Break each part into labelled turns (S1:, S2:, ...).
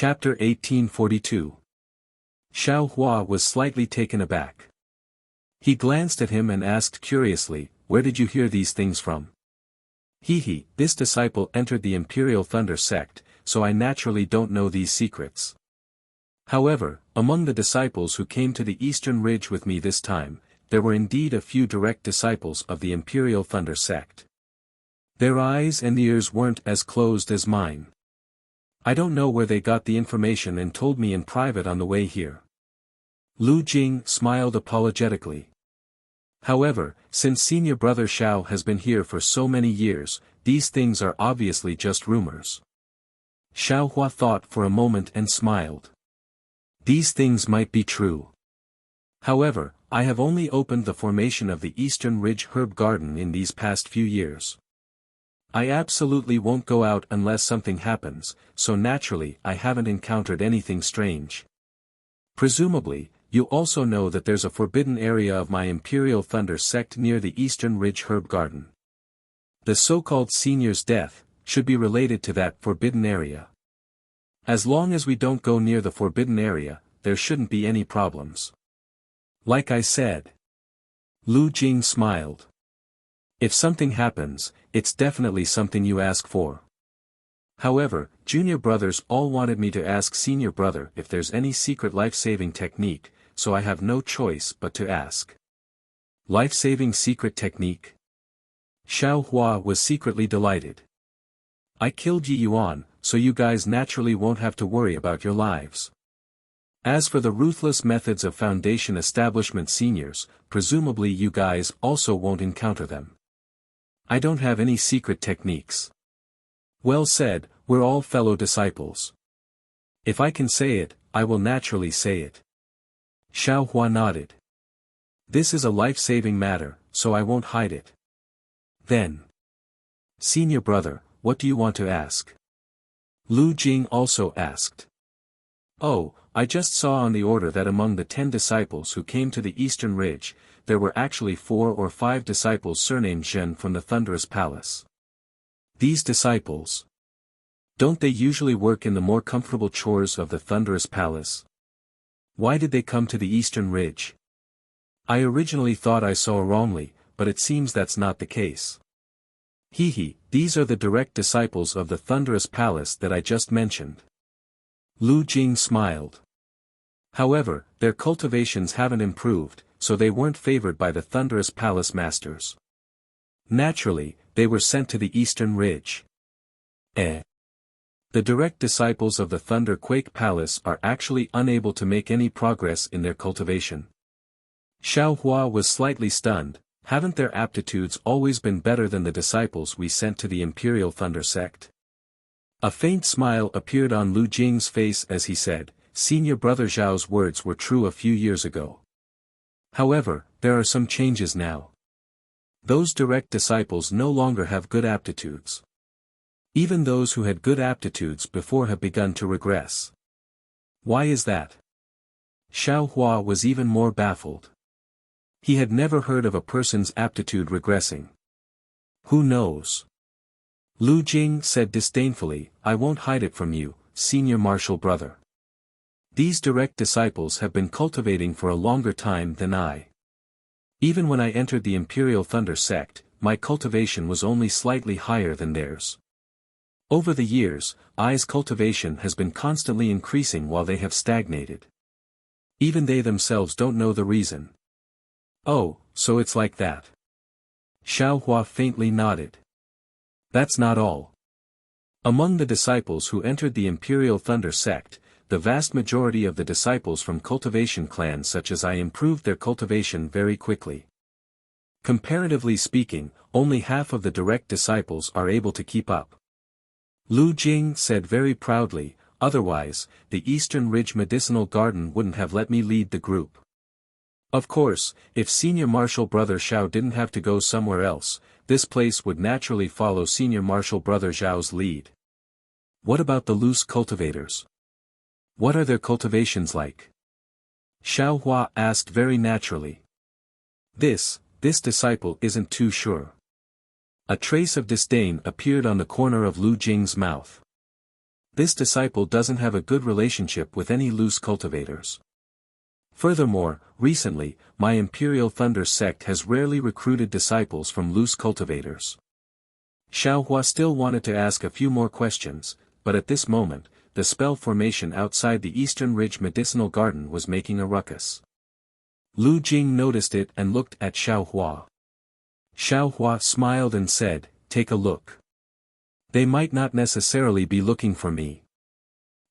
S1: Chapter 1842. Xiao Hua was slightly taken aback. He glanced at him and asked curiously, "Where did you hear these things from?" This disciple entered the Imperial Thunder sect, so I naturally don't know these secrets. However, among the disciples who came to the Eastern Ridge with me this time, there were indeed a few direct disciples of the Imperial Thunder sect. Their eyes and ears weren't as closed as mine. I don't know where they got the information and told me in private on the way here. Lu Jing smiled apologetically. However, since senior brother Xiao has been here for so many years, these things are obviously just rumors. Xiao Hua thought for a moment and smiled. These things might be true. However, I have only opened the formation of the Eastern Ridge Herb Garden in these past few years. I absolutely won't go out unless something happens, so naturally I haven't encountered anything strange. Presumably, you also know that there's a forbidden area of my Imperial Thunder sect near the Eastern Ridge Herb Garden. The so-called senior's death should be related to that forbidden area. As long as we don't go near the forbidden area, there shouldn't be any problems. Like I said. Lu Jing smiled. If something happens, it's definitely something you ask for. However, junior brothers all wanted me to ask senior brother if there's any secret life-saving technique, so I have no choice but to ask. Life-saving secret technique? Xiao Hua was secretly delighted. I killed Yi Yuan, so you guys naturally won't have to worry about your lives. As for the ruthless methods of Foundation establishment seniors, presumably you guys also won't encounter them. I don't have any secret techniques. Well said, we're all fellow disciples. If I can say it, I will naturally say it. Xiao Hua nodded. This is a life-saving matter, so I won't hide it. Then. Senior brother, what do you want to ask? Lu Jing also asked. Oh, I just saw on the order that among the 10 disciples who came to the Eastern Ridge, there were actually 4 or 5 disciples surnamed Zhen from the Thunderous Palace. These disciples. Don't they usually work in the more comfortable chores of the Thunderous Palace? Why did they come to the Eastern Ridge? I originally thought I saw wrongly, but it seems that's not the case. These are the direct disciples of the Thunderous Palace that I just mentioned. Lu Jing smiled. However, their cultivations haven't improved, so they weren't favored by the Thunderous Palace masters. Naturally, they were sent to the Eastern Ridge. The direct disciples of the Thunder Quake Palace are actually unable to make any progress in their cultivation. Xiao Hua was slightly stunned. Haven't their aptitudes always been better than the disciples we sent to the Imperial Thunder sect? A faint smile appeared on Lu Jing's face as he said, Senior brother Zhao's words were true a few years ago. However, there are some changes now. Those direct disciples no longer have good aptitudes. Even those who had good aptitudes before have begun to regress. Why is that? Xiao Hua was even more baffled. He had never heard of a person's aptitude regressing. Who knows? Lu Jing said disdainfully, I won't hide it from you, senior martial brother. These direct disciples have been cultivating for a longer time than I. Even when I entered the Imperial Thunder sect, my cultivation was only slightly higher than theirs. Over the years, I's cultivation has been constantly increasing while they have stagnated. Even they themselves don't know the reason. Oh, so it's like that. Xiao Hua faintly nodded. That's not all. Among the disciples who entered the Imperial Thunder sect, the vast majority of the disciples from cultivation clans such as I improved their cultivation very quickly. Comparatively speaking, only half of the direct disciples are able to keep up. Lu Jing said very proudly, otherwise, the Eastern Ridge Medicinal Garden wouldn't have let me lead the group. Of course, if senior martial brother Xiao didn't have to go somewhere else, this place would naturally follow senior martial brother Zhao's lead. What about the loose cultivators? What are their cultivations like? Xiao Hua asked very naturally. This disciple isn't too sure. A trace of disdain appeared on the corner of Lu Jing's mouth. This disciple doesn't have a good relationship with any loose cultivators. Furthermore, recently, my Imperial Thunder sect has rarely recruited disciples from loose cultivators. Xiaohua still wanted to ask a few more questions, but at this moment, the spell formation outside the Eastern Ridge Medicinal Garden was making a ruckus. Lu Jing noticed it and looked at Xiaohua. Xiaohua smiled and said, "Take a look. They might not necessarily be looking for me."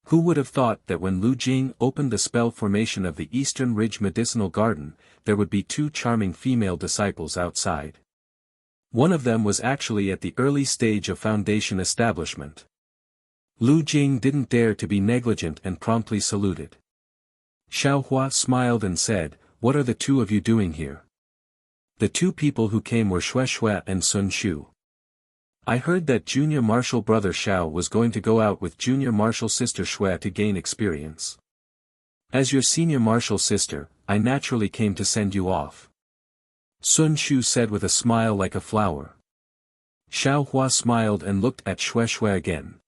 S1: Who would have thought that when Lu Jing opened the spell formation of the Eastern Ridge Medicinal Garden, there would be two charming female disciples outside. One of them was actually at the early stage of foundation establishment. Lu Jing didn't dare to be negligent and promptly saluted. Xiaohua smiled and said, "What are the two of you doing here?" The two people who came were Shui and Sun Shu. I heard that junior martial brother Xiao was going to go out with junior martial sister Shui to gain experience. As your senior martial sister, I naturally came to send you off. Sun Shu said with a smile like a flower. Xiaohua smiled and looked at Shui again.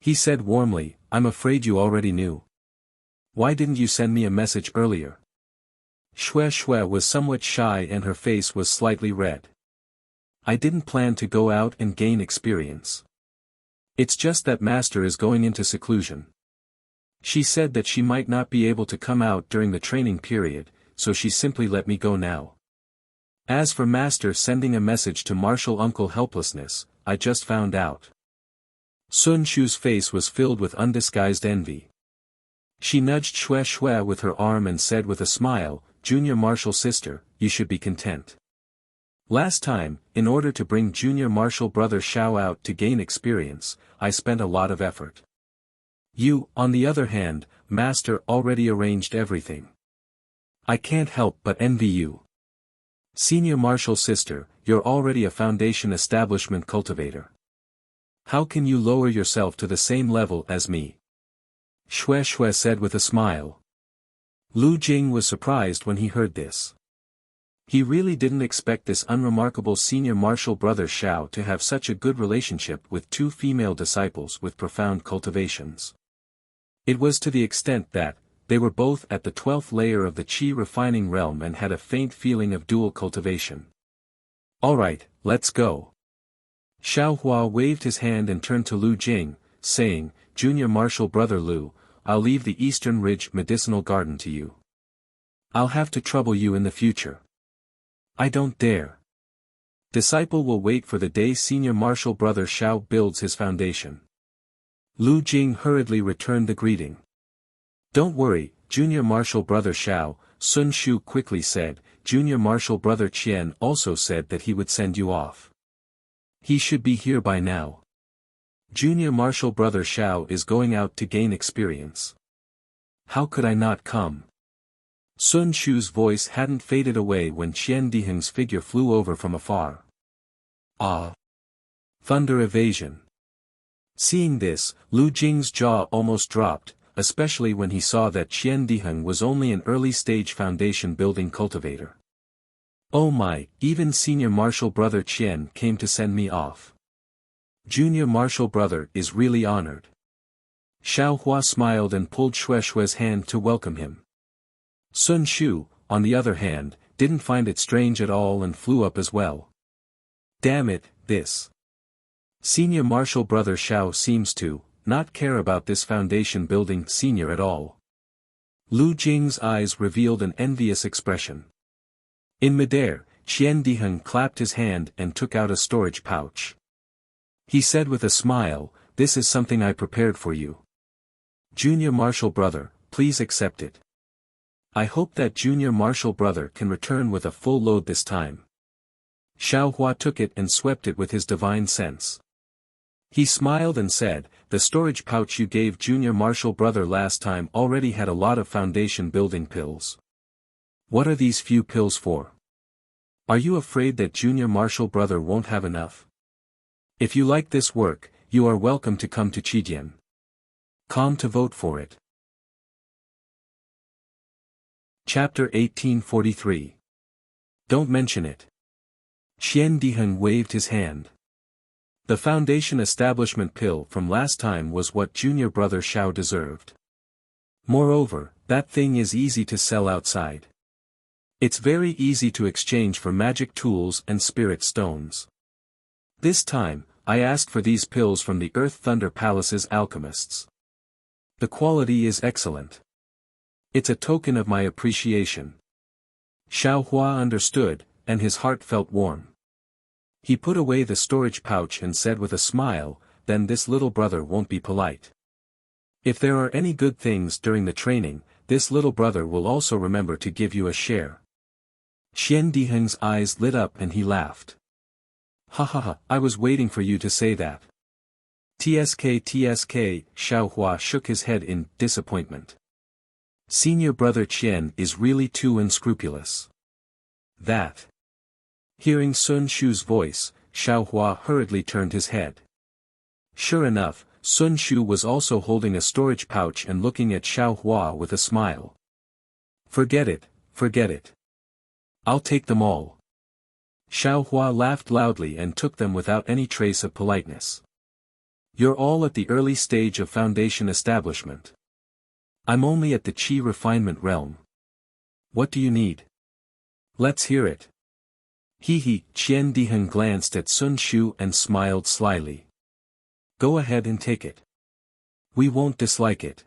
S1: He said warmly, "I'm afraid you already knew. Why didn't you send me a message earlier?" Shui was somewhat shy and her face was slightly red. "I didn't plan to go out and gain experience. It's just that Master is going into seclusion. She said that she might not be able to come out during the training period, so she simply let me go now. As for Master sending a message to Martial Uncle Helplessness, I just found out." Sun Shu's face was filled with undisguised envy. She nudged Shui with her arm and said with a smile, "Junior martial sister, you should be content. Last time, in order to bring junior martial brother Xiao out to gain experience, I spent a lot of effort. You, on the other hand, Master already arranged everything. I can't help but envy you. Senior martial sister, you're already a foundation establishment cultivator. How can you lower yourself to the same level as me?" Shui said with a smile. Lu Jing was surprised when he heard this. He really didn't expect this unremarkable senior martial brother Xiao to have such a good relationship with two female disciples with profound cultivations. It was to the extent that, they were both at the 12th layer of the Qi refining realm and had a faint feeling of dual cultivation. "Alright, let's go." Xiaohua waved his hand and turned to Lu Jing, saying, "Junior martial brother Lu, I'll leave the Eastern Ridge Medicinal Garden to you. I'll have to trouble you in the future." "I don't dare. Disciple will wait for the day senior martial brother Xiao builds his foundation." Lu Jing hurriedly returned the greeting. "Don't worry, junior martial brother Xiao," Sun Shu quickly said. "Junior martial brother Qian also said that he would send you off. He should be here by now. Junior martial brother Xiao is going out to gain experience. How could I not come?" Sun Shu's voice hadn't faded away when Qian Diheng's figure flew over from afar. "Ah! Thunder evasion." Seeing this, Lu Jing's jaw almost dropped, especially when he saw that Qian Diheng was only an early-stage foundation-building cultivator. "Oh my, even senior martial brother Qian came to send me off. Junior martial brother is really honored." Xiaohua smiled and pulled Shui's hand to welcome him. Sun Shu, on the other hand, didn't find it strange at all and flew up as well. "Damn it, this senior martial brother Xiao seems to not care about this foundation building senior at all." Lu Jing's eyes revealed an envious expression. In midair, Qian Diheng clapped his hand and took out a storage pouch. He said with a smile, "This is something I prepared for you. Junior martial brother, please accept it. I hope that junior martial brother can return with a full load this time." Xiaohua took it and swept it with his divine sense. He smiled and said, "The storage pouch you gave junior martial brother last time already had a lot of foundation building pills. What are these few pills for? Are you afraid that junior martial brother won't have enough? If you like this work, you are welcome to come to Qijian. Come to vote for it." Chapter 1843. Don't mention it. Qian Diheng waved his hand. The foundation establishment pill from last time was what junior brother Xiao deserved. Moreover, that thing is easy to sell outside. It's very easy to exchange for magic tools and spirit stones. This time, I asked for these pills from the Earth Thunder Palace's alchemists. The quality is excellent. It's a token of my appreciation. Xiao Hua understood, and his heart felt warm. He put away the storage pouch and said with a smile, then this little brother won't be polite. If there are any good things during the training, this little brother will also remember to give you a share. Qian Diheng's eyes lit up and he laughed. Ha ha ha, I was waiting for you to say that. TSK, Xiao Hua shook his head in disappointment. Senior brother Qian is really too unscrupulous. That. Hearing Sun Shu's voice, Xiao Hua hurriedly turned his head. Sure enough, Sun Shu was also holding a storage pouch and looking at Xiao Hua with a smile. Forget it, forget it. I'll take them all. Xiao Hua laughed loudly and took them without any trace of politeness. You're all at the early stage of foundation establishment. I'm only at the qi refinement realm. What do you need? Let's hear it. Qian Diheng glanced at Sun Shu and smiled slyly. Go ahead and take it. We won't dislike it.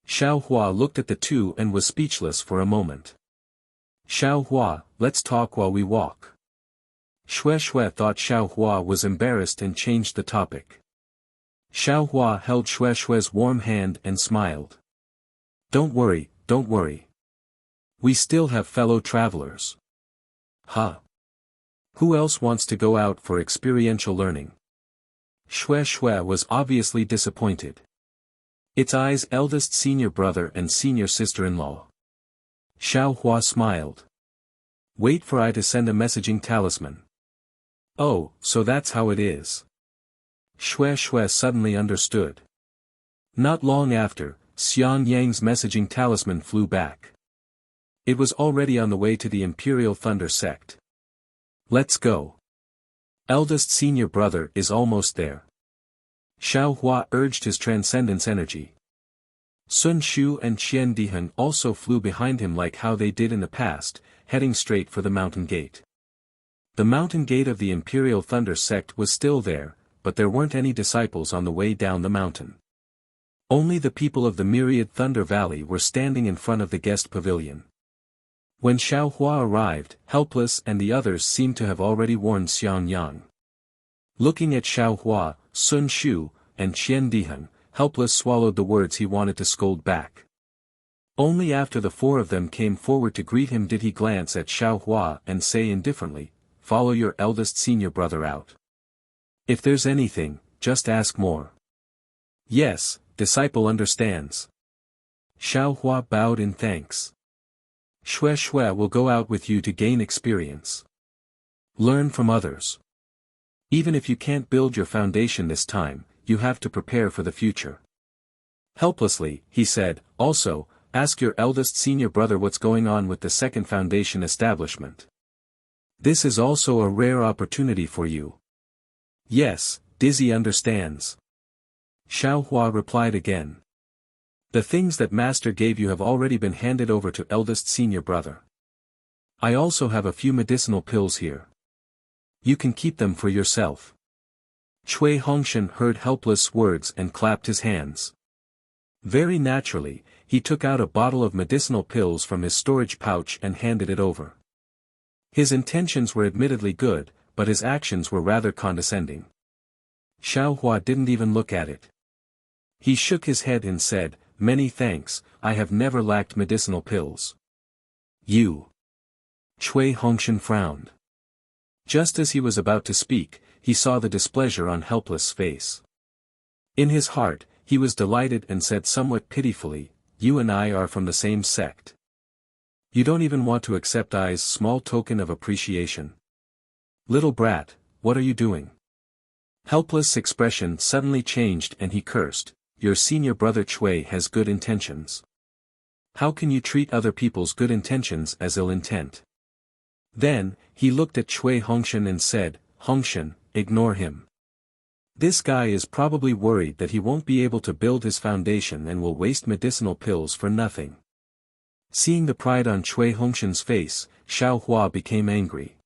S1: Xiao Hua looked at the two and was speechless for a moment. Xiao Hua, let's talk while we walk. Shui thought Xiao Hua was embarrassed and changed the topic. Xiao Hua held Shui's warm hand and smiled. Don't worry, don't worry. We still have fellow travelers. Huh. Who else wants to go out for experiential learning? Shui was obviously disappointed. It's Ai's eldest senior brother and senior sister-in-law. Xiao Hua smiled. Wait for I to send a messaging talisman. Oh, so that's how it is. Shui suddenly understood. Not long after, Xian Yang's messaging talisman flew back. It was already on the way to the Imperial Thunder sect. Let's go. Eldest senior brother is almost there. Xiao Hua urged his transcendence energy. Sun Shu and Qian Diheng also flew behind him like how they did in the past, heading straight for the mountain gate. The mountain gate of the Imperial Thunder sect was still there, but there weren't any disciples on the way down the mountain. Only the people of the myriad Thunder Valley were standing in front of the guest pavilion. When Xiao Hua arrived, Helpless and the others seemed to have already warned Xian Yang. Looking at Xiao Hua, Sun Shu, and Qian Diheng, Helpless swallowed the words he wanted to scold back. Only after the four of them came forward to greet him did he glance at Xiao Hua and say indifferently, "Follow your eldest senior brother out. If there's anything, just ask more." Yes, disciple understands. Xiao Hua bowed in thanks. Shui will go out with you to gain experience. Learn from others. Even if you can't build your foundation this time, you have to prepare for the future. Helplessly, he said, also, ask your eldest senior brother what's going on with the second foundation establishment. This is also a rare opportunity for you. Yes, Dizzy understands. Xiao Hua replied again. The things that Master gave you have already been handed over to eldest senior brother. I also have a few medicinal pills here. You can keep them for yourself. Cui Hongshan heard Helpless' words and clapped his hands. Very naturally, he took out a bottle of medicinal pills from his storage pouch and handed it over. His intentions were admittedly good, but his actions were rather condescending. Xiao Hua didn't even look at it. He shook his head and said, "Many thanks, I have never lacked medicinal pills." You. Cui Hongshan frowned. Just as he was about to speak, he saw the displeasure on Helpless' face. In his heart, he was delighted and said somewhat pitifully, "You and I are from the same sect. You don't even want to accept I's small token of appreciation. Little brat, what are you doing?" Helpless' expression suddenly changed and he cursed, "Your senior brother Cui has good intentions. How can you treat other people's good intentions as ill intent?" Then, he looked at Cui Hongshan and said, "Hongshan, ignore him. This guy is probably worried that he won't be able to build his foundation and will waste medicinal pills for nothing. Seeing the pride on Cui Hongshan's face, Xiao Hua became angry.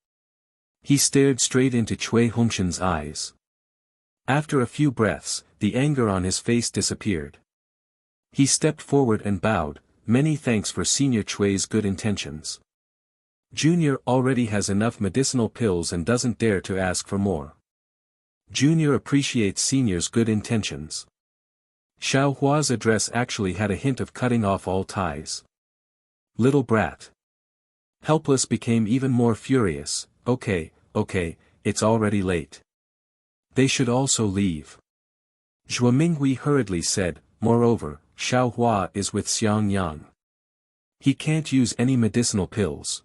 S1: He stared straight into Cui Hongshan's eyes. After a few breaths, the anger on his face disappeared. He stepped forward and bowed, "Many thanks for Senior Chui's good intentions. Junior already has enough medicinal pills and doesn't dare to ask for more. Junior appreciates Senior's good intentions." Xiao Hua's address actually had a hint of cutting off all ties. Little brat. Helpless became even more furious. Okay, it's already late. They should also leave. Zhou Minghui hurriedly said, "Moreover, Xiao Hua is with Xiang Yang. He can't use any medicinal pills."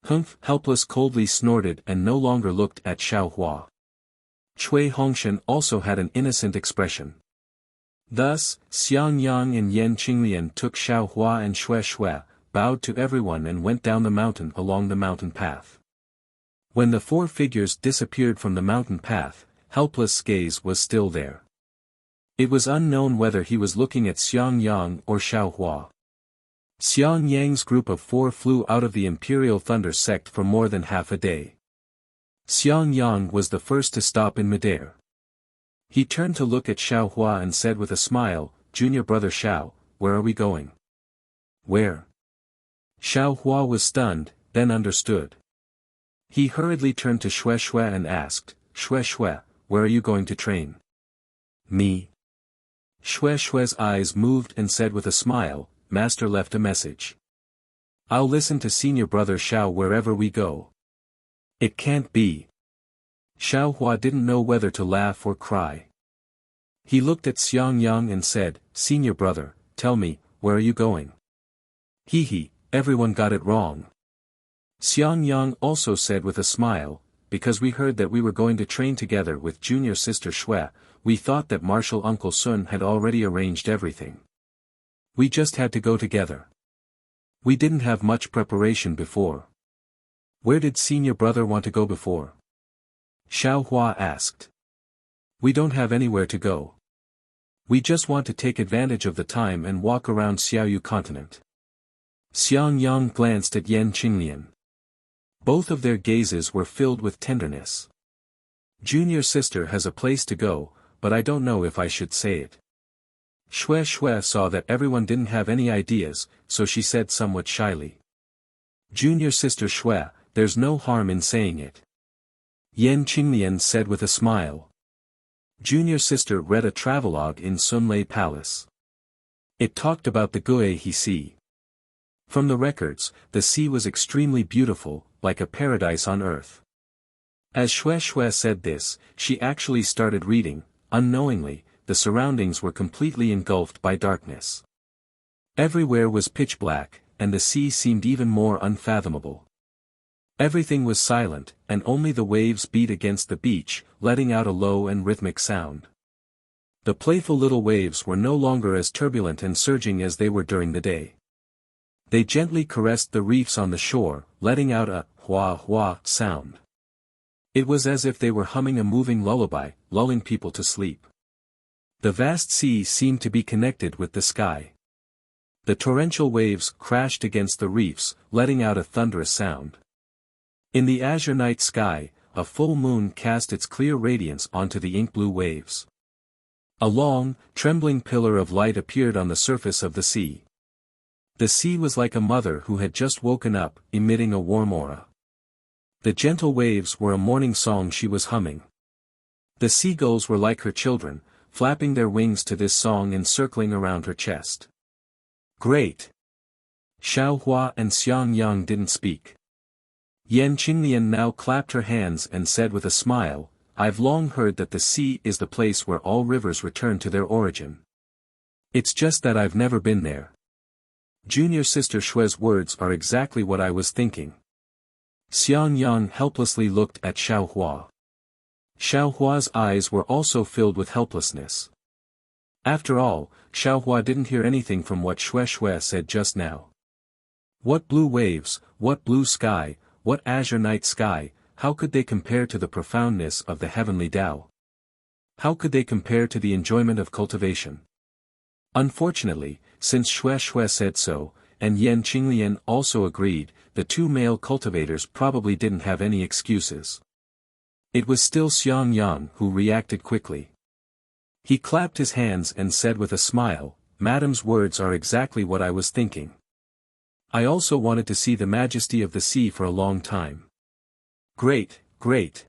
S1: Humph! Helpless coldly snorted and no longer looked at Xiao Hua. Cui Hongshan also had an innocent expression. Thus, Xiang Yang and Yan Qinglian took Xiao Hua and Xue, bowed to everyone and went down the mountain along the mountain path. When the four figures disappeared from the mountain path, Helpless' gaze was still there. It was unknown whether he was looking at Xiang Yang or Xiao Hua. Xiang Yang's group of four flew out of the Imperial Thunder sect for more than half a day. Xiang Yang was the first to stop in midair. He turned to look at Xiao Hua and said with a smile, "Junior brother Xiao, where are we going?" "Where?" Xiao Hua was stunned, then understood. He hurriedly turned to Xue and asked, "Xue, where are you going to train?" "Me." Xue's eyes moved and said with a smile, "Master left a message. I'll listen to Senior brother Xiao wherever we go." "It can't be." Xiao Hua didn't know whether to laugh or cry. He looked at Xiang Yang and said, "Senior brother, tell me, where are you going?" "Hee, everyone got it wrong." Xiang Yang also said with a smile, "Because we heard that we were going to train together with junior sister Xue, we thought that Martial Uncle Sun had already arranged everything. We just had to go together. We didn't have much preparation before." "Where did Senior brother want to go before?" Xiao Hua asked. "We don't have anywhere to go. We just want to take advantage of the time and walk around Xiaoyu continent." Xiang Yang glanced at Yan Qinglian. Both of their gazes were filled with tenderness. "Junior sister has a place to go, but I don't know if I should say it." Xue saw that everyone didn't have any ideas, so she said somewhat shyly, "Junior sister Xue, there's no harm in saying it." Yan Qinglian said with a smile. Junior sister read a travelogue in Sunlei Palace. It talked about the Guihe Sea. From the records, the sea was extremely beautiful, like a paradise on earth. As Xue said this, she actually started reading. Unknowingly, the surroundings were completely engulfed by darkness. Everywhere was pitch black, and the sea seemed even more unfathomable. Everything was silent, and only the waves beat against the beach, letting out a low and rhythmic sound. The playful little waves were no longer as turbulent and surging as they were during the day. They gently caressed the reefs on the shore, letting out a hua sound. It was as if they were humming a moving lullaby, lulling people to sleep. The vast sea seemed to be connected with the sky. The torrential waves crashed against the reefs, letting out a thunderous sound. In the azure night sky, a full moon cast its clear radiance onto the ink-blue waves. A long, trembling pillar of light appeared on the surface of the sea. The sea was like a mother who had just woken up, emitting a warm aura. The gentle waves were a morning song she was humming. The seagulls were like her children, flapping their wings to this song and circling around her chest. Great! Xiao Hua and Xiang Yang didn't speak. Yan Qinglian now clapped her hands and said with a smile, "I've long heard that the sea is the place where all rivers return to their origin. It's just that I've never been there." Junior sister Xue's words are exactly what I was thinking. Xiang Yang helplessly looked at Xiao Hua. Xiao Hua's eyes were also filled with helplessness. After all, Xiao Hua didn't hear anything from what Xue said just now. What blue waves, what blue sky, what azure night sky, how could they compare to the profoundness of the heavenly Tao? How could they compare to the enjoyment of cultivation? Unfortunately, since Xue Xue said so, and Yan Qinglian also agreed, the two male cultivators probably didn't have any excuses. It was still Xiang Yang who reacted quickly. He clapped his hands and said with a smile, "Madam's words are exactly what I was thinking. I also wanted to see the majesty of the sea for a long time." "Great, great."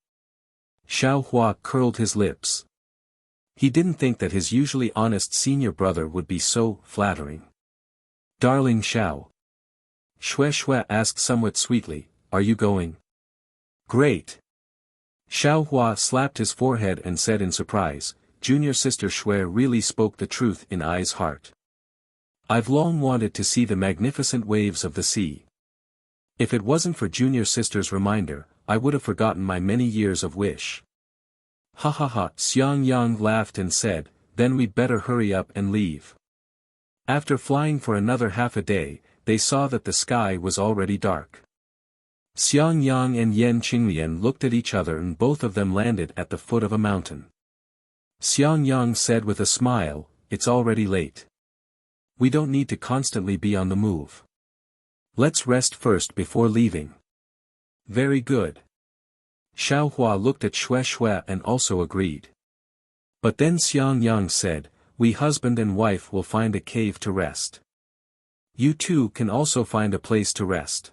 S1: Xiao Hua curled his lips. He didn't think that his usually honest senior brother would be so flattering. "Darling Xiao." Xue Xue asked somewhat sweetly, "Are you going?" "Great." Xiao Hua slapped his forehead and said in surprise, "Junior sister Xue really spoke the truth in Ai's heart. I've long wanted to see the magnificent waves of the sea. If it wasn't for junior sister's reminder, I would have forgotten my many years of wish." "Ha ha ha." Xiang Yang laughed and said, "Then we'd better hurry up and leave." After flying for another half a day, they saw that the sky was already dark. Xiang Yang and Yan Qinglian looked at each other and both of them landed at the foot of a mountain. Xiang Yang said with a smile, "It's already late. We don't need to constantly be on the move. Let's rest first before leaving." "Very good." Xiao Hua looked at Xue Xue and also agreed. But then Xiang Yang said, "We husband and wife will find a cave to rest. You two can also find a place to rest."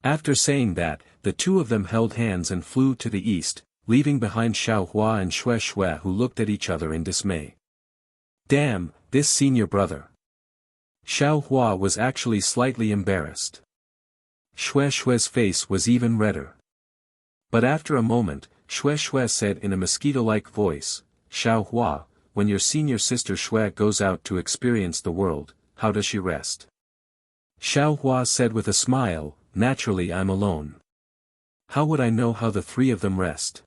S1: After saying that, the two of them held hands and flew to the east, leaving behind Xiao Hua and Xue Xue who looked at each other in dismay. Damn, this senior brother. Xiao Hua was actually slightly embarrassed. Xue Xue's face was even redder. But after a moment, Xue Xue said in a mosquito-like voice, "Xiao Hua, when your senior sister Xue goes out to experience the world, how does she rest?" Xiao Hua said with a smile, "Naturally I'm alone. How would I know how the three of them rest?"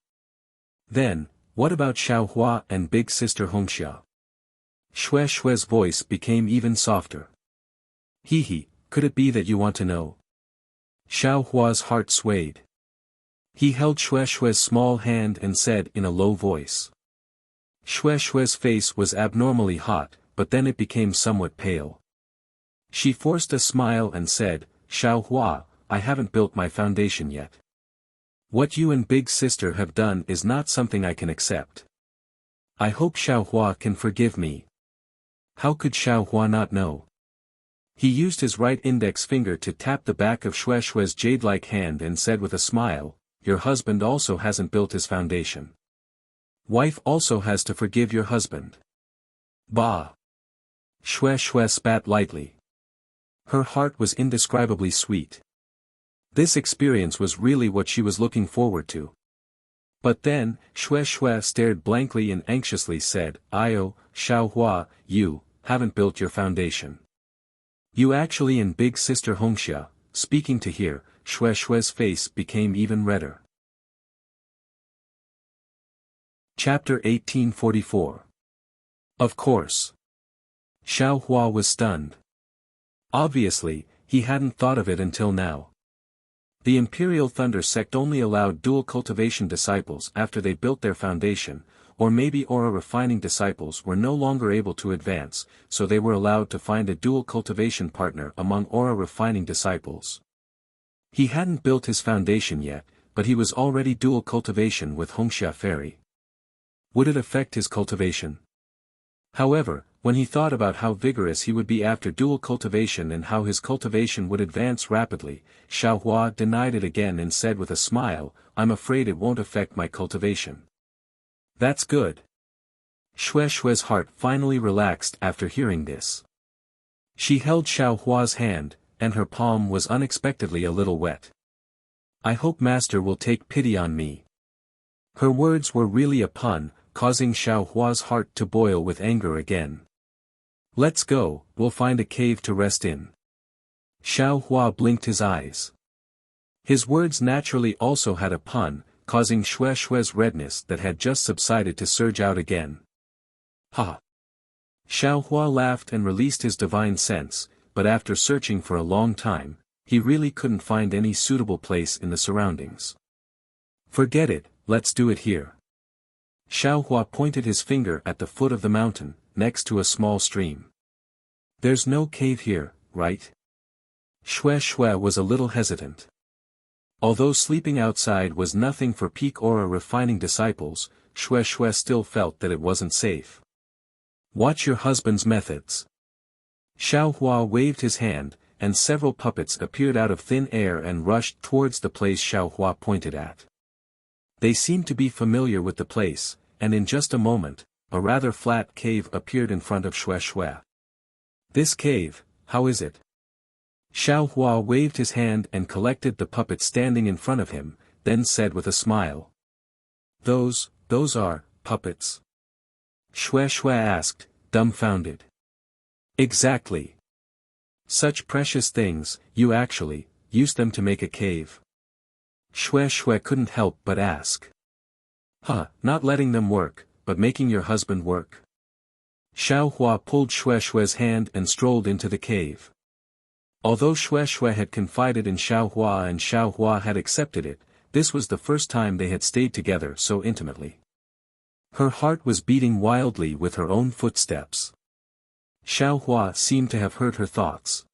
S1: "Then, what about Xiao Hua and big sister Hongxia?" Xue Xue's voice became even softer. He, could it be that you want to know?" Xiao Hua's heart swayed. He held Xue Xue's small hand and said in a low voice. Xue Xue's face was abnormally hot, but then it became somewhat pale. She forced a smile and said, "Xiao Hua, I haven't built my foundation yet. What you and big sister have done is not something I can accept. I hope Xiao Hua can forgive me." How could Xiao Hua not know? He used his right index finger to tap the back of Xue Xue's jade-like hand and said with a smile, "Your husband also hasn't built his foundation. Wife also has to forgive your husband." Bah! Xue Xue spat lightly. Her heart was indescribably sweet. This experience was really what she was looking forward to. But then, Xue Xue stared blankly and anxiously said, "Io, Xiao Hua, you haven't built your foundation. You actually and big sister Hongxia." Speaking to here, Xue Xue's face became even redder. Chapter 1844. Of course. Xiao Hua was stunned. Obviously, he hadn't thought of it until now. The Imperial Thunder sect only allowed dual cultivation disciples after they built their foundation, or maybe aura refining disciples were no longer able to advance, so they were allowed to find a dual cultivation partner among aura refining disciples. He hadn't built his foundation yet, but he was already dual cultivation with Hongxia Fairy. Would it affect his cultivation? However, when he thought about how vigorous he would be after dual cultivation and how his cultivation would advance rapidly, Xiao Hua denied it again and said with a smile, "I'm afraid it won't affect my cultivation." That's good. Xue Xue's heart finally relaxed after hearing this. She held Xiao Hua's hand, and her palm was unexpectedly a little wet. "I hope Master will take pity on me." Her words were really a pun, causing Xiao Hua's heart to boil with anger again. "Let's go, we'll find a cave to rest in." Xiao Hua blinked his eyes. His words naturally also had a pun, causing Xue Xue's redness that had just subsided to surge out again. Ha! Xiao Hua laughed and released his divine sense, but after searching for a long time, he really couldn't find any suitable place in the surroundings. "Forget it, let's do it here." Xiao Hua pointed his finger at the foot of the mountain, next to a small stream. There's no cave here, right? Xue was a little hesitant. Although sleeping outside was nothing for peak aura refining disciples, Xue still felt that it wasn't safe. Watch your husband's methods. Xiao Hua waved his hand, and several puppets appeared out of thin air and rushed towards the place Xiao Hua pointed at. They seemed to be familiar with the place, and in just a moment, a rather flat cave appeared in front of Xue. This cave, how is it? Xiao Hua waved his hand and collected the puppets standing in front of him, then said with a smile. Those are, puppets? Xue asked, dumbfounded. Exactly. Such precious things, you actually, use them to make a cave? Xue couldn't help but ask. Not letting them work, but making your husband work. Xiao Hua pulled Xue's hand and strolled into the cave. Although Xue had confided in Xiao Hua and Xiao Hua had accepted it, this was the first time they had stayed together so intimately. Her heart was beating wildly with her own footsteps. Xiao Hua seemed to have heard her thoughts.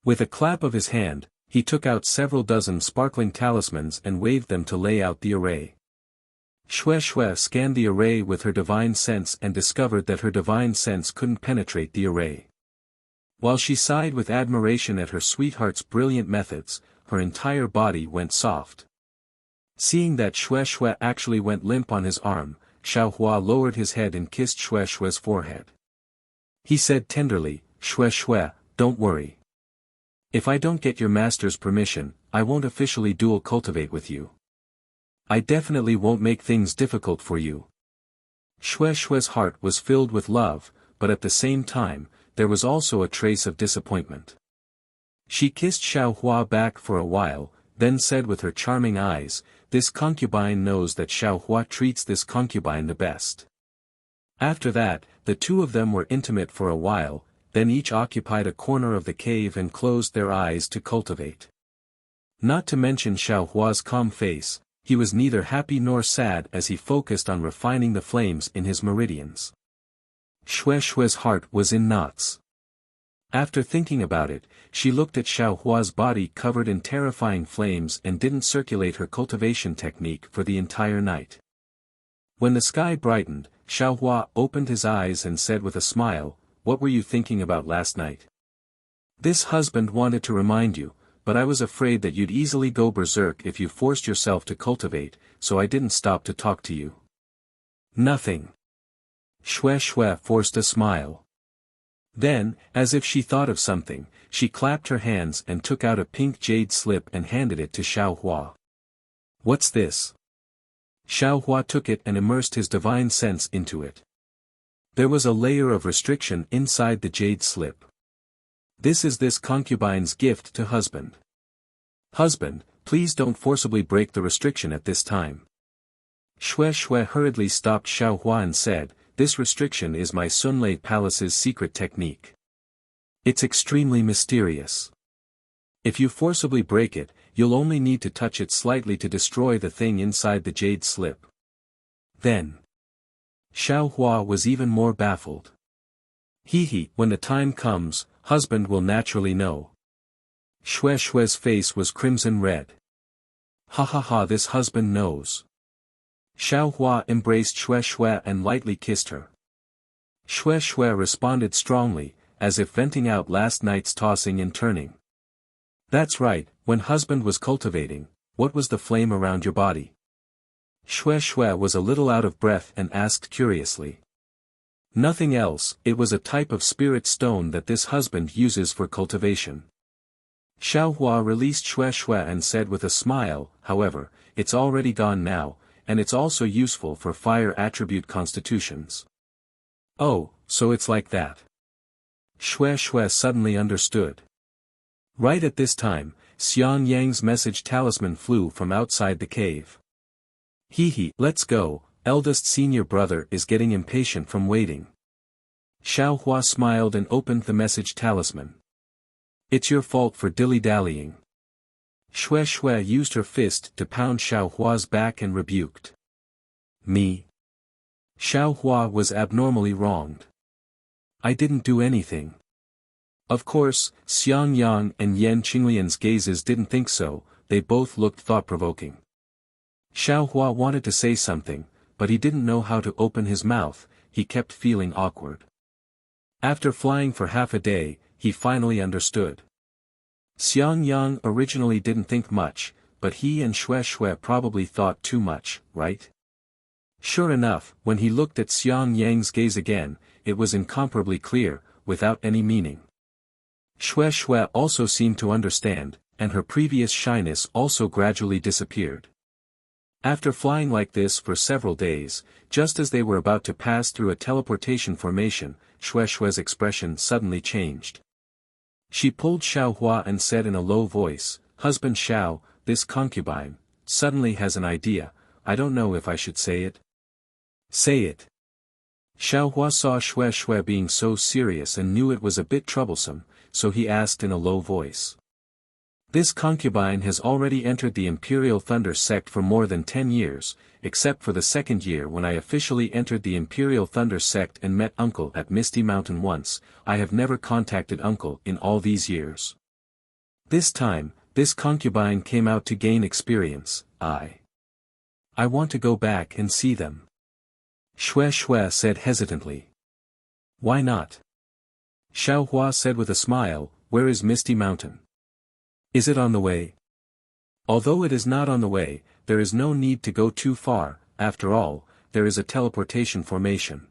S1: With a clap of his hand, he took out several dozen sparkling talismans and waved them to lay out the array. Xue scanned the array with her divine sense and discovered that her divine sense couldn't penetrate the array. While she sighed with admiration at her sweetheart's brilliant methods, her entire body went soft. Seeing that Xue actually went limp on his arm, Xiao Hua lowered his head and kissed Xue's forehead. He said tenderly, Xue, don't worry. If I don't get your master's permission, I won't officially dual cultivate with you. I definitely won't make things difficult for you. Xue's heart was filled with love, but at the same time, there was also a trace of disappointment. She kissed Xiao Hua back for a while, then said with her charming eyes, this concubine knows that Xiao Hua treats this concubine the best. After that, the two of them were intimate for a while, then each occupied a corner of the cave and closed their eyes to cultivate. Not to mention Xiao Hua's calm face, he was neither happy nor sad as he focused on refining the flames in his meridians. Xue's heart was in knots. After thinking about it, she looked at Xiao Hua's body covered in terrifying flames and didn't circulate her cultivation technique for the entire night. When the sky brightened, Xiao Hua opened his eyes and said with a smile, what were you thinking about last night? This husband wanted to remind you, but I was afraid that you'd easily go berserk if you forced yourself to cultivate, so I didn't stop to talk to you. Nothing. Xue forced a smile. Then, as if she thought of something, she clapped her hands and took out a pink jade slip and handed it to Xiao Hua. What's this? Xiao Hua took it and immersed his divine sense into it. There was a layer of restriction inside the jade slip. This is this concubine's gift to husband. Husband, please don't forcibly break the restriction at this time. Xue hurriedly stopped Xiao Hua and said, this restriction is my Sunlei Palace's secret technique. It's extremely mysterious. If you forcibly break it, you'll only need to touch it slightly to destroy the thing inside the jade slip. Then. Xiao Hua was even more baffled. When the time comes, husband will naturally know. Xue's face was crimson red. This husband knows. Xiao Hua embraced Xue and lightly kissed her. Xue responded strongly, as if venting out last night's tossing and turning. That's right, when husband was cultivating, what was the flame around your body? Xue was a little out of breath and asked curiously. Nothing else, it was a type of spirit stone that this husband uses for cultivation. Xiao Hua released Xue and said with a smile, however, it's already gone now, and it's also useful for fire attribute constitutions. Oh, so it's like that. Xue suddenly understood. Right at this time, Xiang Yang's message talisman flew from outside the cave. Let's go, eldest senior brother is getting impatient from waiting. Xiao Hua smiled and opened the message talisman. It's your fault for dilly-dallying. Xue used her fist to pound Xiao Hua's back and rebuked. Me? Xiao Hua was abnormally wronged. I didn't do anything. Of course, Xiang Yang and Yan Qinglian's gazes didn't think so, they both looked thought-provoking. Xiao Hua wanted to say something, but he didn't know how to open his mouth, he kept feeling awkward. After flying for half a day, he finally understood. Xiang Yang originally didn't think much, but he and Xue probably thought too much, right? Sure enough, when he looked at Xiang Yang's gaze again, it was incomparably clear, without any meaning. Xue also seemed to understand, and her previous shyness also gradually disappeared. After flying like this for several days, just as they were about to pass through a teleportation formation, Xue's expression suddenly changed. She pulled Xiao Hua and said in a low voice, "Husband Xiao, this concubine, suddenly has an idea, I don't know if I should say it." "Say it." Xiao Hua saw Xue being so serious and knew it was a bit troublesome, so he asked in a low voice. "This concubine has already entered the Imperial Thunder sect for more than 10 years, except for the second year when I officially entered the Imperial Thunder sect and met Uncle at Misty Mountain once. I have never contacted Uncle in all these years. This time, this concubine came out to gain experience. I want to go back and see them." Xue said hesitantly. "Why not?" Xiao Hua said with a smile, "Where is Misty Mountain? Is it on the way?" "Although it is not on the way, there is no need to go too far, after all, there is a teleportation formation."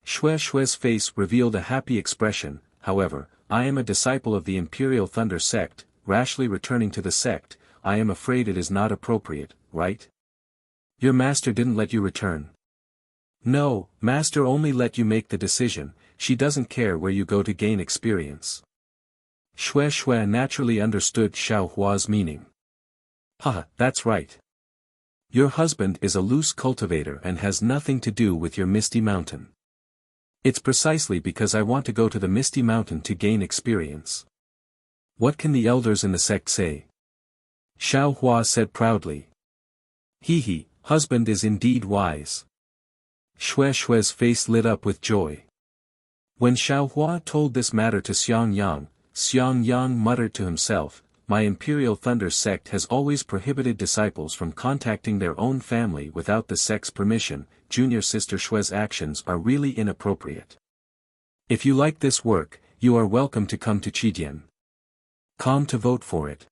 S1: Xue's face revealed a happy expression. "However, I am a disciple of the Imperial Thunder sect, rashly returning to the sect, I am afraid it is not appropriate, right? Your master didn't let you return." "No, master only let you make the decision, she doesn't care where you go to gain experience." Xue naturally understood Xiao Hua's meaning. "Haha, that's right. Your husband is a loose cultivator and has nothing to do with your Misty Mountain. It's precisely because I want to go to the Misty Mountain to gain experience. What can the elders in the sect say?" Xiao Hua said proudly. Husband is indeed wise." Xue's face lit up with joy. When Xiao Hua told this matter to Xiang Yang muttered to himself, "My Imperial Thunder sect has always prohibited disciples from contacting their own family without the sect's permission. Junior sister Xue's actions are really inappropriate. If you like this work, you are welcome to come to Qidian. Come to vote for it."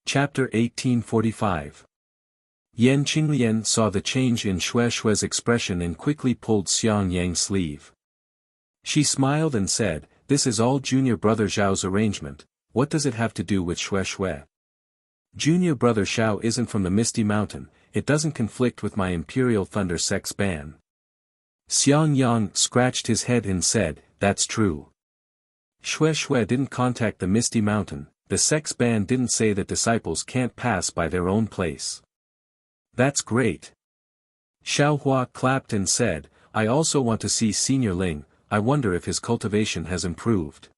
S1: Chapter 1845. Yan Qinglian saw the change in Xue's expression and quickly pulled Xiang Yang's sleeve. She smiled and said, "This is all Junior Brother Zhao's arrangement, what does it have to do with Xue? Junior Brother Xiao isn't from the Misty Mountain, it doesn't conflict with my Imperial Thunder sect's ban." Xiang Yang scratched his head and said, "That's true. Xue didn't contact the Misty Mountain, the sect's ban didn't say that disciples can't pass by their own place." "That's great." Xiao Hua clapped and said, "I also want to see Senior Ling, I wonder if his cultivation has improved."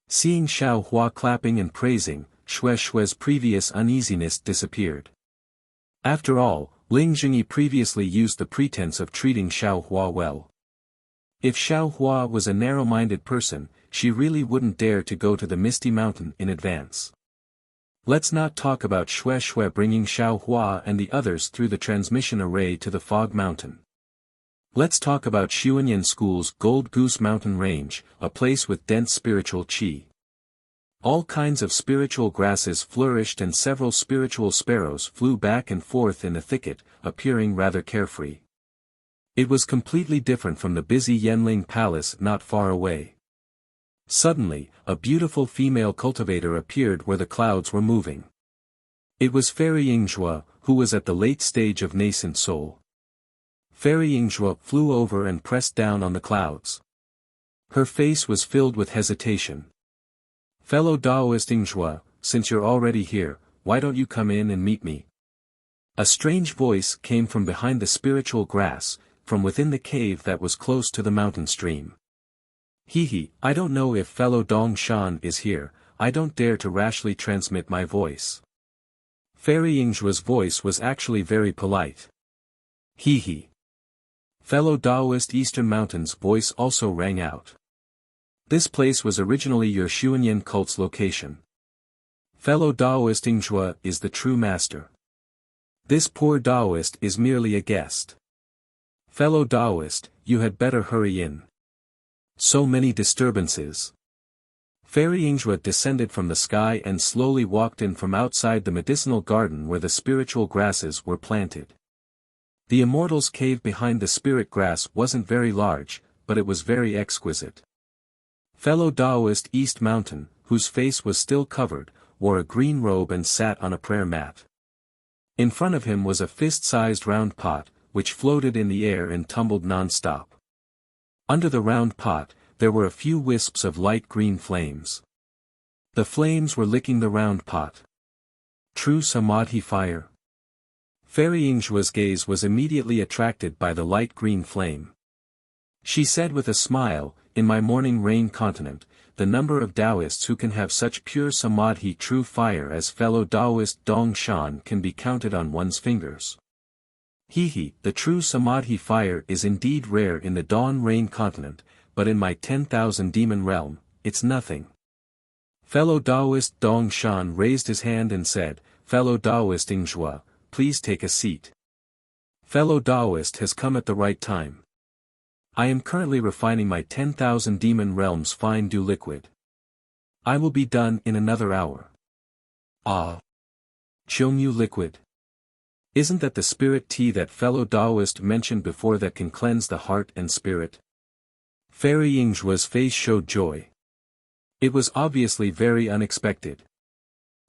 S1: Seeing Xiao Hua clapping and praising, Xue's previous uneasiness disappeared. After all, Ling Jingyi previously used the pretense of treating Xiao Hua well. If Xiao Hua was a narrow-minded person, she really wouldn't dare to go to the Misty Mountain in advance. Let's not talk about Xue bringing Xiao Hua and the others through the transmission array to the Fog Mountain. Let's talk about Xuanyan School's Gold Goose Mountain Range, a place with dense spiritual qi. All kinds of spiritual grasses flourished and several spiritual sparrows flew back and forth in the thicket, appearing rather carefree. It was completely different from the busy Yanling Palace not far away. Suddenly, a beautiful female cultivator appeared where the clouds were moving. It was Fairy Yingzhua, who was at the late stage of nascent soul. Fairy Yingzhua flew over and pressed down on the clouds. Her face was filled with hesitation. "Fellow Taoist Yingzhua, since you're already here, why don't you come in and meet me?" A strange voice came from behind the spiritual grass, from within the cave that was close to the mountain stream. I don't know if fellow Dong Shan is here, I don't dare to rashly transmit my voice. Fairy Yingzhua's voice was actually very polite. Hee hee. Fellow Taoist Eastern Mountain's voice also rang out. This place was originally your Xuanyan cult's location. Fellow Taoist Yingzhua is the true master. This poor Taoist is merely a guest. Fellow Taoist, you had better hurry in. So many disturbances. Fairy Yingzhua descended from the sky and slowly walked in from outside the medicinal garden where the spiritual grasses were planted. The immortal's cave behind the spirit grass wasn't very large, but it was very exquisite. Fellow Taoist East Mountain, whose face was still covered, wore a green robe and sat on a prayer mat. In front of him was a fist-sized round pot, which floated in the air and tumbled non-stop. Under the round pot, there were a few wisps of light green flames. The flames were licking the round pot. True Samadhi fire. Fairy Yingzhua's gaze was immediately attracted by the light green flame. She said with a smile, in my morning rain continent, the number of Taoists who can have such pure Samadhi true fire as fellow Taoist Dong Shan can be counted on one's fingers. Hee hee, the true Samadhi fire is indeed rare in the Dawn Rain continent, but in my 10,000 demon realm, it's nothing. Fellow Taoist Dong Shan raised his hand and said, Fellow Taoist Yingzhua, please take a seat. Fellow Taoist has come at the right time. I am currently refining my 10,000 demon realms fine dew liquid. I will be done in another hour. Ah! Qiongyu liquid. Isn't that the spirit tea that fellow Taoist mentioned before that can cleanse the heart and spirit? Fairy Yingzhua's face showed joy. It was obviously very unexpected.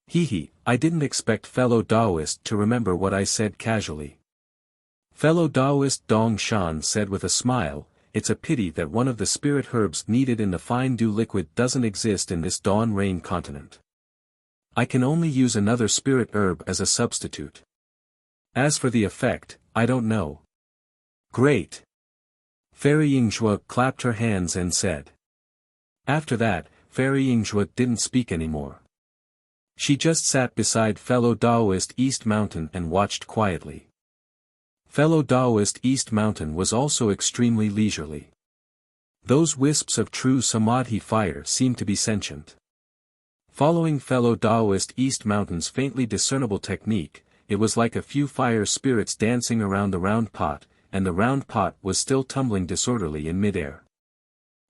S1: Hee hee, I didn't expect fellow Taoist to remember what I said casually. Fellow Taoist Dong Shan said with a smile, it's a pity that one of the spirit herbs needed in the fine dew liquid doesn't exist in this Dawn Rain continent. I can only use another spirit herb as a substitute. As for the effect, I don't know. Great. Fairy Yingzhua clapped her hands and said. After that, Fairy Yingzhua didn't speak anymore. She just sat beside fellow Taoist East Mountain and watched quietly. Fellow Taoist East Mountain was also extremely leisurely. Those wisps of true Samadhi fire seemed to be sentient. Following fellow Taoist East Mountain's faintly discernible technique, it was like a few fire spirits dancing around the round pot, and the round pot was still tumbling disorderly in midair.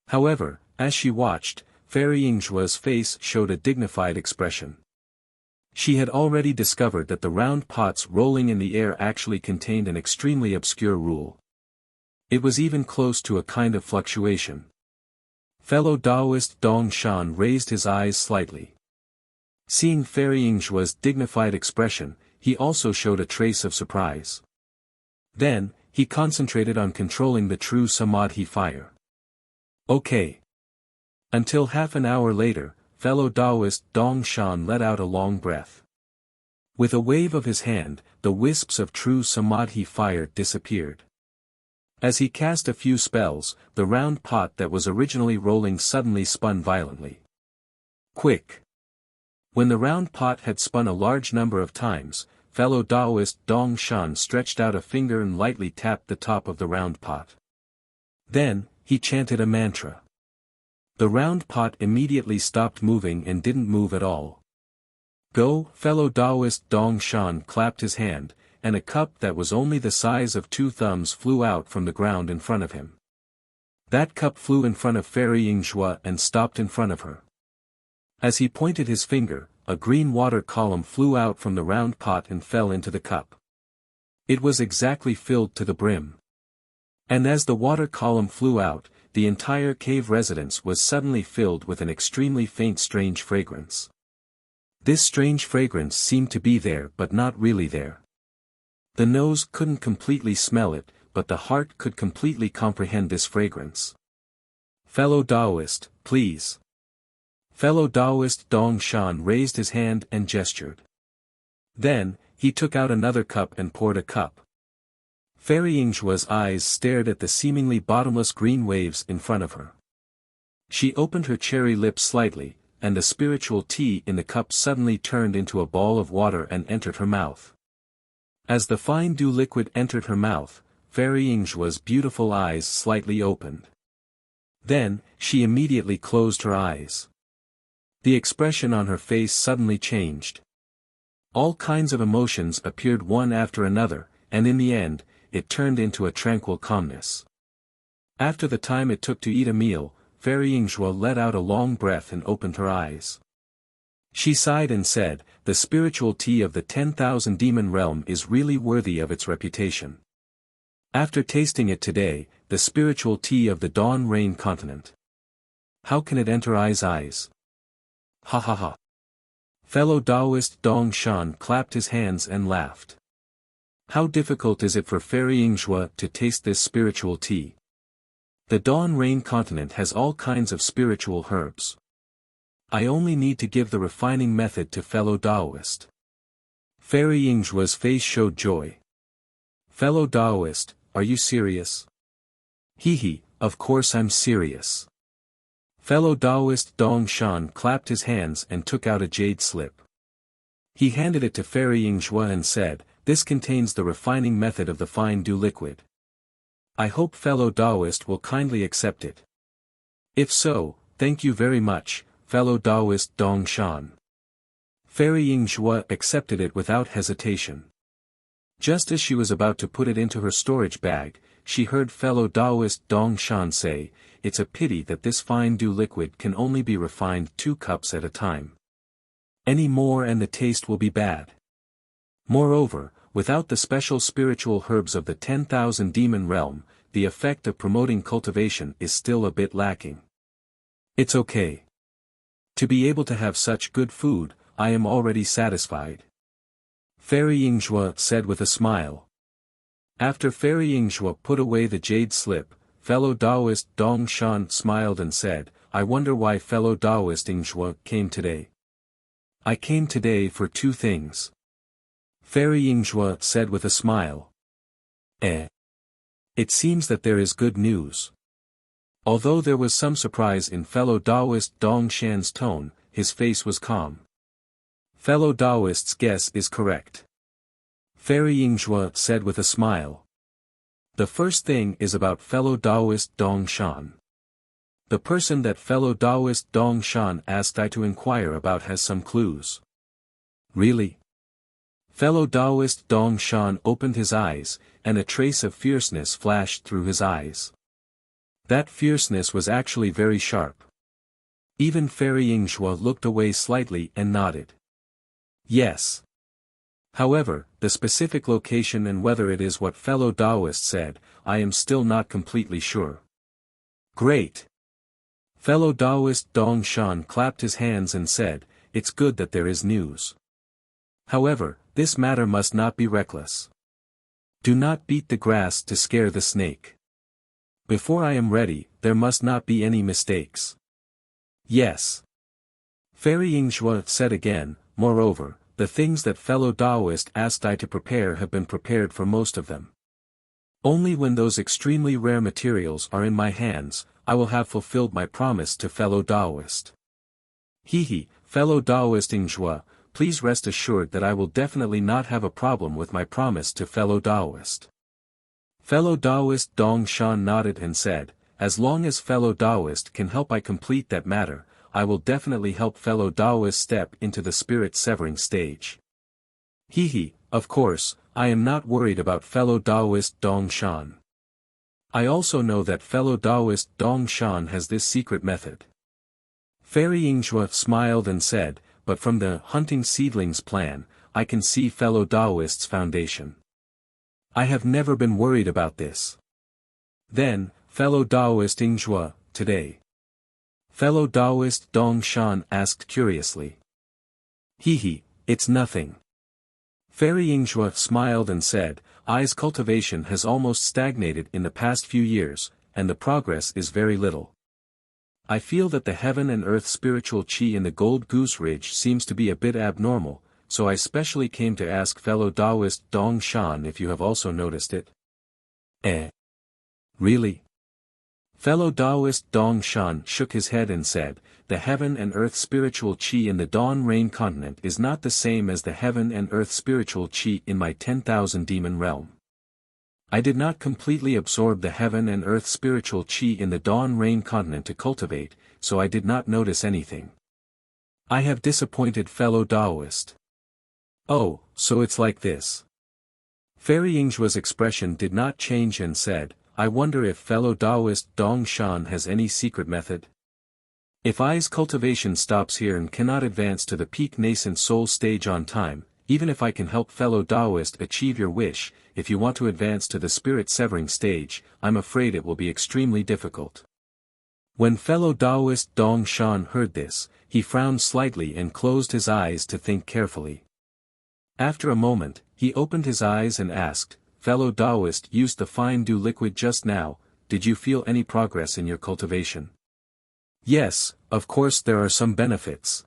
S1: However, as she watched, Fairy Yingzhua's face showed a dignified expression. She had already discovered that the round pots rolling in the air actually contained an extremely obscure rule. It was even close to a kind of fluctuation. Fellow Taoist Dong Shan raised his eyes slightly. Seeing Fairy Yingzhua's dignified expression, he also showed a trace of surprise. Then, he concentrated on controlling the true Samadhi fire. Okay. Until half an hour later, fellow Taoist Dong Shan let out a long breath. With a wave of his hand, the wisps of true Samadhi fire disappeared. As he cast a few spells, the round pot that was originally rolling suddenly spun violently. Quick! When the round pot had spun a large number of times, fellow Taoist Dong Shan stretched out a finger and lightly tapped the top of the round pot. Then, he chanted a mantra. The round pot immediately stopped moving and didn't move at all. Go! Fellow Taoist Dong Shan clapped his hand, and a cup that was only the size of 2 thumbs flew out from the ground in front of him. That cup flew in front of Fairy Yingzhua and stopped in front of her. As he pointed his finger, a green water column flew out from the round pot and fell into the cup. It was exactly filled to the brim. And as the water column flew out, the entire cave residence was suddenly filled with an extremely faint strange fragrance. This strange fragrance seemed to be there but not really there. The nose couldn't completely smell it, but the heart could completely comprehend this fragrance. Fellow Taoist, please. Fellow Taoist Dong Shan raised his hand and gestured. Then, he took out another cup and poured a cup. Fairy Yingzhua's eyes stared at the seemingly bottomless green waves in front of her. She opened her cherry lips slightly, and the spiritual tea in the cup suddenly turned into a ball of water and entered her mouth. As the fine dew liquid entered her mouth, Fairy Yingxua's beautiful eyes slightly opened. Then, she immediately closed her eyes. The expression on her face suddenly changed. All kinds of emotions appeared one after another, and in the end, it turned into a tranquil calmness. After the time it took to eat a meal, Fairy Yingxua let out a long breath and opened her eyes. She sighed and said, "The spiritual tea of the 10,000 demon realm is really worthy of its reputation. After tasting it today, the spiritual tea of the Dawn Rain continent. How can it enter I's eyes? Ha ha ha." Fellow Taoist Dong Shan clapped his hands and laughed. How difficult is it for Fairy Yingxua to taste this spiritual tea? The Dawn Rain continent has all kinds of spiritual herbs. I only need to give the refining method to fellow Taoist. Fairy Yingxua's face showed joy. Fellow Taoist, are you serious? Hee, of course I'm serious. Fellow Taoist Dong Shan clapped his hands and took out a jade slip. He handed it to Fairy Yingxua and said, "This contains the refining method of the fine dew liquid. I hope fellow Taoist will kindly accept it. If so, thank you very much, fellow Taoist Dong Shan." Fairy Yingxua accepted it without hesitation. Just as she was about to put it into her storage bag, she heard fellow Taoist Dong Shan say, "It's a pity that this fine dew liquid can only be refined 2 cups at a time. Any more and the taste will be bad. Moreover, without the special spiritual herbs of the 10,000 demon realm, the effect of promoting cultivation is still a bit lacking. It's okay. To be able to have such good food, I am already satisfied," Fairy Yingxua said with a smile. After Fairy Yingxua put away the jade slip, fellow Taoist Dong Shan smiled and said, "I wonder why fellow Taoist Yingxua came today." "I came today for 2 things," Fairy Yingxua said with a smile. It seems that there is good news." Although there was some surprise in fellow Taoist Dong Shan's tone, his face was calm. "Fellow Taoist's guess is correct," Fairy Yingxua said with a smile. "The first thing is about fellow Taoist Dong Shan. The person that fellow Taoist Dong Shan asked I to inquire about has some clues." "Really?" Fellow Taoist Dong Shan opened his eyes, and a trace of fierceness flashed through his eyes. That fierceness was actually very sharp. Even Fairy Yingxua looked away slightly and nodded. "Yes. However, the specific location and whether it is what fellow Taoist said, I am still not completely sure." "Great." Fellow Taoist Dong Shan clapped his hands and said, "It's good that there is news. However, this matter must not be reckless. Do not beat the grass to scare the snake. Before I am ready, there must not be any mistakes." "Yes." Fairy Yingxua said again, "Moreover, the things that fellow Taoist asked I to prepare have been prepared for most of them. Only when those extremely rare materials are in my hands, I will have fulfilled my promise to fellow Taoist." Hee, fellow Taoist Yingxua, please rest assured that I will definitely not have a problem with my promise to fellow Taoist. Fellow Taoist Dong Shan nodded and said, "As long as fellow Taoist can help I complete that matter, I will definitely help fellow Taoist step into the spirit severing stage." Hee, of course, I am not worried about fellow Taoist Dong Shan. I also know that fellow Taoist Dong Shan has this secret method. Fairy Yingxua smiled and said, "But from the hunting seedlings plan, I can see fellow Taoist's foundation. I have never been worried about this." Then, fellow Taoist Yingxua, today. Fellow Taoist Dong Shan asked curiously. Hee, it's nothing. Fairy Yingxua smiled and said, "I's cultivation has almost stagnated in the past few years, and the progress is very little. I feel that the heaven and earth spiritual chi in the Gold Goose Ridge seems to be a bit abnormal, so I specially came to ask fellow Taoist Dong Shan if you have also noticed it." Really? Fellow Taoist Dong Shan shook his head and said, the heaven and earth spiritual qi in the Dawn Rain continent is not the same as the heaven and earth spiritual qi in my 10,000 demon realm. I did not completely absorb the heaven and earth spiritual qi in the Dawn Rain continent to cultivate, so I did not notice anything. I have disappointed fellow Taoist. Oh, so it's like this. Fairy Yingzhua's expression did not change and said, I wonder if fellow Taoist Dong Shan has any secret method? If I's cultivation stops here and cannot advance to the peak nascent soul stage on time, even if I can help fellow Taoist achieve your wish, if you want to advance to the spirit severing stage, I'm afraid it will be extremely difficult. When fellow Taoist Dong Shan heard this, he frowned slightly and closed his eyes to think carefully. After a moment, he opened his eyes and asked, fellow Taoist used the fine dew liquid just now, did you feel any progress in your cultivation? Yes, of course there are some benefits.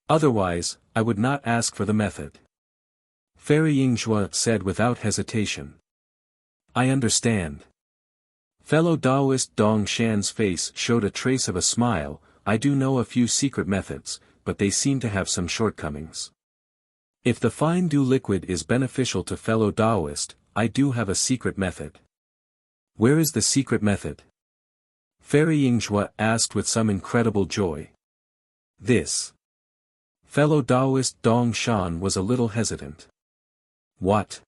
S1: Otherwise, I would not ask for the method. Fairy Yingzhua said without hesitation. I understand. Fellow Taoist Dong Shan's face showed a trace of a smile, I do know a few secret methods, but they seem to have some shortcomings. If the fine dew liquid is beneficial to fellow Taoist, I do have a secret method. Where is the secret method? Fairy Yingzhua asked with some incredible joy. This. Fellow Taoist Dong Shan was a little hesitant. What?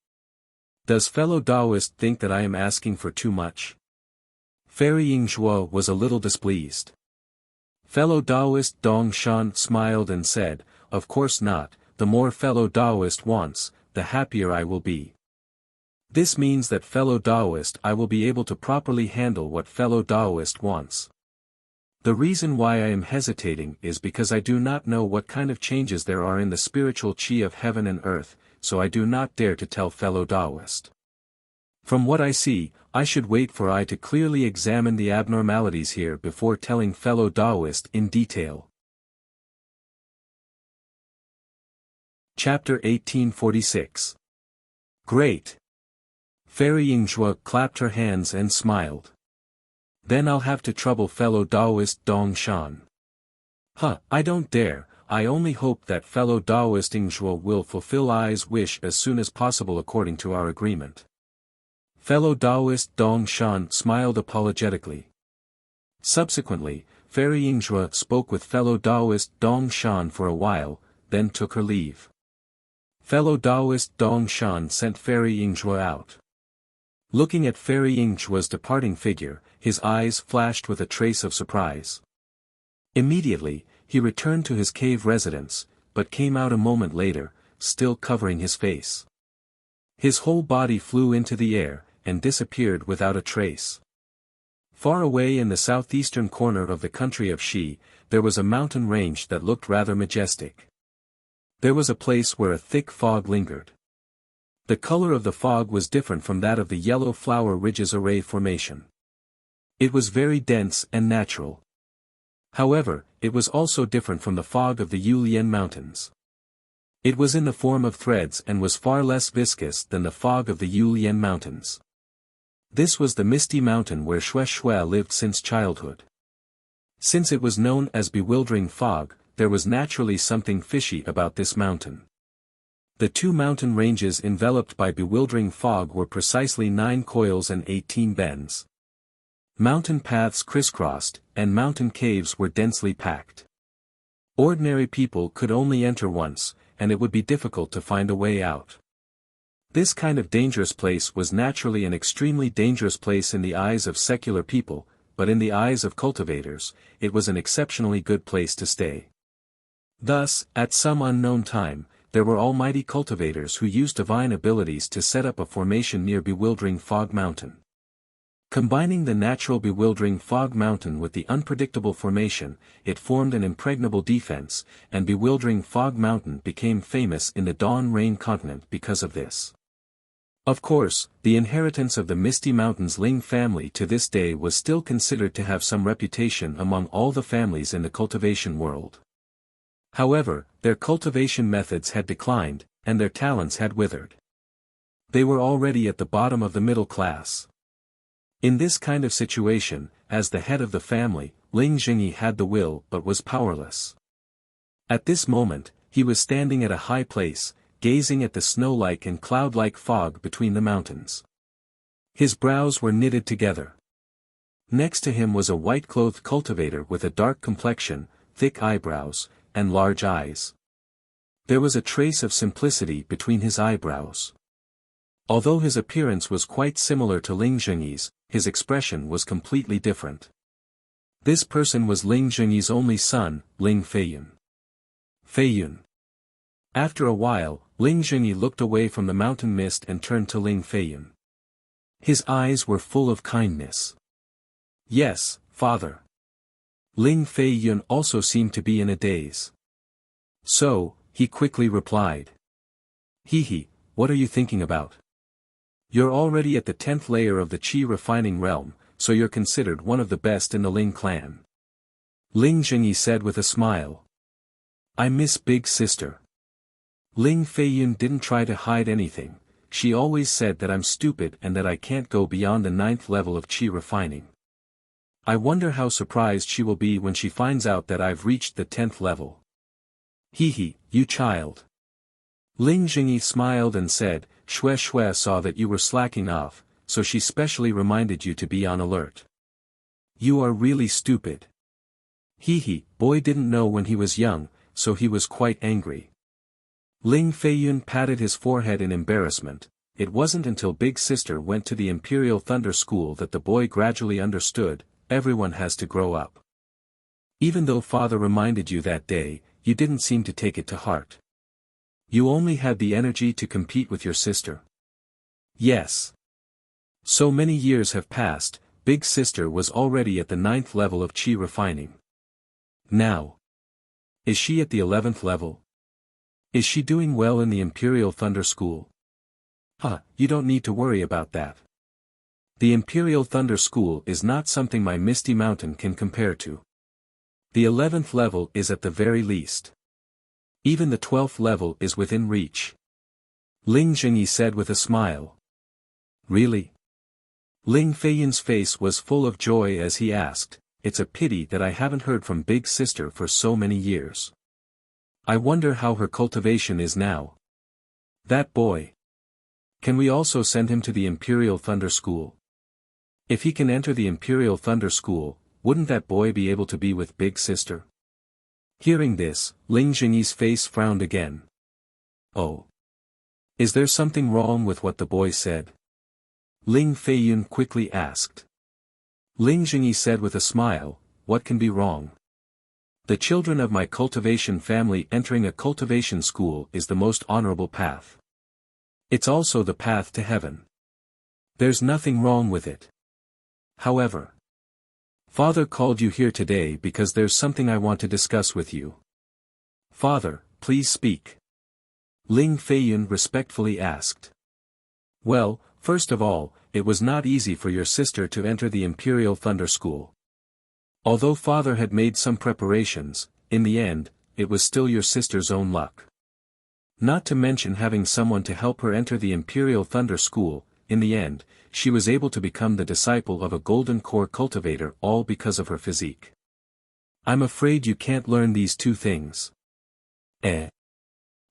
S1: Does fellow Taoist think that I am asking for too much? Fairy Yingzhua was a little displeased. Fellow Taoist Dong Shan smiled and said, of course not, the more fellow Taoist wants, the happier I will be. This means that fellow Taoist I will be able to properly handle what fellow Taoist wants. The reason why I am hesitating is because I do not know what kind of changes there are in the spiritual qi of heaven and earth, so I do not dare to tell fellow Taoist. From what I see, I should wait for I to clearly examine the abnormalities here before telling fellow Taoist in detail. Chapter 1846. Great. Fairy Yingzhua clapped her hands and smiled. Then I'll have to trouble fellow Taoist Dong Shan. I don't dare, I only hope that fellow Taoist Yingzhua will fulfill I's wish as soon as possible according to our agreement. Fellow Taoist Dong Shan smiled apologetically. Subsequently, Fairy Yingzhua spoke with fellow Taoist Dong Shan for a while, then took her leave. Fellow Taoist Dong Shan sent Fairy Yingzhua out. Looking at Fairy Yingzhua's departing figure, his eyes flashed with a trace of surprise. Immediately, he returned to his cave residence, but came out a moment later, still covering his face. His whole body flew into the air, and disappeared without a trace. Far away in the southeastern corner of the country of Shi, there was a mountain range that looked rather majestic. There was a place where a thick fog lingered. The color of the fog was different from that of the yellow flower ridges array formation. It was very dense and natural. However, it was also different from the fog of the Yulian Mountains. It was in the form of threads and was far less viscous than the fog of the Yulian Mountains. This was the misty mountain where Xue Xue lived since childhood. Since it was known as bewildering fog, there was naturally something fishy about this mountain. The two mountain ranges enveloped by bewildering fog were precisely 9 coils and 18 bends. Mountain paths crisscrossed, and mountain caves were densely packed. Ordinary people could only enter once, and it would be difficult to find a way out. This kind of dangerous place was naturally an extremely dangerous place in the eyes of secular people, but in the eyes of cultivators, it was an exceptionally good place to stay. Thus, at some unknown time, there were almighty cultivators who used divine abilities to set up a formation near Bewildering Fog Mountain. Combining the natural Bewildering Fog Mountain with the unpredictable formation, it formed an impregnable defense, and Bewildering Fog Mountain became famous in the Dawn Rain continent because of this. Of course, the inheritance of the Misty Mountains Ling family to this day was still considered to have some reputation among all the families in the cultivation world. However, their cultivation methods had declined, and their talents had withered. They were already at the bottom of the middle class. In this kind of situation, as the head of the family, Ling Jingyi had the will but was powerless. At this moment, he was standing at a high place, gazing at the snow-like and cloud-like fog between the mountains. His brows were knitted together. Next to him was a white-clothed cultivator with a dark complexion, thick eyebrows, and large eyes. There was a trace of simplicity between his eyebrows. Although his appearance was quite similar to Ling Jingyi's, his expression was completely different. This person was Ling Jingyi's only son, Ling Feiyun. Feiyun. After a while, Ling Jingyi looked away from the mountain mist and turned to Ling Feiyun. His eyes were full of kindness. "Yes, father." Ling Feiyun also seemed to be in a daze. "So," he quickly replied. "He, what are you thinking about? You're already at the 10th layer of the Qi refining realm, so you're considered one of the best in the Ling clan." Ling Jingyi said with a smile. "I miss big sister." Ling Feiyun didn't try to hide anything. She always said that I'm stupid and that I can't go beyond the 9th level of Qi refining. I wonder how surprised she will be when she finds out that I've reached the 10th level. You child. Ling Jingyi smiled and said, Xue Xue saw that you were slacking off, so she specially reminded you to be on alert. You are really stupid. Boy didn't know when he was young, so he was quite angry. Ling Feiyun patted his forehead in embarrassment. It wasn't until Big Sister went to the Imperial Thunder School that the boy gradually understood, everyone has to grow up. Even though father reminded you that day, you didn't seem to take it to heart. You only had the energy to compete with your sister. Yes. So many years have passed, Big Sister was already at the 9th level of Qi refining. Now. Is she at the 11th level? Is she doing well in the Imperial Thunder School? You don't need to worry about that. The Imperial Thunder School is not something my Misty Mountain can compare to. The 11th level is at the very least. Even the 12th level is within reach. Ling Jingyi said with a smile. Really? Ling Feiyun's face was full of joy as he asked, It's a pity that I haven't heard from Big Sister for so many years. I wonder how her cultivation is now. That boy. Can we also send him to the Imperial Thunder School? If he can enter the Imperial Thunder School, wouldn't that boy be able to be with Big Sister? Hearing this, Ling Jingyi's face frowned again. Oh. Is there something wrong with what the boy said? Ling Feiyun quickly asked. Ling Jingyi said with a smile, What can be wrong? The children of my cultivation family entering a cultivation school is the most honorable path. It's also the path to heaven. There's nothing wrong with it. However, Father called you here today because there's something I want to discuss with you. Father, please speak. Ling Feiyun respectfully asked. Well, first of all, it was not easy for your sister to enter the Imperial Thunder School. Although father had made some preparations, in the end, it was still your sister's own luck. Not to mention having someone to help her enter the Imperial Thunder School, in the end, she was able to become the disciple of a golden core cultivator all because of her physique. I'm afraid you can't learn these two things.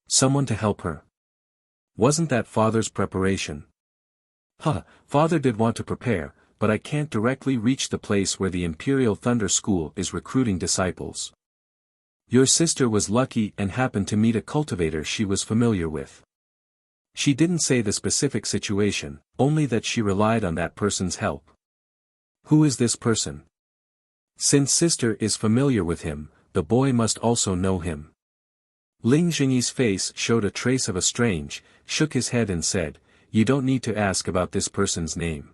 S1: Someone to help her. Wasn't that father's preparation? Father did want to prepare, but I can't directly reach the place where the Imperial Thunder School is recruiting disciples. Your sister was lucky and happened to meet a cultivator she was familiar with. She didn't say the specific situation, only that she relied on that person's help. Who is this person? Since sister is familiar with him, the boy must also know him. Ling Jingyi's face showed a trace of a strange, shook his head and said, You don't need to ask about this person's name.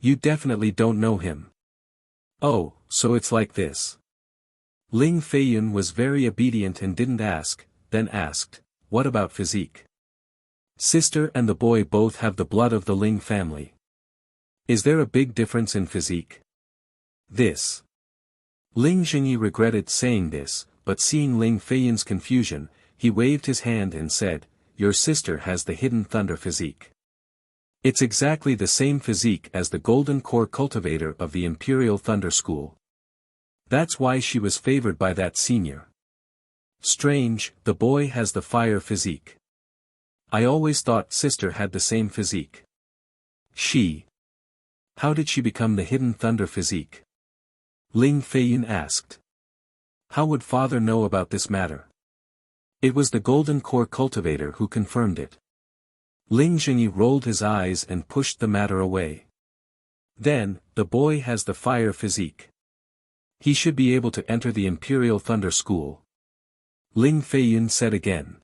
S1: You definitely don't know him. Oh, so it's like this. Ling Feiyun was very obedient and didn't ask, then asked, What about physique? Sister and the boy both have the blood of the Ling family. Is there a big difference in physique? This. Ling Jingyi regretted saying this, but seeing Ling Feiyun's confusion, he waved his hand and said, Your sister has the hidden thunder physique. It's exactly the same physique as the Golden Core cultivator of the Imperial Thunder School. That's why she was favored by that senior. Strange, the boy has the fire physique. I always thought sister had the same physique. How did she become the hidden thunder physique? Ling Feiyun asked. How would father know about this matter? It was the Golden Core cultivator who confirmed it. Ling Jingyi rolled his eyes and pushed the matter away. Then, the boy has the fire physique. He should be able to enter the Imperial Thunder School. Ling Feiyun said again.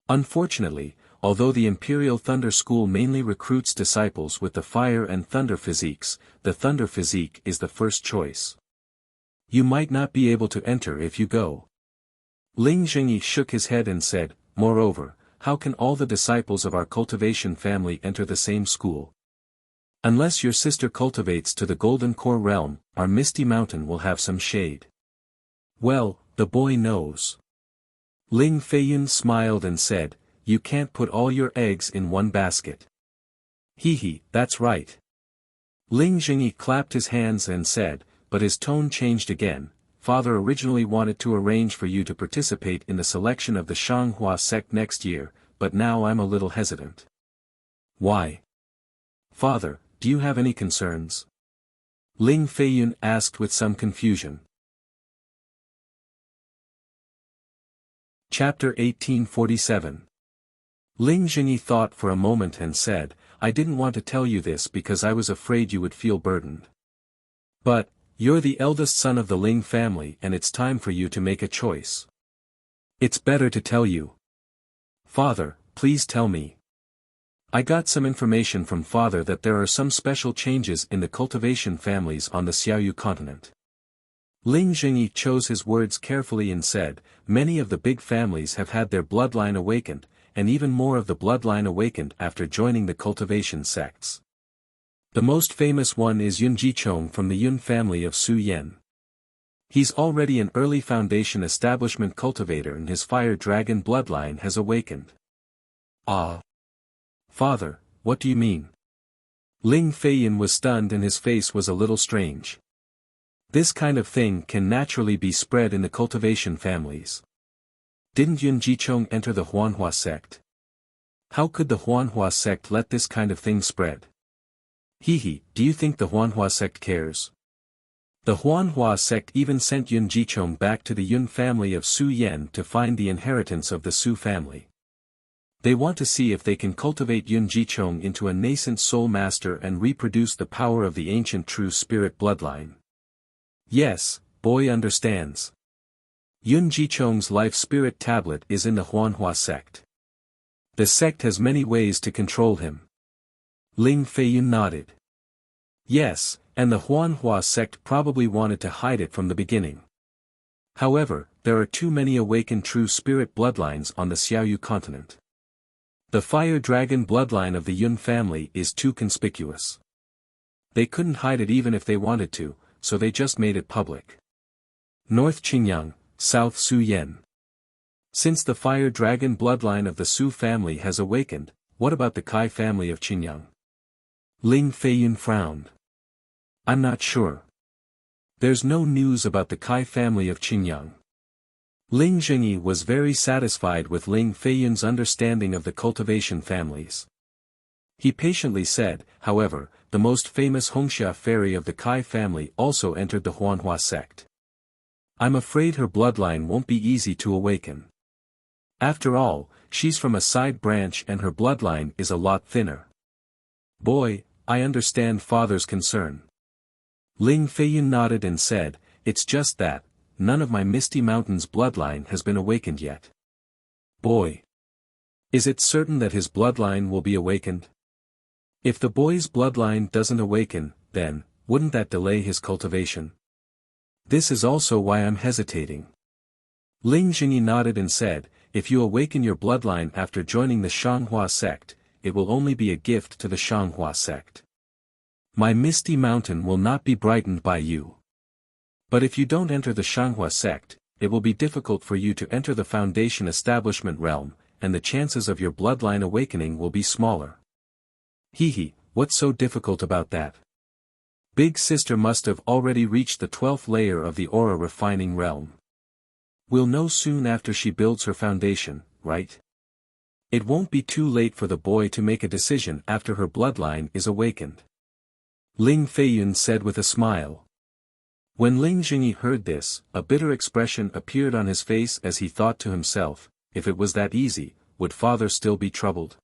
S1: Unfortunately, although the Imperial Thunder School mainly recruits disciples with the fire and thunder physiques, the thunder physique is the first choice. You might not be able to enter if you go. Ling Jingyi shook his head and said, moreover, how can all the disciples of our cultivation family enter the same school? Unless your sister cultivates to the Golden Core realm, our Misty Mountain will have some shade. Well, the boy knows. Ling Feiyun smiled and said, you can't put all your eggs in one basket. That's right. Ling Jingyi clapped his hands and said, but his tone changed again. Father originally wanted to arrange for you to participate in the selection of the Shanghua sect next year, but now I'm a little hesitant. Why? Father, do you have any concerns? Ling Feiyun asked with some confusion. Chapter 1847. Ling Jingyi thought for a moment and said, I didn't want to tell you this because I was afraid you would feel burdened. But, you're the eldest son of the Ling family and it's time for you to make a choice. It's better to tell you. Father, please tell me. I got some information from father that there are some special changes in the cultivation families on the Xiaoyu continent. Ling Jingyi chose his words carefully and said, many of the big families have had their bloodline awakened, and even more of the bloodline awakened after joining the cultivation sects. The most famous one is Yun Jichong from the Yun family of Su Yen. He's already an early foundation establishment cultivator and his fire dragon bloodline has awakened. Ah! Father, what do you mean? Ling Feiyun was stunned and his face was a little strange. This kind of thing can naturally be spread in the cultivation families. Didn't Yun Jichong enter the Huanhua sect? How could the Huanhua sect let this kind of thing spread? Do you think the Huanhua sect cares? The Huanhua sect even sent Yun Jichong back to the Yun family of Su Yen to find the inheritance of the Su family. They want to see if they can cultivate Yun Jichong into a nascent soul master and reproduce the power of the ancient true spirit bloodline. Yes, boy understands. Yun Jichong's life spirit tablet is in the Huanhua sect. The sect has many ways to control him. Ling Feiyun nodded. Yes, and the Huanhua sect probably wanted to hide it from the beginning. However, there are too many awakened true spirit bloodlines on the Xiaoyu continent. The fire dragon bloodline of the Yun family is too conspicuous. They couldn't hide it even if they wanted to, so they just made it public. North Qingyang, South Su Yen. Since the fire dragon bloodline of the Su family has awakened, what about the Kai family of Qingyang? Ling Feiyun frowned. I'm not sure. There's no news about the Kai family of Qingyang. Ling Jingyi was very satisfied with Ling Feiyun's understanding of the cultivation families. He patiently said, however, the most famous Hongxia fairy of the Kai family also entered the Huanhua sect. I'm afraid her bloodline won't be easy to awaken. After all, she's from a side branch and her bloodline is a lot thinner. Boy, I understand father's concern. Ling Feiyun nodded and said, it's just that, none of my Misty Mountain's bloodline has been awakened yet. Boy. Is it certain that his bloodline will be awakened? If the boy's bloodline doesn't awaken, then, wouldn't that delay his cultivation? This is also why I'm hesitating. Ling Jingyi nodded and said, if you awaken your bloodline after joining the Shanghua sect, it will only be a gift to the Shanghua sect. My Misty Mountain will not be brightened by you. But if you don't enter the Shanghua sect, it will be difficult for you to enter the foundation establishment realm, and the chances of your bloodline awakening will be smaller. What's so difficult about that? Big Sister must have already reached the 12th layer of the aura refining realm. We'll know soon after she builds her foundation, right? It won't be too late for the boy to make a decision after her bloodline is awakened. Ling Feiyun said with a smile. When Ling Jingyi heard this, a bitter expression appeared on his face as he thought to himself, if it was that easy, would father still be troubled?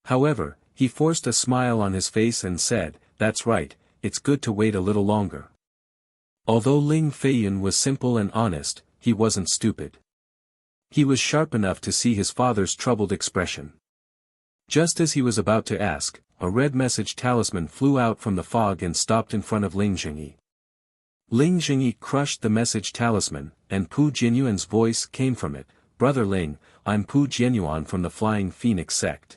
S1: However, he forced a smile on his face and said, that's right, it's good to wait a little longer. Although Ling Feiyun was simple and honest, he wasn't stupid. He was sharp enough to see his father's troubled expression. Just as he was about to ask, a red message talisman flew out from the fog and stopped in front of Ling Jingyi. Ling Jingyi crushed the message talisman, and Pu Jianyuan's voice came from it, Brother Ling, I'm Pu Jianyuan from the Flying Phoenix sect.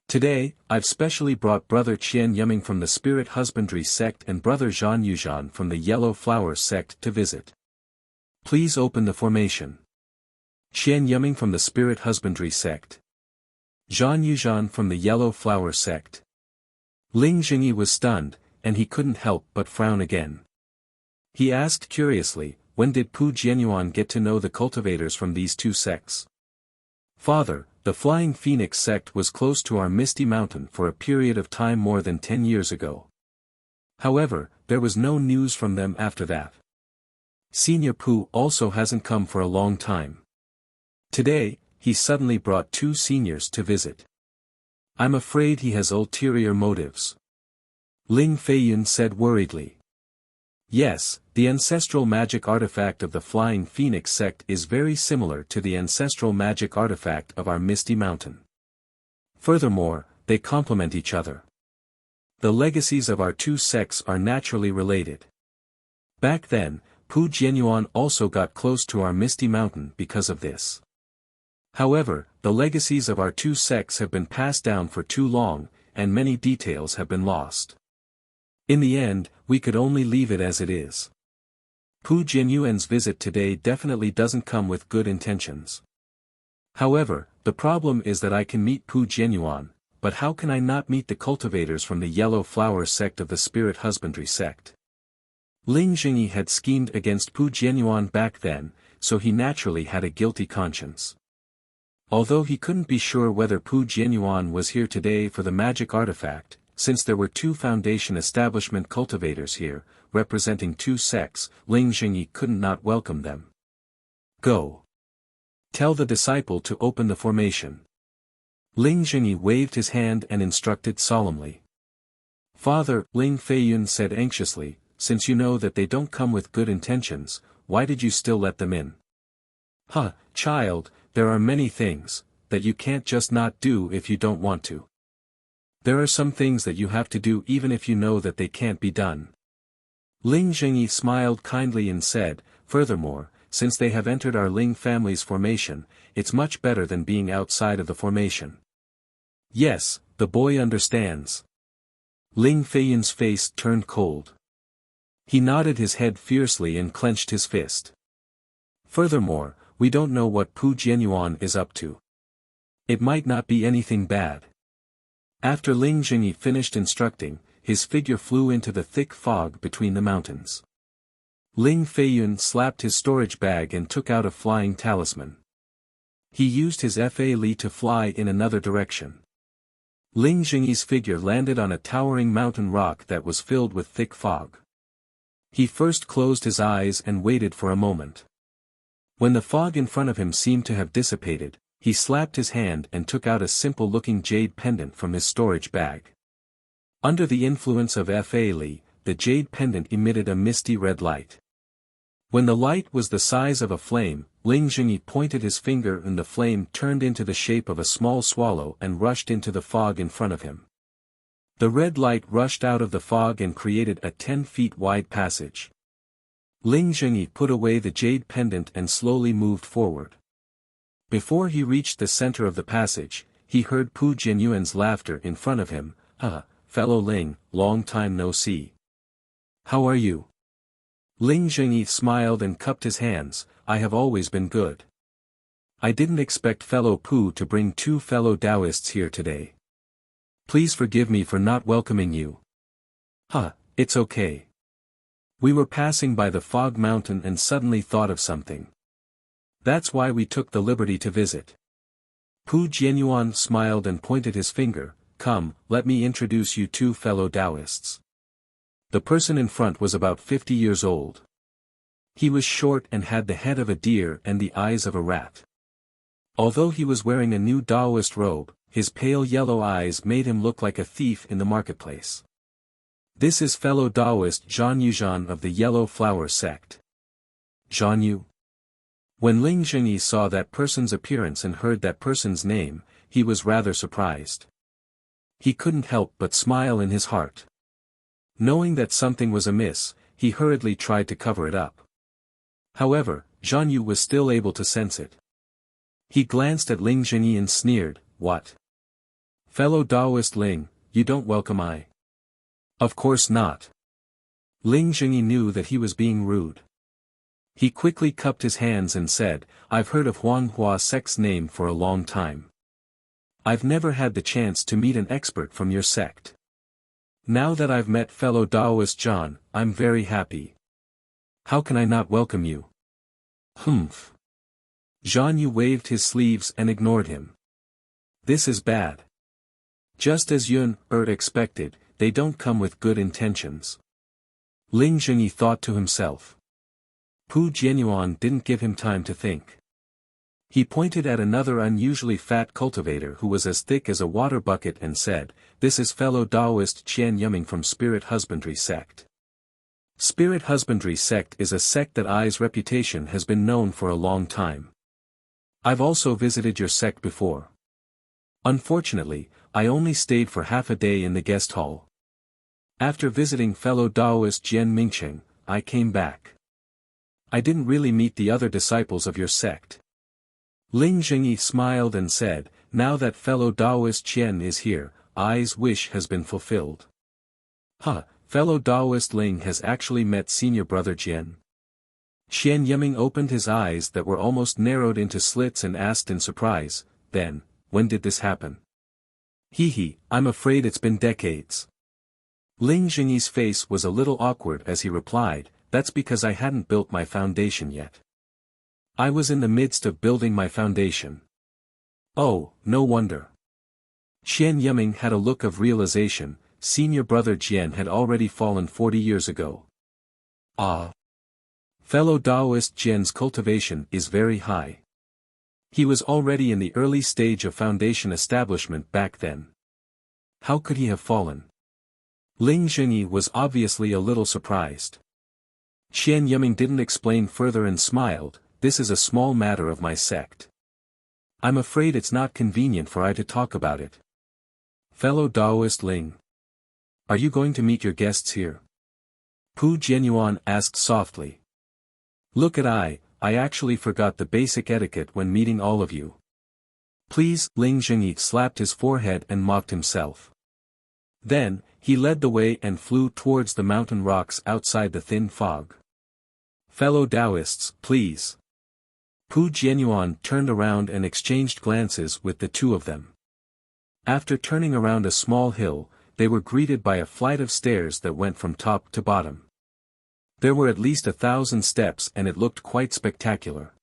S1: Today, I've specially brought Brother Qian Yuming from the Spirit Husbandry sect and Brother Zhan Yuzhan from the Yellow Flower sect to visit. Please open the formation. Qian Yuming from the Spirit Husbandry sect. Zhan Yuzhan from the Yellow Flower sect. Ling Jingyi was stunned, and he couldn't help but frown again. He asked curiously, when did Pu Jianyuan get to know the cultivators from these two sects? Father, the Flying Phoenix sect was close to our Misty Mountain for a period of time more than 10 years ago. However, there was no news from them after that. Senior Pu also hasn't come for a long time. Today, he suddenly brought two seniors to visit. I'm afraid he has ulterior motives. Ling Feiyun said worriedly. Yes, the ancestral magic artifact of the Flying Phoenix sect is very similar to the ancestral magic artifact of our Misty Mountain. Furthermore, they complement each other. The legacies of our two sects are naturally related. Back then, Pu Jianyuan also got close to our Misty Mountain because of this. However, the legacies of our two sects have been passed down for too long, and many details have been lost. In the end, we could only leave it as it is. Pu Jianyuan's visit today definitely doesn't come with good intentions. However, the problem is that I can meet Pu Jianyuan, but how can I not meet the cultivators from the Yellow Flower sect of the Spirit Husbandry sect? Ling Jingyi had schemed against Pu Jianyuan back then, so he naturally had a guilty conscience. Although he couldn't be sure whether Pu Jianyuan was here today for the magic artifact, since there were two Foundation establishment cultivators here, representing two sects, Ling Jingyi couldn't not welcome them. Go. Tell the disciple to open the formation. Ling Jingyi waved his hand and instructed solemnly. Father, Ling Feiyun said anxiously, since you know that they don't come with good intentions, why did you still let them in? Child, there are many things that you can't just not do if you don't want to. There are some things that you have to do even if you know that they can't be done. Ling Jingyi smiled kindly and said, furthermore, since they have entered our Ling family's formation, it's much better than being outside of the formation. Yes, the boy understands. Ling Feiyun's face turned cold. He nodded his head fiercely and clenched his fist. Furthermore, we don't know what Pu Jianyuan is up to. It might not be anything bad. After Ling Jingyi finished instructing, his figure flew into the thick fog between the mountains. Ling Feiyun slapped his storage bag and took out a flying talisman. He used his Fa Li to fly in another direction. Ling Jingyi's figure landed on a towering mountain rock that was filled with thick fog. He first closed his eyes and waited for a moment. When the fog in front of him seemed to have dissipated, he slapped his hand and took out a simple-looking jade pendant from his storage bag. Under the influence of Fa Li, the jade pendant emitted a misty red light. When the light was the size of a flame, Ling Jingyi pointed his finger and the flame turned into the shape of a small swallow and rushed into the fog in front of him. The red light rushed out of the fog and created a 10 feet wide passage. Ling Jingyi put away the jade pendant and slowly moved forward. Before he reached the center of the passage, he heard Pu Jianyuan's laughter in front of him. Fellow Ling, long time no see. How are you? Ling Jingyi smiled and cupped his hands. I have always been good. I didn't expect fellow Pu to bring two fellow Taoists here today. Please forgive me for not welcoming you. It's okay. We were passing by the fog mountain and suddenly thought of something. That's why we took the liberty to visit. Pu Jianyuan smiled and pointed his finger. Come, let me introduce you two fellow Taoists. The person in front was about 50 years old. He was short and had the head of a deer and the eyes of a rat. Although he was wearing a new Taoist robe, his pale yellow eyes made him look like a thief in the marketplace. This is fellow Taoist Zhan Yuzhan of the Yellow Flower sect. Zhan Yu. When Ling Zhengyi saw that person's appearance and heard that person's name, he was rather surprised. He couldn't help but smile in his heart. Knowing that something was amiss, he hurriedly tried to cover it up. However, Zhan Yu was still able to sense it. He glanced at Ling Zhengyi and sneered, "What? Fellow Taoist Ling, you don't welcome I?" "Of course not." Ling Zhengyi knew that he was being rude. He quickly cupped his hands and said, "I've heard of Huanghua sect's name for a long time. I've never had the chance to meet an expert from your sect. Now that I've met fellow Taoist Zhan, I'm very happy. How can I not welcome you?" "Humph." Zhan Yu waved his sleeves and ignored him. "This is bad. Just as Yun expected, they don't come with good intentions." Ling Zhengyi thought to himself. Pu Jianyuan didn't give him time to think. He pointed at another unusually fat cultivator who was as thick as a water bucket and said, "This is fellow Taoist Qian Yuming from Spirit Husbandry sect. Spirit Husbandry sect is a sect that I's reputation has been known for a long time. I've also visited your sect before. Unfortunately, I only stayed for half a day in the guest hall. After visiting fellow Taoist Jian Mingcheng, I came back. I didn't really meet the other disciples of your sect." Ling Zhengyi smiled and said, "Now that fellow Taoist Qian is here, I's wish has been fulfilled." Fellow Taoist Ling has actually met senior brother Jian." Qian Yuming opened his eyes that were almost narrowed into slits and asked in surprise, "Then, when did this happen?" I'm afraid it's been decades." Ling Zhengyi's face was a little awkward as he replied, "That's because I hadn't built my foundation yet. I was in the midst of building my foundation." "Oh, no wonder." Qian Yuming had a look of realization. Senior brother Jian had already fallen 40 years ago. Fellow Taoist Jian's cultivation is very high. He was already in the early stage of foundation establishment back then. How could he have fallen? Ling Zhengyi was obviously a little surprised. Qian Yuming didn't explain further and smiled, "This is a small matter of my sect. I'm afraid it's not convenient for I to talk about it." "Fellow Taoist Ling. Are you going to meet your guests here?" Pu Jianyuan asked softly. "Look at I actually forgot the basic etiquette when meeting all of you. Please." Ling Zhengyi slapped his forehead and mocked himself. Then, he led the way and flew towards the mountain rocks outside the thin fog. "Fellow Taoists, please." Pu Jianyuan turned around and exchanged glances with the two of them. After turning around a small hill, they were greeted by a flight of stairs that went from top to bottom. There were at least 1,000 steps and it looked quite spectacular.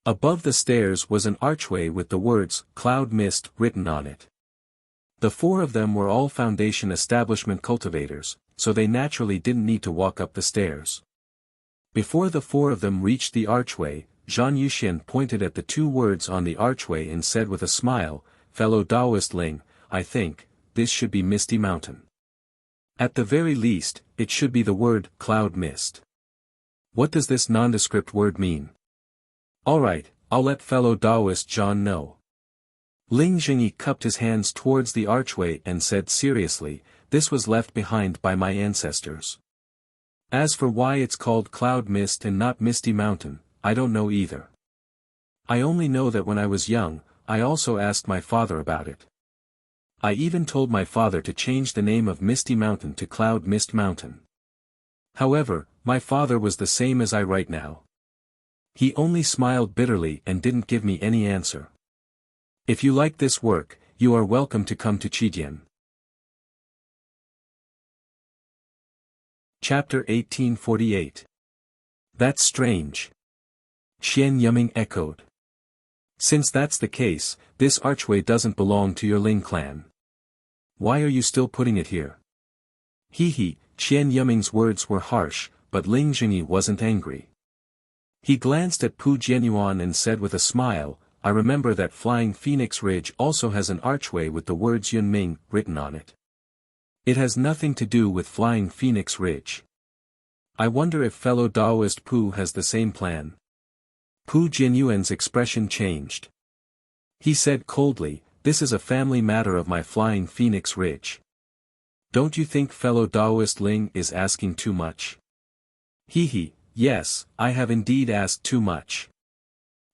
S1: Above the stairs was an archway with the words, "Cloud Mist," written on it. The four of them were all foundation establishment cultivators, so they naturally didn't need to walk up the stairs. Before the four of them reached the archway, Zhan Yuxian pointed at the two words on the archway and said with a smile, "Fellow Taoist Ling, I think, this should be Misty Mountain. At the very least, it should be the word, Cloud Mist. What does this nondescript word mean?" "Alright, I'll let fellow Taoist Zhan know." Ling Zhengyi cupped his hands towards the archway and said seriously, "This was left behind by my ancestors. As for why it's called Cloud Mist and not Misty Mountain, I don't know either. I only know that when I was young, I also asked my father about it. I even told my father to change the name of Misty Mountain to Cloud Mist Mountain. However, my father was the same as I right now. He only smiled bitterly and didn't give me any answer. If you like this work, you are welcome to come to Chidian. Chapter 1848. That's strange. Xian Yuming echoed. Since that's the case, this archway doesn't belong to your Ling clan. Why are you still putting it here? He, Qian Yuming's words were harsh, but Ling Jingyi wasn't angry. He glanced at Pu Jianyuan and said with a smile, I remember that Flying Phoenix Ridge also has an archway with the words Yunming written on it. It has nothing to do with Flying Phoenix Ridge. I wonder if fellow Daoist Pu has the same plan. Pu Jianyuan's expression changed. He said coldly, this is a family matter of my Flying Phoenix Ridge. Don't you think fellow Daoist Ling is asking too much? Yes, I have indeed asked too much.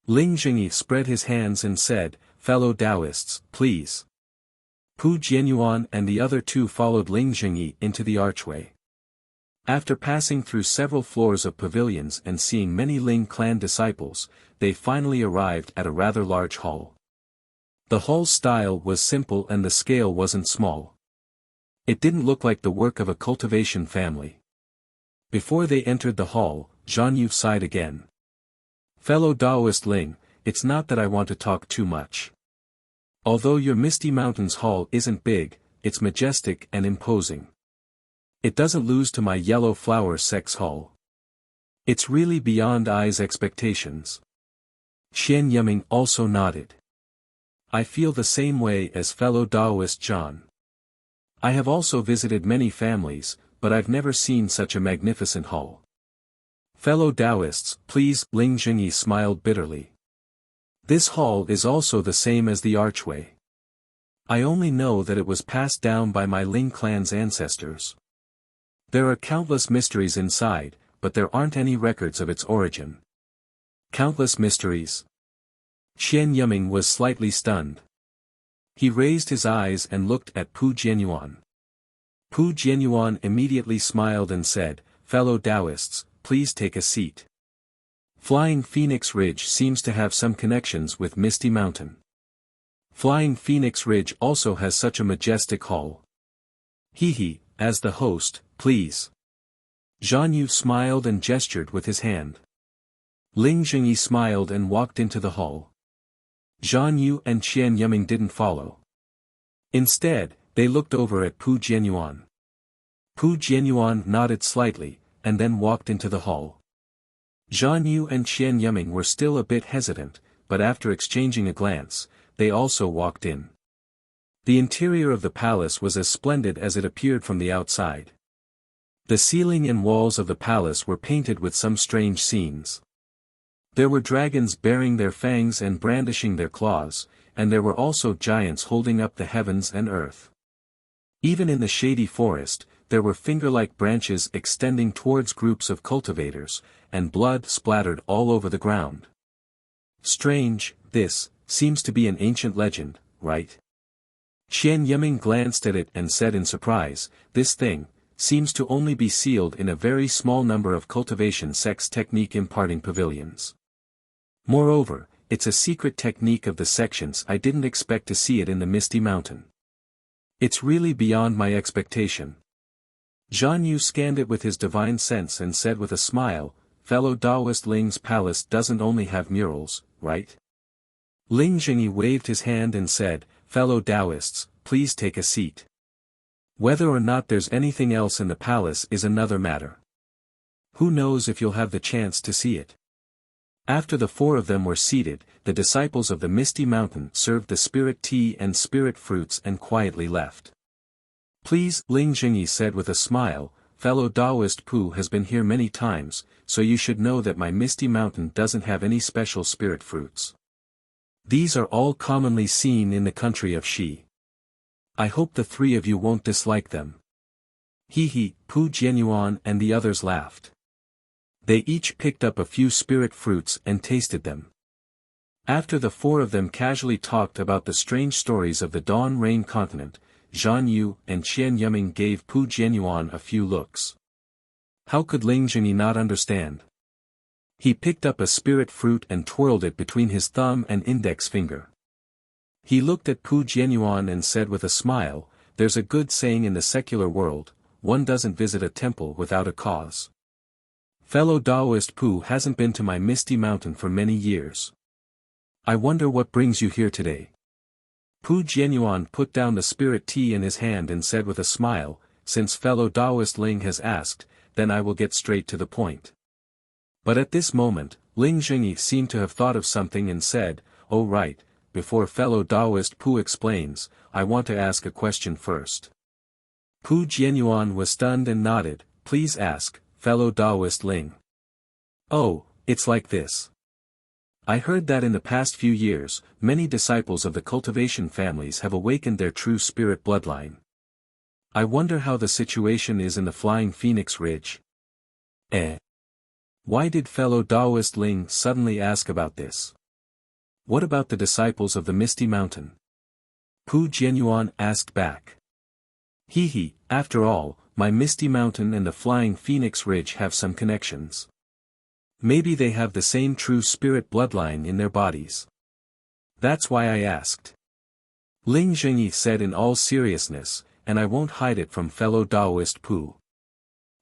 S1: Ling Jingyi spread his hands and said, fellow Daoists, please. Pu Jianyuan and the other two followed Ling Jingyi into the archway. After passing through several floors of pavilions and seeing many Ling clan disciples, they finally arrived at a rather large hall. The hall's style was simple and the scale wasn't small. It didn't look like the work of a cultivation family. Before they entered the hall, Zhan Yu sighed again. Fellow Daoist Ling, it's not that I want to talk too much. Although your Misty Mountains Hall isn't big, it's majestic and imposing. It doesn't lose to my Yellow Flower Sex Hall. It's really beyond I's expectations. Xian Yuming also nodded. I feel the same way as fellow Daoist Zhan. I have also visited many families, but I've never seen such a magnificent hall. Fellow Daoists, please, Ling Jingyi smiled bitterly. This hall is also the same as the archway. I only know that it was passed down by my Ling clan's ancestors. There are countless mysteries inside, but there aren't any records of its origin. Countless mysteries? Xian Yuming was slightly stunned. He raised his eyes and looked at Pu Jianyuan. Pu Jianyuan immediately smiled and said, fellow Daoists, please take a seat. Flying Phoenix Ridge seems to have some connections with Misty Mountain. Flying Phoenix Ridge also has such a majestic hall. As the host, please. Zhan Yu smiled and gestured with his hand. Ling Jingyi smiled and walked into the hall. Zhan Yu and Qian Yuming didn't follow. Instead, they looked over at Pu Jianyuan. Pu Jianyuan nodded slightly, and then walked into the hall. Zhan Yu and Qian Yuming were still a bit hesitant, but after exchanging a glance, they also walked in. The interior of the palace was as splendid as it appeared from the outside. The ceiling and walls of the palace were painted with some strange scenes. There were dragons baring their fangs and brandishing their claws, and there were also giants holding up the heavens and earth. Even in the shady forest, there were finger-like branches extending towards groups of cultivators, and blood splattered all over the ground. Strange, this seems to be an ancient legend, right? Qian Yuming glanced at it and said in surprise, this thing seems to only be sealed in a very small number of cultivation sex technique imparting pavilions. Moreover, it's a secret technique of the sections. I didn't expect to see it in the Misty Mountain. It's really beyond my expectation. Zhan Yu scanned it with his divine sense and said with a smile, fellow Daoist Ling's palace doesn't only have murals, right? Ling Jingyi waved his hand and said, fellow Daoists, please take a seat. Whether or not there's anything else in the palace is another matter. Who knows if you'll have the chance to see it. After the four of them were seated, the disciples of the Misty Mountain served the spirit tea and spirit fruits and quietly left. Please, Ling Jingyi said with a smile, fellow Daoist Pu has been here many times, so you should know that my Misty Mountain doesn't have any special spirit fruits. These are all commonly seen in the country of Shi. I hope the three of you won't dislike them. Pu Jianyuan and the others laughed. They each picked up a few spirit fruits and tasted them. After the four of them casually talked about the strange stories of the Dawn Rain continent, Zhan Yu and Qian Yuming gave Pu Jianyuan a few looks. How could Ling Jingyi not understand? He picked up a spirit fruit and twirled it between his thumb and index finger. He looked at Pu Jianyuan and said with a smile, there's a good saying in the secular world, one doesn't visit a temple without a cause. Fellow Taoist Pu hasn't been to my misty mountain for many years. I wonder what brings you here today. Pu Jianyuan put down the spirit tea in his hand and said with a smile, since fellow Taoist Ling has asked, then I will get straight to the point. But at this moment, Ling Jingyi seemed to have thought of something and said, oh right, before fellow Taoist Pu explains, I want to ask a question first. Pu Jianyuan was stunned and nodded, please ask, fellow Taoist Ling. Oh, it's like this. I heard that in the past few years, many disciples of the cultivation families have awakened their true spirit bloodline. I wonder how the situation is in the Flying Phoenix Ridge. Why did fellow Taoist Ling suddenly ask about this? What about the disciples of the Misty Mountain? Pu Jianyuan asked back. After all, my Misty Mountain and the Flying Phoenix Ridge have some connections. Maybe they have the same true spirit bloodline in their bodies. That's why I asked. Ling Jingyi said in all seriousness, and I won't hide it from fellow Taoist Pu.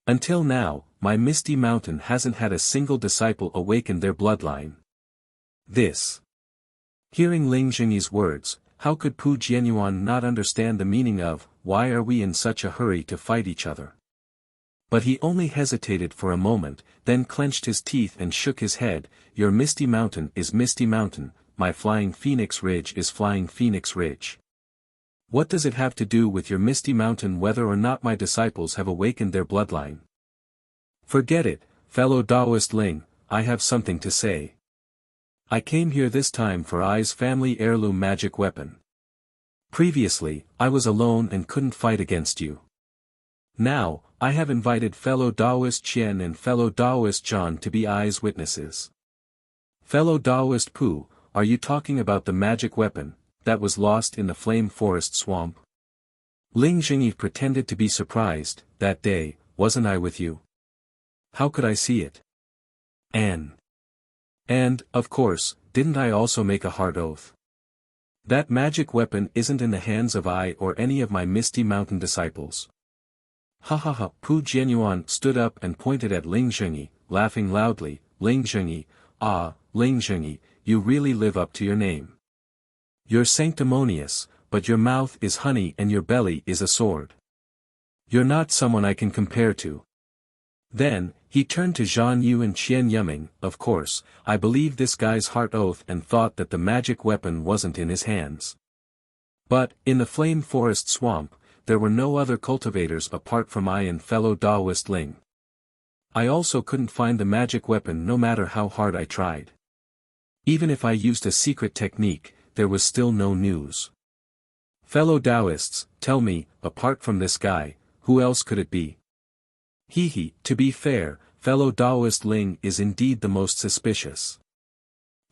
S1: Until now, my Misty Mountain hasn't had a single disciple awaken their bloodline. Hearing Ling Jingyi's words, how could Pu Jianyuan not understand the meaning of, why are we in such a hurry to fight each other? But he only hesitated for a moment, then clenched his teeth and shook his head, your Misty Mountain is Misty Mountain, my Flying Phoenix Ridge is Flying Phoenix Ridge. What does it have to do with your Misty Mountain whether or not my disciples have awakened their bloodline? Forget it, fellow Taoist Ling, I have something to say. I came here this time for Ai's family heirloom magic weapon. Previously, I was alone and couldn't fight against you. Now, I have invited fellow Taoist Qian and fellow Taoist John to be Ai's witnesses. Fellow Taoist Pu, are you talking about the magic weapon that was lost in the Flame Forest Swamp? Ling Jingyi pretended to be surprised. That day, wasn't I with you? How could I see it? And, of course, didn't I also make a hard oath? That magic weapon isn't in the hands of I or any of my Misty Mountain disciples. Pu Jianyuan stood up and pointed at Ling Jingyi, laughing loudly, Ling Jingyi, Ling Jingyi, you really live up to your name. You're sanctimonious, but your mouth is honey and your belly is a sword. You're not someone I can compare to. Then, he turned to Zhan Yu and Qian Yiming, of course, I believed this guy's heart oath and thought that the magic weapon wasn't in his hands. But, in the Flame Forest Swamp, there were no other cultivators apart from I and fellow Taoist Ling. I also couldn't find the magic weapon no matter how hard I tried. Even if I used a secret technique, there was still no news. Fellow Taoists, tell me, apart from this guy, who else could it be? To be fair, fellow Taoist Ling is indeed the most suspicious.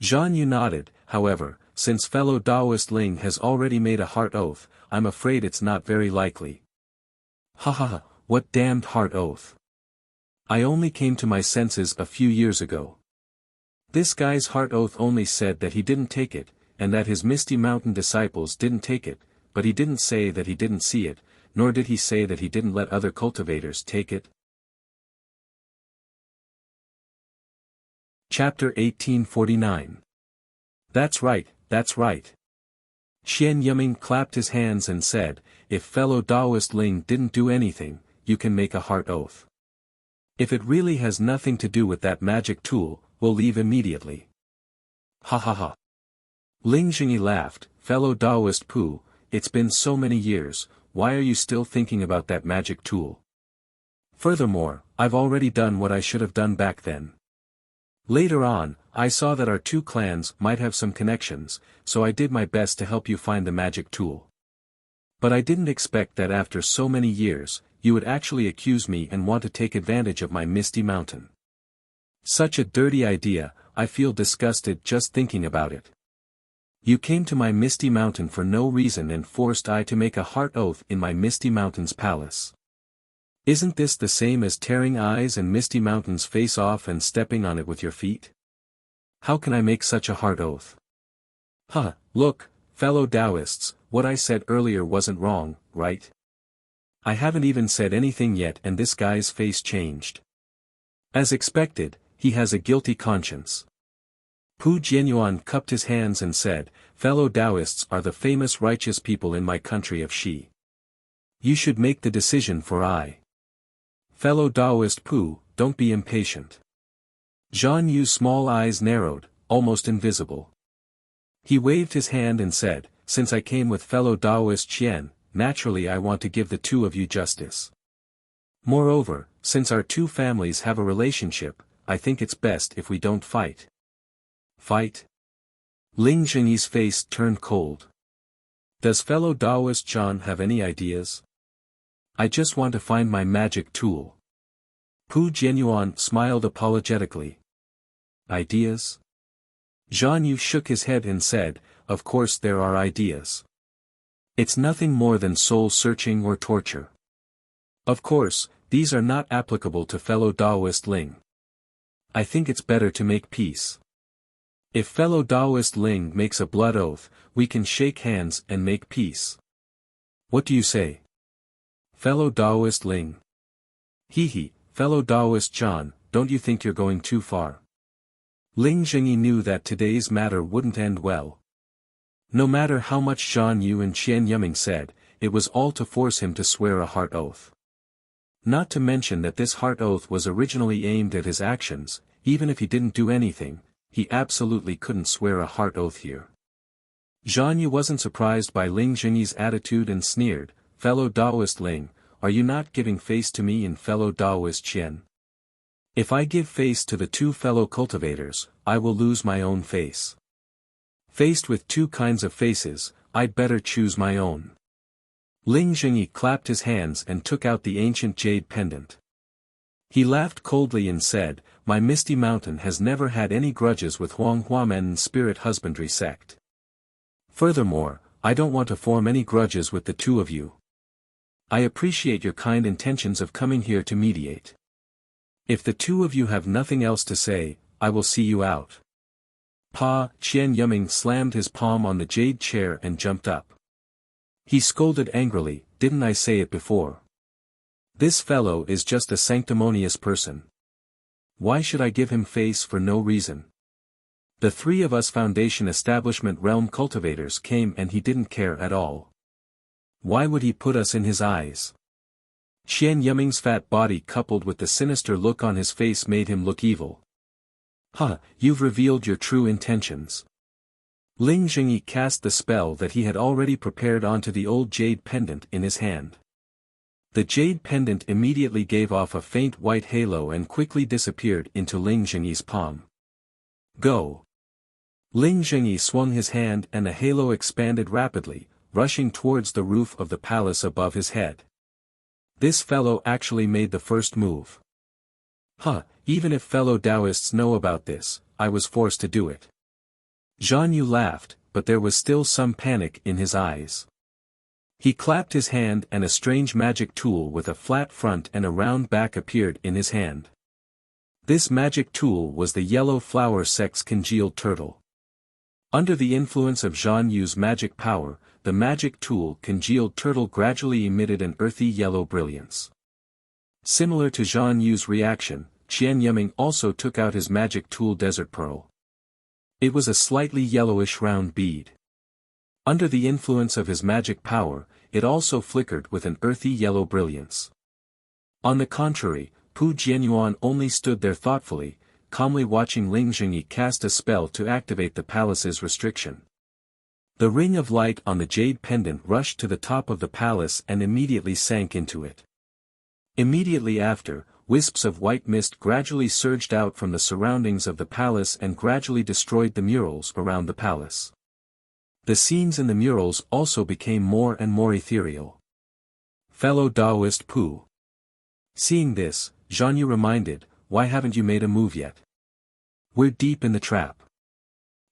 S1: Zhan Yu nodded, however, since fellow Taoist Ling has already made a heart oath, I'm afraid it's not very likely. What damned heart oath. I only came to my senses a few years ago. This guy's heart oath only said that he didn't take it, and that his Misty Mountain disciples didn't take it, but he didn't say that he didn't see it, nor did he say that he didn't let other cultivators take it. Chapter 1849. That's right, that's right. Qian Yiming clapped his hands and said, if fellow Taoist Ling didn't do anything, you can make a heart oath. If it really has nothing to do with that magic tool, we'll leave immediately. Ling Jingyi laughed, fellow Taoist Pu, it's been so many years, why are you still thinking about that magic tool? Furthermore, I've already done what I should have done back then. Later on, I saw that our two clans might have some connections, so I did my best to help you find the magic tool. But I didn't expect that after so many years, you would actually accuse me and want to take advantage of my Misty Mountain. Such a dirty idea, I feel disgusted just thinking about it. You came to my Misty Mountain for no reason and forced I to make a heart oath in my Misty Mountain's palace. Isn't this the same as tearing Ai's and Misty Mountain's face off and stepping on it with your feet? How can I make such a heart oath? Look, fellow Taoists, what I said earlier wasn't wrong, right? I haven't even said anything yet and this guy's face changed. As expected, he has a guilty conscience. Pu Jianyuan cupped his hands and said, fellow Taoists are the famous righteous people in my country of Shi. You should make the decision for I. Fellow Taoist Pu, don't be impatient. Zhan Yu's small eyes narrowed, almost invisible. He waved his hand and said, since I came with fellow Taoist Qian, naturally I want to give the two of you justice. Moreover, since our two families have a relationship, I think it's best if we don't fight. Fight? Ling Zhengyi's face turned cold. Does fellow Taoist Zhan have any ideas? I just want to find my magic tool. Pu Jianyuan smiled apologetically. Ideas? Zhan Yu shook his head and said, of course there are ideas. It's nothing more than soul-searching or torture. Of course, these are not applicable to fellow Taoist Ling. I think it's better to make peace. If fellow Taoist Ling makes a blood oath, we can shake hands and make peace. What do you say? Fellow Taoist Ling. Hee, fellow Taoist Zhan, don't you think you're going too far? Ling Zhengyi knew that today's matter wouldn't end well. No matter how much Zhan Yu and Qian Yiming said, it was all to force him to swear a heart oath. Not to mention that this heart oath was originally aimed at his actions, even if he didn't do anything, he absolutely couldn't swear a heart oath here. Zhan Yu wasn't surprised by Ling Zhengyi's attitude and sneered, fellow Taoist Ling, are you not giving face to me and fellow Taoist Qian? If I give face to the two fellow cultivators, I will lose my own face. Faced with two kinds of faces, I'd better choose my own. Ling Zhengyi clapped his hands and took out the ancient jade pendant. He laughed coldly and said, my Misty Mountain has never had any grudges with Huanghuamen's spirit husbandry sect. Furthermore, I don't want to form any grudges with the two of you. I appreciate your kind intentions of coming here to mediate. If the two of you have nothing else to say, I will see you out. Qian Yiming slammed his palm on the jade chair and jumped up. He scolded angrily, didn't I say it before? This fellow is just a sanctimonious person. Why should I give him face for no reason? The three of us Foundation Establishment Realm cultivators came and he didn't care at all. Why would he put us in his eyes? Qian Yiming's fat body coupled with the sinister look on his face made him look evil. You've revealed your true intentions. Ling Zhengyi cast the spell that he had already prepared onto the old jade pendant in his hand. The jade pendant immediately gave off a faint white halo and quickly disappeared into Ling Zhengyi's palm. Go! Ling Zhengyi swung his hand and the halo expanded rapidly, rushing towards the roof of the palace above his head. This fellow actually made the first move. Even if fellow Taoists know about this, I was forced to do it. Zhan Yu laughed, but there was still some panic in his eyes. He clapped his hand and a strange magic tool with a flat front and a round back appeared in his hand. This magic tool was the yellow flower sex congealed turtle. Under the influence of Zhan Yu's magic power, the magic tool congealed turtle gradually emitted an earthy yellow brilliance. Similar to Zhan Yu's reaction, Qian Yiming also took out his magic tool Desert Pearl. It was a slightly yellowish round bead. Under the influence of his magic power, it also flickered with an earthy yellow brilliance. On the contrary, Pu Jianyuan only stood there thoughtfully, calmly watching Ling Zhengyi cast a spell to activate the palace's restriction. The ring of light on the jade pendant rushed to the top of the palace and immediately sank into it. Immediately after, wisps of white mist gradually surged out from the surroundings of the palace and gradually destroyed the murals around the palace. The scenes in the murals also became more and more ethereal. Fellow Taoist Pu. Seeing this, Zhan Yu reminded, why haven't you made a move yet? We're deep in the trap.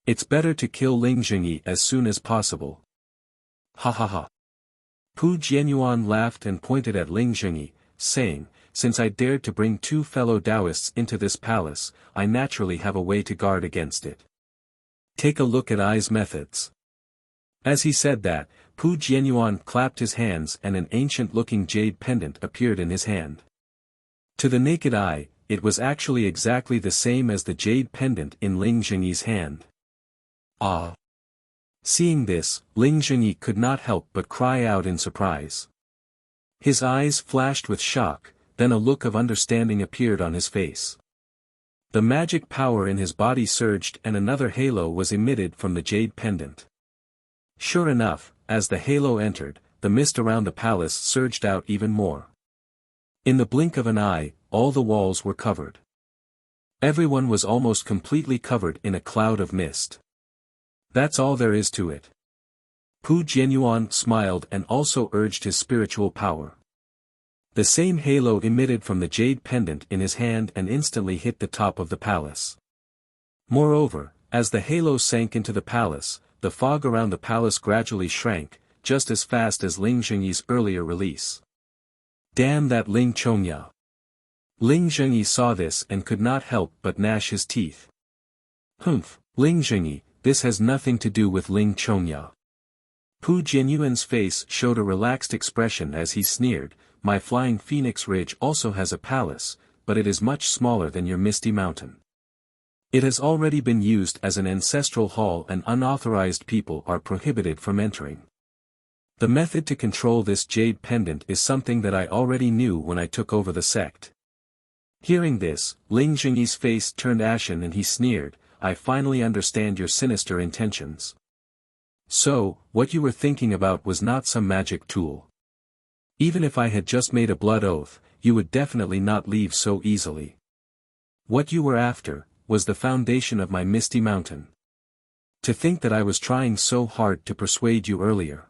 S1: It's better to kill Ling Zhengyi as soon as possible. Pu Jianyuan laughed and pointed at Ling Zhengyi, saying, since I dared to bring two fellow Taoists into this palace, I naturally have a way to guard against it. Take a look at Ai's methods. As he said that, Pu Jianyuan clapped his hands and an ancient-looking jade pendant appeared in his hand. To the naked eye, it was actually exactly the same as the jade pendant in Ling Zhengyi's hand. Ah! Seeing this, Ling Zhengyi could not help but cry out in surprise. His eyes flashed with shock, then a look of understanding appeared on his face. The magic power in his body surged and another halo was emitted from the jade pendant. Sure enough, as the halo entered, the mist around the palace surged out even more. In the blink of an eye, all the walls were covered. Everyone was almost completely covered in a cloud of mist. That's all there is to it. Pu Jianyuan smiled and also urged his spiritual power. The same halo emitted from the jade pendant in his hand and instantly hit the top of the palace. Moreover, as the halo sank into the palace, the fog around the palace gradually shrank, just as fast as Ling Zhengyi's earlier release. Damn that Ling Chongya! Ling Zhengyi saw this and could not help but gnash his teeth. Humph, Ling Zhengyi, this has nothing to do with Ling Chongya. Pu Jianyuan's face showed a relaxed expression as he sneered, my flying phoenix ridge also has a palace, but it is much smaller than your misty mountain. It has already been used as an ancestral hall and unauthorized people are prohibited from entering. The method to control this jade pendant is something that I already knew when I took over the sect. Hearing this, Ling Zhengyi's face turned ashen and he sneered, I finally understand your sinister intentions. So, what you were thinking about was not some magic tool. Even if I had just made a blood oath, you would definitely not leave so easily. What you were after, was the foundation of my misty mountain. To think that I was trying so hard to persuade you earlier.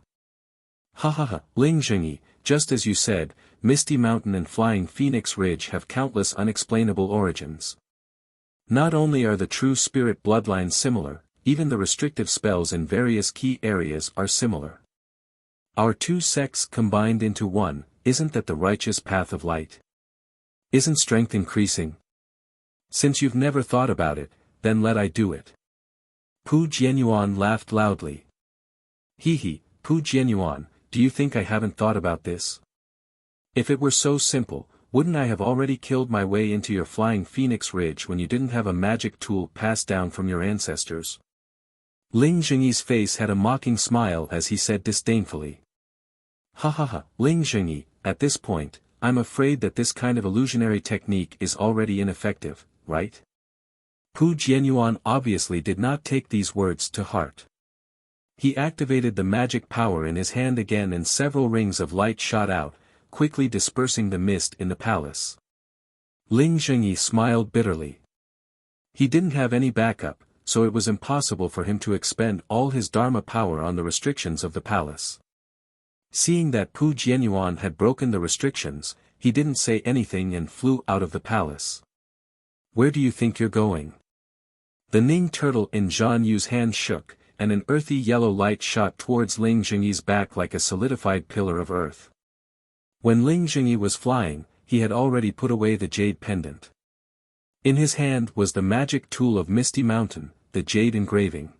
S1: Ha ha ha, Ling Zhengyi, just as you said, Misty Mountain and Flying Phoenix Ridge have countless unexplainable origins. Not only are the true spirit bloodlines similar, even the restrictive spells in various key areas are similar. Our two sects combined into one, isn't that the righteous path of light? Isn't strength increasing? Since you've never thought about it, then let I do it. Pu Jianyuan laughed loudly. Hee, Pu Jianyuan, do you think I haven't thought about this? If it were so simple, wouldn't I have already killed my way into your Flying Phoenix Ridge when you didn't have a magic tool passed down from your ancestors? Ling Zhengyi's face had a mocking smile as he said disdainfully. Ha ha ha, Ling Zhengyi, at this point, I'm afraid that this kind of illusionary technique is already ineffective, right? Pu Jianyuan obviously did not take these words to heart. He activated the magic power in his hand again and several rings of light shot out, quickly dispersing the mist in the palace. Ling Zhengyi smiled bitterly. He didn't have any backup, so it was impossible for him to expend all his Dharma power on the restrictions of the palace. Seeing that Pu Jianyuan had broken the restrictions, he didn't say anything and flew out of the palace. Where do you think you're going? The Ning turtle in Zhan Yu's hand shook, and an earthy yellow light shot towards Ling Zhengyi's back like a solidified pillar of earth. When Ling Zhengyi was flying, he had already put away the jade pendant. In his hand was the magic tool of Misty Mountain, the jade engraving.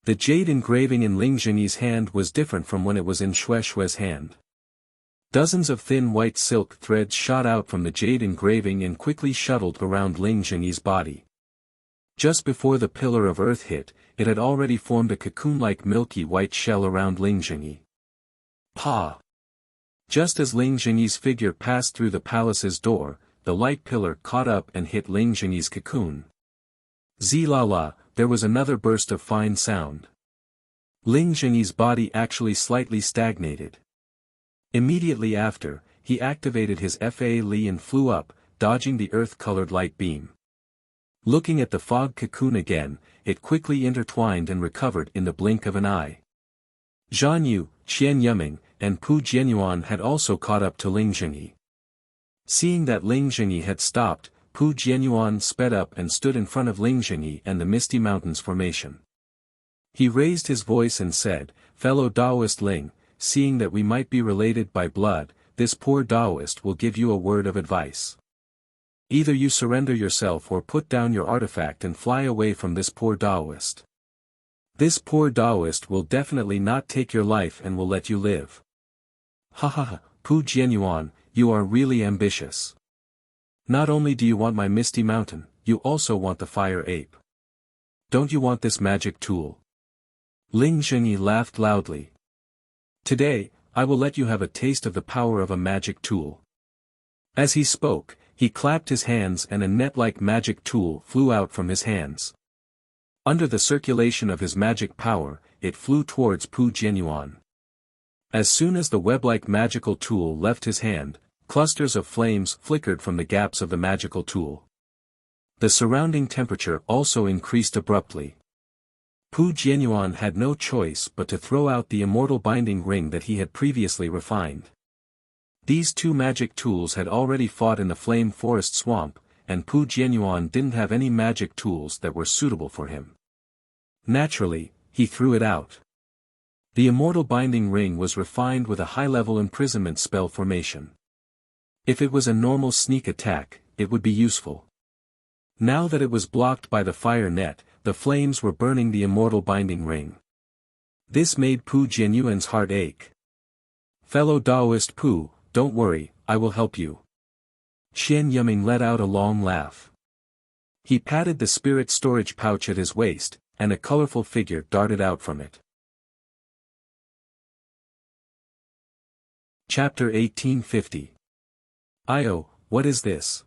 S1: The jade engraving in Ling Zhengyi's hand was different from when it was in Xue Xue's hand. Dozens of thin white silk threads shot out from the jade engraving and quickly shuttled around Ling Zhengyi's body. Just before the pillar of earth hit, it had already formed a cocoon-like milky white shell around Ling Zhengyi. Pa! Just as Ling Zhengyi's figure passed through the palace's door, the light pillar caught up and hit Ling Zhengyi's cocoon. Zee-la-la, there was another burst of fine sound. Ling Zhengyi's body actually slightly stagnated. Immediately after, he activated his Fa Li and flew up, dodging the earth-colored light beam. Looking at the fog cocoon again, it quickly intertwined and recovered in the blink of an eye. Zhan Yu, Qian Yuming, and Pu Jianyuan had also caught up to Ling Zhengyi. Seeing that Ling Zhengyi had stopped, Pu Jianyuan sped up and stood in front of Ling Zhengyi and the Misty Mountains formation. He raised his voice and said, "Fellow Taoist Ling, seeing that we might be related by blood, this poor Taoist will give you a word of advice. Either you surrender yourself or put down your artifact and fly away from this poor Taoist." This poor Taoist will definitely not take your life and will let you live. Ha ha ha, Pu Jianyuan, you are really ambitious. Not only do you want my misty mountain, you also want the fire ape. Don't you want this magic tool? Ling Zhengyi laughed loudly. Today, I will let you have a taste of the power of a magic tool. As he spoke, he clapped his hands and a net-like magic tool flew out from his hands. Under the circulation of his magic power, it flew towards Pu Jianyuan. As soon as the web-like magical tool left his hand, clusters of flames flickered from the gaps of the magical tool. The surrounding temperature also increased abruptly. Pu Jianyuan had no choice but to throw out the immortal binding ring that he had previously refined. These two magic tools had already fought in the flame forest swamp, and Pu Jianyuan didn't have any magic tools that were suitable for him. Naturally, he threw it out. The immortal binding ring was refined with a high-level imprisonment spell formation. If it was a normal sneak attack, it would be useful. Now that it was blocked by the fire net, the flames were burning the immortal binding ring. This made Pu Jianyuan's heart ache. Fellow Taoist Pu, don't worry, I will help you. Qian Yiming let out a long laugh. He patted the spirit storage pouch at his waist, and a colorful figure darted out from it. Chapter 1850. Io, what is this?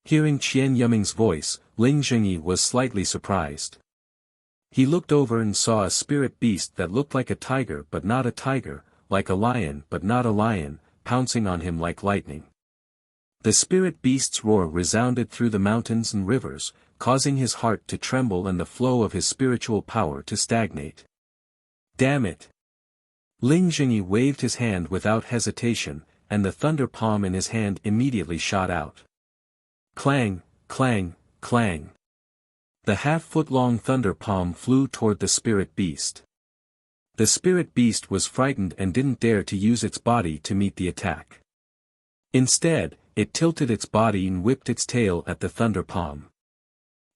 S1: Hearing Qian Yiming's voice, Ling Zhengyi was slightly surprised. He looked over and saw a spirit beast that looked like a tiger but not a tiger, like a lion but not a lion, pouncing on him like lightning. The spirit beast's roar resounded through the mountains and rivers, causing his heart to tremble and the flow of his spiritual power to stagnate. Damn it! Ling Zhengyi waved his hand without hesitation, and the thunder palm in his hand immediately shot out. Clang, clang, clang. The half-foot-long thunder palm flew toward the spirit beast. The spirit beast was frightened and didn't dare to use its body to meet the attack. Instead, it tilted its body and whipped its tail at the thunder palm.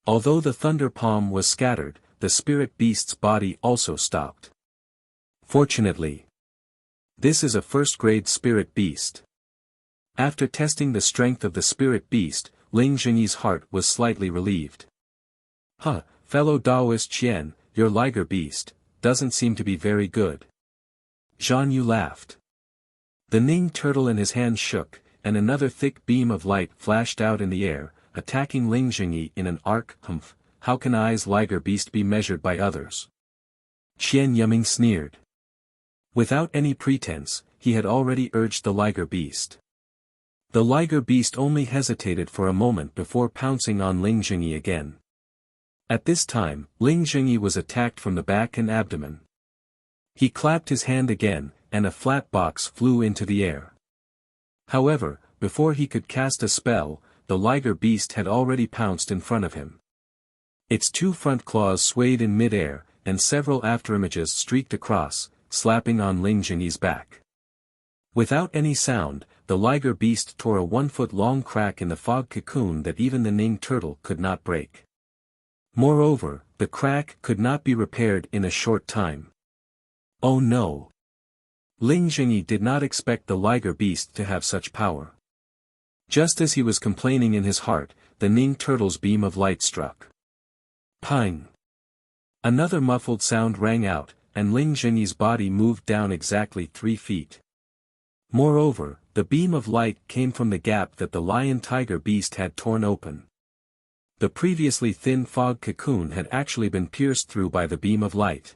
S1: Although the thunder palm was scattered, the spirit beast's body also stopped. Fortunately, this is a first-grade spirit beast. After testing the strength of the spirit beast, Ling Zhengyi's heart was slightly relieved. Huh, fellow Taoist Qian, your liger beast doesn't seem to be very good. Zhan Yu laughed. The Ning turtle in his hand shook, and another thick beam of light flashed out in the air, attacking Ling Zhengyi in an arc. Humph, how can I's liger beast be measured by others? Qian Yiming sneered. Without any pretense, he had already urged the liger beast. The liger beast only hesitated for a moment before pouncing on Ling Zhengyi again. At this time, Ling Zhengyi was attacked from the back and abdomen. He clapped his hand again, and a flat box flew into the air. However, before he could cast a spell, the liger beast had already pounced in front of him. Its two front claws swayed in mid-air, and several afterimages streaked across, slapping on Ling Zhengyi's back. Without any sound, the liger beast tore a 1-foot-long crack in the fog cocoon that even the Ning turtle could not break. Moreover, the crack could not be repaired in a short time. Oh no! Ling Zhengyi did not expect the liger beast to have such power. Just as he was complaining in his heart, the Ning turtle's beam of light struck. Pang! Another muffled sound rang out, and Ling Zhengyi's body moved down exactly 3 feet. Moreover, the beam of light came from the gap that the lion-tiger beast had torn open. The previously thin fog cocoon had actually been pierced through by the beam of light.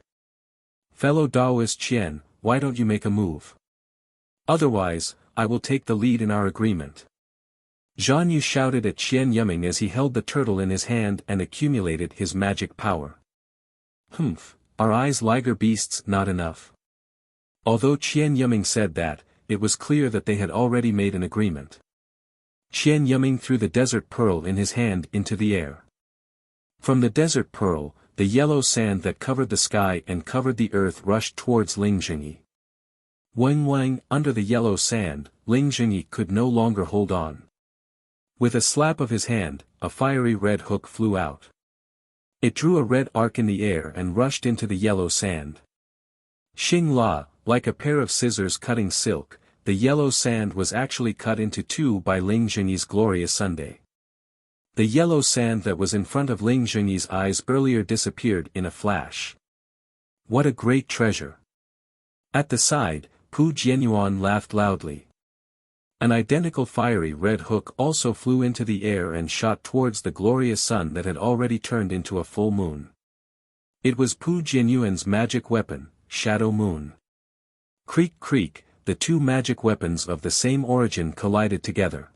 S1: Fellow Taoist Qian, why don't you make a move? Otherwise, I will take the lead in our agreement. Zhan Yu shouted at Qian Yiming as he held the turtle in his hand and accumulated his magic power. Humph, are I's liger beasts not enough? Although Qian Yiming said that, it was clear that they had already made an agreement. Qian Yiming threw the desert pearl in his hand into the air. From the desert pearl, the yellow sand that covered the sky and covered the earth rushed towards Ling Zhengyi. Wang Wang, under the yellow sand, Ling Zhengyi could no longer hold on. With a slap of his hand, a fiery red hook flew out. It drew a red arc in the air and rushed into the yellow sand. Xing La, like a pair of scissors cutting silk, the yellow sand was actually cut into two by Ling Zhengyi's glorious Sunday. The yellow sand that was in front of Ling Zhengyi's eyes earlier disappeared in a flash. What a great treasure! At the side, Pu Jianyuan laughed loudly. An identical fiery red hook also flew into the air and shot towards the glorious sun that had already turned into a full moon. It was Pu Jianyuan's magic weapon, Shadow Moon. Creak creak, the two magic weapons of the same origin collided together.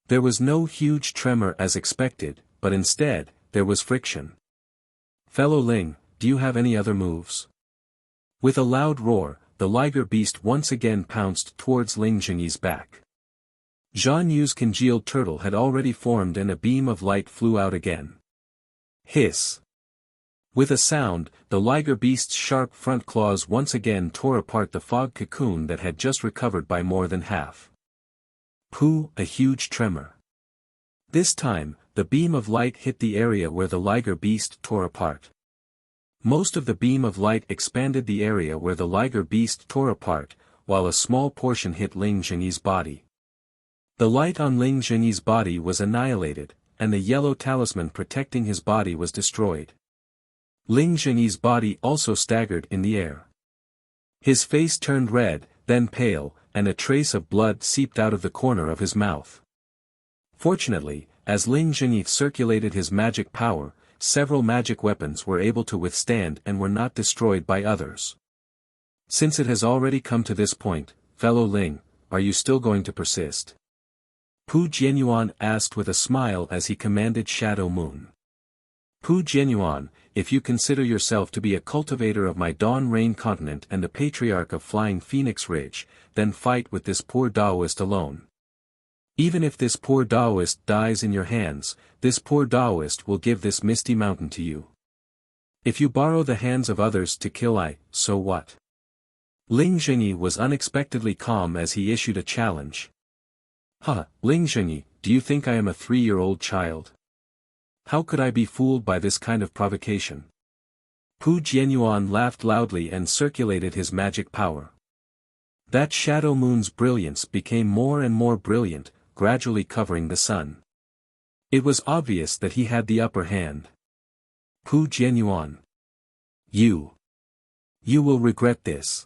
S1: There was no huge tremor as expected, but instead, there was friction. Fellow Ling, do you have any other moves? With a loud roar, the liger beast once again pounced towards Ling Zhengyi's back. Zhan Yu's congealed turtle had already formed and a beam of light flew out again. Hiss! With a sound, the liger beast's sharp front claws once again tore apart the fog cocoon that had just recovered by more than half. Pooh! A huge tremor. This time, the beam of light hit the area where the liger beast tore apart. Most of the beam of light expanded the area where the liger beast tore apart, while a small portion hit Ling Zhengyi's body. The light on Ling Zhengyi's body was annihilated, and the yellow talisman protecting his body was destroyed. Ling Zhengyi's body also staggered in the air. His face turned red, then pale, and a trace of blood seeped out of the corner of his mouth. Fortunately, as Ling Zhengyi circulated his magic power, several magic weapons were able to withstand and were not destroyed by others. Since it has already come to this point, fellow Ling, are you still going to persist? Pu Jianyuan asked with a smile as he commanded Shadow Moon. Pu Jianyuan, if you consider yourself to be a cultivator of my Dawn Rain continent and a patriarch of Flying Phoenix Ridge, then fight with this poor Taoist alone. Even if this poor Taoist dies in your hands, this poor Taoist will give this misty mountain to you. If you borrow the hands of others to kill so what? Ling Zhengyi was unexpectedly calm as he issued a challenge. Ling Zhengyi, do you think I am a 3-year-old child? How could I be fooled by this kind of provocation? Pu Jianyuan laughed loudly and circulated his magic power. That Shadow Moon's brilliance became more and more brilliant, gradually covering the sun. It was obvious that he had the upper hand. Pu Jianyuan. You will regret this.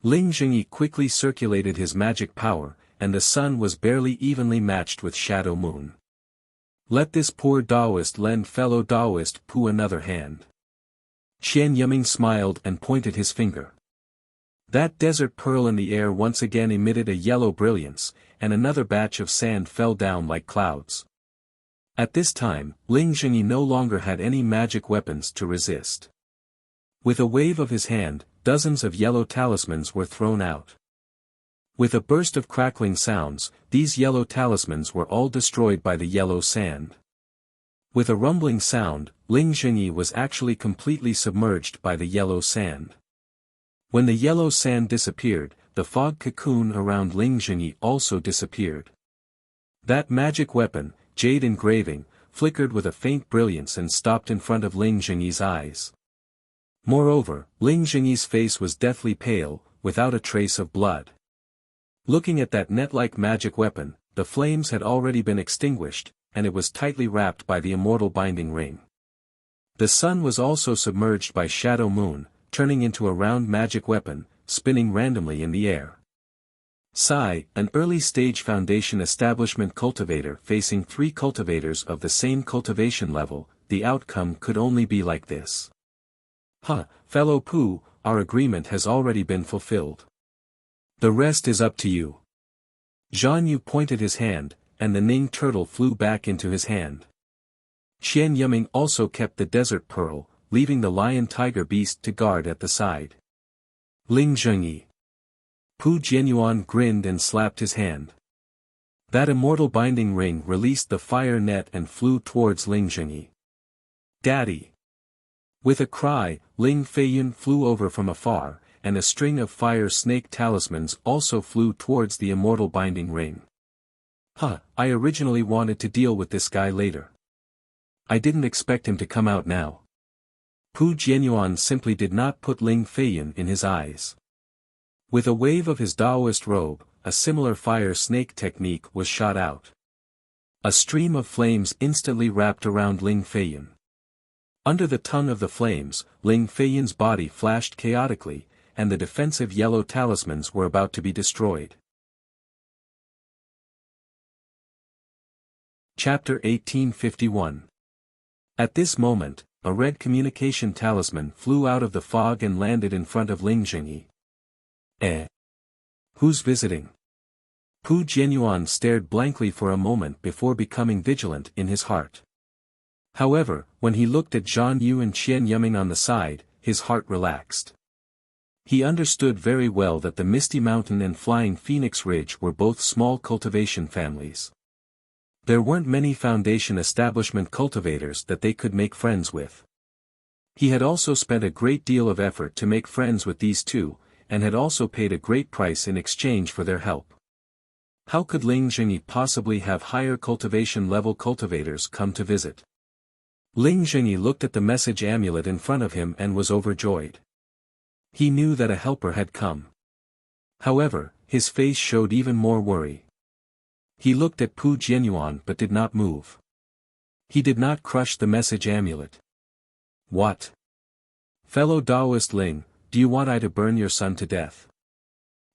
S1: Ling Zhengyi quickly circulated his magic power, and the sun was barely evenly matched with Shadow Moon. Let this poor Taoist lend fellow Taoist Pu another hand. Qian Yiming smiled and pointed his finger. That desert pearl in the air once again emitted a yellow brilliance, and another batch of sand fell down like clouds. At this time, Ling Zhengyi no longer had any magic weapons to resist. With a wave of his hand, dozens of yellow talismans were thrown out. With a burst of crackling sounds, these yellow talismans were all destroyed by the yellow sand. With a rumbling sound, Ling Zhengyi was actually completely submerged by the yellow sand. When the yellow sand disappeared, the fog cocoon around Ling Zhengyi also disappeared. That magic weapon, jade engraving, flickered with a faint brilliance and stopped in front of Ling Zhengyi's eyes. Moreover, Ling Zhengyi's face was deathly pale, without a trace of blood. Looking at that net-like magic weapon, the flames had already been extinguished, and it was tightly wrapped by the immortal binding ring. The sun was also submerged by Shadow Moon, turning into a round magic weapon, spinning randomly in the air. Sai, an early-stage foundation establishment cultivator facing 3 cultivators of the same cultivation level, the outcome could only be like this. Fellow Pu, our agreement has already been fulfilled. The rest is up to you. Zhan Yu pointed his hand, and the Ning turtle flew back into his hand. Qian Yiming also kept the desert pearl, leaving the lion-tiger beast to guard at the side. Ling Zhengyi. Pu Jianyuan grinned and slapped his hand. That immortal binding ring released the fire net and flew towards Ling Zhengyi. Daddy! With a cry, Ling Feiyun flew over from afar, and a string of fire snake talismans also flew towards the immortal binding ring. I originally wanted to deal with this guy later. I didn't expect him to come out now. Pu Jianyuan simply did not put Ling Feiyan in his eyes. With a wave of his Taoist robe, a similar fire snake technique was shot out. A stream of flames instantly wrapped around Ling Feiyan. Under the tongue of the flames, Ling Feiyan's body flashed chaotically, and the defensive yellow talismans were about to be destroyed. Chapter 1851. At this moment, a red communication talisman flew out of the fog and landed in front of Ling Jingyi. Who's visiting? Pu Jianyuan stared blankly for a moment before becoming vigilant in his heart. However, when he looked at Zhan Yu and Qian Yuming on the side, his heart relaxed. He understood very well that the Misty Mountain and Flying Phoenix Ridge were both small cultivation families. There weren't many foundation establishment cultivators that they could make friends with. He had also spent a great deal of effort to make friends with these two, and had also paid a great price in exchange for their help. How could Ling Jingyi possibly have higher cultivation level cultivators come to visit? Ling Jingyi looked at the message amulet in front of him and was overjoyed. He knew that a helper had come. However, his face showed even more worry. He looked at Pu Jianyuan but did not move. He did not crush the message amulet. What? Fellow Taoist Ling, do you want I to burn your son to death?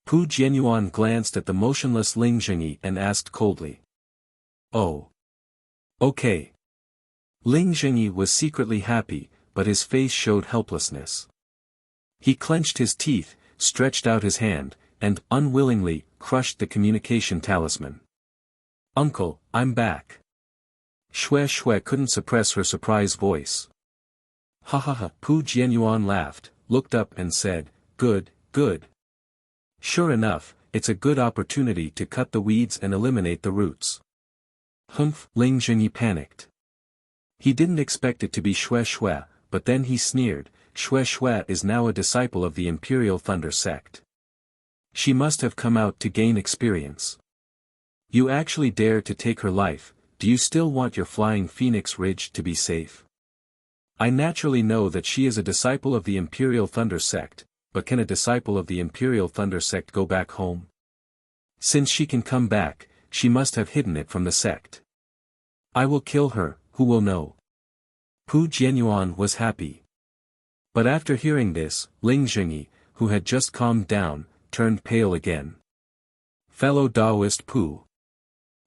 S1: Pu Jianyuan glanced at the motionless Ling Jingyi and asked coldly. Oh. Okay. Ling Jingyi was secretly happy, but his face showed helplessness. He clenched his teeth, stretched out his hand, and, unwillingly, crushed the communication talisman. Uncle, I'm back. Xue Xue couldn't suppress her surprised voice. Ha ha ha. Pu Jianyuan laughed, looked up and said, good, good. Sure enough, it's a good opportunity to cut the weeds and eliminate the roots. Humph, Ling Jingyi panicked. He didn't expect it to be Xue Xue, but then he sneered, Xue Xue is now a disciple of the Imperial Thunder sect. She must have come out to gain experience. You actually dare to take her life, do you still want your Flying Phoenix Ridge to be safe? I naturally know that she is a disciple of the Imperial Thunder sect, but can a disciple of the Imperial Thunder sect go back home? Since she can come back, she must have hidden it from the sect. I will kill her, who will know? Pu Jianyuan was happy. But after hearing this, Ling Jingyi, who had just calmed down, turned pale again. Fellow Taoist Pu.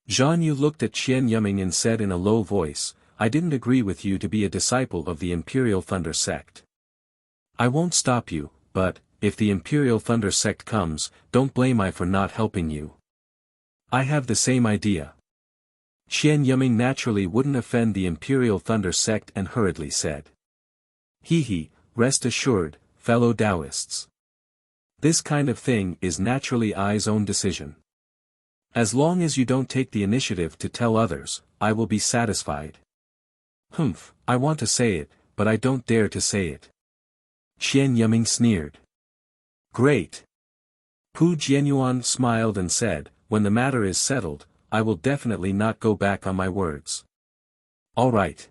S1: Zhan Yu looked at Qian Yuming and said in a low voice, I didn't agree with you to be a disciple of the Imperial Thunder sect. I won't stop you, but, if the Imperial Thunder sect comes, don't blame I for not helping you. I have the same idea. Qian Yuming naturally wouldn't offend the Imperial Thunder sect and hurriedly said. He, rest assured, fellow Taoists. This kind of thing is naturally I's own decision. As long as you don't take the initiative to tell others, I will be satisfied. Humph, I want to say it, but I don't dare to say it. Qian Yuming sneered. Great. Pu Jianyuan smiled and said, when the matter is settled, I will definitely not go back on my words. All right.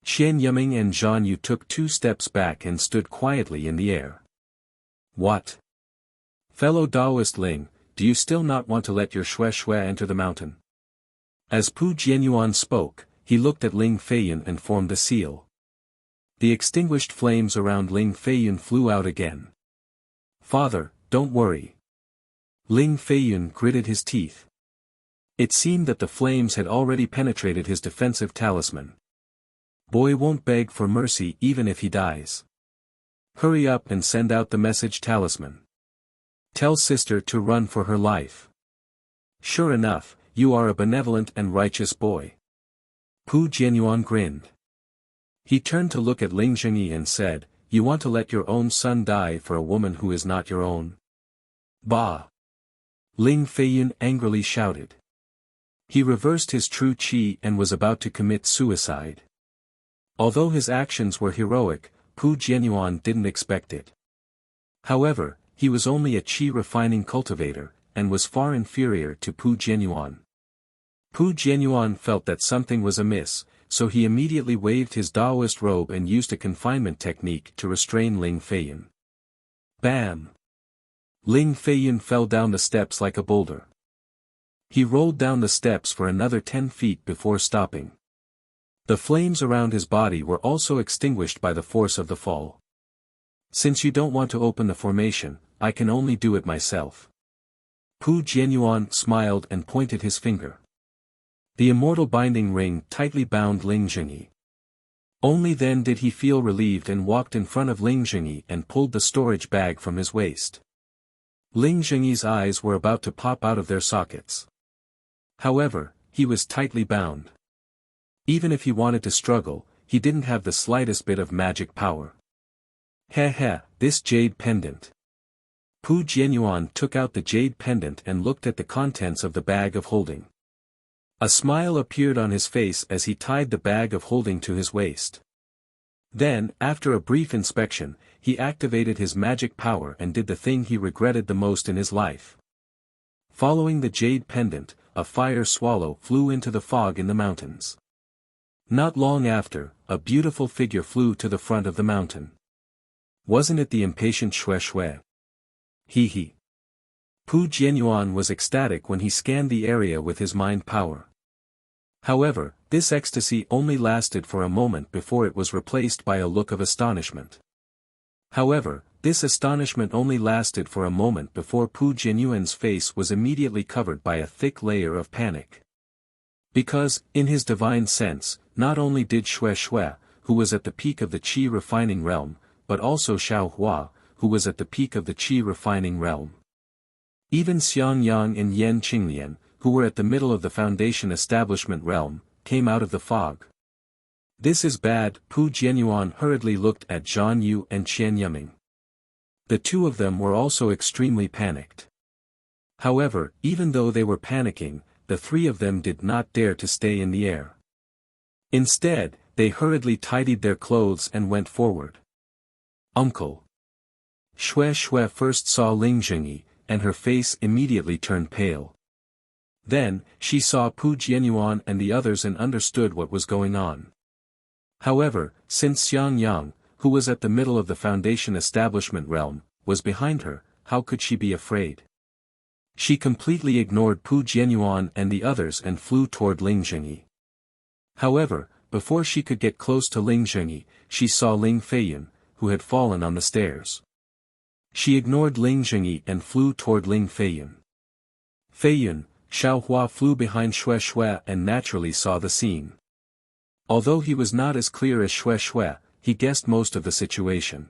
S1: Qian Yuming and Zhan Yu took 2 steps back and stood quietly in the air. What? Fellow Taoist Ling, do you still not want to let your Xue Xue enter the mountain? As Pu Jianyuan spoke, he looked at Ling Feiyan and formed a seal. The extinguished flames around Ling Feiyan flew out again. Father, don't worry. Ling Feiyan gritted his teeth. It seemed that the flames had already penetrated his defensive talisman. Boy won't beg for mercy even if he dies. Hurry up and send out the message talisman. Tell sister to run for her life. Sure enough, you are a benevolent and righteous boy. Pu Jianyuan grinned. He turned to look at Ling Jingyi and said, you want to let your own son die for a woman who is not your own? Bah! Ling Feiyan angrily shouted. He reversed his true qi and was about to commit suicide. Although his actions were heroic, Pu Jianyuan didn't expect it. However, he was only a qi refining cultivator, and was far inferior to Pu Jianyuan. Pu Jianyuan felt that something was amiss, so he immediately waved his Taoist robe and used a confinement technique to restrain Ling Feiyan. Bam! Ling Feiyan fell down the steps like a boulder. He rolled down the steps for another 10 feet before stopping. The flames around his body were also extinguished by the force of the fall. Since you don't want to open the formation, I can only do it myself. Pu Jianyuan smiled and pointed his finger. The immortal binding ring tightly bound Ling Zhengyi. Only then did he feel relieved and walked in front of Ling Zhengyi and pulled the storage bag from his waist. Ling Zhengyi's eyes were about to pop out of their sockets. However, he was tightly bound. Even if he wanted to struggle, he didn't have the slightest bit of magic power. This jade pendant. Pu Jianyuan took out the jade pendant and looked at the contents of the bag of holding. A smile appeared on his face as he tied the bag of holding to his waist. Then, after a brief inspection, he activated his magic power and did the thing he regretted the most in his life. Following the jade pendant, a fire swallow flew into the fog in the mountains. Not long after, a beautiful figure flew to the front of the mountain. Wasn't it the impatient Xue Xue? He. Pu Jianyuan was ecstatic when he scanned the area with his mind power. However, this ecstasy only lasted for a moment before it was replaced by a look of astonishment. However, this astonishment only lasted for a moment before Pu Jianyuan's face was immediately covered by a thick layer of panic. Because, in his divine sense, not only did Xue Xue, who was at the peak of the qi refining realm, but also Xiao Hua, who was at the peak of the qi refining realm. Even Xiang Yang and Yan Qinglian, who were at the middle of the foundation establishment realm, came out of the fog. This is bad. Pu Jianyuan hurriedly looked at Zhan Yu and Qian Yiming. The two of them were also extremely panicked. However, even though they were panicking, the three of them did not dare to stay in the air. Instead, they hurriedly tidied their clothes and went forward. Uncle. Xue Xue first saw Ling Zhengyi, and her face immediately turned pale. Then, she saw Pu Jianyuan and the others and understood what was going on. However, since Xiang Yang, who was at the middle of the foundation establishment realm, was behind her, how could she be afraid? She completely ignored Pu Jianyuan and the others and flew toward Ling Zhengyi. However, before she could get close to Ling Zhengyi, she saw Ling Feiyan, who had fallen on the stairs. She ignored Ling Zhengyi and flew toward Ling Feiyan. Feiyan, Xiao Hua flew behind Xue Xue and naturally saw the scene. Although he was not as clear as Xue Xue, he guessed most of the situation.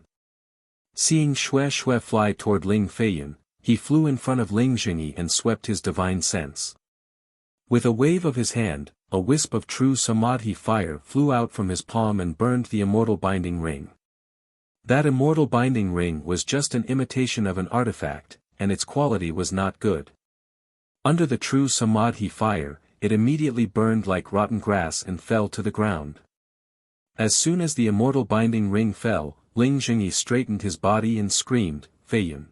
S1: Seeing Xue Xue fly toward Ling Feiyan, he flew in front of Ling Zhengyi and swept his divine sense. With a wave of his hand, a wisp of true samadhi fire flew out from his palm and burned the immortal binding ring. That immortal binding ring was just an imitation of an artifact, and its quality was not good. Under the true samadhi fire, it immediately burned like rotten grass and fell to the ground. As soon as the immortal binding ring fell, Ling Zhengyi straightened his body and screamed, "Feiyan."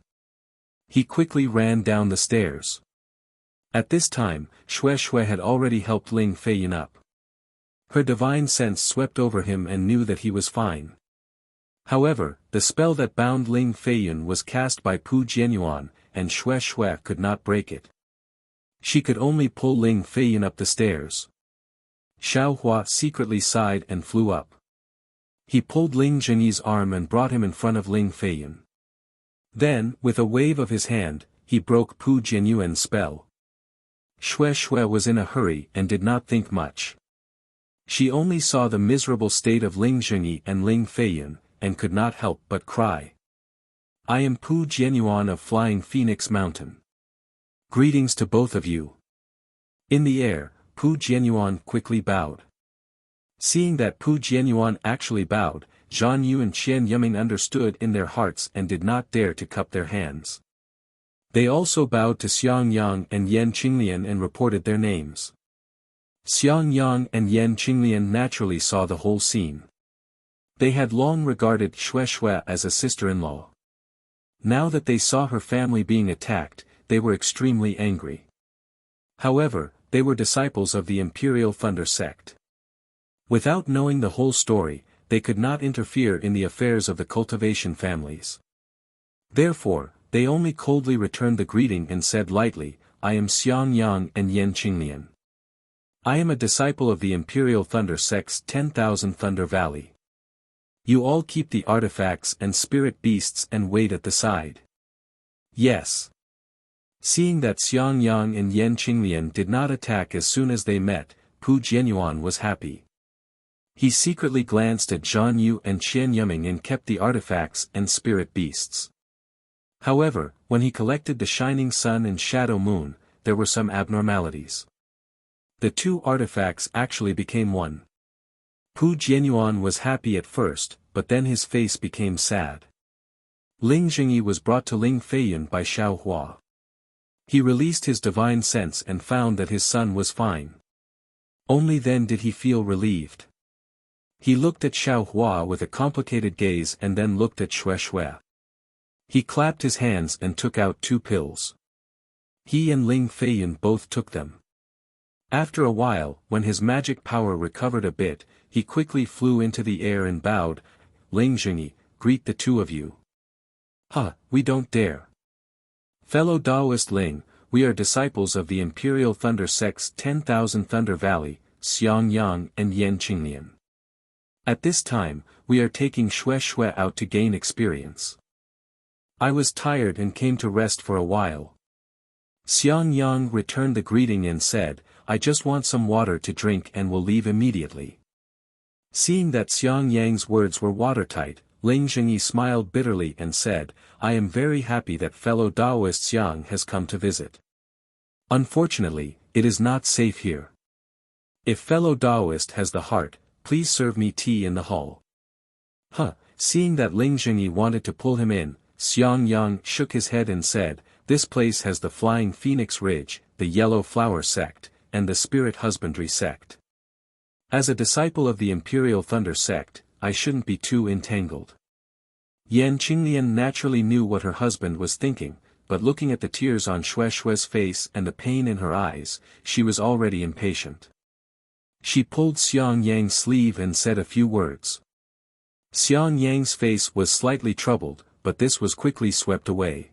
S1: He quickly ran down the stairs. At this time, Xue Xue had already helped Ling Feiyan up. Her divine sense swept over him and knew that he was fine. However, the spell that bound Ling Feiyan was cast by Pu Jianyuan, and Xue Xue could not break it. She could only pull Ling Feiyan up the stairs. Xiao Hua secretly sighed and flew up. He pulled Ling Zhengyi's arm and brought him in front of Ling Feiyan. Then, with a wave of his hand, he broke Pu Jianyuan's spell. Xue Xue was in a hurry and did not think much. She only saw the miserable state of Ling Zhengyi and Ling Feiyan, and could not help but cry. "I am Pu Jianyuan of Flying Phoenix Mountain. Greetings to both of you." In the air, Pu Jianyuan quickly bowed. Seeing that Pu Jianyuan actually bowed, Zhan Yu and Qian Yiming understood in their hearts and did not dare to cup their hands. They also bowed to Xiang Yang and Yan Qinglian and reported their names. Xiang Yang and Yan Qinglian naturally saw the whole scene. They had long regarded Xue Xue as a sister-in-law. Now that they saw her family being attacked, they were extremely angry. However, they were disciples of the Imperial Thunder sect. Without knowing the whole story, they could not interfere in the affairs of the cultivation families. Therefore, they only coldly returned the greeting and said lightly, I am Xiang Yang and Yan Qinglian. I am a disciple of the Imperial Thunder Sect's 10,000 Thunder Valley. You all keep the artifacts and spirit beasts and wait at the side. Yes. Seeing that Xiang Yang and Yan Qinglian did not attack as soon as they met, Pu Jianyuan was happy. He secretly glanced at Zhan Yu and Qian Yuming and kept the artifacts and spirit beasts. However, when he collected the Shining Sun and Shadow Moon, there were some abnormalities. The two artifacts actually became one. Pu Jianyuan was happy at first, but then his face became sad. Ling Jingyi was brought to Ling Feiyun by Xiao Hua. He released his divine sense and found that his son was fine. Only then did he feel relieved. He looked at Xiao Hua with a complicated gaze and then looked at Xue Xue. He clapped his hands and took out 2 pills. He and Ling Feiyun both took them. After a while, when his magic power recovered a bit, he quickly flew into the air and bowed, Ling Jingyi, greet the two of you. We don't dare. Fellow Taoist Ling, we are disciples of the Imperial Thunder Sect's 10,000 Thunder Valley, Xiang Yang and Yan Qinglian. At this time, we are taking Xue Xue out to gain experience. I was tired and came to rest for a while. Xiang Yang returned the greeting and said, I just want some water to drink and will leave immediately. Seeing that Xiang Yang's words were watertight, Ling Jingyi smiled bitterly and said, I am very happy that fellow Taoist Xiang has come to visit. Unfortunately, it is not safe here. If fellow Taoist has the heart, please serve me tea in the hall. Seeing that Ling Jingyi wanted to pull him in, Xiang Yang shook his head and said, this place has the Flying Phoenix Ridge, the Yellow Flower Sect, and the Spirit Husbandry Sect. As a disciple of the Imperial Thunder Sect, I shouldn't be too entangled. Yan Qinglian naturally knew what her husband was thinking, but looking at the tears on Xue Xue's face and the pain in her eyes, she was already impatient. She pulled Xiang Yang's sleeve and said a few words. Xiang Yang's face was slightly troubled, but this was quickly swept away.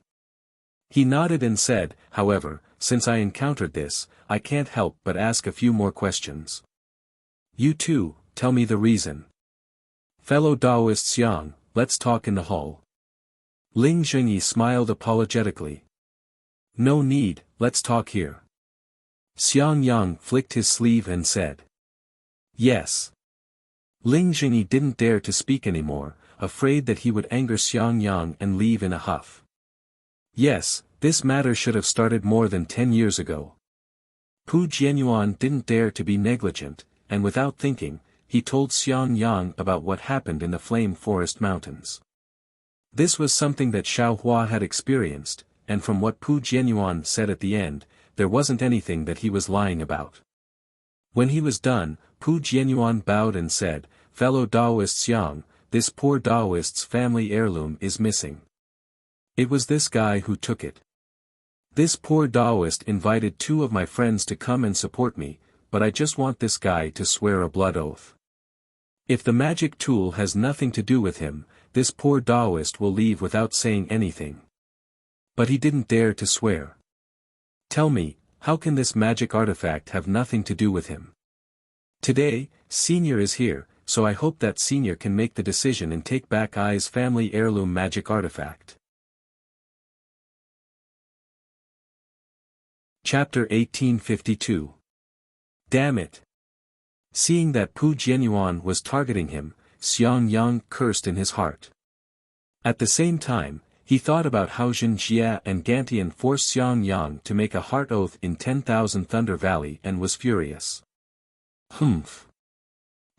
S1: He nodded and said, however, since I encountered this, I can't help but ask a few more questions. You too, tell me the reason. Fellow Taoist Xiang, let's talk in the hall. Ling Jingyi smiled apologetically. No need, let's talk here. Xiang Yang flicked his sleeve and said. Yes. Ling Jingyi didn't dare to speak anymore, afraid that he would anger Xiang Yang and leave in a huff. Yes, this matter should have started more than 10 years ago. Pu Jianyuan didn't dare to be negligent, and without thinking, he told Xiang Yang about what happened in the Flame Forest Mountains. This was something that Xiao Hua had experienced, and from what Pu Jianyuan said at the end, there wasn't anything that he was lying about. When he was done, Pu Jianyuan bowed and said, fellow Taoist Xiang, this poor Taoist's family heirloom is missing. It was this guy who took it. This poor Taoist invited 2 of my friends to come and support me, but I just want this guy to swear a blood oath. If the magic tool has nothing to do with him, this poor Taoist will leave without saying anything. But he didn't dare to swear. Tell me, how can this magic artifact have nothing to do with him? Today, Senior is here, so I hope that Senior can make the decision and take back Ai's family heirloom magic artifact. Chapter 1852. Damn it! Seeing that Pu Jianyuan was targeting him, Xiang Yang cursed in his heart. At the same time, he thought about how Jin Jia and Gantian forced Xiang Yang to make a heart oath in 10,000 Thunder Valley and was furious. Humph!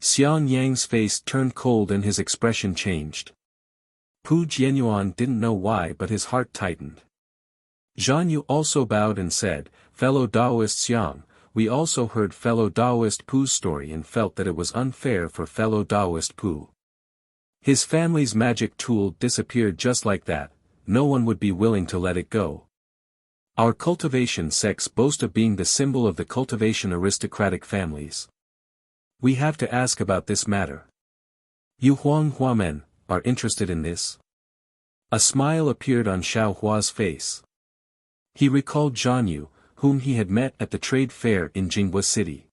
S1: Xiang Yang's face turned cold and his expression changed. Pu Jianyuan didn't know why but his heart tightened. Zhan Yu also bowed and said, fellow Taoist Xiang, we also heard fellow Taoist Pu's story and felt that it was unfair for fellow Taoist Pu. His family's magic tool disappeared just like that, no one would be willing to let it go. Our cultivation sects boast of being the symbol of the cultivation aristocratic families. We have to ask about this matter. You Huanghua men are interested in this? A smile appeared on Xiao Hua's face. He recalled Zhan Yu, whom he had met at the trade fair in Jinghua City.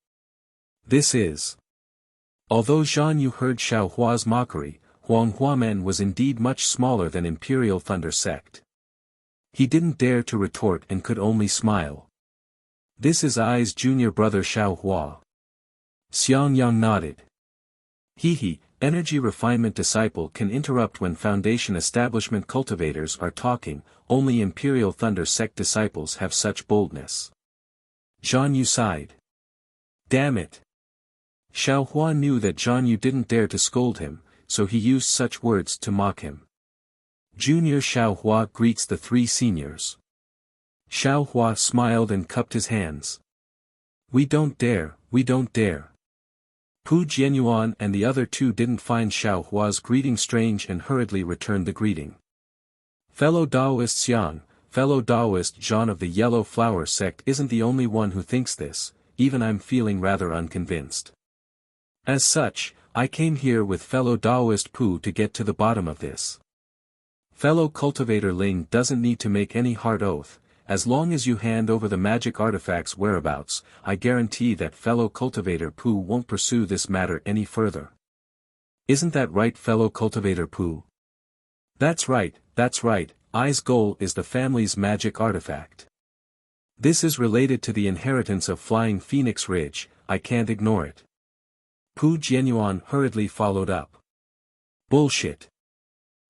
S1: This is. Although Zhan Yu heard Xiao Hua's mockery, Huanghua men was indeed much smaller than Imperial Thunder Sect. He didn't dare to retort and could only smile. This is I's junior brother Xiao Hua. Xiang Yang nodded. He, energy refinement disciple can interrupt when Foundation establishment cultivators are talking, only Imperial Thunder Sect disciples have such boldness. Zhan Yu sighed. Damn it. Xiao Hua knew that Zhan Yu didn't dare to scold him, so he used such words to mock him. Junior Xiao Hua greets the three seniors. Xiao Hua smiled and cupped his hands. We don't dare, we don't dare. Pu Jianyuan and the other two didn't find Xiao Hua's greeting strange and hurriedly returned the greeting. Fellow Daoist Xiang, fellow Daoist Zhan of the Yellow Flower Sect isn't the only one who thinks this, even I'm feeling rather unconvinced. As such, I came here with fellow Daoist Pu to get to the bottom of this. Fellow cultivator Ling doesn't need to make any hard oath. As long as you hand over the magic artifact's whereabouts, I guarantee that fellow cultivator Pu won't pursue this matter any further. Isn't that right, fellow cultivator Pu? That's right, I's goal is the family's magic artifact. This is related to the inheritance of Flying Phoenix Ridge, I can't ignore it. Pu Jianyuan hurriedly followed up. Bullshit.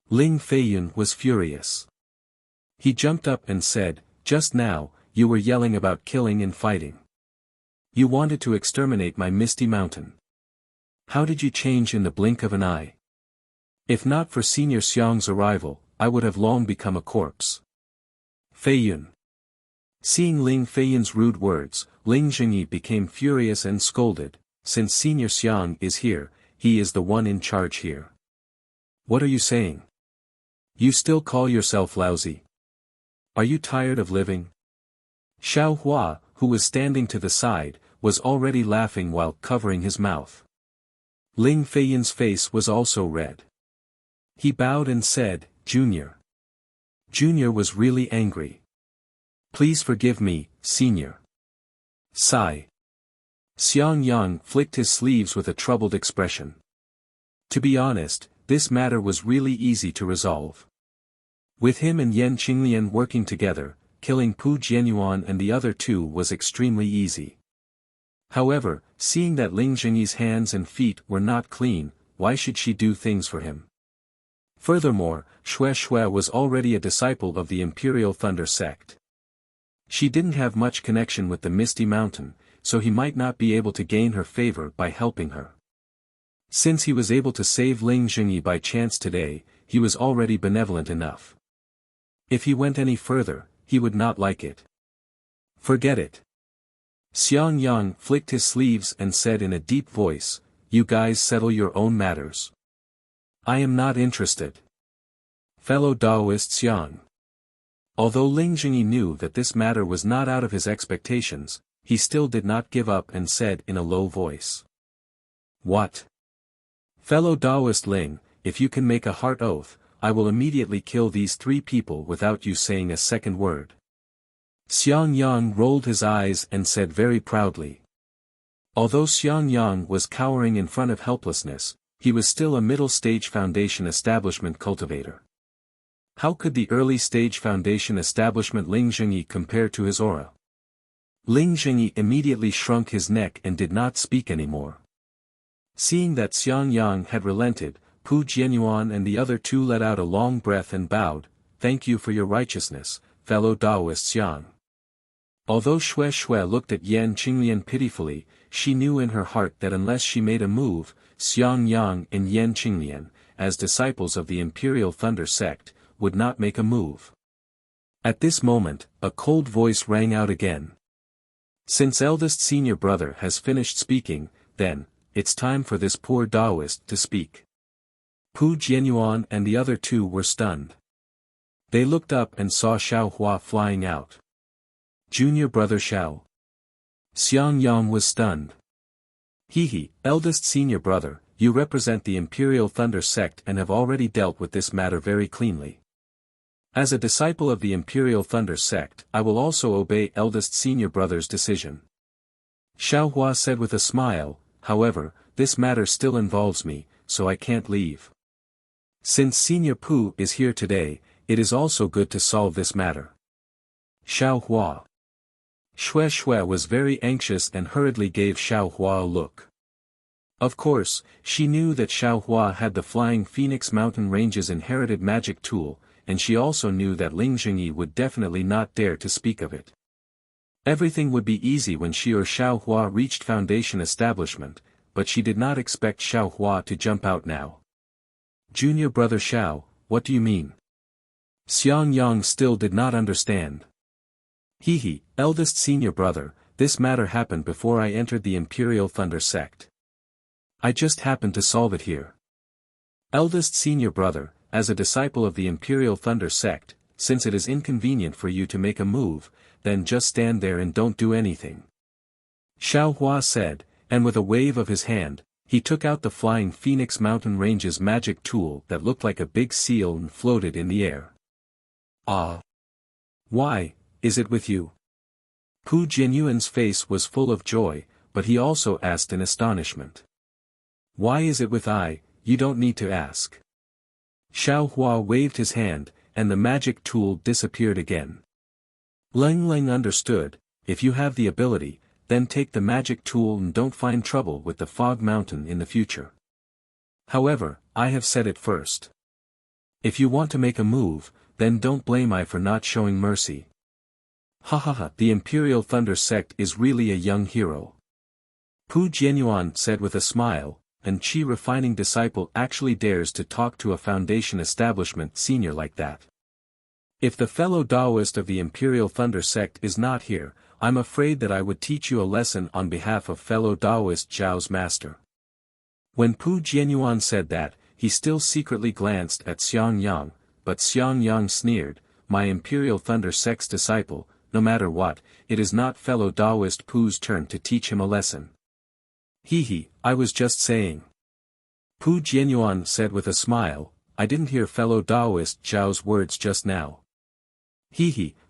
S1: Ling Feiyun was furious. He jumped up and said, just now, you were yelling about killing and fighting. You wanted to exterminate my Misty Mountain. How did you change in the blink of an eye? If not for Senior Xiang's arrival, I would have long become a corpse. Feiyun. Seeing Ling Feiyun's rude words, Ling Jingyi became furious and scolded, since Senior Xiang is here, he is the one in charge here. What are you saying? You still call yourself lousy? Are you tired of living? Xiao Hua, who was standing to the side, was already laughing while covering his mouth. Ling Feiyun's face was also red. He bowed and said, Junior. Junior was really angry. Please forgive me, Senior. Sigh. Xiang Yang flicked his sleeves with a troubled expression. To be honest, this matter was really easy to resolve. With him and Yan Qinglian working together, killing Pu Jianyuan and the other two was extremely easy. However, seeing that Ling Jingyi's hands and feet were not clean, why should she do things for him? Furthermore, Xue was already a disciple of the Imperial Thunder Sect. She didn't have much connection with the Misty Mountain, so he might not be able to gain her favor by helping her. Since he was able to save Ling Jingyi by chance today, he was already benevolent enough. If he went any further, he would not like it. Forget it. Xiang Yang flicked his sleeves and said in a deep voice, you guys settle your own matters. I am not interested. Fellow Daoist Xiang. Although Ling Jingyi knew that this matter was not out of his expectations, he still did not give up and said in a low voice. What? Fellow Daoist Ling, if you can make a heart oath, I will immediately kill these three people without you saying a second word. Xiang Yang rolled his eyes and said very proudly. Although Xiang Yang was cowering in front of helplessness, he was still a middle-stage Foundation establishment cultivator. How could the early-stage Foundation establishment Ling Jingyi compare to his aura? Ling Jingyi immediately shrunk his neck and did not speak anymore. Seeing that Xiang Yang had relented, Pu Jianyuan and the other two let out a long breath and bowed, thank you for your righteousness, fellow Daoist Xiang. Although Xue looked at Yan Qinglian pitifully, she knew in her heart that unless she made a move, Xiang Yang and Yan Qinglian, as disciples of the Imperial Thunder Sect, would not make a move. At this moment, a cold voice rang out again. Since eldest senior brother has finished speaking, then, it's time for this poor Daoist to speak. Pu Jianyuan and the other two were stunned. They looked up and saw Xiao Hua flying out. Junior brother Xiao. Xiang Yang was stunned. Eldest senior brother, you represent the Imperial Thunder sect and have already dealt with this matter very cleanly. As a disciple of the Imperial Thunder sect, I will also obey eldest senior brother's decision. Xiaohua said with a smile, however, this matter still involves me, so I can't leave. Since Senior Pu is here today, it is also good to solve this matter. Xiaohua. Shui was very anxious and hurriedly gave Xiaohua a look. Of course, she knew that Xiaohua had the Flying Phoenix Mountain Range's inherited magic tool, and she also knew that Ling Jingyi would definitely not dare to speak of it. Everything would be easy when she or Xiaohua reached Foundation establishment, but she did not expect Xiaohua to jump out now. Junior brother Xiao, what do you mean? Xiang Yang still did not understand. Eldest senior brother, this matter happened before I entered the Imperial Thunder sect. I just happened to solve it here. Eldest senior brother, as a disciple of the Imperial Thunder sect, since it is inconvenient for you to make a move, then just stand there and don't do anything. Xiaohua said, and with a wave of his hand, he took out the Flying Phoenix Mountain Range's magic tool that looked like a big seal and floated in the air. Ah! Why, is it with you? Pu Jianyuan's face was full of joy, but he also asked in astonishment. Why is it with I? You don't need to ask. Xiaohua waved his hand, and the magic tool disappeared again. Ling understood, if you have the ability, then take the magic tool and don't find trouble with the Fog Mountain in the future. However, I have said it first. If you want to make a move, then don't blame I for not showing mercy. The Imperial Thunder sect is really a young hero. Pu Jianyuan said with a smile, and Qi refining disciple actually dares to talk to a Foundation establishment senior like that. If the fellow Taoist of the Imperial Thunder sect is not here, I'm afraid that I would teach you a lesson on behalf of fellow Taoist Zhao's master. When Pu Jianyuan said that, he still secretly glanced at Xiang Yang, but Xiang Yang sneered, my Imperial Thunder sect's disciple, no matter what, it is not fellow Taoist Pu's turn to teach him a lesson. I was just saying. Pu Jianyuan said with a smile, I didn't hear fellow Taoist Zhao's words just now.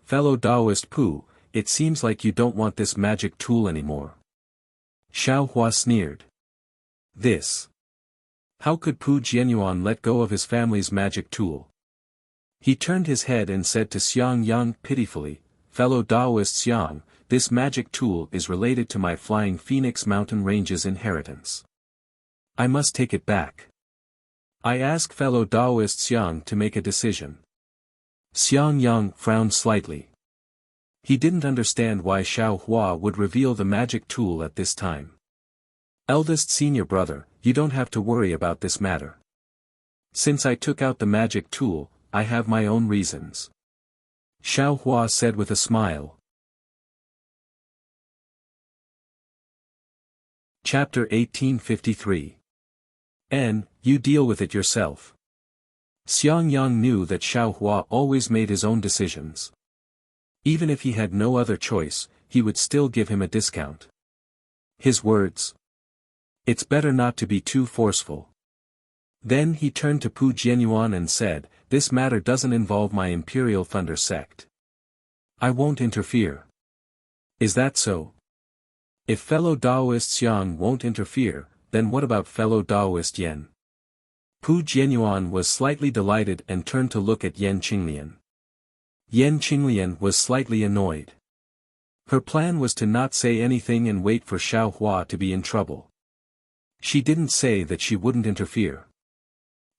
S1: Fellow Taoist Pu, it seems like you don't want this magic tool anymore. Xiaohua sneered. This. How could Pu Jianyuan let go of his family's magic tool? He turned his head and said to Xiang Yang pitifully, fellow Taoist Xiang, this magic tool is related to my Flying Phoenix Mountain Range's inheritance. I must take it back. I ask fellow Taoist Xiang to make a decision. Xiang Yang frowned slightly. He didn't understand why Xiaohua would reveal the magic tool at this time. Eldest senior brother, you don't have to worry about this matter. Since I took out the magic tool, I have my own reasons. Xiaohua said with a smile. Chapter 1853. You deal with it yourself. Xiang Yang knew that Xiaohua always made his own decisions. Even if he had no other choice, he would still give him a discount. His words. It's better not to be too forceful. Then he turned to Pu Jianyuan and said, this matter doesn't involve my Imperial Thunder sect. I won't interfere. Is that so? If fellow Taoist Xiang won't interfere, then what about fellow Taoist Yen? Pu Jianyuan was slightly delighted and turned to look at Yan Qinglian. Yan Qinglian was slightly annoyed. Her plan was to not say anything and wait for Xiaohua to be in trouble. She didn't say that she wouldn't interfere.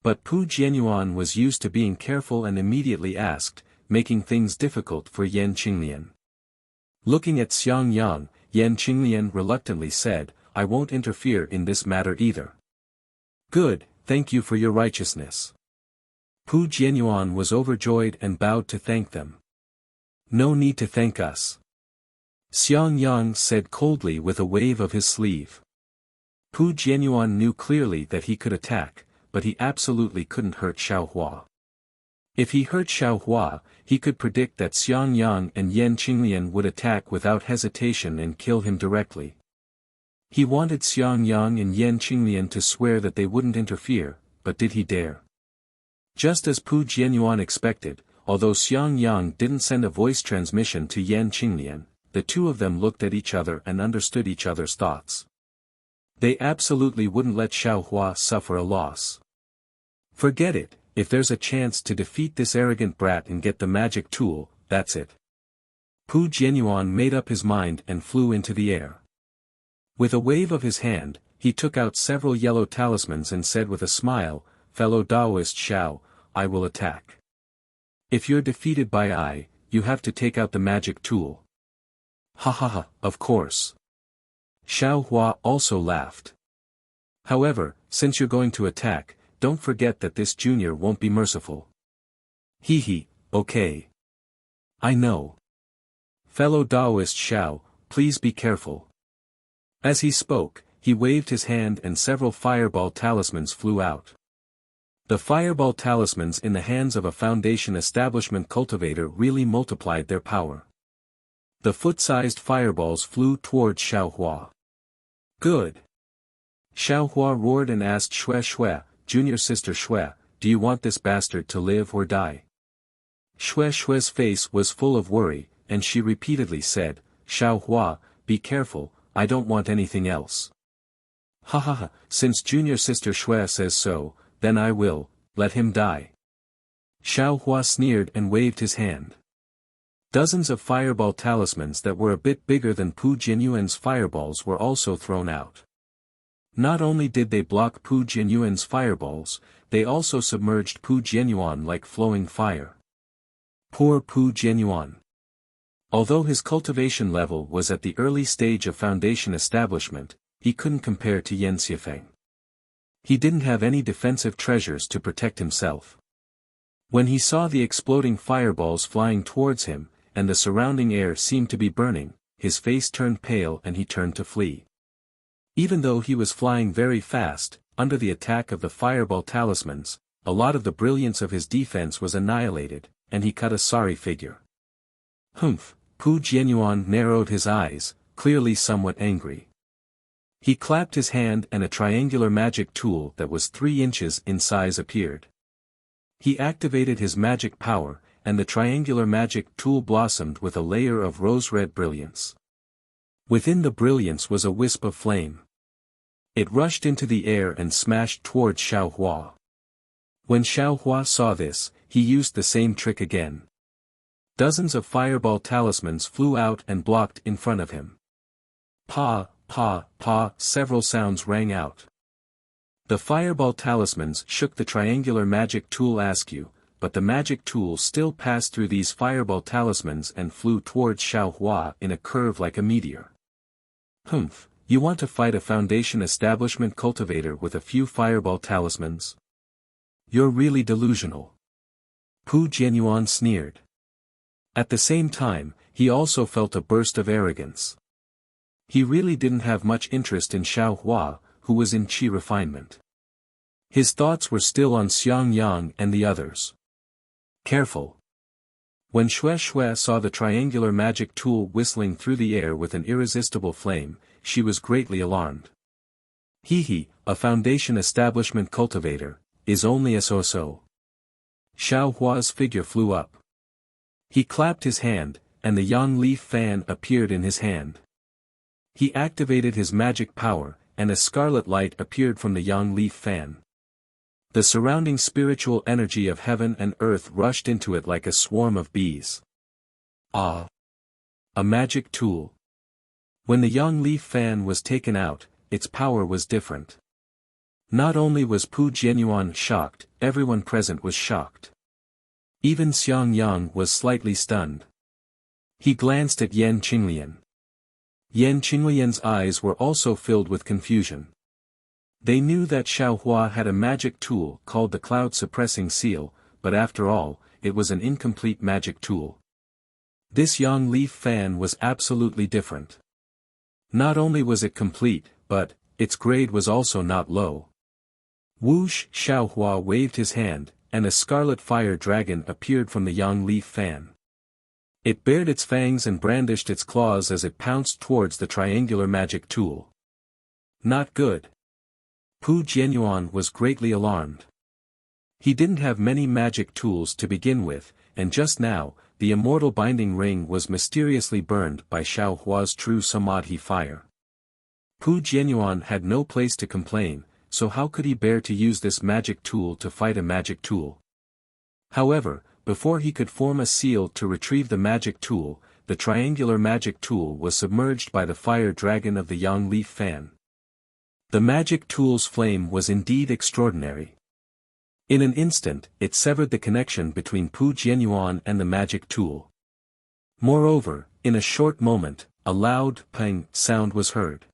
S1: But Pu Jianyuan was used to being careful and immediately asked, making things difficult for Yan Qinglian. Looking at Xiang Yang, Yan Qinglian reluctantly said, I won't interfere in this matter either. Good, thank you for your righteousness. Pu Jianyuan was overjoyed and bowed to thank them. No need to thank us. Xiang Yang said coldly with a wave of his sleeve. Pu Jianyuan knew clearly that he could attack, but he absolutely couldn't hurt Xiaohua. If he hurt Xiaohua, he could predict that Xiang Yang and Yan Qinglian would attack without hesitation and kill him directly. He wanted Xiangyang and Yan Qinglian to swear that they wouldn't interfere, but did he dare? Just as Pu Jianyuan expected, although Xiangyang didn't send a voice transmission to Yan Qinglian, the two of them looked at each other and understood each other's thoughts. They absolutely wouldn't let Xiaohua suffer a loss. Forget it, if there's a chance to defeat this arrogant brat and get the magic tool, that's it. Pu Jianyuan made up his mind and flew into the air. With a wave of his hand, he took out several yellow talismans and said with a smile, "Fellow Taoist Xiao, I will attack. If you're defeated by I, you have to take out the magic tool." "Ha ha ha, of course." Xiaohua also laughed. "However, since you're going to attack, don't forget that this junior won't be merciful." "Hee hee, okay. I know. Fellow Taoist Xiao, please be careful." As he spoke, he waved his hand and several fireball talismans flew out. The fireball talismans in the hands of a Foundation Establishment cultivator really multiplied their power. The foot-sized fireballs flew towards Xiaohua. "Good." Xiaohua roared and asked Xue Xue, "Junior sister Xue, do you want this bastard to live or die?" Xue Xue's face was full of worry, and she repeatedly said, "Xiaohua, be careful, I don't want anything else." "Ha ha ha, since junior sister Xue says so, then I will, let him die." Xiaohua sneered and waved his hand. Dozens of fireball talismans that were a bit bigger than Pu Jianyuan's fireballs were also thrown out. Not only did they block Pu Jianyuan's fireballs, they also submerged Pu Jianyuan like flowing fire. Poor Pu Jianyuan. Although his cultivation level was at the early stage of Foundation establishment, he couldn't compare to Yan Xifeng. He didn't have any defensive treasures to protect himself. When he saw the exploding fireballs flying towards him, and the surrounding air seemed to be burning, his face turned pale and he turned to flee. Even though he was flying very fast, under the attack of the fireball talismans, a lot of the brilliance of his defense was annihilated, and he cut a sorry figure. "Humph," Pu Jianyuan narrowed his eyes, clearly somewhat angry. He clapped his hand and a triangular magic tool that was 3 inches in size appeared. He activated his magic power, and the triangular magic tool blossomed with a layer of rose-red brilliance. Within the brilliance was a wisp of flame. It rushed into the air and smashed towards Xiaohua. When Xiaohua saw this, he used the same trick again. Dozens of fireball talismans flew out and blocked in front of him. Pa, pa, pa, several sounds rang out. The fireball talismans shook the triangular magic tool askew, but the magic tool still passed through these fireball talismans and flew towards Xiaohua in a curve like a meteor. "Humph, you want to fight a Foundation Establishment cultivator with a few fireball talismans? You're really delusional." Pu Jianyuan sneered. At the same time, he also felt a burst of arrogance. He really didn't have much interest in Xiaohua, who was in qi refinement. His thoughts were still on Xiangyang and the others. Careful. When Xue Xue saw the triangular magic tool whistling through the air with an irresistible flame, she was greatly alarmed. "Hee hee, a Foundation Establishment cultivator, is only a so-so." Xiaohua's figure flew up. He clapped his hand, and the yang leaf fan appeared in his hand. He activated his magic power, and a scarlet light appeared from the yang leaf fan. The surrounding spiritual energy of heaven and earth rushed into it like a swarm of bees. Ah! A magic tool. When the yang leaf fan was taken out, its power was different. Not only was Pu Jianyuan shocked, everyone present was shocked. Even Xiangyang was slightly stunned. He glanced at Yan Qinglian. Yan Qinglian's eyes were also filled with confusion. They knew that Xiaohua had a magic tool called the Cloud Suppressing Seal, but after all, it was an incomplete magic tool. This yang leaf fan was absolutely different. Not only was it complete, but its grade was also not low. Whoosh! Xiaohua waved his hand, and a scarlet fire dragon appeared from the yang leaf fan. It bared its fangs and brandished its claws as it pounced towards the triangular magic tool. Not good. Pu Jianyuan was greatly alarmed. He didn't have many magic tools to begin with, and just now, the immortal binding ring was mysteriously burned by Xiao Hua's true samadhi fire. Pu Jianyuan had no place to complain, so how could he bear to use this magic tool to fight a magic tool? However, before he could form a seal to retrieve the magic tool, the triangular magic tool was submerged by the fire dragon of the yang leaf fan. The magic tool's flame was indeed extraordinary. In an instant, it severed the connection between Pu Jianyuan and the magic tool. Moreover, in a short moment, a loud pang sound was heard.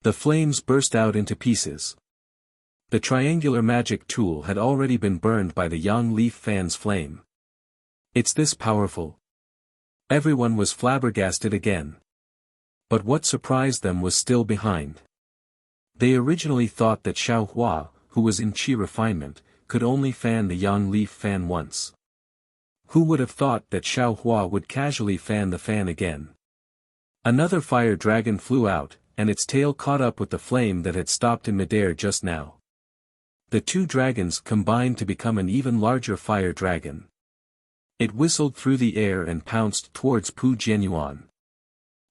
S1: The flames burst out into pieces. The triangular magic tool had already been burned by the yang leaf fan's flame. It's this powerful. Everyone was flabbergasted again. But what surprised them was still behind. They originally thought that Xiao Hua, who was in chi refinement, could only fan the yang leaf fan once. Who would have thought that Xiao Hua would casually fan the fan again? Another fire dragon flew out, and its tail caught up with the flame that had stopped in midair just now. The two dragons combined to become an even larger fire dragon. It whistled through the air and pounced towards Pu Jianyuan.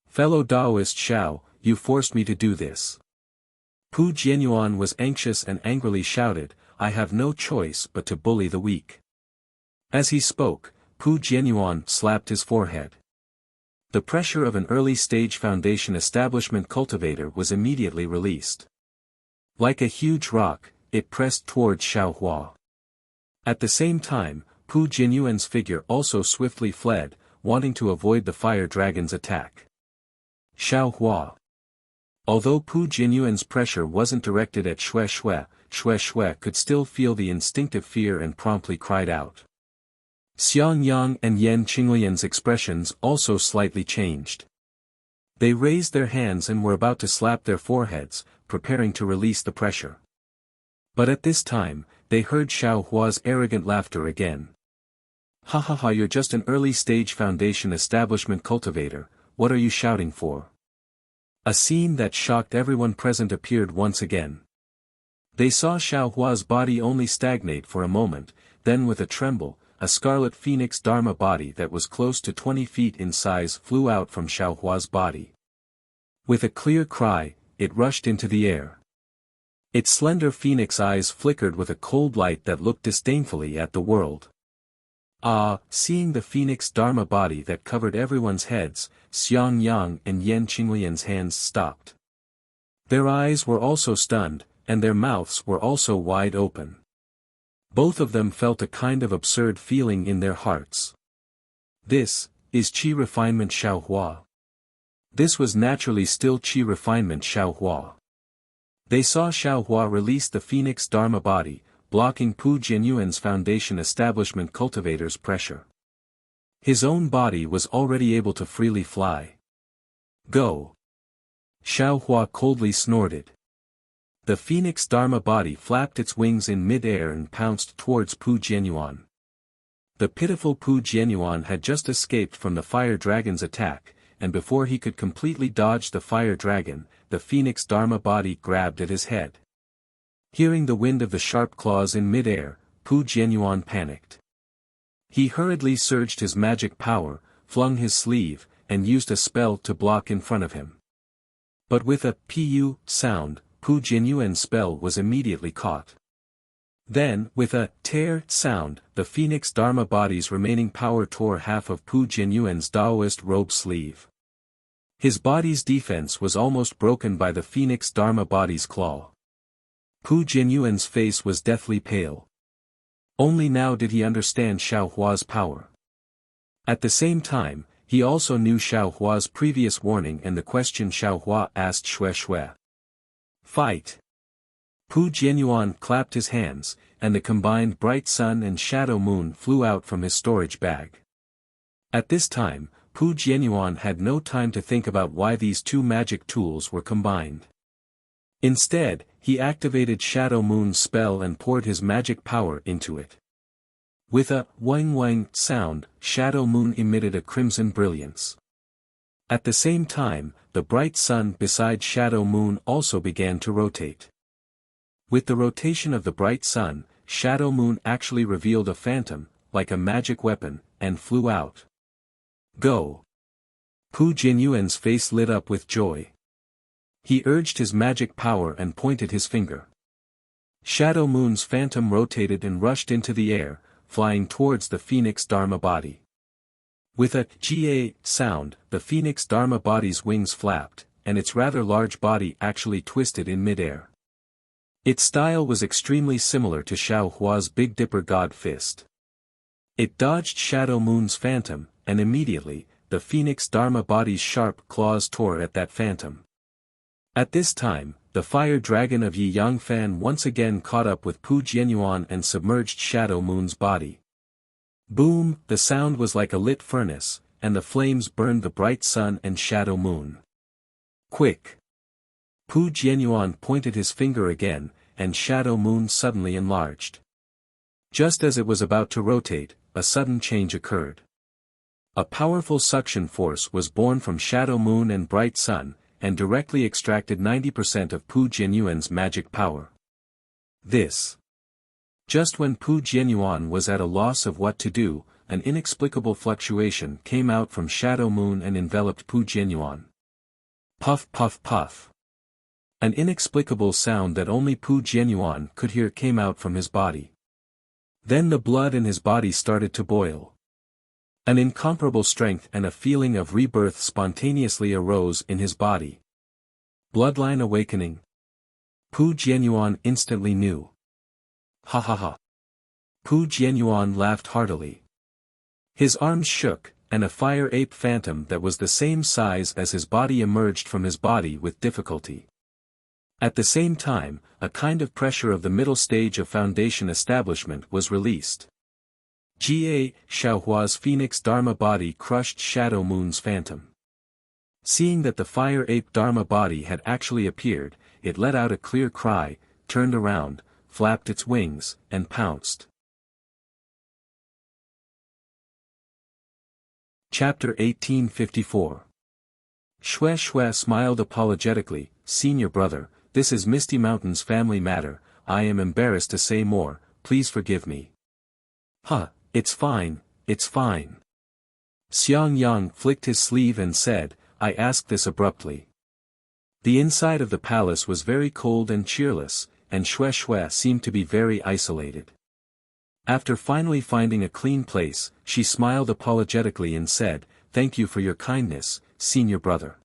S1: Fellow Taoist Xiao, you forced me to do this. Pu Jianyuan was anxious and angrily shouted, I have no choice but to bully the weak. As he spoke, Pu Jianyuan slapped his forehead. The pressure of an early-stage foundation establishment cultivator was immediately released. Like a huge rock, it pressed towards Xiao Hua. At the same time, Pu Jianyuan's figure also swiftly fled, wanting to avoid the fire dragon's attack. Xiao Hua. Although Pu Jianyuan's pressure wasn't directed at Xue could still feel the instinctive fear and promptly cried out. Xiang Yang and Yan Qinglian's expressions also slightly changed. They raised their hands and were about to slap their foreheads, preparing to release the pressure. But at this time, they heard Xiao Hua's arrogant laughter again. Ha ha ha, you're just an early-stage foundation establishment cultivator, what are you shouting for? A scene that shocked everyone present appeared once again. They saw Xiao Hua's body only stagnate for a moment, then with a tremble, a scarlet phoenix dharma body that was close to 20 feet in size flew out from Xiao Hua's body. With a clear cry, it rushed into the air. Its slender phoenix eyes flickered with a cold light that looked disdainfully at the world. Seeing the phoenix dharma body that covered everyone's heads, Xiang Yang and Yan Qinglian's hands stopped. Their eyes were also stunned, and their mouths were also wide open. Both of them felt a kind of absurd feeling in their hearts. This is Qi refinement Xiao Hua. This was naturally still Qi refinement Xiao Hua. They saw Xiao Hua release the phoenix dharma body, blocking Pu Jianyuan's foundation establishment cultivator's pressure. His own body was already able to freely fly. Go! Xiao Hua coldly snorted. The phoenix dharma body flapped its wings in mid-air and pounced towards Pu Jianyuan. The pitiful Pu Jianyuan had just escaped from the fire dragon's attack, and before he could completely dodge the fire dragon, the phoenix dharma body grabbed at his head. Hearing the wind of the sharp claws in mid-air, Pu Jianyuan panicked. He hurriedly surged his magic power, flung his sleeve, and used a spell to block in front of him. But with a pu sound, Pu Jianyuan's spell was immediately caught. Then, with a tear sound, the phoenix dharma body's remaining power tore half of Pu Jianyuan's Taoist robe sleeve. His body's defense was almost broken by the phoenix dharma body's claw. Pu Jianyuan's face was deathly pale. Only now did he understand Xiao Hua's power. At the same time, he also knew Xiao Hua's previous warning and the question Xiao Hua asked Xue. Fight! Pu Jianyuan clapped his hands, and the combined bright sun and shadow moon flew out from his storage bag. At this time, Pu Jianyuan had no time to think about why these two magic tools were combined. Instead, he activated Shadow Moon's spell and poured his magic power into it. With a wang wang sound, Shadow Moon emitted a crimson brilliance. At the same time, the bright sun beside Shadow Moon also began to rotate. With the rotation of the bright sun, Shadow Moon actually revealed a phantom, like a magic weapon, and flew out. Go! Pu Jianyuan's face lit up with joy. He urged his magic power and pointed his finger. Shadow Moon's phantom rotated and rushed into the air, flying towards the Phoenix Dharma body. With a "ga" sound, the Phoenix Dharma body's wings flapped, and its rather large body actually twisted in midair. Its style was extremely similar to Xiao Hua's Big Dipper God Fist. It dodged Shadow Moon's phantom, and immediately, the Phoenix Dharma body's sharp claws tore at that phantom. At this time, the fire dragon of Yi Yangfan once again caught up with Pu Jianyuan and submerged Shadow Moon's body. Boom! The sound was like a lit furnace, and the flames burned the bright sun and Shadow Moon. Quick! Pu Jianyuan pointed his finger again, and Shadow Moon suddenly enlarged. Just as it was about to rotate, a sudden change occurred. A powerful suction force was born from Shadow Moon and Bright Sun, and directly extracted 90% of Pu Jianyuan's magic power. This. Just when Pu Jianyuan was at a loss of what to do, an inexplicable fluctuation came out from Shadow Moon and enveloped Pu Jianyuan. Puff puff puff. An inexplicable sound that only Pu Jianyuan could hear came out from his body. Then the blood in his body started to boil. An incomparable strength and a feeling of rebirth spontaneously arose in his body. Bloodline awakening. Pu Jianyuan instantly knew. Ha ha ha. Pu Jianyuan laughed heartily. His arms shook, and a fire ape phantom that was the same size as his body emerged from his body with difficulty. At the same time, a kind of pressure of the middle stage of foundation establishment was released. Ga, Xiaohua's Phoenix Dharma body crushed Shadow Moon's phantom. Seeing that the fire ape Dharma body had actually appeared, it let out a clear cry, turned around, flapped its wings, and pounced. Chapter 1854. Xue Xue smiled apologetically. Senior brother, this is Misty Mountain's family matter, I am embarrassed to say more, please forgive me. Huh, it's fine, it's fine. Xiang Yang flicked his sleeve and said, I asked this abruptly. The inside of the palace was very cold and cheerless, and Xue Xue seemed to be very isolated. After finally finding a clean place, she smiled apologetically and said, thank you for your kindness, senior brother.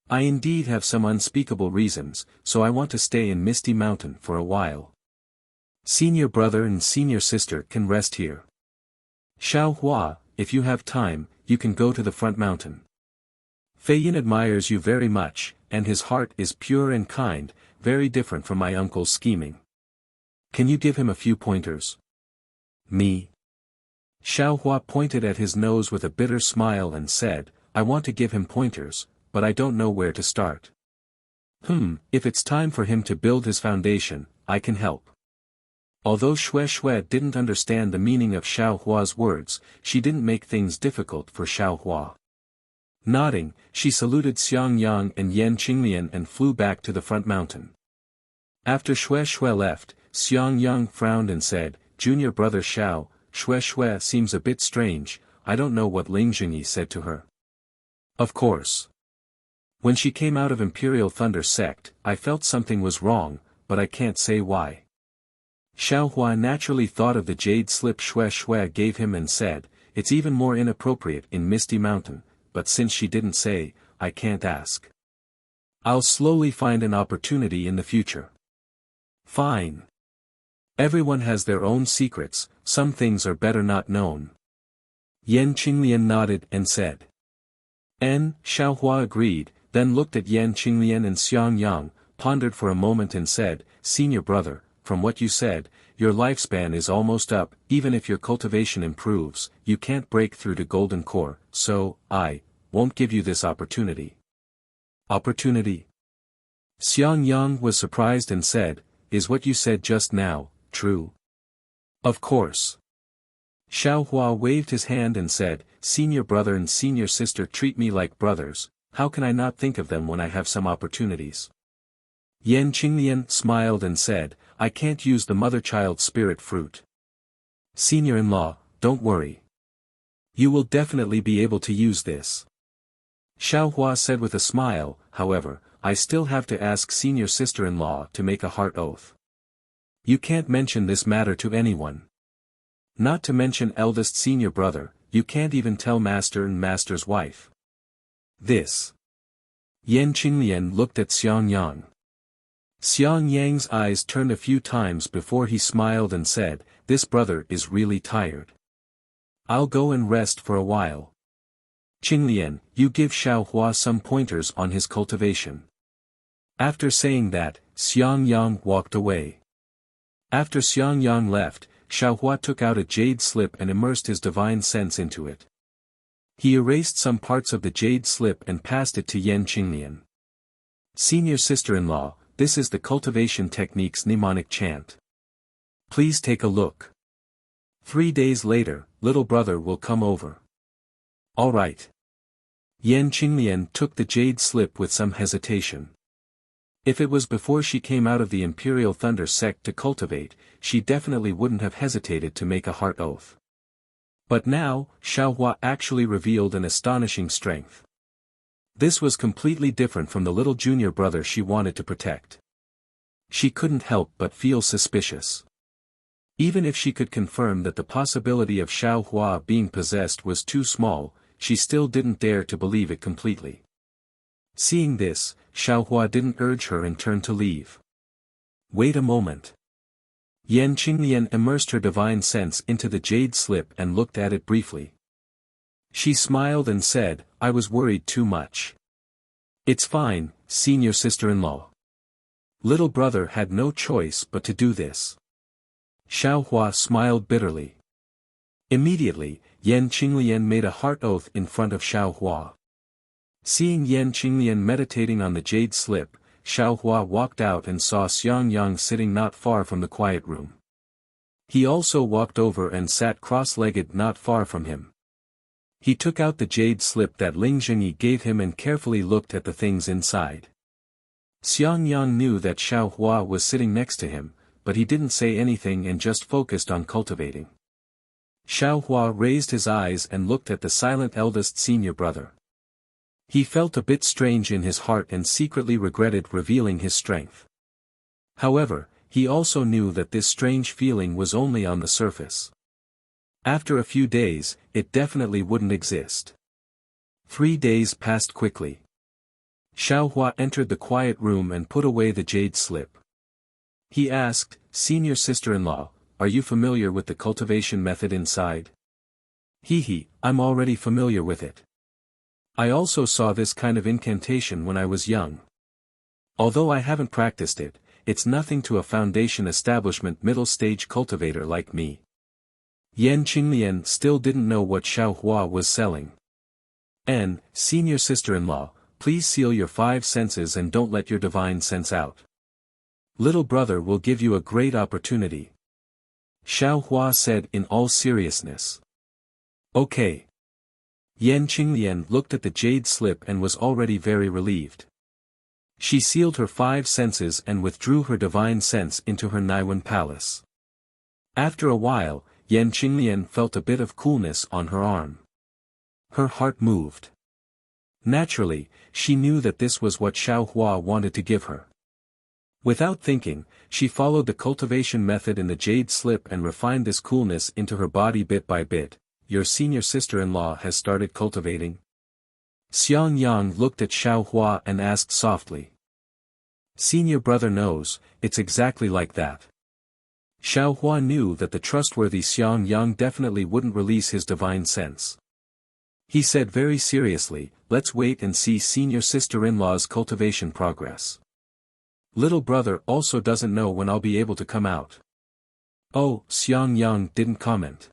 S1: I indeed have some unspeakable reasons, so I want to stay in Misty Mountain for a while. Senior brother and senior sister can rest here. Xiao Hua, if you have time, you can go to the front mountain. Fei Yin admires you very much, and his heart is pure and kind, very different from my uncle's scheming. Can you give him a few pointers? Me? Xiao Hua pointed at his nose with a bitter smile and said, I want to give him pointers, but I don't know where to start. If it's time for him to build his foundation, I can help. Although Xue Xue didn't understand the meaning of Xiao Hua's words, she didn't make things difficult for Xiao Hua. Nodding, she saluted Xiang Yang and Yan Qinglian and flew back to the front mountain. After Xue Xue left, Xiang Yang frowned and said, Junior brother Xiao, Xue Xue seems a bit strange, I don't know what Ling Jingyi said to her. Of course. When she came out of Imperial Thunder Sect, I felt something was wrong, but I can't say why. Xiao Hua naturally thought of the jade slip Xue Xue gave him and said, it's even more inappropriate in Misty Mountain, but since she didn't say, I can't ask. I'll slowly find an opportunity in the future. Fine. Everyone has their own secrets, some things are better not known. Yan Qinglian nodded and said. Xiao Hua agreed, then looked at Yan Qinglian and Xiang Yang, pondered for a moment and said, Senior brother, from what you said, your lifespan is almost up, even if your cultivation improves, you can't break through to Golden Core, so, I won't give you this opportunity. Opportunity? Xiang Yang was surprised and said, is what you said just now true? Of course. Xiao Hua waved his hand and said, "Senior brother and senior sister treat me like brothers, how can I not think of them when I have some opportunities?" Yan Qinglian smiled and said, "I can't use the mother-child spirit fruit. Senior-in-law, don't worry. You will definitely be able to use this." Xiao Hua said with a smile, "However, I still have to ask senior sister-in-law to make a heart oath. You can't mention this matter to anyone. Not to mention eldest senior brother, you can't even tell master and master's wife." This. Yan Qinglian looked at Xiang Yang. Xiang Yang's eyes turned a few times before he smiled and said, "This brother is really tired. I'll go and rest for a while. Qinglian, you give Xiao Hua some pointers on his cultivation." After saying that, Xiang Yang walked away. After Xiang Yang left, Xiao Hua took out a jade slip and immersed his divine sense into it. He erased some parts of the jade slip and passed it to Yan Qinglian. "Senior sister-in-law, this is the cultivation technique's mnemonic chant. Please take a look. 3 days later, little brother will come over." "All right." Yan Qinglian took the jade slip with some hesitation. If it was before she came out of the Imperial Thunder sect to cultivate, she definitely wouldn't have hesitated to make a heart oath. But now, Xiao Hua actually revealed an astonishing strength. This was completely different from the little junior brother she wanted to protect. She couldn't help but feel suspicious. Even if she could confirm that the possibility of Xiao Hua being possessed was too small, she still didn't dare to believe it completely. Seeing this, Xiao Hua didn't urge her and turned to leave. "Wait a moment." Yan Qinglian immersed her divine sense into the jade slip and looked at it briefly. She smiled and said, "I was worried too much." "It's fine, senior sister-in-law." Little brother had no choice but to do this. Xiao Hua smiled bitterly. Immediately, Yan Qinglian made a heart oath in front of Xiao Hua. Seeing Yan Qinglian meditating on the jade slip, Xiao Hua walked out and saw Xiang Yang sitting not far from the quiet room. He also walked over and sat cross-legged not far from him. He took out the jade slip that Ling Zhengyi gave him and carefully looked at the things inside. Xiang Yang knew that Xiao Hua was sitting next to him, but he didn't say anything and just focused on cultivating. Xiao Hua raised his eyes and looked at the silent eldest senior brother. He felt a bit strange in his heart and secretly regretted revealing his strength. However, he also knew that this strange feeling was only on the surface. After a few days, it definitely wouldn't exist. 3 days passed quickly. Xiao Hua entered the quiet room and put away the jade slip. He asked, "Senior sister-in-law, are you familiar with the cultivation method inside?" "Hee, I'm already familiar with it. I also saw this kind of incantation when I was young. Although I haven't practiced it, it's nothing to a foundation establishment middle-stage cultivator like me." Yan Qinglian still didn't know what Xiao Hua was selling. Senior sister-in-law, please seal your 5 senses and don't let your divine sense out. Little brother will give you a great opportunity. Xiao Hua said in all seriousness. "Okay." Yan Qinglian looked at the jade slip and was already very relieved. She sealed her 5 senses and withdrew her divine sense into her Naiwan palace. After a while, Yan Qinglian felt a bit of coolness on her arm. Her heart moved. Naturally, she knew that this was what Xiao Hua wanted to give her. Without thinking, she followed the cultivation method in the jade slip and refined this coolness into her body bit by bit. "Your senior sister-in-law has started cultivating?" Xiang Yang looked at Xiao Hua and asked softly. "Senior brother knows, it's exactly like that." Xiao Hua knew that the trustworthy Xiang Yang definitely wouldn't release his divine sense. He said very seriously, "Let's wait and see senior sister-in-law's cultivation progress. Little brother also doesn't know when I'll be able to come out." "Oh," Xiang Yang didn't comment.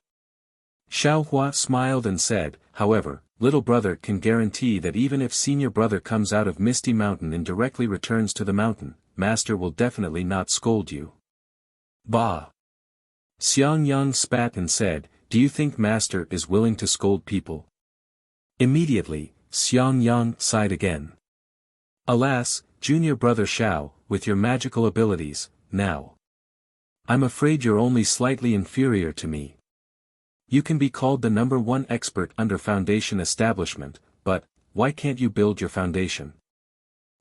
S1: Xiao Hua smiled and said, "However, little brother can guarantee that even if senior brother comes out of Misty Mountain and directly returns to the mountain, master will definitely not scold you." "Bah!" Xiang Yang spat and said, do you think Master is willing to scold people? Immediately, Xiang Yang sighed again. Alas, junior brother Xiao, with your magical abilities, now. I'm afraid you're only slightly inferior to me. You can be called the #1 expert under foundation establishment, but, why can't you build your foundation?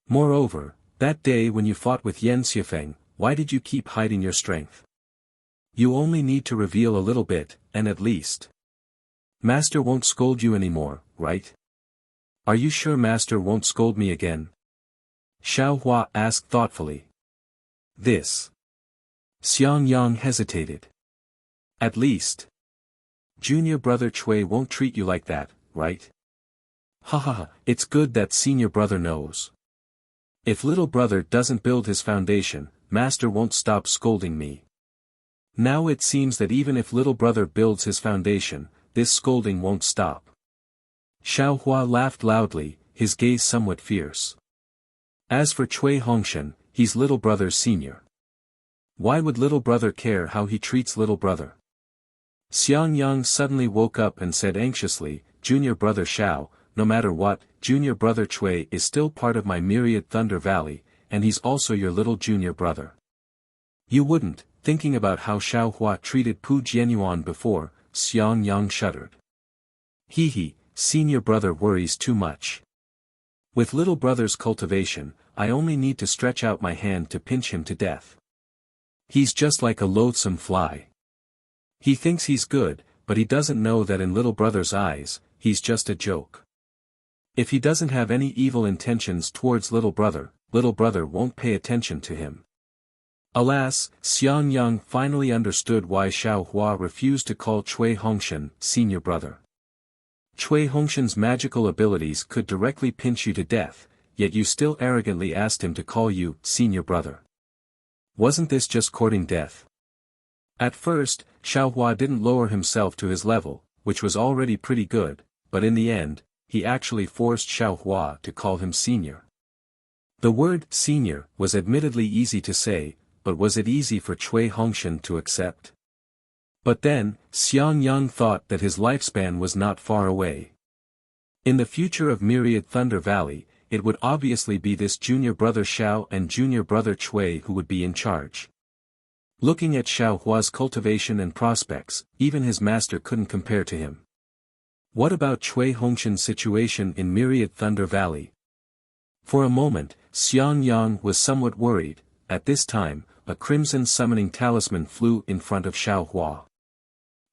S1: Moreover, that day when you fought with Yan Xifeng, why did you keep hiding your strength? You only need to reveal a little bit, and at least. Master won't scold you anymore, right? Are you sure Master won't scold me again? Xiao Hua asked thoughtfully. This. Xiang Yang hesitated. At least. Junior brother Chui won't treat you like that, right? Ha, it's good that senior brother knows. If little brother doesn't build his foundation, Master won't stop scolding me. Now it seems that even if little brother builds his foundation, this scolding won't stop. Xiao Hua laughed loudly, his gaze somewhat fierce. As for Cui Hongshan, he's little brother's senior. Why would little brother care how he treats little brother? Xiang Yang suddenly woke up and said anxiously, Junior brother Xiao, no matter what, junior brother Cui is still part of my myriad Thunder Valley, and he's also your little junior brother. You wouldn't, thinking about how Xiao Hua treated Pu Jianyuan before, Xiang Yang shuddered. Senior brother worries too much. With little brother's cultivation, I only need to stretch out my hand to pinch him to death. He's just like a loathsome fly. He thinks he's good, but he doesn't know that in little brother's eyes, he's just a joke. If he doesn't have any evil intentions towards little brother won't pay attention to him. Alas, Xiang Yang finally understood why Xiao Hua refused to call Cui Hongshan senior brother. Cui Hongshan's magical abilities could directly pinch you to death, yet you still arrogantly asked him to call you senior brother. Wasn't this just courting death? At first, Xiao Hua didn't lower himself to his level, which was already pretty good, but in the end, he actually forced Xiao Hua to call him senior. The word senior was admittedly easy to say, but was it easy for Cui Hongshan to accept? But then, Xiang Yang thought that his lifespan was not far away. In the future of Myriad Thunder Valley, it would obviously be this junior brother Xiao and junior brother Cui who would be in charge. Looking at Xiao Hua's cultivation and prospects, even his master couldn't compare to him. What about Cui Hongshan's situation in Myriad Thunder Valley? For a moment, Xiang Yang was somewhat worried. At this time, a crimson summoning talisman flew in front of Xiao Hua.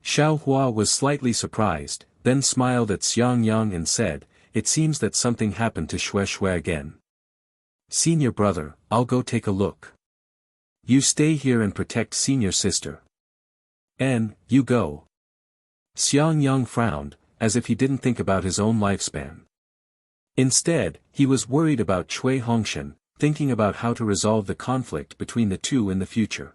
S1: Xiao Hua was slightly surprised, then smiled at Xiang Yang and said, it seems that something happened to Shui again. Senior brother, I'll go take a look. You stay here and protect senior sister. And, you go. Xiang Yang frowned, as if he didn't think about his own lifespan. Instead, he was worried about Cui Hongshan, thinking about how to resolve the conflict between the two in the future.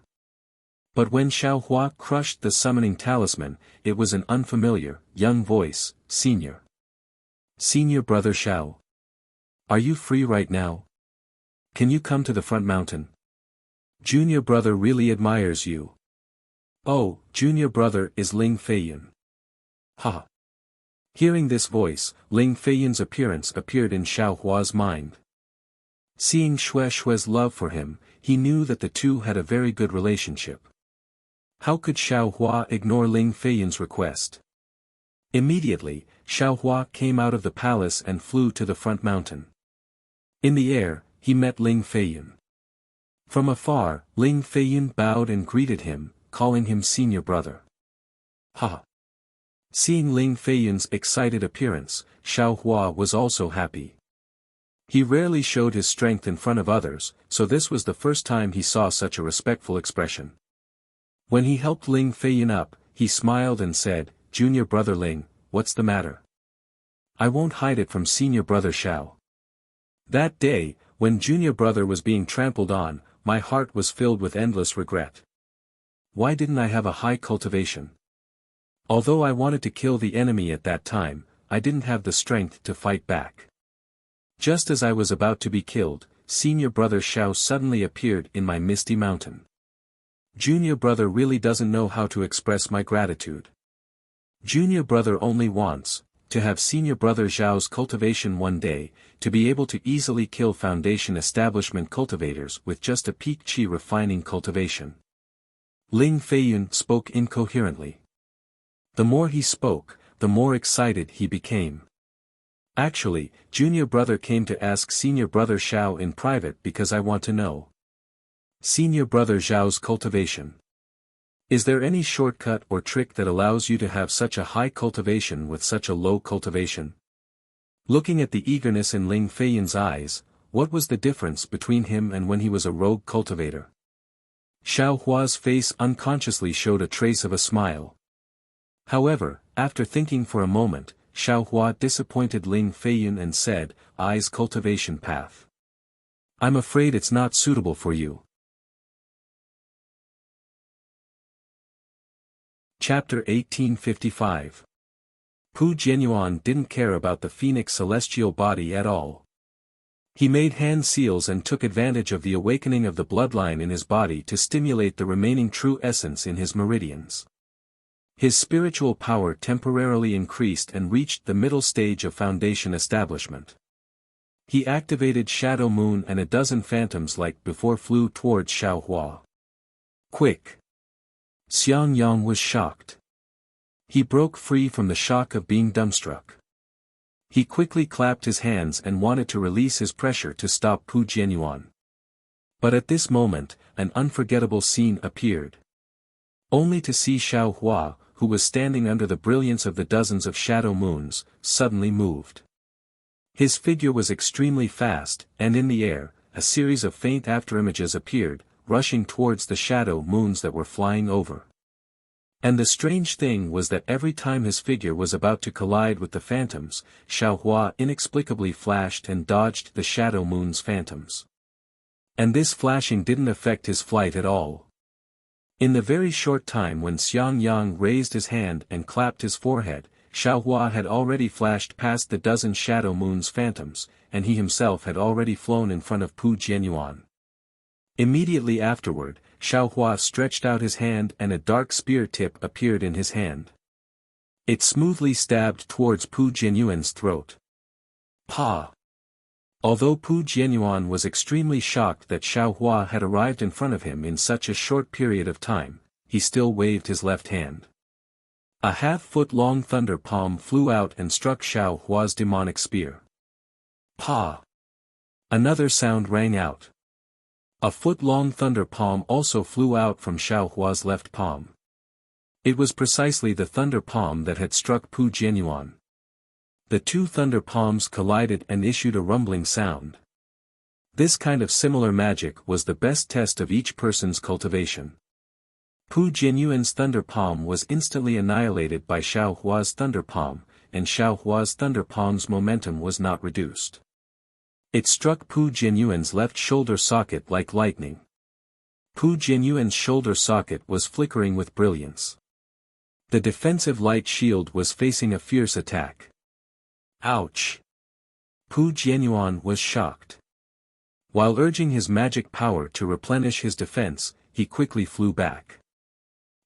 S1: But when Xiao Hua crushed the summoning talisman, it was an unfamiliar, young voice, Senior. Senior brother Xiao. Are you free right now? Can you come to the front mountain? Junior brother really admires you. Oh, junior brother is Ling Feiyun. Ha. Hearing this voice, Ling Feiyun's appearance appeared in Xiao Hua's mind. Seeing Shui's love for him, he knew that the two had a very good relationship. How could Xiao Hua ignore Ling Feiyun's request? Immediately, Xiao Hua came out of the palace and flew to the front mountain. In the air, he met Ling Feiyun. From afar, Ling Feiyun bowed and greeted him, calling him senior brother. Ha! Seeing Ling Feiyun's excited appearance, Xiao Hua was also happy. He rarely showed his strength in front of others, so this was the first time he saw such a respectful expression. When he helped Ling Feiyun up, he smiled and said, Junior brother Ling, what's the matter? I won't hide it from senior brother Xiao. That day, when junior brother was being trampled on, my heart was filled with endless regret. Why didn't I have a high cultivation? Although I wanted to kill the enemy at that time, I didn't have the strength to fight back. Just as I was about to be killed, senior brother Xiao suddenly appeared in my misty mountain. Junior brother really doesn't know how to express my gratitude. Junior brother only wants to have senior brother Zhao's cultivation one day, to be able to easily kill Foundation establishment cultivators with just a peak qi refining cultivation. Ling Feiyun spoke incoherently. The more he spoke, the more excited he became. Actually, junior brother came to ask senior brother Zhao in private because I want to know. Senior brother Zhao's cultivation. Is there any shortcut or trick that allows you to have such a high cultivation with such a low cultivation? Looking at the eagerness in Ling Feiyun's eyes, what was the difference between him and when he was a rogue cultivator? Xiao Hua's face unconsciously showed a trace of a smile. However, after thinking for a moment, Xiao Hua disappointed Ling Feiyun and said, "I's cultivation path. I'm afraid it's not suitable for you." Chapter 1855. Pu Jianyuan didn't care about the phoenix celestial body at all. He made hand seals and took advantage of the awakening of the bloodline in his body to stimulate the remaining true essence in his meridians. His spiritual power temporarily increased and reached the middle stage of Foundation establishment. He activated Shadow Moon and a dozen phantoms like before flew towards Xiao Hua. Quick! Xiang Yang was shocked. He broke free from the shock of being dumbstruck. He quickly clapped his hands and wanted to release his pressure to stop Pu Jianyuan. But at this moment, an unforgettable scene appeared. Only to see Xiao Hua, who was standing under the brilliance of the dozens of shadow moons, suddenly moved. His figure was extremely fast, and in the air, a series of faint afterimages appeared, rushing towards the shadow moons that were flying over. And the strange thing was that every time his figure was about to collide with the phantoms, Xiao Hua inexplicably flashed and dodged the shadow moon's phantoms. And this flashing didn't affect his flight at all. In the very short time when Xiang Yang raised his hand and clapped his forehead, Xiao Hua had already flashed past the dozen shadow moon's phantoms, and he himself had already flown in front of Pu Jianyuan. Immediately afterward, Xiao Hua stretched out his hand and a dark spear tip appeared in his hand. It smoothly stabbed towards Pu Jianyuan's throat. Pa! Although Pu Jianyuan was extremely shocked that Xiao Hua had arrived in front of him in such a short period of time, he still waved his left hand. A half-foot-long thunder palm flew out and struck Xiao Hua's demonic spear. Pa! Another sound rang out. A foot-long thunder palm also flew out from Xiao Hua's left palm. It was precisely the thunder palm that had struck Pu Jianyuan. The two thunder palms collided and issued a rumbling sound. This kind of similar magic was the best test of each person's cultivation. Pu Jianyuan's thunder palm was instantly annihilated by Xiao Hua's thunder palm, and Xiao Hua's thunder palm's momentum was not reduced. It struck Pu Jianyuan's left shoulder socket like lightning. Pu Jianyuan's shoulder socket was flickering with brilliance. The defensive light shield was facing a fierce attack. Ouch! Pu Jianyuan was shocked. While urging his magic power to replenish his defense, he quickly flew back.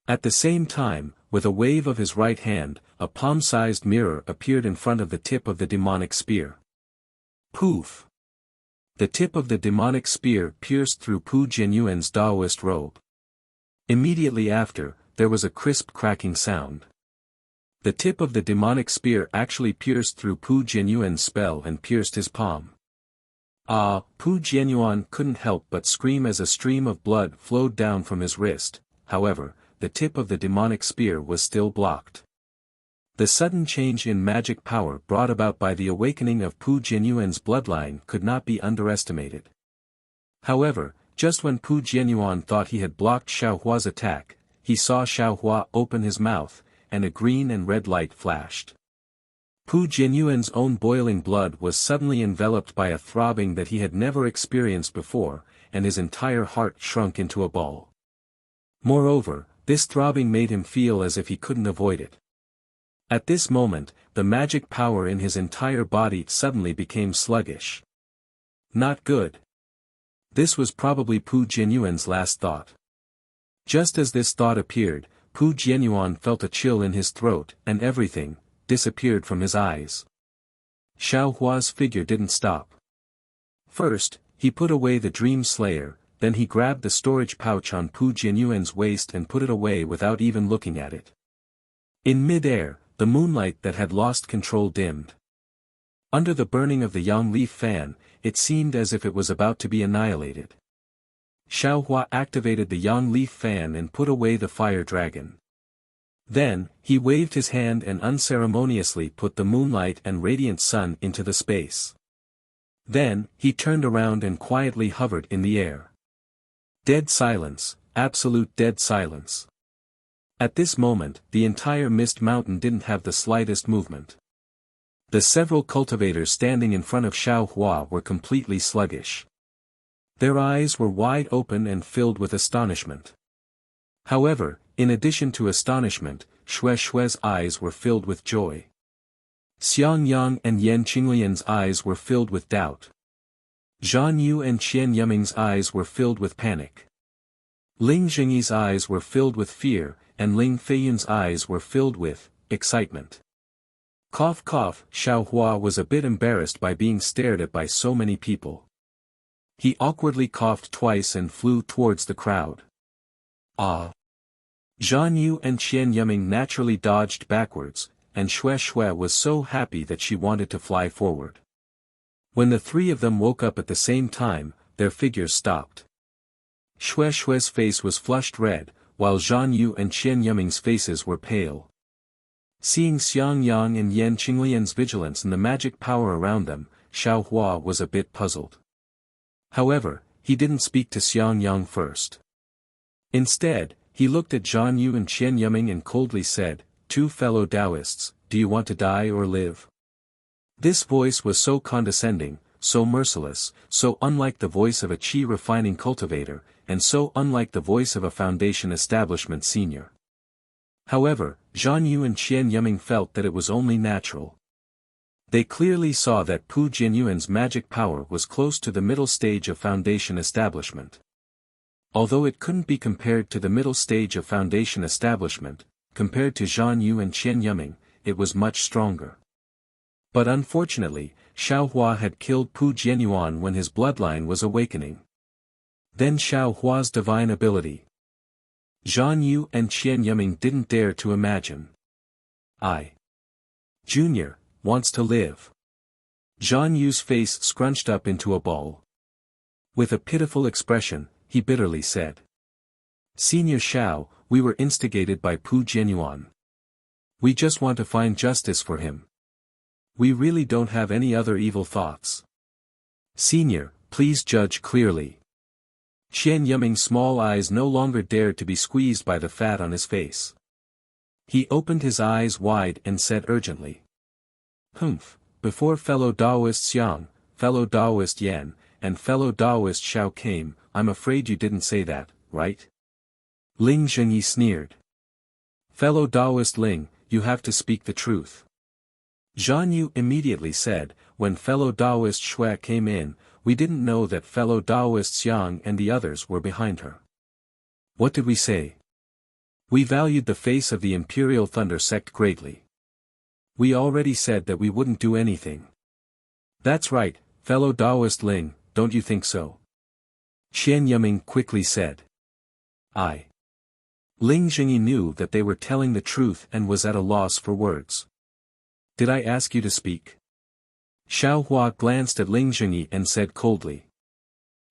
S1: At the same time, with a wave of his right hand, a palm-sized mirror appeared in front of the tip of the demonic spear. Poof! The tip of the demonic spear pierced through Pu Jianyuan's Taoist robe. Immediately after, there was a crisp cracking sound. The tip of the demonic spear actually pierced through Pu Jianyuan's spell and pierced his palm. Pu Jianyuan couldn't help but scream as a stream of blood flowed down from his wrist. However, the tip of the demonic spear was still blocked. The sudden change in magic power brought about by the awakening of Pu Jianyuan's bloodline could not be underestimated. However, just when Pu Jianyuan thought he had blocked Xiao Hua's attack, he saw Xiao Hua open his mouth, and a green and red light flashed. Pu Jianyuan's own boiling blood was suddenly enveloped by a throbbing that he had never experienced before, and his entire heart shrunk into a ball. Moreover, this throbbing made him feel as if he couldn't avoid it. At this moment, the magic power in his entire body suddenly became sluggish. Not good. This was probably Pu Jianyuan's last thought. Just as this thought appeared, Pu Jianyuan felt a chill in his throat, and everything disappeared from his eyes. Xiao Hua's figure didn't stop. First, he put away the Dream Slayer, then he grabbed the storage pouch on Pu Jianyuan's waist and put it away without even looking at it. In mid-air, the moonlight that had lost control dimmed. Under the burning of the yang leaf fan, it seemed as if it was about to be annihilated. Xiao Hua activated the yang leaf fan and put away the fire dragon. Then, he waved his hand and unceremoniously put the moonlight and radiant sun into the space. Then, he turned around and quietly hovered in the air. Dead silence, absolute dead silence. At this moment, the entire mist mountain didn't have the slightest movement. The several cultivators standing in front of Xiao Hua were completely sluggish. Their eyes were wide open and filled with astonishment. However, in addition to astonishment, Xue's eyes were filled with joy. Xiang Yang and Yan Qinglian's eyes were filled with doubt. Zhan Yu and Qian Yiming's eyes were filled with panic. Ling Jingyi's eyes were filled with fear, and Ling Feiyun's eyes were filled with excitement. Cough cough, Xiao Hua was a bit embarrassed by being stared at by so many people. He awkwardly coughed twice and flew towards the crowd. Ah! Zhan Yu and Qian Yiming naturally dodged backwards, and Xue was so happy that she wanted to fly forward. When the three of them woke up at the same time, their figures stopped. Xue's face was flushed red, while Zhan Yu and Qian Yiming's faces were pale. Seeing Xiang Yang and Yan Qinglian's vigilance and the magic power around them, Xiao Hua was a bit puzzled. However, he didn't speak to Xiang Yang first. Instead, he looked at Zhan Yu and Qian Yiming and coldly said, "Two fellow Taoists, do you want to die or live?" This voice was so condescending, so merciless, so unlike the voice of a qi refining cultivator, and so unlike the voice of a foundation establishment senior. However, Zhan Yu and Qian Yiming felt that it was only natural. They clearly saw that Pu Jianyuan's magic power was close to the middle stage of foundation establishment. Although it couldn't be compared to the middle stage of foundation establishment, compared to Zhan Yu and Qian Yiming, it was much stronger. But unfortunately, Xiao Hua had killed Pu Jianyuan when his bloodline was awakening. Then Xiao Hua's divine ability. Zhan Yu and Qian Yiming didn't dare to imagine. Junior wants to live. Zhan Yu's face scrunched up into a ball. With a pitiful expression, he bitterly said. Senior Xiao, we were instigated by Pu Jianyuan. We just want to find justice for him. We really don't have any other evil thoughts. Senior, please judge clearly. Qian Yiming's small eyes no longer dared to be squeezed by the fat on his face. He opened his eyes wide and said urgently. Before fellow Taoist Xiang, fellow Taoist Yan, and fellow Taoist Xiao came, I'm afraid you didn't say that, right? Ling Zhengyi sneered. Fellow Taoist Ling, you have to speak the truth. Zhan Yu immediately said, when fellow Taoist Xue came in, we didn't know that fellow Taoist Xiang and the others were behind her. What did we say? We valued the face of the Imperial Thunder sect greatly. We already said that we wouldn't do anything. That's right, fellow Taoist Ling, don't you think so? Qian Yiming quickly said. Ling Jingyi knew that they were telling the truth and was at a loss for words. Did I ask you to speak? Xiao Hua glanced at Ling Jingyi and said coldly.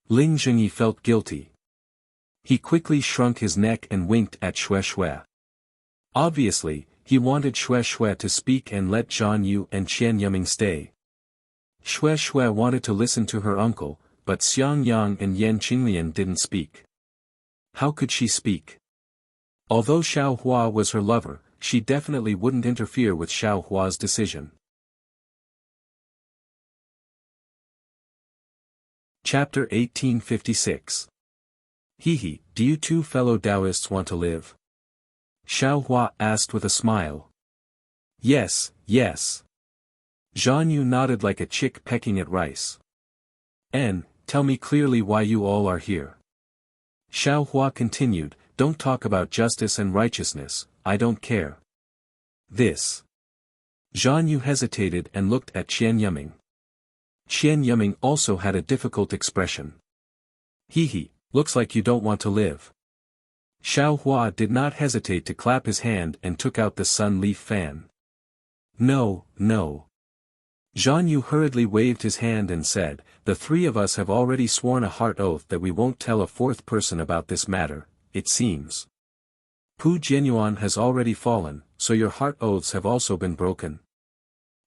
S1: Ling Jingyi felt guilty. He quickly shrunk his neck and winked at Xue. Obviously, he wanted Xue to speak and let Zhan Yu and Qian Yiming stay. Xue wanted to listen to her uncle, but Xiang Yang and Yan Qinglian didn't speak. How could she speak? Although Xiao Hua was her lover, she definitely wouldn't interfere with Xiao Hua's decision. Chapter 1856. Do you two fellow Taoists want to live? Xiao Hua asked with a smile. Yes, yes. Zhan Yu nodded like a chick pecking at rice. Tell me clearly why you all are here. Xiao Hua continued, don't talk about justice and righteousness, I don't care. This. Zhan Yu hesitated and looked at Qian Yiming. Qian Yiming also had a difficult expression. He, looks like you don't want to live. Xiao Hua did not hesitate to clap his hand and took out the sun leaf fan. No. Zhan Yu hurriedly waved his hand and said, the three of us have already sworn a heart oath that we won't tell a fourth person about this matter, it seems. Pu Jianyuan has already fallen, so your heart oaths have also been broken.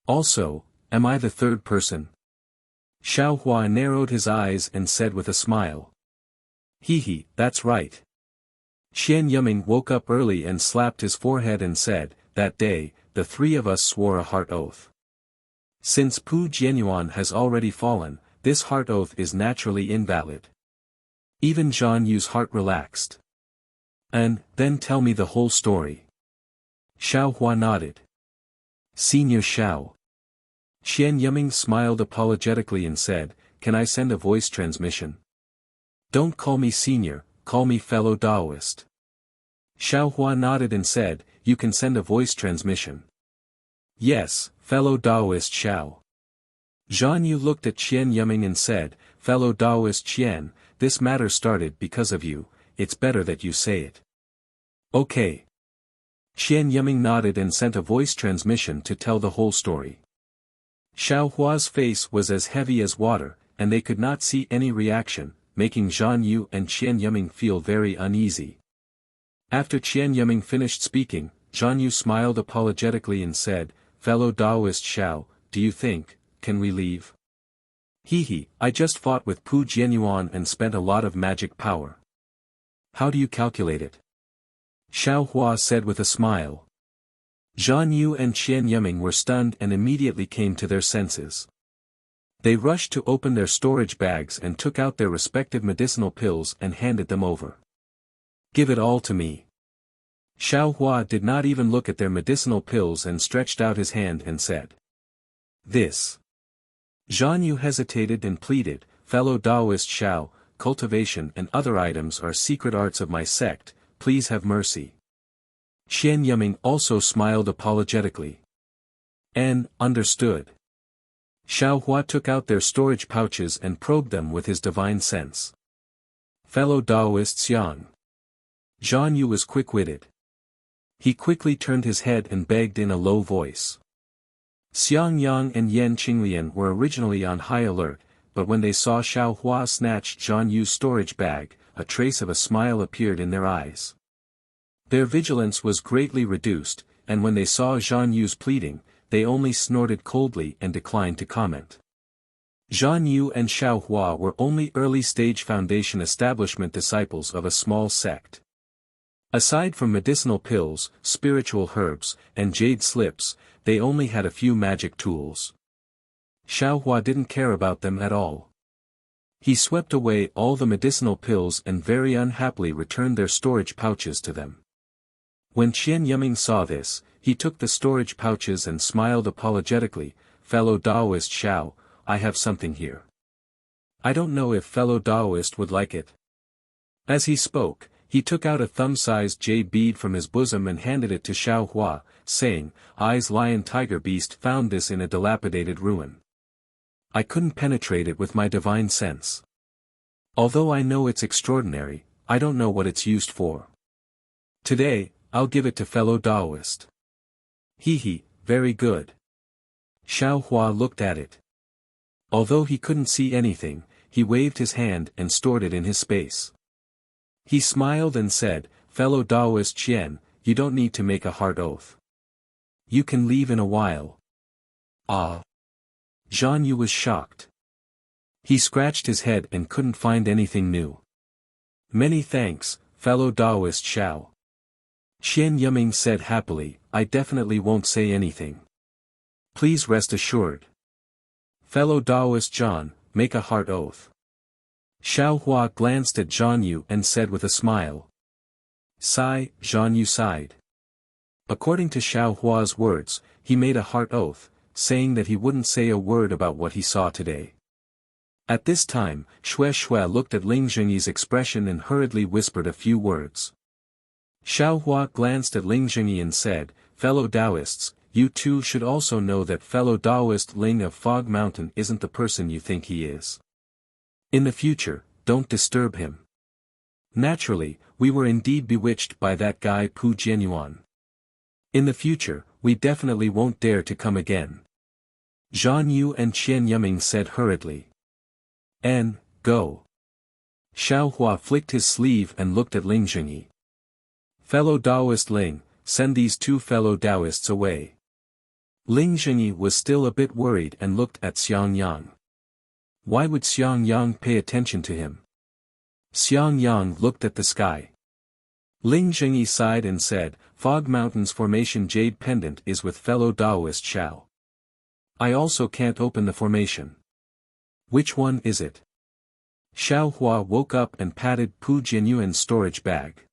S1: Also, am I the third person? Xiao Hua narrowed his eyes and said with a smile. That's right. Qian Yiming woke up early and slapped his forehead and said, that day, the three of us swore a heart oath. Since Pu Jianyuan has already fallen, this heart oath is naturally invalid. Even Zhan Yu's heart relaxed. And, then tell me the whole story. Xiao Hua nodded. Senior Xiao. Qian Yiming smiled apologetically and said, can I send a voice transmission? Don't call me senior, call me fellow Taoist. Xiao Hua nodded and said, you can send a voice transmission. Yes, fellow Taoist Xiao. Zhan Yu looked at Qian Yiming and said, fellow Taoist Qian, this matter started because of you, it's better that you say it. Okay. Qian Yiming nodded and sent a voice transmission to tell the whole story. Xiao Hua's face was as heavy as water, and they could not see any reaction, making Zhan Yu and Qian Yiming feel very uneasy. After Qian Yiming finished speaking, Zhan Yu smiled apologetically and said, fellow Taoist Xiao, do you think, can we leave? I just fought with Pu Jianyuan and spent a lot of magic power. How do you calculate it? Xiao Hua said with a smile. Zhan Yu and Qian Yiming were stunned and immediately came to their senses. They rushed to open their storage bags and took out their respective medicinal pills and handed them over. Give it all to me. Xiao Hua did not even look at their medicinal pills and stretched out his hand and said. This. Zhan Yu hesitated and pleaded, fellow Taoist Xiao, cultivation and other items are secret arts of my sect, please have mercy. Qian Yiming also smiled apologetically. Understood. Xiao Hua took out their storage pouches and probed them with his divine sense. Fellow Taoist Xiang. Zhan Yu was quick-witted. He quickly turned his head and begged in a low voice. Xiang Yang and Yan Qinglian were originally on high alert, but when they saw Xiao Hua snatch Zhan Yu's storage bag, a trace of a smile appeared in their eyes. Their vigilance was greatly reduced, and when they saw Zhan Yu's pleading, they only snorted coldly and declined to comment. Zhan Yu and Xiao Hua were only early-stage foundation establishment disciples of a small sect. Aside from medicinal pills, spiritual herbs, and jade slips, they only had a few magic tools. Xiao Hua didn't care about them at all. He swept away all the medicinal pills and very unhappily returned their storage pouches to them. When Qian Yiming saw this, he took the storage pouches and smiled apologetically, fellow Taoist Xiao, I have something here. I don't know if fellow Taoist would like it. As he spoke, he took out a thumb-sized jade bead from his bosom and handed it to Xiao Hua, saying, Eyes Lion Tiger Beast found this in a dilapidated ruin. I couldn't penetrate it with my divine sense. Although I know it's extraordinary, I don't know what it's used for. Today, I'll give it to fellow Taoist. Very good. Xiao Hua looked at it. Although he couldn't see anything, he waved his hand and stored it in his space. He smiled and said, fellow Taoist Qian, you don't need to make a heart oath. You can leave in a while. Ah. Zhan Yu was shocked. He scratched his head and couldn't find anything new. Many thanks, fellow Taoist Xiao. Qian Yiming said happily, I definitely won't say anything. Please rest assured. Fellow Taoist Zhan, make a heart oath. Xiao Hua glanced at Zhan Yu and said with a smile. Sigh, Zhan Yu sighed. According to Xiao Hua's words, he made a heart oath, saying that he wouldn't say a word about what he saw today. At this time, Xue Xue looked at Ling Zhengyi's expression and hurriedly whispered a few words. Xiao Hua glanced at Ling Jingyi and said, "Fellow Taoists, you too should also know that fellow Taoist Ling of Fog Mountain isn't the person you think he is. In the future, don't disturb him. Naturally, we were indeed bewitched by that guy Pu Jianyuan. In the future, we definitely won't dare to come again." Zhan Yu and Qian Yiming said hurriedly. Go. Xiao Hua flicked his sleeve and looked at Ling Jingyi. "Fellow Taoist Ling, send these two fellow Taoists away." Ling Jingyi was still a bit worried and looked at Xiang Yang. Why would Xiang Yang pay attention to him? Xiang Yang looked at the sky. Ling Jingyi sighed and said, "Fog Mountain's formation jade pendant is with fellow Taoist Xiao. I also can't open the formation." "Which one is it?" Xiao Hua woke up and patted Pu Jianyuan's storage bag.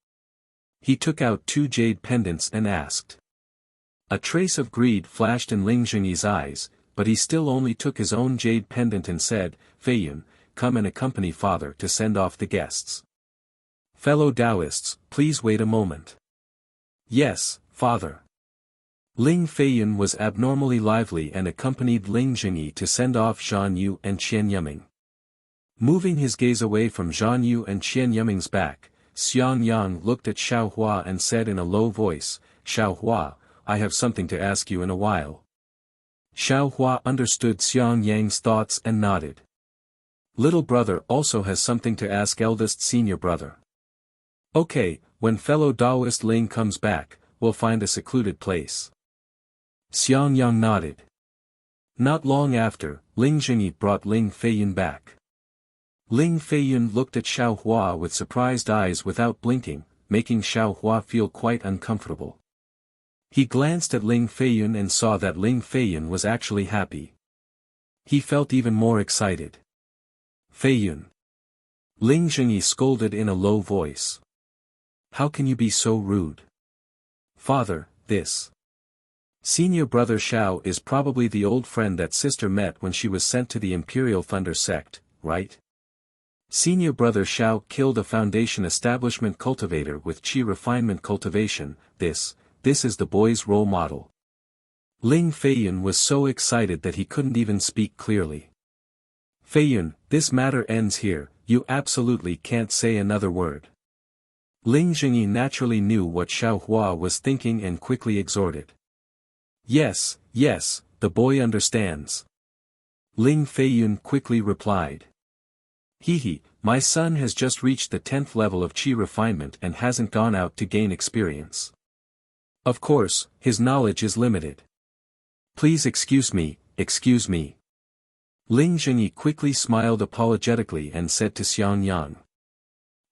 S1: He took out two jade pendants and asked. A trace of greed flashed in Ling Jingyi's eyes, but he still only took his own jade pendant and said, "Feiyun, come and accompany father to send off the guests. Fellow Taoists, please wait a moment." "Yes, father." Ling Feiyun was abnormally lively and accompanied Ling Jingyi to send off Zhan Yu and Qian Yiming. Moving his gaze away from Zhan Yu and Qian Yiming's back, Xiang Yang looked at Xiao Hua and said in a low voice, "Xiao Hua, I have something to ask you in a while." Xiao Hua understood Xiang Yang's thoughts and nodded. "Little brother also has something to ask eldest senior brother." "Okay, when fellow Taoist Ling comes back, we'll find a secluded place." Xiang Yang nodded. Not long after, Ling Jingyi brought Ling Feiyun back. Ling Feiyun looked at Xiao Hua with surprised eyes without blinking, making Xiao Hua feel quite uncomfortable. He glanced at Ling Feiyun and saw that Ling Feiyun was actually happy. He felt even more excited. "Feiyun." Ling Jingyi scolded in a low voice. "How can you be so rude?" "Father, this senior brother Xiao is probably the old friend that sister met when she was sent to the Imperial Thunder sect, right? Senior brother Xiao killed a foundation establishment cultivator with Qi refinement cultivation. This is the boy's role model." Ling Feiyun was so excited that he couldn't even speak clearly. "Feiyun, this matter ends here, you absolutely can't say another word." Ling Jingyi naturally knew what Xiao Hua was thinking and quickly exhorted. Yes, the boy understands." Ling Feiyun quickly replied. My son has just reached the 10th level of Qi refinement and hasn't gone out to gain experience. Of course, his knowledge is limited. Please excuse me. Ling Jingyi quickly smiled apologetically and said to Xiang Yang.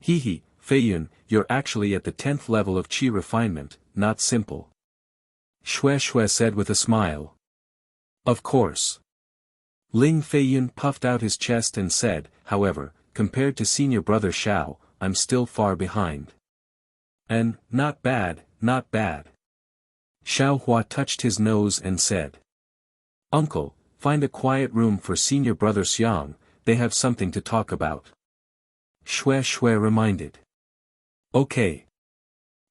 S1: Feiyun, you're actually at the 10th level of Qi refinement, not simple. Shui said with a smile. Of course. Ling Feiyun puffed out his chest and said, however, compared to senior brother Xiao, I'm still far behind. And, not bad. Xiao Hua touched his nose and said. Uncle, find a quiet room for senior brother Xiang, they have something to talk about. Shui reminded. Okay.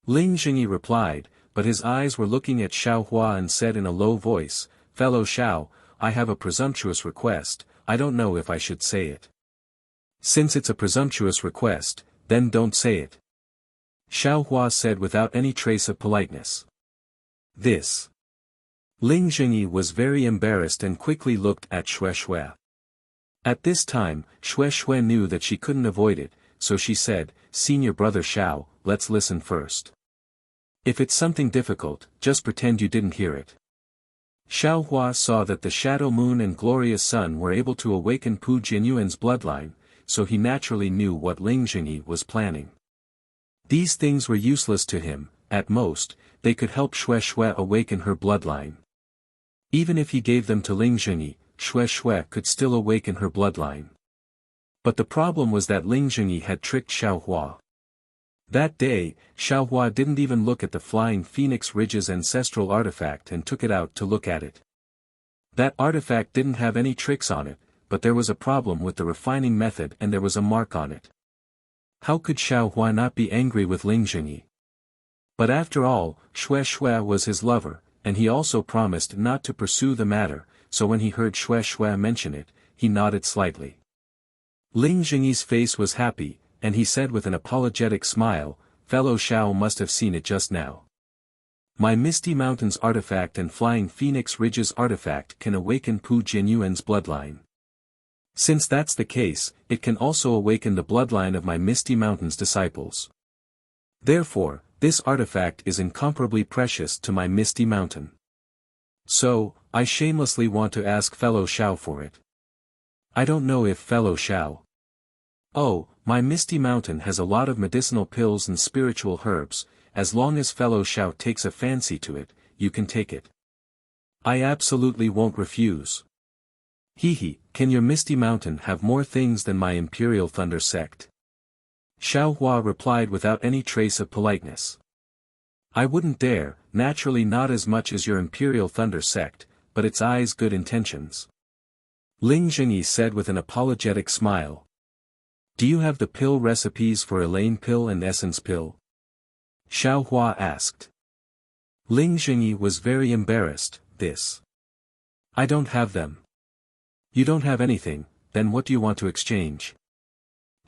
S1: Ling Jingyi replied, but his eyes were looking at Xiao Hua and said in a low voice, Fellow Xiao, I have a presumptuous request, I don't know if I should say it. Since it's a presumptuous request, then don't say it. Xiao Hua said without any trace of politeness. This. Ling Jingyi was very embarrassed and quickly looked at Shui. At this time, Shui knew that she couldn't avoid it, so she said, Senior brother Xiao, let's listen first. If it's something difficult, just pretend you didn't hear it. Xiao Hua saw that the shadow moon and glorious sun were able to awaken Pu Jianyuan's bloodline, so he naturally knew what Ling Jingyi was planning. These things were useless to him, at most, they could help Shui awaken her bloodline. Even if he gave them to Ling Jingyi, Shui could still awaken her bloodline. But the problem was that Ling Jingyi had tricked Xiao Hua. That day, Xiao Hua didn't even look at the Flying Phoenix Ridge's ancestral artifact and took it out to look at it. That artifact didn't have any tricks on it, but there was a problem with the refining method and there was a mark on it. How could Xiao Hua not be angry with Ling Jingyi? But after all, Xue Xue was his lover, and he also promised not to pursue the matter, so when he heard Xue Xue mention it, he nodded slightly. Ling Jingyi's face was happy, and he said with an apologetic smile, "Fellow Shao must have seen it just now. My Misty Mountains artifact and Flying Phoenix Ridges artifact can awaken Pu Jianyuan's bloodline. Since that's the case, it can also awaken the bloodline of my Misty Mountains disciples. Therefore, this artifact is incomparably precious to my Misty Mountain. So, I shamelessly want to ask Fellow Shao for it. I don't know if Fellow Shao. Oh, my Misty Mountain has a lot of medicinal pills and spiritual herbs, as long as Fellow Shao takes a fancy to it, you can take it. I absolutely won't refuse. Hee, can your Misty Mountain have more things than my Imperial Thunder sect? Xiao Hua replied without any trace of politeness. I wouldn't dare, naturally not as much as your Imperial Thunder sect, but its eyes good intentions. Ling Jingyi said with an apologetic smile. Do you have the pill recipes for Elaine pill and Essence pill? Xiao Hua asked. Ling Jingyi was very embarrassed, this. I don't have them. You don't have anything, then what do you want to exchange?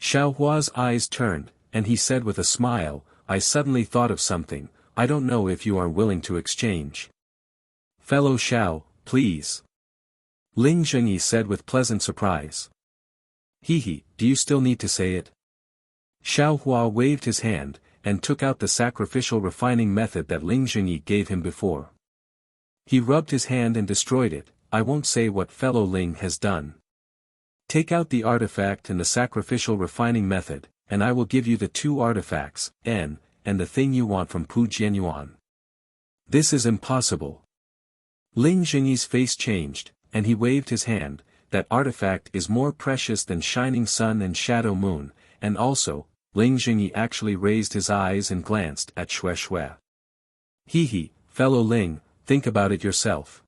S1: Xiao Hua's eyes turned, and he said with a smile, I suddenly thought of something, I don't know if you are willing to exchange. Fellow Xiao, please. Ling Jingyi said with pleasant surprise. Hee, do you still need to say it? Xiao Hua waved his hand, and took out the sacrificial refining method that Ling Jingyi gave him before. He rubbed his hand and destroyed it. I won't say what fellow Ling has done. Take out the artifact and the sacrificial refining method, and I will give you the two artifacts, and the thing you want from Pu Jianyuan. This is impossible. Ling Jingyi's face changed, and he waved his hand. That artifact is more precious than Shining Sun and Shadow Moon, and also, Ling Jingyi actually raised his eyes and glanced at Xue Xue. Hee, fellow Ling, think about it yourself.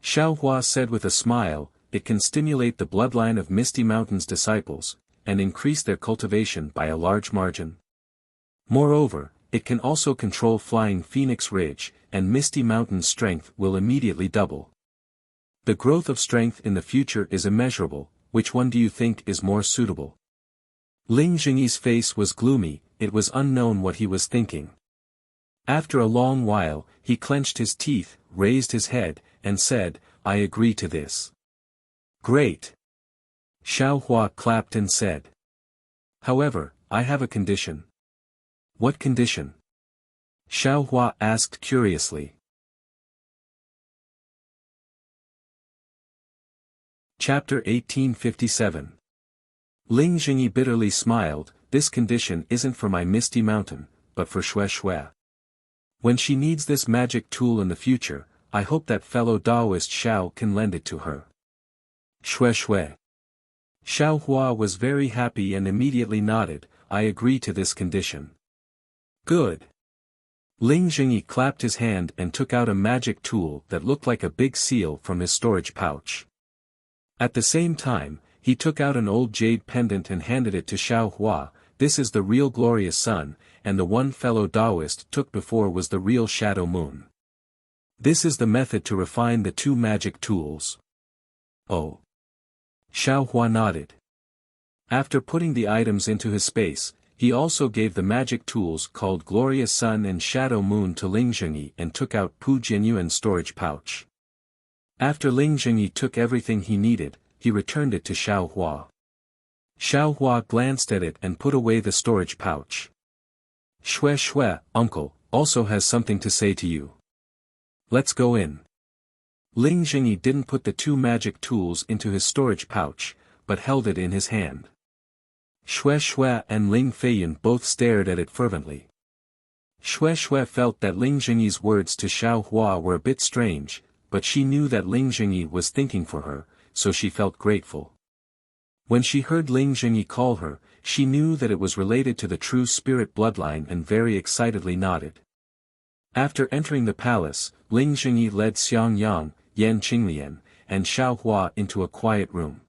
S1: Xiao Hua said with a smile, it can stimulate the bloodline of Misty Mountain's disciples, and increase their cultivation by a large margin. Moreover, it can also control Flying Phoenix Ridge, and Misty Mountain's strength will immediately double. The growth of strength in the future is immeasurable, which one do you think is more suitable? Ling Jingyi's face was gloomy, it was unknown what he was thinking. After a long while, he clenched his teeth, raised his head, and said, I agree to this. Great. Xiao Hua clapped and said. However, I have a condition. What condition? Xiao Hua asked curiously. Chapter 1857. Ling Jingyi bitterly smiled, this condition isn't for my Misty Mountain, but for Xue Xue. When she needs this magic tool in the future, I hope that fellow Taoist Xiao can lend it to her. Xue Xue. Xiao Hua was very happy and immediately nodded, I agree to this condition. Good. Ling Jingyi clapped his hand and took out a magic tool that looked like a big seal from his storage pouch. At the same time, he took out an old jade pendant and handed it to Xiao Hua, this is the real glorious sun, and the one fellow Taoist took before was the real shadow moon. This is the method to refine the two magic tools. Oh. Xiao Hua nodded. After putting the items into his space, he also gave the magic tools called Glorious Sun and Shadow Moon to Ling Jingyi and took out Pu Jianyuan's storage pouch. After Ling Jingyi took everything he needed, he returned it to Xiao Hua. Xiao Hua glanced at it and put away the storage pouch. Xue Xue, uncle, also has something to say to you. Let's go in. Ling Jingyi didn't put the two magic tools into his storage pouch, but held it in his hand. Xue Xue and Ling Feiyun both stared at it fervently. Xue Xue felt that Ling Jingyi's words to Xiao Hua were a bit strange, but she knew that Ling Jingyi was thinking for her, so she felt grateful. When she heard Ling Jingyi call her, she knew that it was related to the true spirit bloodline and very excitedly nodded. After entering the palace, Ling Jingyi led Xiang Yang, Yan Qinglian, and Xiao Hua into a quiet room.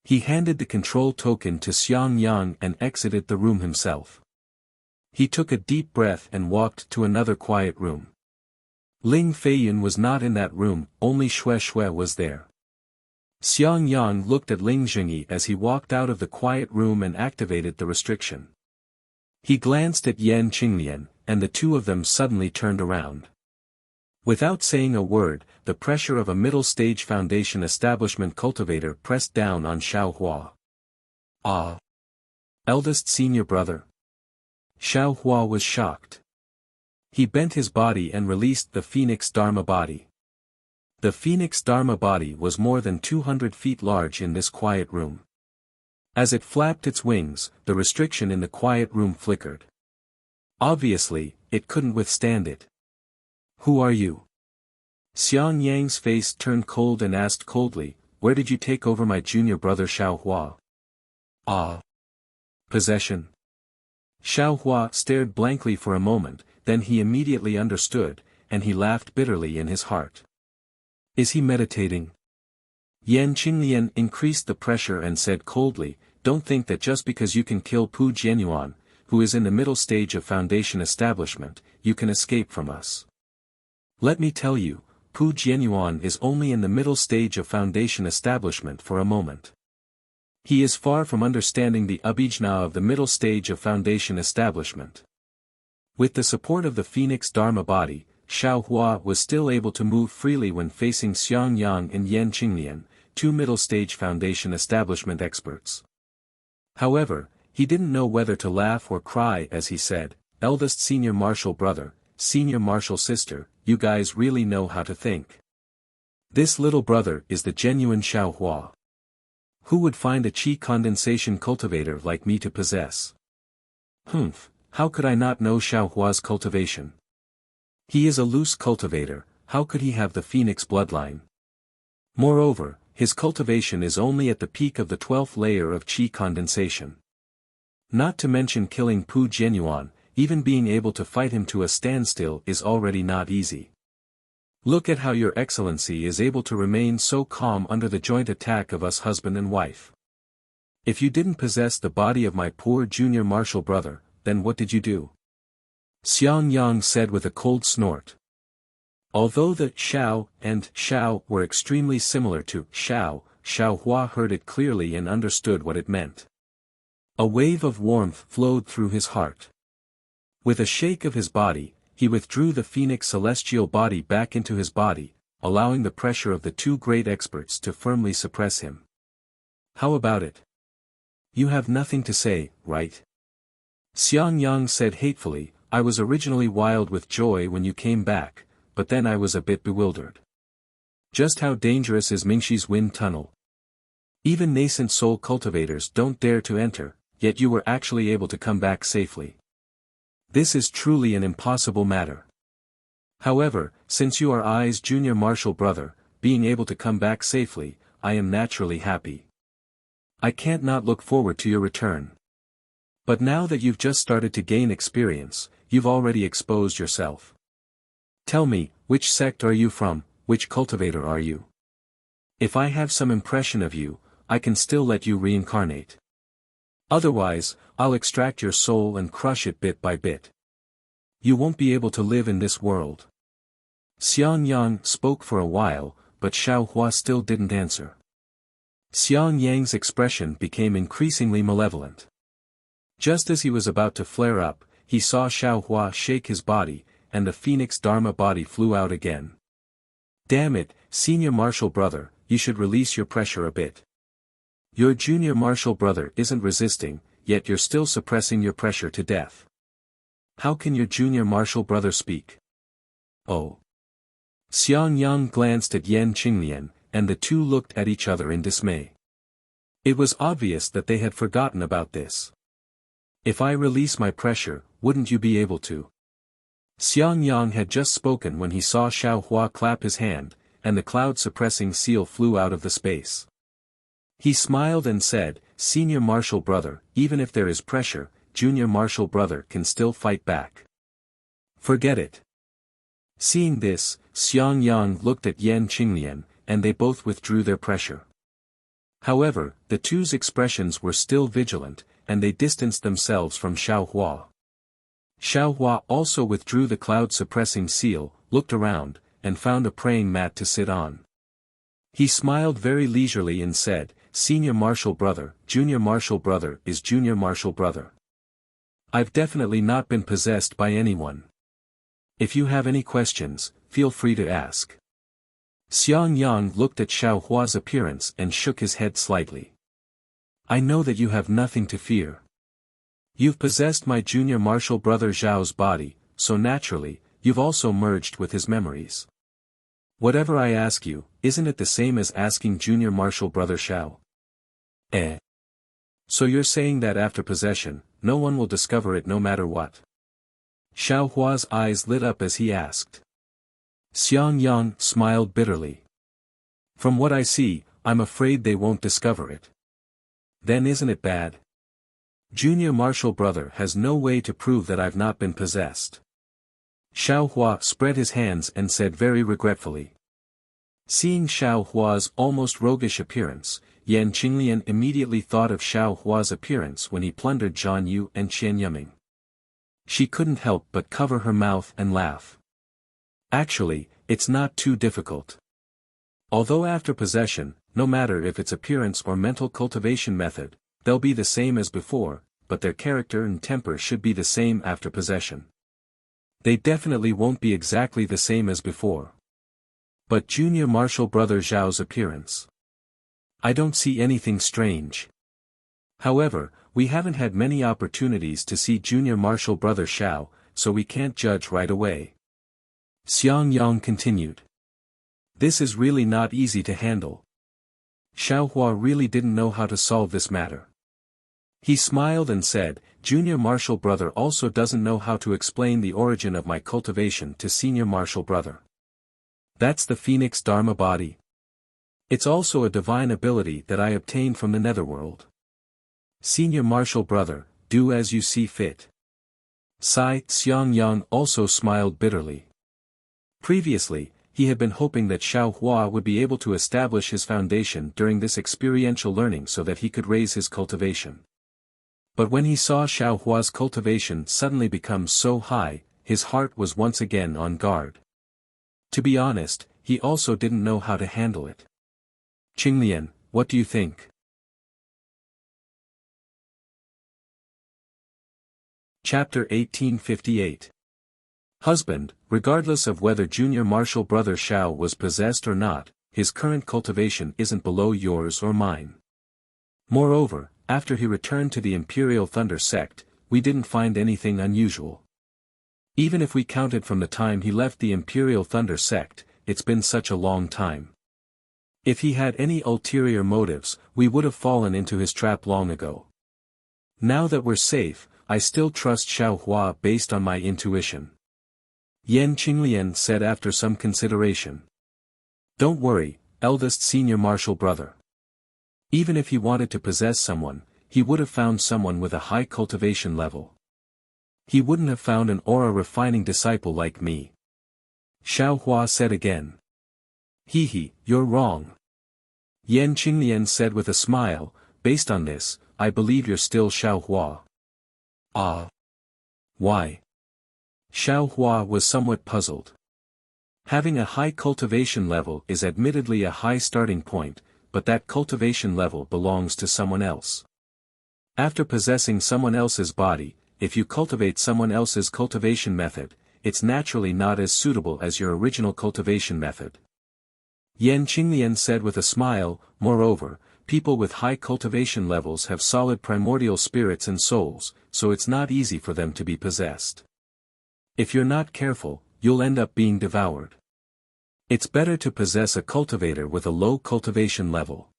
S1: He handed the control token to Xiang Yang and exited the room himself. He took a deep breath and walked to another quiet room. Ling Feiyun was not in that room, only Xue Xue was there. Xiang Yang looked at Ling Zhengyi as he walked out of the quiet room and activated the restriction. He glanced at Yan Qinglian, and the two of them suddenly turned around. Without saying a word, the pressure of a middle-stage foundation establishment cultivator pressed down on Xiao Hua. Ah! Eldest senior brother. Xiao Hua was shocked. He bent his body and released the Phoenix Dharma body. The Phoenix Dharma body was more than 200 feet large in this quiet room. As it flapped its wings, the restriction in the quiet room flickered. Obviously, it couldn't withstand it. Who are you? Xiang Yang's face turned cold and asked coldly, where did you take over my junior brother Xiao Hua? Ah! Possession. Xiao Hua stared blankly for a moment, then he immediately understood, and he laughed bitterly in his heart. Is he meditating? Yan Qinglian increased the pressure and said coldly, don't think that just because you can kill Pu Jianyuan, who is in the middle stage of foundation establishment, you can escape from us. Let me tell you, Pu Jianyuan is only in the middle stage of foundation establishment for a moment. He is far from understanding the abhijna of the middle stage of foundation establishment. With the support of the Phoenix Dharma body, Xiao Hua was still able to move freely when facing Xiang Yang and Yan Qinglian, two middle stage foundation establishment experts. However, he didn't know whether to laugh or cry as he said, eldest senior martial brother, senior martial sister, you guys really know how to think. This little brother is the genuine Xiao Hua. Who would find a qi condensation cultivator like me to possess? Humph, how could I not know Xiao Hua's cultivation? He is a loose cultivator, how could he have the phoenix bloodline? Moreover, his cultivation is only at the peak of the 12th layer of qi condensation. Not to mention killing Pu Jianyuan, even being able to fight him to a standstill is already not easy. Look at how your excellency is able to remain so calm under the joint attack of us husband and wife. If you didn't possess the body of my poor junior martial brother, then what did you do? Xiang Yang said with a cold snort. Although the Xiao and Xiao were extremely similar to Xiao, Xiao Hua heard it clearly and understood what it meant. A wave of warmth flowed through his heart. With a shake of his body, he withdrew the phoenix celestial body back into his body, allowing the pressure of the two great experts to firmly suppress him. How about it? You have nothing to say, right? Xiang Yang said hatefully, I was originally wild with joy when you came back, but then I was a bit bewildered. Just how dangerous is Mingxi's wind tunnel? Even nascent soul cultivators don't dare to enter, yet you were actually able to come back safely. This is truly an impossible matter. However, since you are I's junior martial brother, being able to come back safely, I am naturally happy. I can't not look forward to your return. But now that you've just started to gain experience, you've already exposed yourself. Tell me, which sect are you from, which cultivator are you? If I have some impression of you, I can still let you reincarnate. Otherwise, I'll extract your soul and crush it bit by bit. You won't be able to live in this world. Xiang Yang spoke for a while, but Xiao Hua still didn't answer. Xiang Yang's expression became increasingly malevolent. Just as he was about to flare up, he saw Xiao Hua shake his body, and the Phoenix Dharma body flew out again. Damn it, senior martial brother, you should release your pressure a bit. Your junior martial brother isn't resisting, yet you're still suppressing your pressure to death. How can your junior martial brother speak? Oh. Xiang Yang glanced at Yan Qinglian, and the two looked at each other in dismay. It was obvious that they had forgotten about this. If I release my pressure, wouldn't you be able to? Xiang Yang had just spoken when he saw Xiao Hua clap his hand, and the cloud-suppressing seal flew out of the space. He smiled and said, Senior martial brother, even if there is pressure, junior martial brother can still fight back. Forget it. Seeing this, Xiang Yang looked at Yan Qinglian, and they both withdrew their pressure. However, the two's expressions were still vigilant, and they distanced themselves from Xiao Hua. Xiao Hua also withdrew the cloud-suppressing seal, looked around, and found a praying mat to sit on. He smiled very leisurely and said, "Senior Martial Brother, Junior Martial Brother is Junior Martial Brother. I've definitely not been possessed by anyone. If you have any questions, feel free to ask." Xiang Yang looked at Xiao Hua's appearance and shook his head slightly. "I know that you have nothing to fear. You've possessed my junior martial brother Zhao's body, so naturally, you've also merged with his memories. Whatever I ask you, isn't it the same as asking junior martial brother Xiao?" "Eh? So you're saying that after possession, no one will discover it no matter what?" Xiao Hua's eyes lit up as he asked. Xiang Yang smiled bitterly. "From what I see, I'm afraid they won't discover it." "Then isn't it bad? Junior Martial Brother has no way to prove that I've not been possessed." Xiao Hua spread his hands and said very regretfully. Seeing Xiao Hua's almost roguish appearance, Yan Qinglian immediately thought of Xiao Hua's appearance when he plundered Zhan Yu and Qian Yiming. She couldn't help but cover her mouth and laugh. Actually, it's not too difficult. Although after possession, no matter if it's appearance or mental cultivation method, they'll be the same as before, but their character and temper should be the same after possession. They definitely won't be exactly the same as before. But Junior Martial Brother Zhao's appearance? I don't see anything strange. However, we haven't had many opportunities to see Junior Martial Brother Xiao, so we can't judge right away. Xiang Yang continued. This is really not easy to handle. Xiao Hua really didn't know how to solve this matter. He smiled and said, Junior Martial Brother also doesn't know how to explain the origin of my cultivation to Senior Martial Brother. That's the Phoenix Dharma body. It's also a divine ability that I obtained from the netherworld. Senior Martial Brother, do as you see fit. Sai Xiang Yang also smiled bitterly. Previously, he had been hoping that Xiao Hua would be able to establish his foundation during this experiential learning so that he could raise his cultivation. But when he saw Xiao Hua's cultivation suddenly become so high, his heart was once again on guard. To be honest, he also didn't know how to handle it. Qinglian, what do you think? Chapter 1858. Husband, regardless of whether Junior Martial Brother Xiao was possessed or not, his current cultivation isn't below yours or mine. Moreover, after he returned to the Imperial Thunder Sect, we didn't find anything unusual. Even if we counted from the time he left the Imperial Thunder Sect, it's been such a long time. If he had any ulterior motives, we would have fallen into his trap long ago. Now that we're safe, I still trust Xiao Hua based on my intuition. Yan Qinglian said after some consideration. Don't worry, eldest Senior Martial Brother. Even if he wanted to possess someone, he would have found someone with a high cultivation level. He wouldn't have found an aura refining disciple like me. Xiao Hua said again. He, you're wrong. Yan Qinglian said with a smile, based on this, I believe you're still Xiao Hua. Ah. Why? Xiao Hua was somewhat puzzled. Having a high cultivation level is admittedly a high starting point, but that cultivation level belongs to someone else. After possessing someone else's body, if you cultivate someone else's cultivation method, it's naturally not as suitable as your original cultivation method. Yan Qinglian said with a smile, moreover, people with high cultivation levels have solid primordial spirits and souls, so it's not easy for them to be possessed. If you're not careful, you'll end up being devoured. It's better to possess a cultivator with a low cultivation level.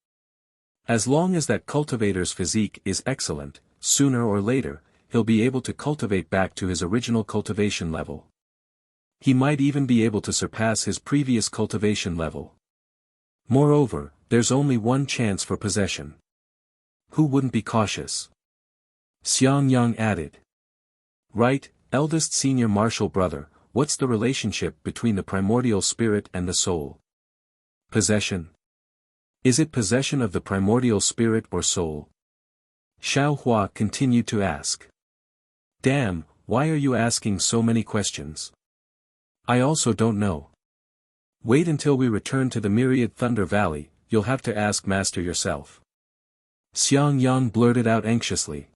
S1: As long as that cultivator's physique is excellent, sooner or later, he'll be able to cultivate back to his original cultivation level. He might even be able to surpass his previous cultivation level. Moreover, there's only one chance for possession. Who wouldn't be cautious? Xiang Yang added. Right, eldest Senior Martial Brother, what's the relationship between the primordial spirit and the soul? Possession. Is it possession of the primordial spirit or soul? Xiao Hua continued to ask. Damn, why are you asking so many questions? I also don't know. Wait until we return to the Myriad Thunder Valley, you'll have to ask Master yourself. Xiang Yang blurted out anxiously.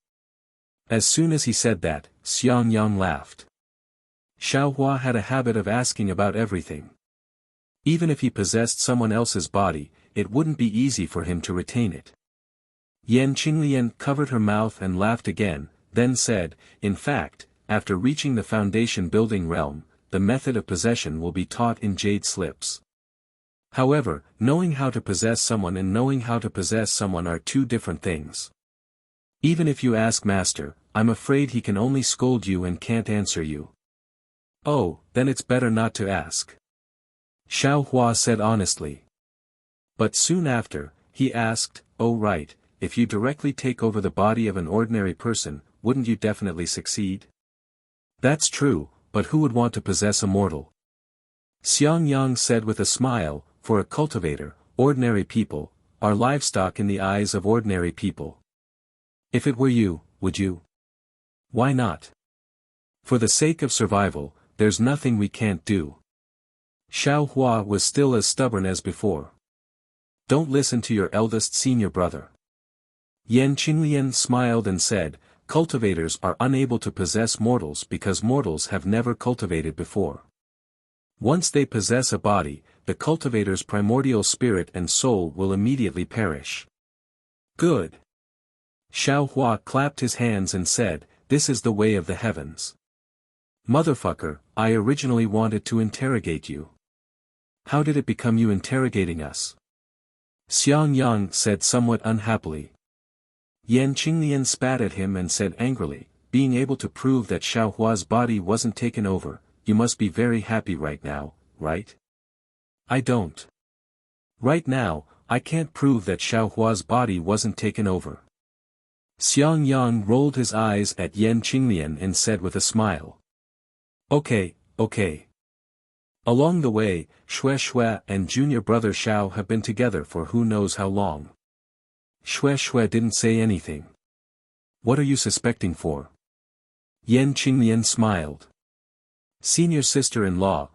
S1: As soon as he said that, Xiang Yang laughed. Xiaohua had a habit of asking about everything. Even if he possessed someone else's body, it wouldn't be easy for him to retain it. Yan Qinglian covered her mouth and laughed again, then said, in fact, after reaching the foundation building realm, the method of possession will be taught in jade slips. However, knowing how to possess someone and knowing how to possess someone are two different things. Even if you ask Master, I'm afraid he can only scold you and can't answer you. Oh, then it's better not to ask. Xiaohua said honestly. But soon after, he asked, oh right, if you directly take over the body of an ordinary person, wouldn't you definitely succeed? That's true, but who would want to possess a mortal? Xiang Yang said with a smile, for a cultivator, ordinary people, are livestock in the eyes of ordinary people. If it were you, would you? Why not? For the sake of survival, there's nothing we can't do. Xiaohua was still as stubborn as before. Don't listen to your eldest senior brother. Yan Qinglian smiled and said, cultivators are unable to possess mortals because mortals have never cultivated before. Once they possess a body, the cultivator's primordial spirit and soul will immediately perish. Good. Xiaohua clapped his hands and said, this is the way of the heavens. Motherfucker, I originally wanted to interrogate you. How did it become you interrogating us? Xiang Yang said somewhat unhappily. Yan Qinglian spat at him and said angrily, being able to prove that Xiaohua's body wasn't taken over, you must be very happy right now, right? I don't. Right now, I can't prove that Xiaohua's body wasn't taken over. Xiang Yang rolled his eyes at Yan Qinglian and said with a smile. Okay. Along the way, Xue and junior brother Xiao have been together for who knows how long. Xue didn't say anything. What are you suspecting for? Yan Qinglian smiled. Senior sister-in-law,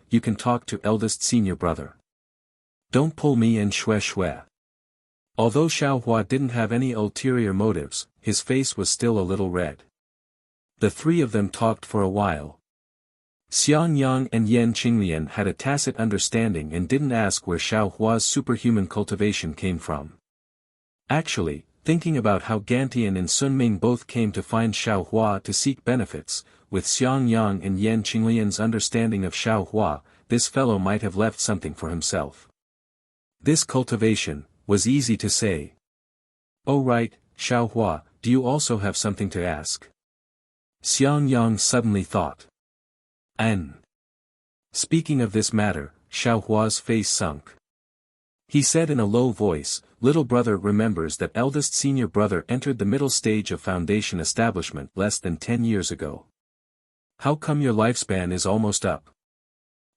S1: you can talk to eldest senior brother. Don't pull me and Xue. Although Xiaohua didn't have any ulterior motives, his face was still a little red. The three of them talked for a while. Xiang Yang and Yan Qinglian had a tacit understanding and didn't ask where Xiaohua's superhuman cultivation came from. Actually, thinking about how Gantian and Sun Ming both came to find Xiaohua to seek benefits, with Xiang Yang and Yan Qinglian's understanding of Xiaohua, this fellow might have left something for himself. This cultivation, was easy to say. Oh right, Xiaohua, do you also have something to ask? Xiang Yang suddenly thought. Speaking of this matter, Xiaohua's face sunk. He said in a low voice, little brother remembers that eldest senior brother entered the middle stage of foundation establishment less than 10 years ago. How come your lifespan is almost up?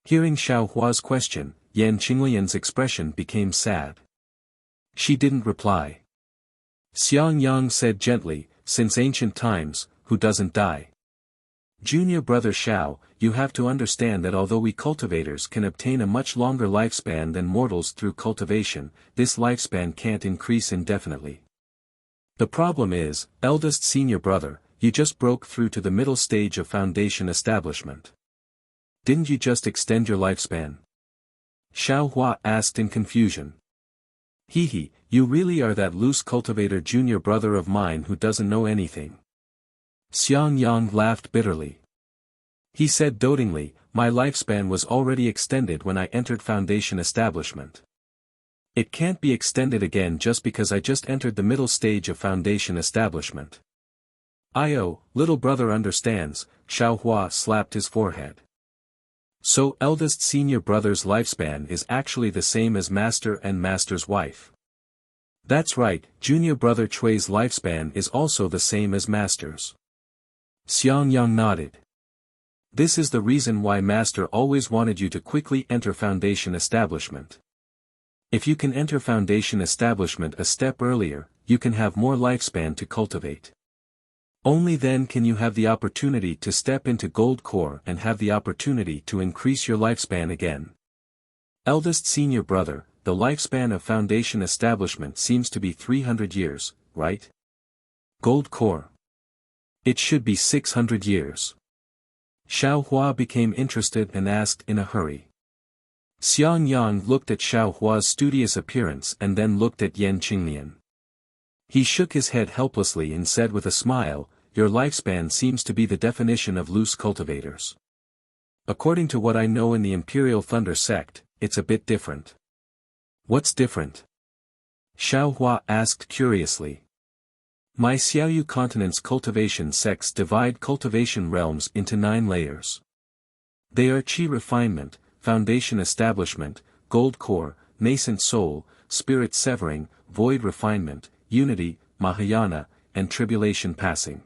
S1: Hearing Xiaohua's question, Yan Qinglian's expression became sad. She didn't reply. Xiang Yang said gently, since ancient times, who doesn't die? Junior brother Xiao, you have to understand that although we cultivators can obtain a much longer lifespan than mortals through cultivation, this lifespan can't increase indefinitely. The problem is, eldest senior brother, you just broke through to the middle stage of foundation establishment. Didn't you just extend your lifespan? Xiaohua asked in confusion. You really are that loose cultivator junior brother of mine who doesn't know anything. Xiang Yang laughed bitterly. He said dotingly, my lifespan was already extended when I entered foundation establishment. It can't be extended again just because I just entered the middle stage of foundation establishment. Little brother understands, Xiaohua slapped his forehead. So eldest senior brother's lifespan is actually the same as master and master's wife. That's right, junior brother Chui's lifespan is also the same as master's. Xiang Yang nodded. This is the reason why master always wanted you to quickly enter foundation establishment. If you can enter foundation establishment a step earlier, you can have more lifespan to cultivate. Only then can you have the opportunity to step into gold core and have the opportunity to increase your lifespan again. Eldest senior brother, the lifespan of foundation establishment seems to be 300 years, right? Gold core. It should be 600 years. Xiao Hua became interested and asked in a hurry. Xiang Yang looked at Xiao Hua's studious appearance and then looked at Yan Qinglian. He shook his head helplessly and said with a smile, "Your lifespan seems to be the definition of loose cultivators. According to what I know in the Imperial Thunder sect, it's a bit different." "What's different?" Xiao Hua asked curiously. My Xiaoyu continent's cultivation sects divide cultivation realms into 9 layers. They are Qi refinement, foundation establishment, gold core, nascent soul, spirit severing, void refinement, unity, Mahayana, and tribulation passing.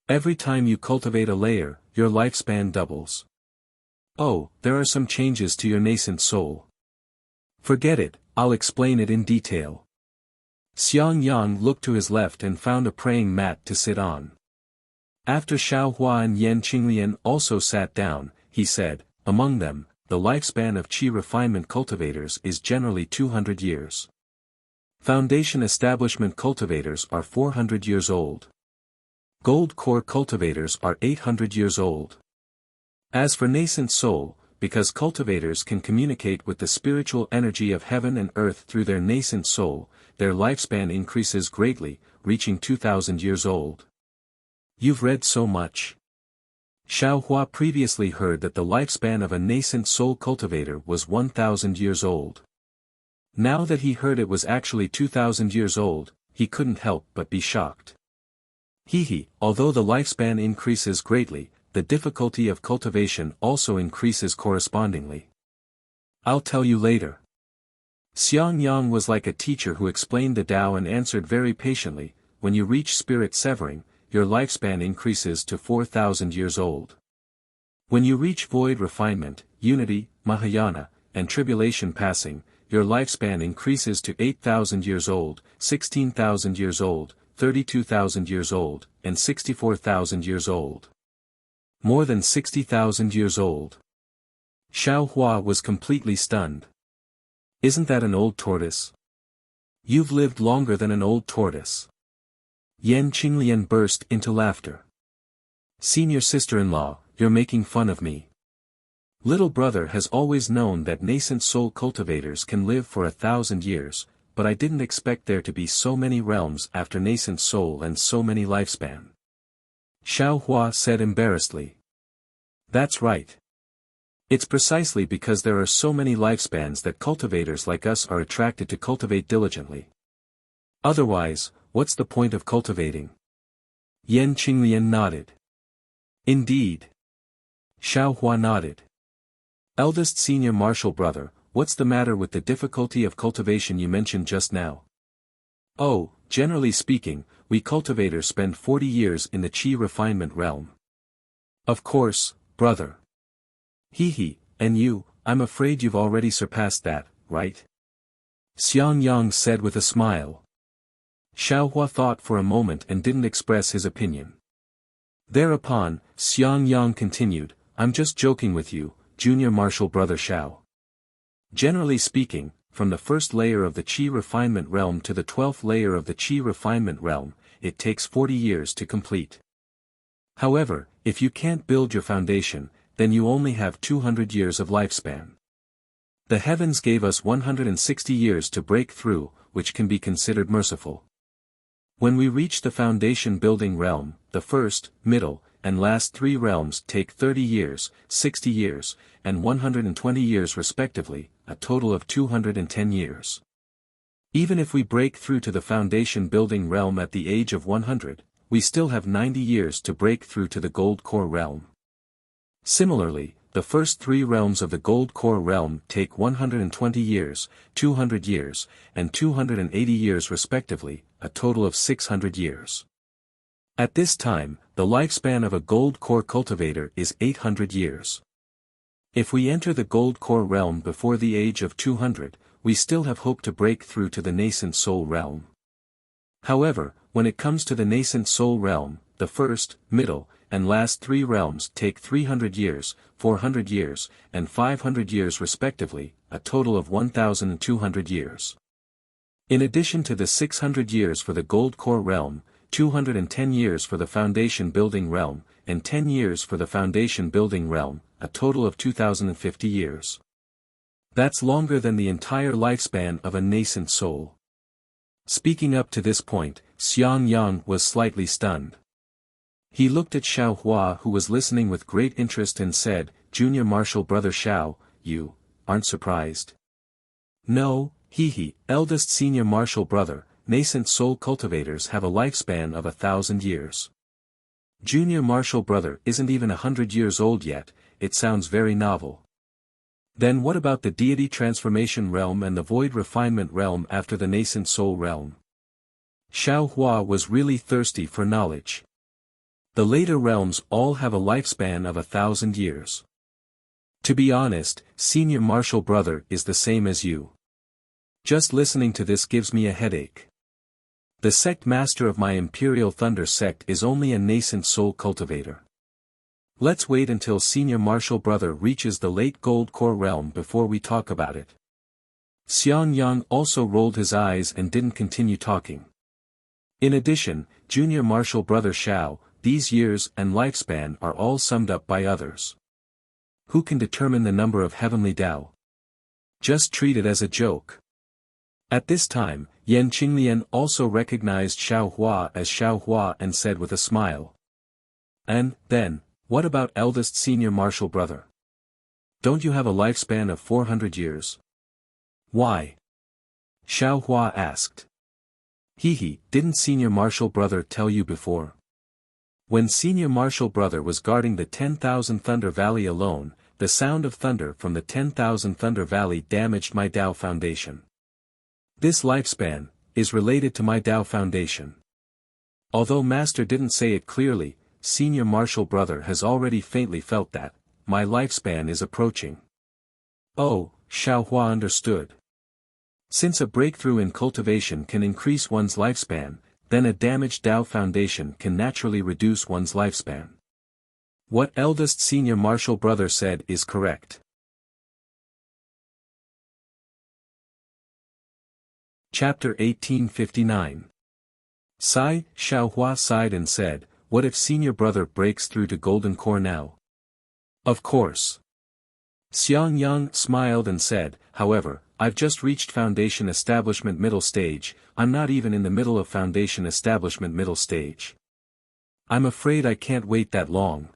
S1: Every time you cultivate a layer, your lifespan doubles. Oh, there are some changes to your nascent soul. Forget it, I'll explain it in detail. Xiang Yang looked to his left and found a praying mat to sit on. After Xiao Hua and Yan Qinglian also sat down, he said, "Among them, the lifespan of Qi refinement cultivators is generally 200 years. Foundation establishment cultivators are 400 years old. Gold core cultivators are 800 years old. As for nascent soul, because cultivators can communicate with the spiritual energy of heaven and earth through their nascent soul, their lifespan increases greatly, reaching 2,000 years old." You've read so much. Xiao Hua previously heard that the lifespan of a nascent soul cultivator was 1,000 years old. Now that he heard it was actually 2,000 years old, he couldn't help but be shocked. Although the lifespan increases greatly, the difficulty of cultivation also increases correspondingly. I'll tell you later. Xiang Yang was like a teacher who explained the Tao and answered very patiently, "When you reach spirit severing, your lifespan increases to 4,000 years old. When you reach void refinement, unity, Mahayana, and tribulation passing, your lifespan increases to 8,000 years old, 16,000 years old, 32,000 years old, and 64,000 years old. More than 60,000 years old." Xiao Hua was completely stunned. "Isn't that an old tortoise? You've lived longer than an old tortoise." Yan Qinglian burst into laughter. "Senior sister-in-law, you're making fun of me. Little brother has always known that nascent soul cultivators can live for 1,000 years, but I didn't expect there to be so many realms after nascent soul and so many lifespan." Xiao Hua said embarrassedly. "That's right. It's precisely because there are so many lifespans that cultivators like us are attracted to cultivate diligently. Otherwise, what's the point of cultivating?" Yan Qinglian nodded. "Indeed." Xiao Hua nodded. "Eldest senior martial brother, what's the matter with the difficulty of cultivation you mentioned just now?" "Oh, generally speaking, we cultivators spend 40 years in the Qi refinement realm." "Of course, brother." And you, I'm afraid you've already surpassed that, right?" Xiang Yang said with a smile. Xiao Hua thought for a moment and didn't express his opinion. Thereupon, Xiang Yang continued, "I'm just joking with you, junior martial brother Xiao. Generally speaking, from the first layer of the Qi refinement realm to the 12th layer of the Qi refinement realm, it takes 40 years to complete. However, if you can't build your foundation, then you only have 200 years of lifespan. The heavens gave us 160 years to break through, which can be considered merciful. When we reach the foundation building realm, the first, middle, and last 3 realms take 30 years, 60 years, and 120 years respectively, a total of 210 years. Even if we break through to the foundation building realm at the age of 100, we still have 90 years to break through to the gold core realm. Similarly, the first 3 realms of the gold core realm take 120 years, 200 years, and 280 years respectively, a total of 600 years. At this time, the lifespan of a gold core cultivator is 800 years. If we enter the gold core realm before the age of 200, we still have hope to break through to the nascent soul realm. However, when it comes to the nascent soul realm, the first, middle, and last three realms take 300 years, 400 years, and 500 years respectively, a total of 1,200 years. In addition to the 600 years for the gold core realm, 210 years for the foundation building realm, and 10 years for the foundation building realm, a total of 2,050 years. That's longer than the entire lifespan of a nascent soul. Speaking up to this point, Xiang Yang was slightly stunned. He looked at Xiao Hua, who was listening with great interest, and said, "Junior Marshal Brother Xiao, you aren't surprised?" "No, eldest senior martial brother, nascent soul cultivators have a lifespan of 1,000 years. Junior martial brother isn't even 100 years old yet, it sounds very novel. Then what about the deity transformation realm and the void refinement realm after the nascent soul realm?" Xiao Hua was really thirsty for knowledge. The later realms all have a lifespan of 1,000 years. To be honest, senior martial brother is the same as you. Just listening to this gives me a headache. The sect master of my Imperial Thunder sect is only a nascent soul cultivator. Let's wait until senior martial brother reaches the late gold core realm before we talk about it. Xiang Yang also rolled his eyes and didn't continue talking. In addition, junior martial brother Xiao, these years and lifespan are all summed up by others. Who can determine the number of heavenly Tao? Just treat it as a joke. At this time, Yan Qinglian also recognized Xiao Hua as Xiao Hua and said with a smile. "And, then, what about eldest senior martial brother? Don't you have a lifespan of 400 years? Why?" Xiao Hua asked. Didn't senior martial brother tell you before? When senior martial brother was guarding the 10,000 Thunder Valley alone, the sound of thunder from the 10,000 Thunder Valley damaged my Tao foundation. This lifespan is related to my Tao foundation. Although Master didn't say it clearly, senior martial brother has already faintly felt that my lifespan is approaching. Oh, Xiao Hua understood. Since a breakthrough in cultivation can increase one's lifespan, then a damaged Tao foundation can naturally reduce one's lifespan. What eldest senior martial brother said is correct. Chapter 1859. Xiao Hua sighed and said, "What if senior brother breaks through to golden core now?" "Of course." Xiang Yang smiled and said, "However, I've just reached foundation establishment middle stage, I'm not even in the middle of foundation establishment middle stage. I'm afraid I can't wait that long."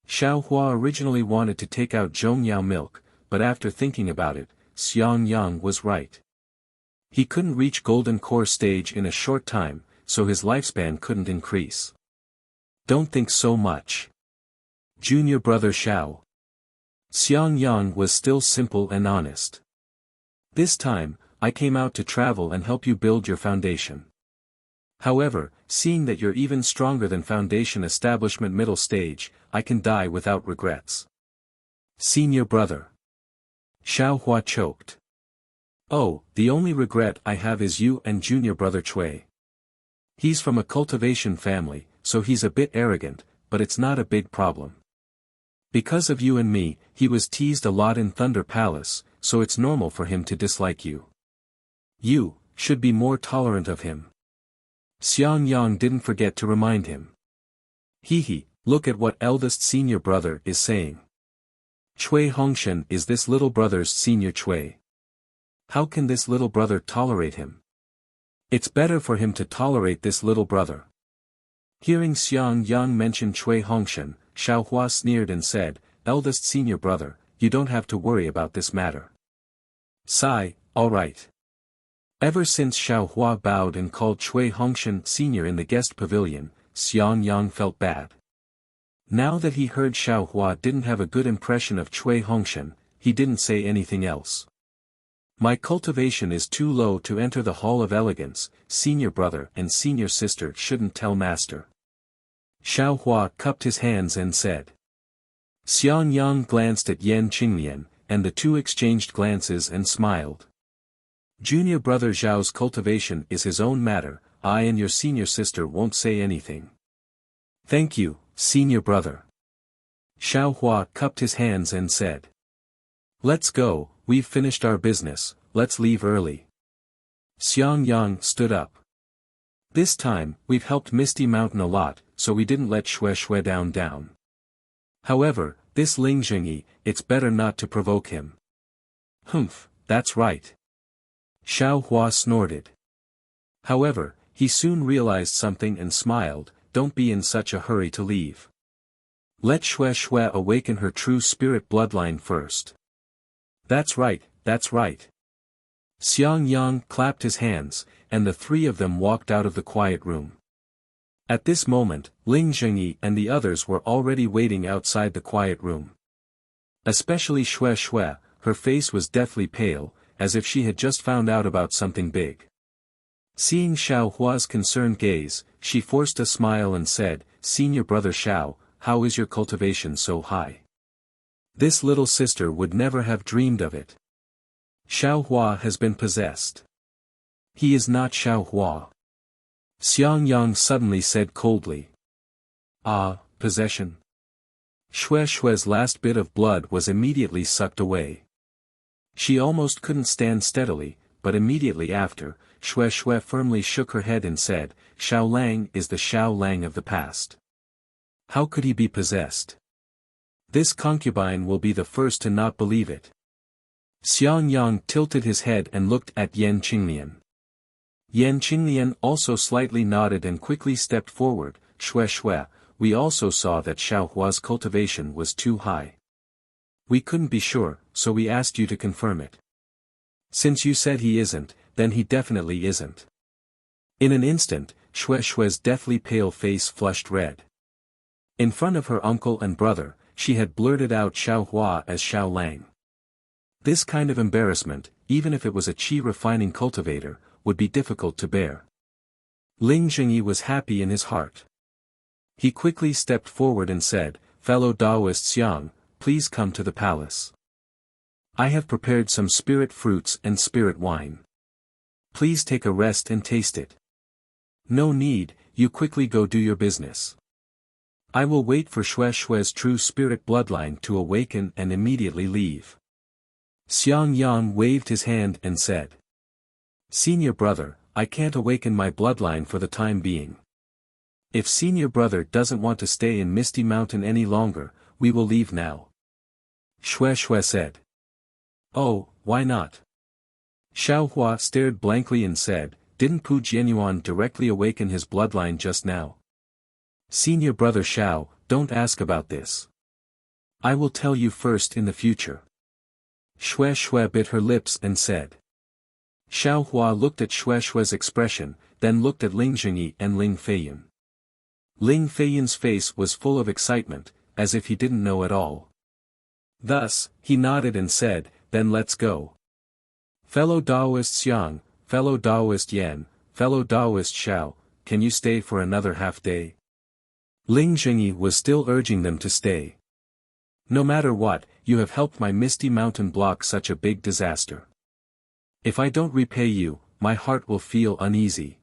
S1: Xiao Hua originally wanted to take out Zhongyao milk, but after thinking about it, Xiang Yang was right. He couldn't reach golden core stage in a short time, so his lifespan couldn't increase. "Don't think so much. Junior brother Xiao." Xiang Yang was still simple and honest. "This time, I came out to travel and help you build your foundation. However, seeing that you're even stronger than foundation establishment middle stage, I can die without regrets." "Senior brother." Xiao Hua choked. "Oh, the only regret I have is you and junior brother Cui. He's from a cultivation family, so he's a bit arrogant, but it's not a big problem. Because of you and me, he was teased a lot in Thunder Palace, so it's normal for him to dislike you. You should be more tolerant of him." Xiang Yang didn't forget to remind him. Look at what eldest senior brother is saying. Cui Hongshan is this little brother's senior Cui. How can this little brother tolerate him? It's better for him to tolerate this little brother." Hearing Xiang Yang mention Cui Hongshan, Xiao Hua sneered and said, "Eldest senior brother, you don't have to worry about this matter." All right. Ever since Xiao Hua bowed and called Cui Hongshan senior in the guest pavilion, Xiang Yang felt bad. Now that he heard Xiao Hua didn't have a good impression of Cui Hongshan, he didn't say anything else. "My cultivation is too low to enter the Hall of Elegance, senior brother and senior sister shouldn't tell master." Xiao Hua cupped his hands and said. Xiang Yang glanced at Yan Qinglian, and the two exchanged glances and smiled. "Junior brother Zhao's cultivation is his own matter, I and your senior sister won't say anything. Thank you, senior brother. Xiaohua cupped his hands and said. Let's go, we've finished our business, let's leave early. Xiangyang stood up. This time, we've helped Misty Mountain a lot, so we didn't let Xue down. However, this Ling Jingyi, it's better not to provoke him. Humph, that's right. Xiaohua snorted. However, he soon realized something and smiled, don't be in such a hurry to leave. Let Xue awaken her true spirit bloodline first. That's right, that's right. Xiangyang clapped his hands, and the three of them walked out of the quiet room. At this moment, Ling Jingyi and the others were already waiting outside the quiet room. Especially Xue, her face was deathly pale, as if she had just found out about something big. Seeing Xiaohua's concerned gaze, she forced a smile and said, Senior brother Xiao, how is your cultivation so high? This little sister would never have dreamed of it. Xiaohua has been possessed. He is not Xiaohua. Xiangyang suddenly said coldly. Ah, possession. Xue's last bit of blood was immediately sucked away. She almost couldn't stand steadily, but immediately after, Xue firmly shook her head and said, Xiao Lang is the Xiao Lang of the past. How could he be possessed? This concubine will be the first to not believe it. Xiangyang tilted his head and looked at Yan Qinglian. Yan Qinglian also slightly nodded and quickly stepped forward. Xue, we also saw that Xiaohua's cultivation was too high. We couldn't be sure, so we asked you to confirm it. Since you said he isn't, then he definitely isn't. In an instant, Xue's deathly pale face flushed red. In front of her uncle and brother, she had blurted out Xiaohua as Xiao Lang. This kind of embarrassment, even if it was a qi refining cultivator, would be difficult to bear. Ling Jingyi was happy in his heart. He quickly stepped forward and said, Fellow Taoists Yang, please come to the palace. I have prepared some spirit fruits and spirit wine. Please take a rest and taste it. No need, you quickly go do your business. I will wait for Xue's true spirit bloodline to awaken and immediately leave. Xiangyang waved his hand and said. Senior brother, I can't awaken my bloodline for the time being. If senior brother doesn't want to stay in Misty Mountain any longer, we will leave now. Xue said. Oh, why not? Xiaohua stared blankly and said, didn't Pu Jianyuan directly awaken his bloodline just now? Senior brother Xiao, don't ask about this. I will tell you first in the future. Xue bit her lips and said. Xiaohua looked at Xue's expression, then looked at Ling Jingyi and Ling Feiyun. Ling Feiyun's face was full of excitement, as if he didn't know at all. Thus, he nodded and said, then let's go. Fellow Taoist Yang, fellow Taoist Yan, fellow Taoist Xiao, can you stay for another half day? Ling Jingyi was still urging them to stay. No matter what, you have helped my Misty Mountain block such a big disaster. If I don't repay you, my heart will feel uneasy.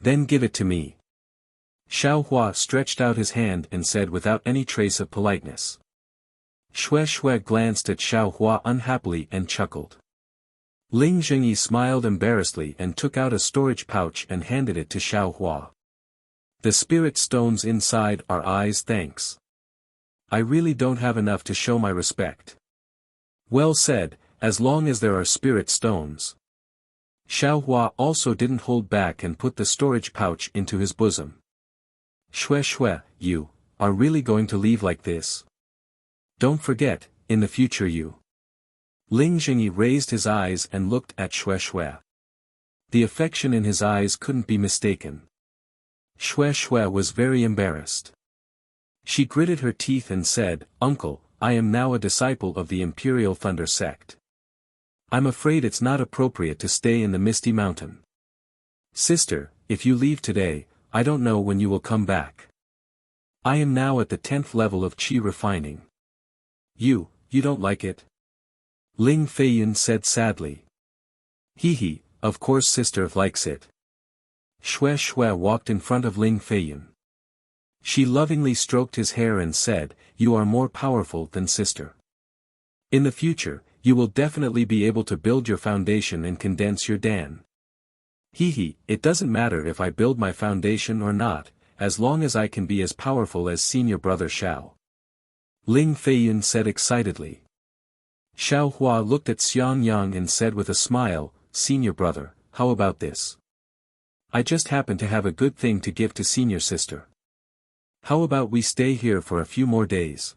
S1: Then give it to me. Xiaohua stretched out his hand and said without any trace of politeness. Xue glanced at Xiaohua unhappily and chuckled. Ling Jingyi smiled embarrassedly and took out a storage pouch and handed it to Xiaohua. The spirit stones inside are eyes, thanks. I really don't have enough to show my respect. Well said, as long as there are spirit stones. Xiaohua also didn't hold back and put the storage pouch into his bosom. Xue, you are really going to leave like this? Don't forget, in the future you. Ling Jingyi raised his eyes and looked at Xue. The affection in his eyes couldn't be mistaken. Xue was very embarrassed. She gritted her teeth and said, Uncle, I am now a disciple of the Imperial Thunder sect. I'm afraid it's not appropriate to stay in the Misty Mountain. Sister, if you leave today, I don't know when you will come back. I am now at the 10th level of qi refining. You don't like it? Ling Feiyun said sadly. Of course sister likes it. Xue Xue walked in front of Ling Feiyun. She lovingly stroked his hair and said, "You are more powerful than sister. In the future, you will definitely be able to build your foundation and condense your Dan. It doesn't matter if I build my foundation or not, as long as I can be as powerful as senior brother Xiao." Ling Feiyun said excitedly. Xiao Hua looked at Xiang Yang and said with a smile, "Senior brother, how about this? I just happen to have a good thing to give to senior sister. How about we stay here for a few more days?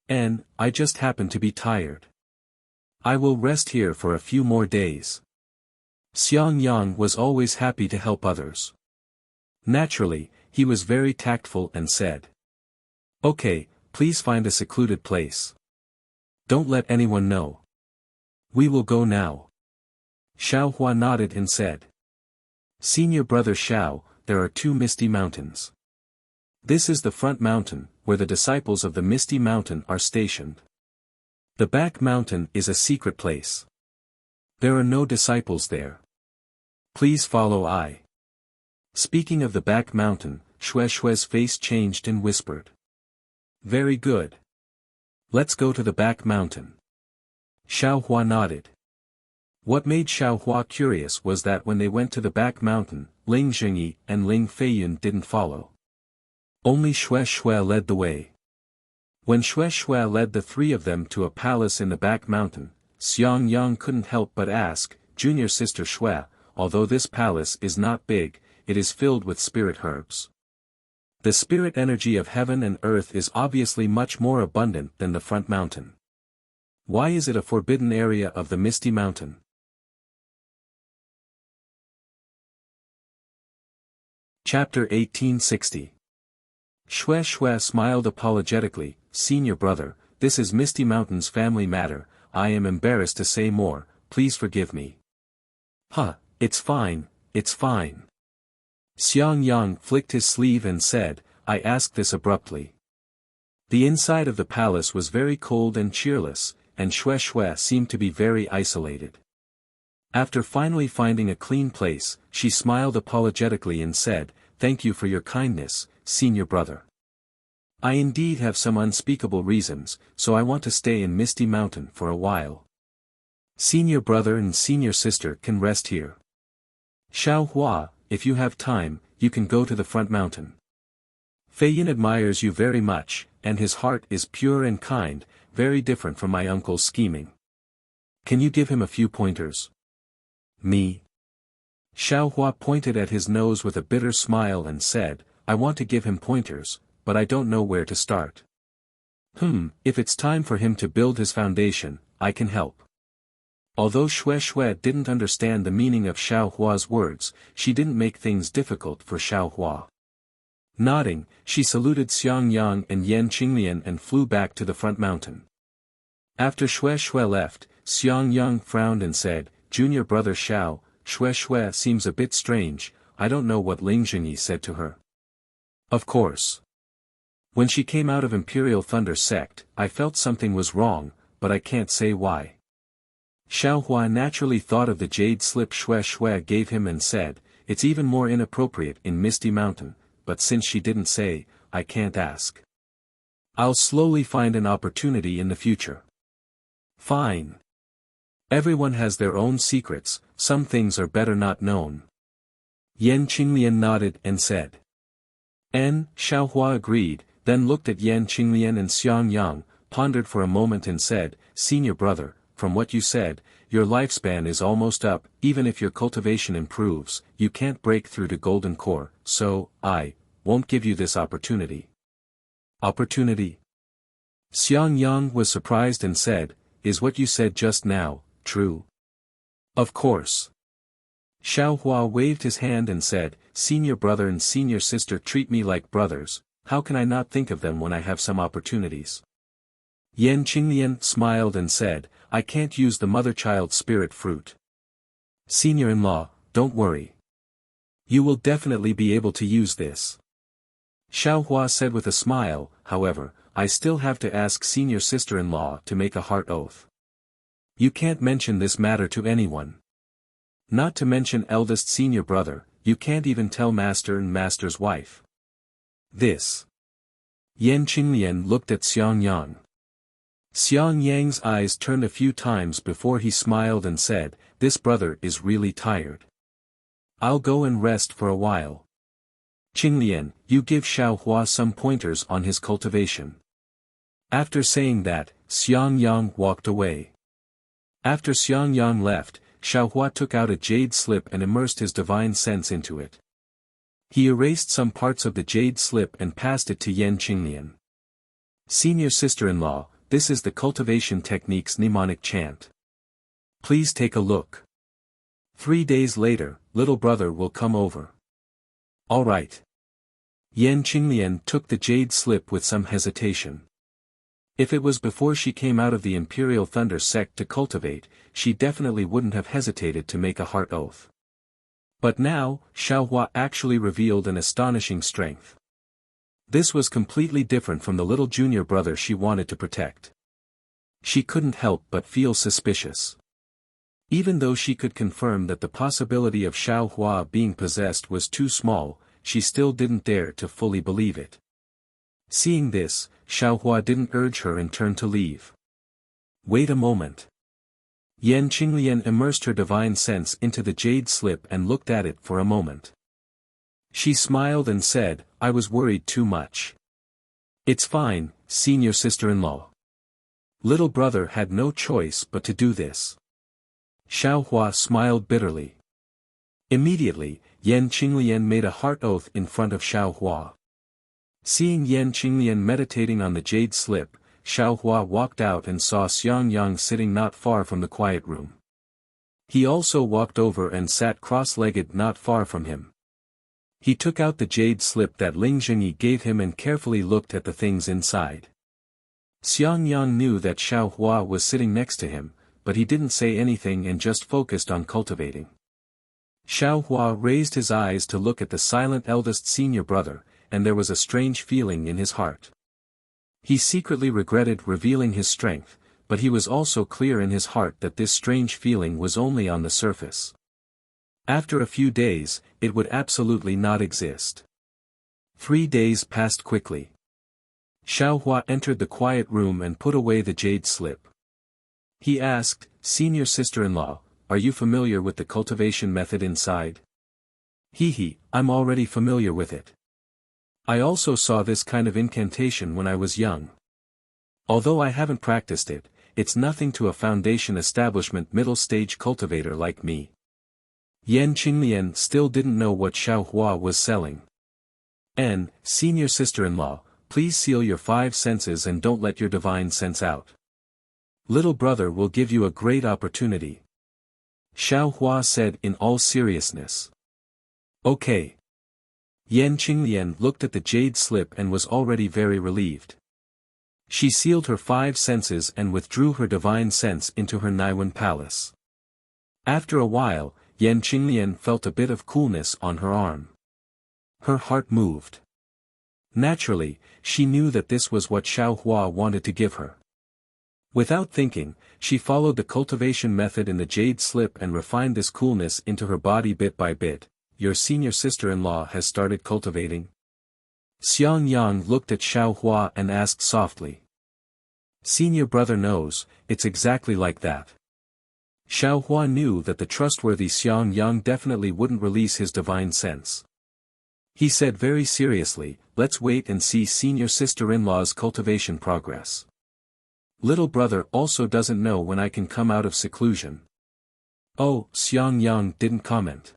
S1: And, I just happen to be tired. I will rest here for a few more days." Xiang Yang was always happy to help others. Naturally, he was very tactful and said, "Okay, please find a secluded place. Don't let anyone know. We will go now." Xiao Hua nodded and said, "Senior brother Xiao, there are two misty mountains. This is the front mountain, where the disciples of the misty mountain are stationed. The back mountain is a secret place. There are no disciples there. Please follow I." Speaking of the back mountain, Xue Xue's face changed and whispered, "Very good. Let's go to the back mountain." Xiao Hua nodded. What made Xiao Hua curious was that when they went to the back mountain, Ling Xingyi and Ling Feiyun didn't follow. Only Xue Xue led the way. When Xue Xue led the three of them to a palace in the back mountain, Xiang Yang couldn't help but ask, "Junior sister Xue, although this palace is not big, it is filled with spirit herbs. The spirit energy of heaven and earth is obviously much more abundant than the front mountain. Why is it a forbidden area of the misty mountain?" Chapter 1860. Xue Xue smiled apologetically, "Senior brother, this is Misty Mountain's family matter, I am embarrassed to say more, please forgive me." It's fine, it's fine." Xiang Yang flicked his sleeve and said, "I asked this abruptly." The inside of the palace was very cold and cheerless, and Xue Xue seemed to be very isolated. After finally finding a clean place, she smiled apologetically and said, "Thank you for your kindness, senior brother. I indeed have some unspeakable reasons, so I want to stay in Misty Mountain for a while. Senior brother and senior sister can rest here. Xiao Hua, if you have time, you can go to the front mountain. Feiyun admires you very much, and his heart is pure and kind, very different from my uncle's scheming. Can you give him a few pointers?" "Me?" Xiao Hua pointed at his nose with a bitter smile and said, "I want to give him pointers, but I don't know where to start. If it's time for him to build his foundation, I can help." Although Xue Xue didn't understand the meaning of Xiao Hua's words, she didn't make things difficult for Xiao Hua. Nodding, she saluted Xiang Yang and Yan Qinglian and flew back to the front mountain. After Xue Xue left, Xiang Yang frowned and said, "Junior brother Xiao, Xue Xue seems a bit strange, I don't know what Ling Xingyi said to her." "Of course. When she came out of Imperial Thunder Sect, I felt something was wrong, but I can't say why." Xiao Hua naturally thought of the jade slip Xue Xue gave him and said, "It's even more inappropriate in Misty Mountain, but since she didn't say, I can't ask. I'll slowly find an opportunity in the future." "Fine. Everyone has their own secrets, some things are better not known." Yan Qinglian nodded and said. Xiao Hua agreed, then looked at Yan Qinglian and Xiang Yang, pondered for a moment and said, "Senior brother, from what you said, your lifespan is almost up, even if your cultivation improves, you can't break through to Golden Core, so, I won't give you this opportunity." "Opportunity?" Xiang Yang was surprised and said, "Is what you said just now true?" "Of course." Xiao Hua waved his hand and said, "Senior brother and senior sister treat me like brothers, how can I not think of them when I have some opportunities?" Yan Qinglian smiled and said, "I can't use the mother-child spirit fruit." "Senior-in-law, don't worry. You will definitely be able to use this." Xiao Hua said with a smile, "However, I still have to ask senior sister-in-law to make a heart oath. You can't mention this matter to anyone. Not to mention eldest senior brother, you can't even tell master and master's wife. This. Yan Qinglian looked at Xiang Yang. Xiang Yang's eyes turned a few times before he smiled and said, "This brother is really tired. I'll go and rest for a while. Qinglian, you give Xiaohua some pointers on his cultivation." After saying that, Xiang Yang walked away. After Xiang Yang left, Xiaohua took out a jade slip and immersed his divine sense into it. He erased some parts of the jade slip and passed it to Yan Qinglian. "Senior sister-in-law, this is the cultivation technique's mnemonic chant. Please take a look. 3 days later, little brother will come over." "All right." Yan Qinglian took the jade slip with some hesitation. If it was before she came out of the Imperial Thunder sect to cultivate, she definitely wouldn't have hesitated to make a heart oath. But now, Xiaohua actually revealed an astonishing strength. This was completely different from the little junior brother she wanted to protect. She couldn't help but feel suspicious. Even though she could confirm that the possibility of Xiaohua being possessed was too small, she still didn't dare to fully believe it. Seeing this, Xiaohua didn't urge her and turned to leave. "Wait a moment." Yan Qinglian immersed her divine sense into the jade slip and looked at it for a moment. She smiled and said, "I was worried too much." "It's fine, senior sister-in-law." Little brother had no choice but to do this. Xiaohua smiled bitterly. Immediately, Yan Qinglian made a heart oath in front of Xiaohua. Seeing Yan Qinglian meditating on the jade slip, Xiaohua walked out and saw Xiang Yang sitting not far from the quiet room. He also walked over and sat cross-legged not far from him. He took out the jade slip that Ling Zhengyi gave him and carefully looked at the things inside. Xiang Yang knew that Xiaohua was sitting next to him, but he didn't say anything and just focused on cultivating. Xiaohua raised his eyes to look at the silent eldest senior brother, and there was a strange feeling in his heart. He secretly regretted revealing his strength, but he was also clear in his heart that this strange feeling was only on the surface. After a few days, it would absolutely not exist. 3 days passed quickly. Xiaohua entered the quiet room and put away the jade slip. He asked, "Senior sister-in-law, are you familiar with the cultivation method inside?" "Hee, I'm already familiar with it. I also saw this kind of incantation when I was young. Although I haven't practiced it, it's nothing to a foundation establishment middle-stage cultivator like me." Yan Qinglian still didn't know what Xiaohua was selling. Senior sister-in-law, please seal your 5 senses and don't let your divine sense out. Little brother will give you a great opportunity. Xiaohua said in all seriousness. "Okay." Yan Qinglian looked at the jade slip and was already very relieved. She sealed her 5 senses and withdrew her divine sense into her Naiwen palace. After a while, Yan Qinglian felt a bit of coolness on her arm. Her heart moved. Naturally, she knew that this was what Xiaohua wanted to give her. Without thinking, she followed the cultivation method in the jade slip and refined this coolness into her body bit by bit. "Your senior sister-in-law has started cultivating?" Xiang Yang looked at Xiaohua and asked softly. "Senior brother knows, it's exactly like that." Xiaohua knew that the trustworthy Xiang Yang definitely wouldn't release his divine sense. He said very seriously, "Let's wait and see senior sister-in-law's cultivation progress. Little brother also doesn't know when I can come out of seclusion." Oh, Xiang Yang didn't comment.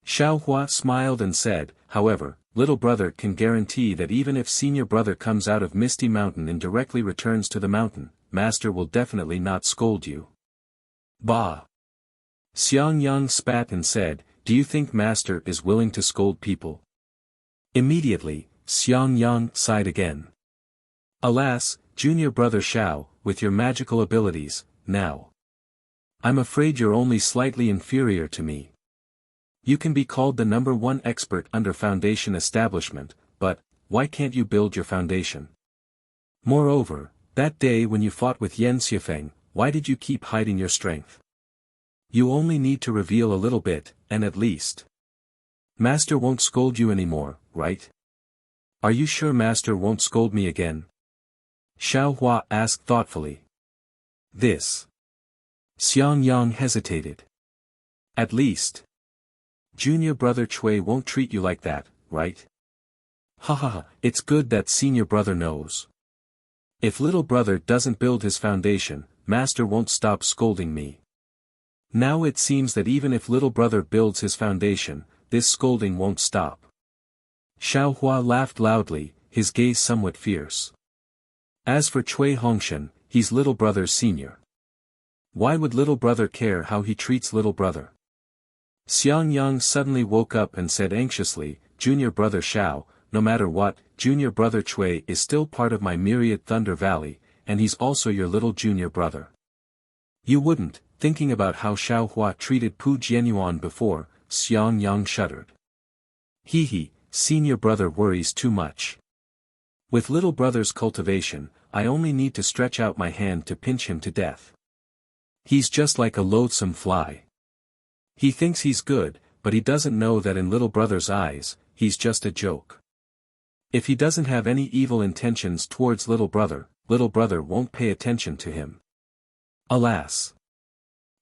S1: Xiaohua smiled and said, "However, little brother can guarantee that even if senior brother comes out of Misty Mountain and directly returns to the mountain, master will definitely not scold you." Bah! Xiang Yang spat and said, "Do you think master is willing to scold people?" Immediately, Xiang Yang sighed again. "Alas, junior brother Xiao, with your magical abilities, now. I'm afraid you're only slightly inferior to me. You can be called the #1 expert under foundation establishment, but, why can't you build your foundation? Moreover, that day when you fought with Yan Xifeng, why did you keep hiding your strength? You only need to reveal a little bit, and at least Master won't scold you anymore, right? Are you sure Master won't scold me again? Xiao Hua asked thoughtfully. This. Xiang Yang hesitated. At least. Junior brother Chui won't treat you like that, right? Ha ha ha, it's good that senior brother knows. If little brother doesn't build his foundation, Master won't stop scolding me. Now it seems that even if little brother builds his foundation, this scolding won't stop. Xiao Hua laughed loudly, his gaze somewhat fierce. As for Cui Hongshan, he's little brother's senior. Why would little brother care how he treats little brother? Xiang Yang suddenly woke up and said anxiously, Junior brother Xiao, no matter what, junior brother Cui is still part of my myriad Thunder Valley, and he's also your little junior brother. You wouldn't, thinking about how Xiao Hua treated Pu Jianyuan before, Xiang Yang shuddered. He, senior brother worries too much. With little brother's cultivation, I only need to stretch out my hand to pinch him to death. He's just like a loathsome fly. He thinks he's good, but he doesn't know that in little brother's eyes, he's just a joke. If he doesn't have any evil intentions towards little brother won't pay attention to him. Alas.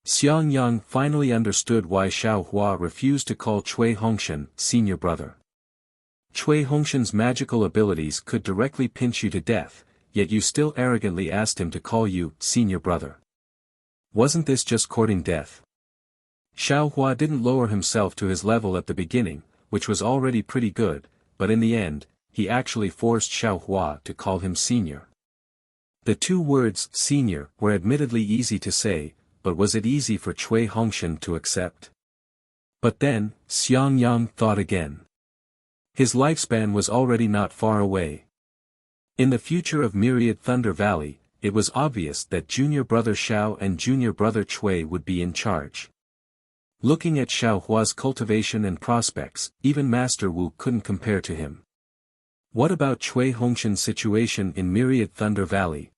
S1: Xiang Yang finally understood why Xiao Hua refused to call Cui Hongshan senior brother. Cui Hongshan's magical abilities could directly pinch you to death, yet you still arrogantly asked him to call you senior brother. Wasn't this just courting death? Xiao Hua didn't lower himself to his level at the beginning, which was already pretty good, but in the end, he actually forced Xiao Hua to call him senior. The two words senior were admittedly easy to say, but was it easy for Cui Hongshan to accept? But then, Xiang Yang thought again. His lifespan was already not far away. In the future of Myriad Thunder Valley, it was obvious that junior brother Xiao and junior brother Cui would be in charge. Looking at Xiao Hua's cultivation and prospects, even Master Wu couldn't compare to him. What about Cui Hongshan's situation in Myriad Thunder Valley?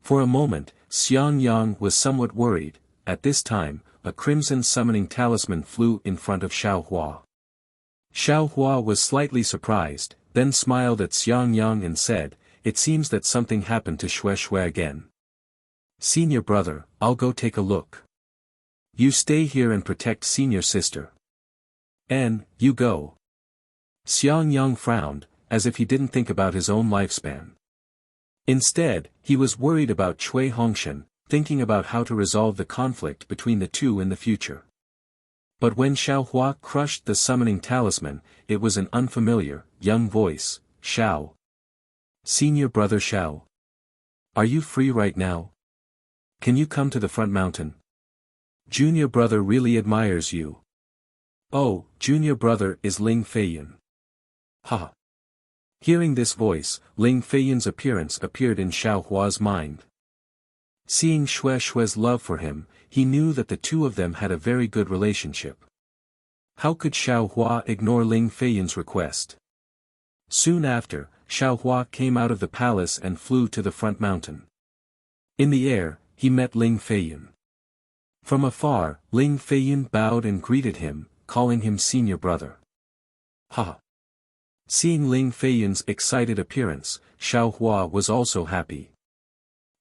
S1: For a moment, Xiang Yang was somewhat worried. At this time, a crimson summoning talisman flew in front of Xiao Hua. Xiao Hua was slightly surprised, then smiled at Xiang Yang and said, it seems that something happened to Xue Xue again. Senior brother, I'll go take a look. You stay here and protect senior sister. You go. Xiang Yang frowned, as if he didn't think about his own lifespan. Instead, he was worried about Cui Hongshan, thinking about how to resolve the conflict between the two in the future. But when Xiao Hua crushed the summoning talisman, it was an unfamiliar, young voice, Xiao. Senior brother Xiao. Are you free right now? Can you come to the front mountain? Junior brother really admires you. Oh, junior brother is Ling Feiyun. Ha. Hearing this voice, Ling Feiyun's appearance appeared in Xiao Hua's mind. Seeing Xue Xue's love for him, he knew that the two of them had a very good relationship. How could Xiao Hua ignore Ling Feiyun's request? Soon after, Xiao Hua came out of the palace and flew to the front mountain. In the air, he met Ling Feiyun. From afar, Ling Feiyun bowed and greeted him, calling him senior brother. Ha! Seeing Ling Feiyun's excited appearance, Xiao Hua was also happy.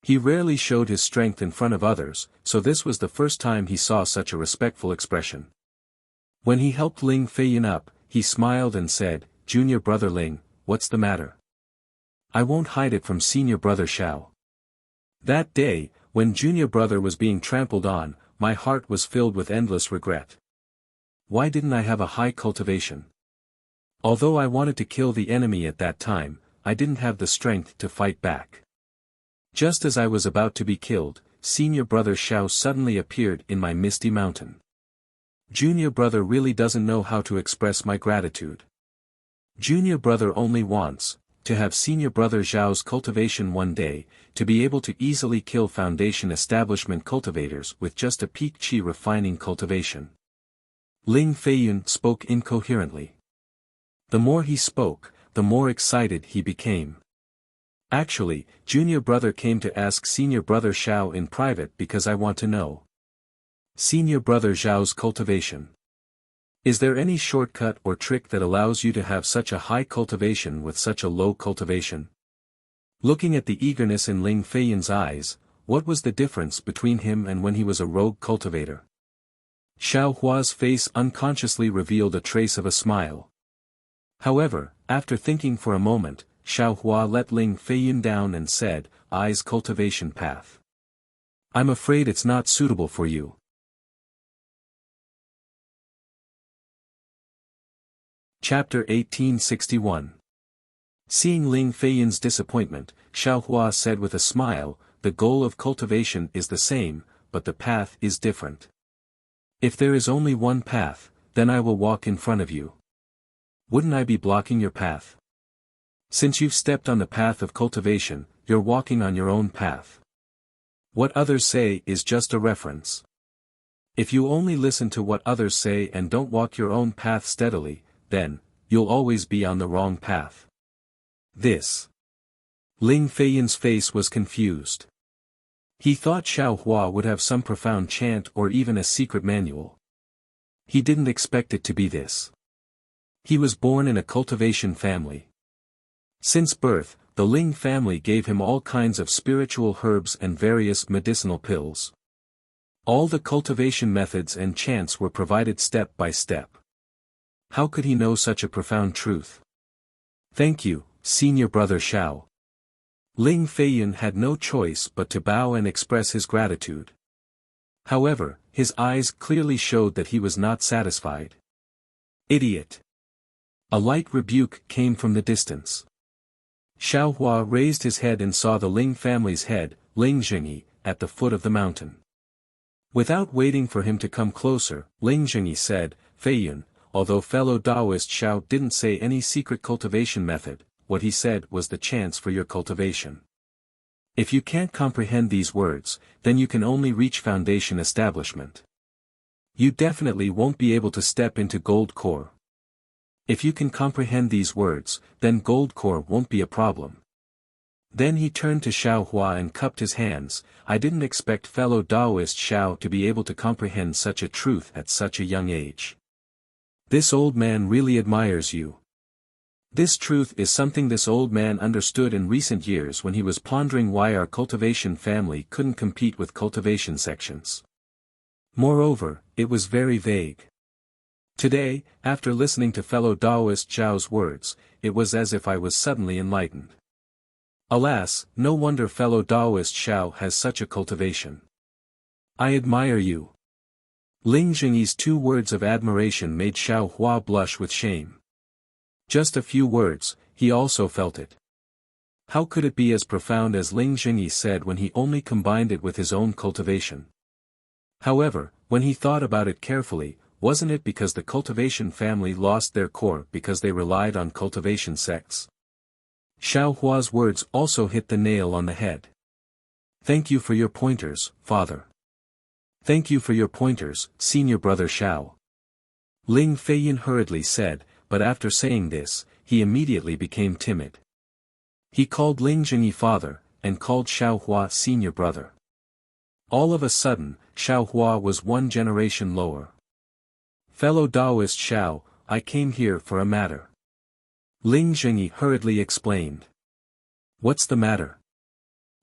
S1: He rarely showed his strength in front of others, so this was the first time he saw such a respectful expression. When he helped Ling Feiyun up, he smiled and said, Junior brother Ling, what's the matter? I won't hide it from senior brother Xiao. That day, when junior brother was being trampled on, my heart was filled with endless regret. Why didn't I have a high cultivation? Although I wanted to kill the enemy at that time, I didn't have the strength to fight back. Just as I was about to be killed, senior brother Xiao suddenly appeared in my misty mountain. Junior brother really doesn't know how to express my gratitude. Junior brother only wants to have senior brother Zhao's cultivation one day, to be able to easily kill foundation establishment cultivators with just a peak qi refining cultivation. Ling Feiyun spoke incoherently. The more he spoke, the more excited he became. Actually, junior brother came to ask senior brother Xiao in private because I want to know. Senior brother Zhao's cultivation. Is there any shortcut or trick that allows you to have such a high cultivation with such a low cultivation? Looking at the eagerness in Ling Feiyan's eyes, what was the difference between him and when he was a rogue cultivator? Xiao Hua's face unconsciously revealed a trace of a smile. However, after thinking for a moment, Xiao Hua let Ling Feiyan down and said, "I's cultivation path. I'm afraid it's not suitable for you." Chapter 1861. Seeing Ling Feiyan's disappointment, Xiao Hua said with a smile, "The goal of cultivation is the same, but the path is different. If there is only one path, then I will walk in front of you. Wouldn't I be blocking your path? Since you've stepped on the path of cultivation, you're walking on your own path. What others say is just a reference. If you only listen to what others say and don't walk your own path steadily, then, you'll always be on the wrong path." This. Ling Feiyan's face was confused. He thought Xiao Hua would have some profound chant or even a secret manual. He didn't expect it to be this. He was born in a cultivation family. Since birth, the Ling family gave him all kinds of spiritual herbs and various medicinal pills. All the cultivation methods and chants were provided step by step. How could he know such a profound truth? "Thank you, senior brother Xiao." Ling Feiyan had no choice but to bow and express his gratitude. However, his eyes clearly showed that he was not satisfied. "Idiot!" A light rebuke came from the distance. Xiao Hua raised his head and saw the Ling family's head, Ling Jingyi, at the foot of the mountain. Without waiting for him to come closer, Ling Jingyi said, "Feiyan, although fellow Taoist Xiao didn't say any secret cultivation method, what he said was the chance for your cultivation. If you can't comprehend these words, then you can only reach foundation establishment. You definitely won't be able to step into gold core. If you can comprehend these words, then gold core won't be a problem." Then he turned to Xiao Hua and cupped his hands. "I didn't expect fellow Taoist Xiao to be able to comprehend such a truth at such a young age. This old man really admires you." This truth is something this old man understood in recent years when he was pondering why our cultivation family couldn't compete with cultivation sections. Moreover, it was very vague. Today, after listening to fellow Taoist Zhao's words, it was as if I was suddenly enlightened. Alas, no wonder fellow Taoist Xiao has such a cultivation. I admire you. Ling Jingyi's 2 words of admiration made Xiao Hua blush with shame. Just a few words, he also felt it. How could it be as profound as Ling Jingyi said when he only combined it with his own cultivation? However, when he thought about it carefully, wasn't it because the cultivation family lost their core because they relied on cultivation sects? Xiao Hua's words also hit the nail on the head. "Thank you for your pointers, father. Thank you for your pointers, senior brother Xiao." Ling Feiyan hurriedly said, but after saying this, he immediately became timid. He called Ling Jingyi father, and called Xiao Hua senior brother. All of a sudden, Xiao Hua was 1 generation lower. "Fellow Taoist Xiao, I came here for a matter." Ling Jingyi hurriedly explained. "What's the matter?"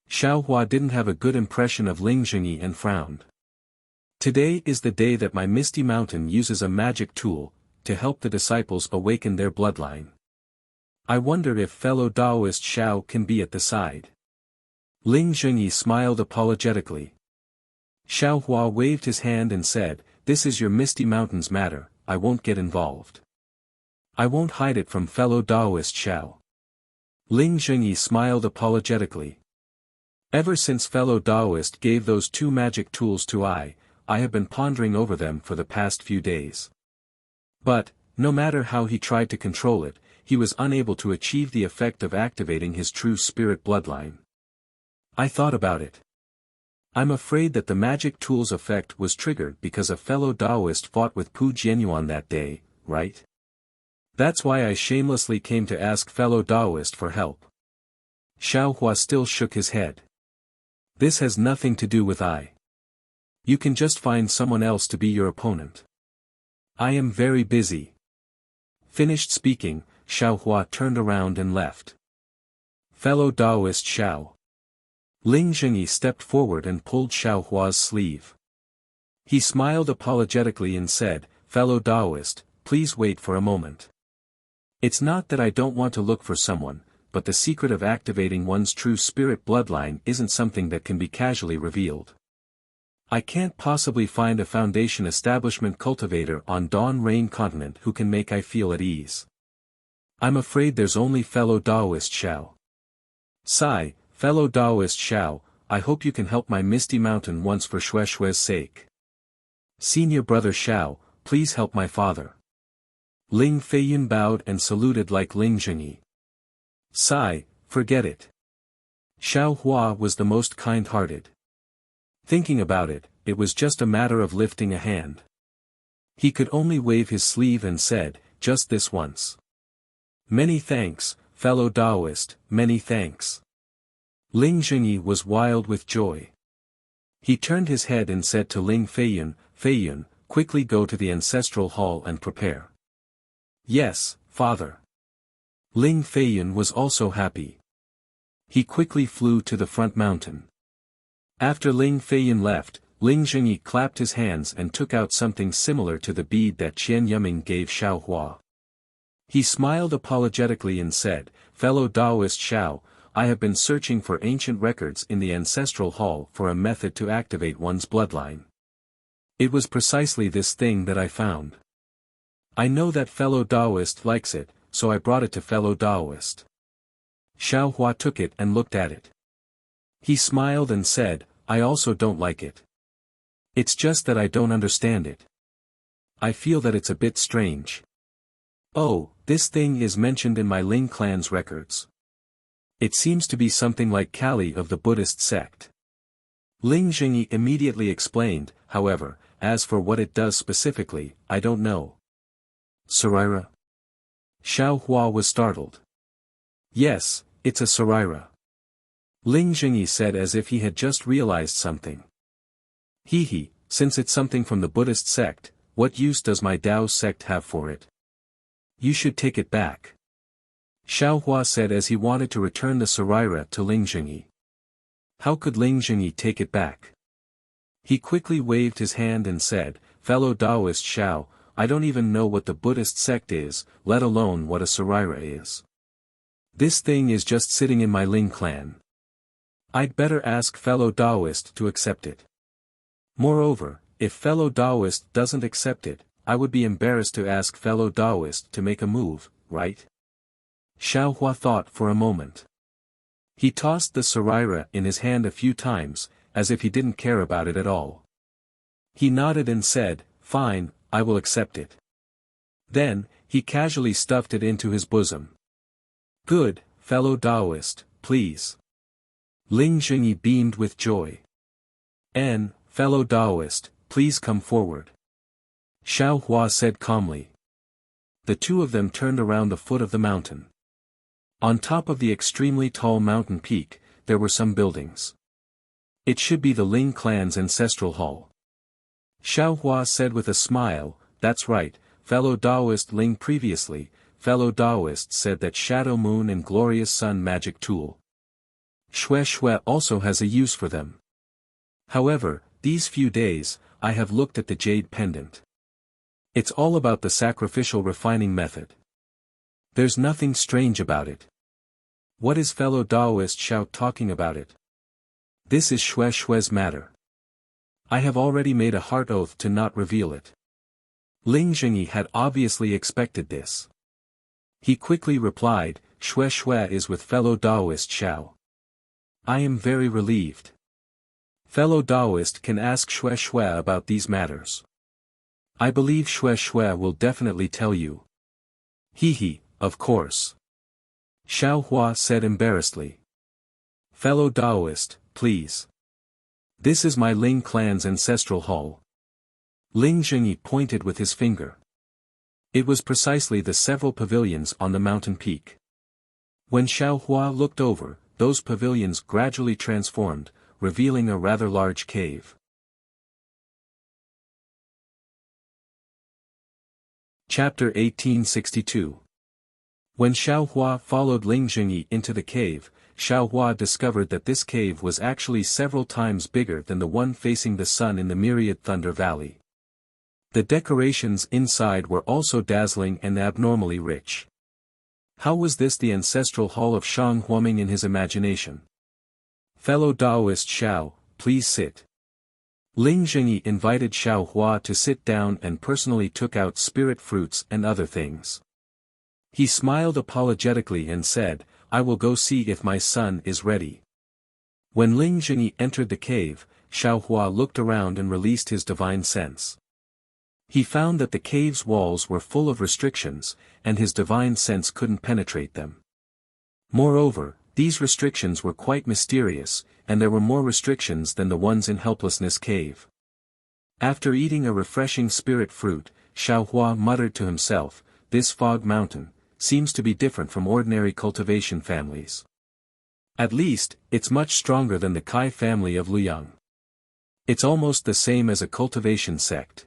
S1: Xiao Hua didn't have a good impression of Ling Jingyi and frowned. "Today is the day that my Misty Mountain uses a magic tool, to help the disciples awaken their bloodline. I wonder if fellow Taoist Xiao can be at the side." Ling Jingyi smiled apologetically. Xiao Hua waved his hand and said, "This is your Misty Mountain's matter, I won't get involved. I won't hide it from fellow Taoist Xiao." Ling Jingyi smiled apologetically. "Ever since fellow Taoist gave those 2 magic tools to I have been pondering over them for the past few days. But, no matter how he tried to control it, he was unable to achieve the effect of activating his true spirit bloodline. I thought about it. I'm afraid that the magic tool's effect was triggered because a fellow Taoist fought with Pu Jianyuan that day, right? That's why I shamelessly came to ask fellow Taoist for help." Xiao Hua still shook his head. "This has nothing to do with I. You can just find someone else to be your opponent." I am very busy. Finished speaking, Xiaohua turned around and left. Fellow Taoist Xiao. Ling Zhengyi stepped forward and pulled Xiaohua's sleeve. He smiled apologetically and said, "Fellow Taoist, please wait for a moment. It's not that I don't want to look for someone, but the secret of activating one's true spirit bloodline isn't something that can be casually revealed. I can't possibly find a foundation establishment cultivator on Dawn Rain continent who can make I feel at ease. I'm afraid there's only fellow Taoist Xiao. Sigh, fellow Taoist Xiao, I hope you can help my Misty Mountain once for Xue Xue's sake. Senior brother Xiao, please help my father." Ling Feiyun bowed and saluted like Ling Zhengyi. Sigh, forget it. Xiao Hua was the most kind-hearted. Thinking about it, it was just a matter of lifting a hand. He could only wave his sleeve and said, "Just this once." "Many thanks, fellow Taoist, many thanks." Ling Zhengyi was wild with joy. He turned his head and said to Ling Feiyun, "Feiyun, quickly go to the ancestral hall and prepare." "Yes, father." Ling Feiyun was also happy. He quickly flew to the front mountain. After Ling Feiyun left, Ling Zhengyi clapped his hands and took out something similar to the bead that Qian Yuming gave Xiaohua. He smiled apologetically and said, "Fellow Taoist Xiao, I have been searching for ancient records in the ancestral hall for a method to activate one's bloodline. It was precisely this thing that I found. I know that fellow Taoist likes it, so I brought it to fellow Taoist." Xiaohua took it and looked at it. He smiled and said, "I also don't like it. It's just that I don't understand it. I feel that it's a bit strange. Oh, this thing is mentioned in my Ling clan's records. It seems to be something like Kali of the Buddhist sect." Ling Zhengyi immediately explained, "However, as for what it does specifically, I don't know." "Saraira?" Xiaohua was startled. "Yes, it's a Saraira." Ling Zhengyi said as if he had just realized something. Since it's something from the Buddhist sect, what use does my Tao sect have for it? You should take it back." Xiaohua said as he wanted to return the Saraira to Ling Zhengyi. How could Ling Zhengyi take it back? He quickly waved his hand and said, "Fellow Taoist Xiao, I don't even know what the Buddhist sect is, let alone what a Saraira is. This thing is just sitting in my Ling clan. I'd better ask fellow Taoist to accept it. Moreover, if fellow Taoist doesn't accept it, I would be embarrassed to ask fellow Taoist to make a move, right?" Xiaohua thought for a moment. He tossed the Saraira in his hand a few times, as if he didn't care about it at all. He nodded and said, "Fine, I will accept it." Then, he casually stuffed it into his bosom. "Good, fellow Taoist, please." Ling Zhengyi beamed with joy. Fellow Taoist, please come forward." Xiaohua said calmly. The two of them turned around the foot of the mountain. On top of the extremely tall mountain peak, there were some buildings. It should be the Ling clan's ancestral hall. Xiaohua said with a smile, "That's right, fellow Taoist Ling previously, fellow Taoist said that Shadow Moon and Glorious Sun magic tool. Xue Xue also has a use for them. However, these few days, I have looked at the jade pendant. It's all about the sacrificial refining method. There's nothing strange about it. What is fellow Taoist Xiao talking about it? This is Xue Xue's matter. I have already made a heart oath to not reveal it." Ling Zhengyi had obviously expected this. He quickly replied, "Xue Xue is with fellow Taoist Xiao. I am very relieved. Fellow Taoist can ask Xue Xue about these matters. I believe Xue Xue will definitely tell you." Of course." Xiaohua said embarrassedly. "Fellow Taoist, please. This is my Ling clan's ancestral hall." Ling Zhengyi pointed with his finger. It was precisely the several pavilions on the mountain peak. When Xiaohua looked over, those pavilions gradually transformed, revealing a rather large cave. Chapter 1862. When Xiaohua followed Ling Jingyi into the cave, Xiaohua discovered that this cave was actually several times bigger than the one facing the sun in the Myriad Thunder Valley. The decorations inside were also dazzling and abnormally rich. How was this the ancestral hall of Shang Huaming in his imagination? Fellow Taoist Xiao, please sit. Ling Jingyi invited Xiaohua to sit down and personally took out spirit fruits and other things. He smiled apologetically and said, I will go see if my son is ready. When Ling Jingyi entered the cave, Xiaohua looked around and released his divine sense. He found that the cave's walls were full of restrictions, and his divine sense couldn't penetrate them. Moreover, these restrictions were quite mysterious, and there were more restrictions than the ones in Helplessness Cave. After eating a refreshing spirit fruit, Xiaohua muttered to himself, this fog mountain seems to be different from ordinary cultivation families. At least, it's much stronger than the Kai family of Luyang. It's almost the same as a cultivation sect.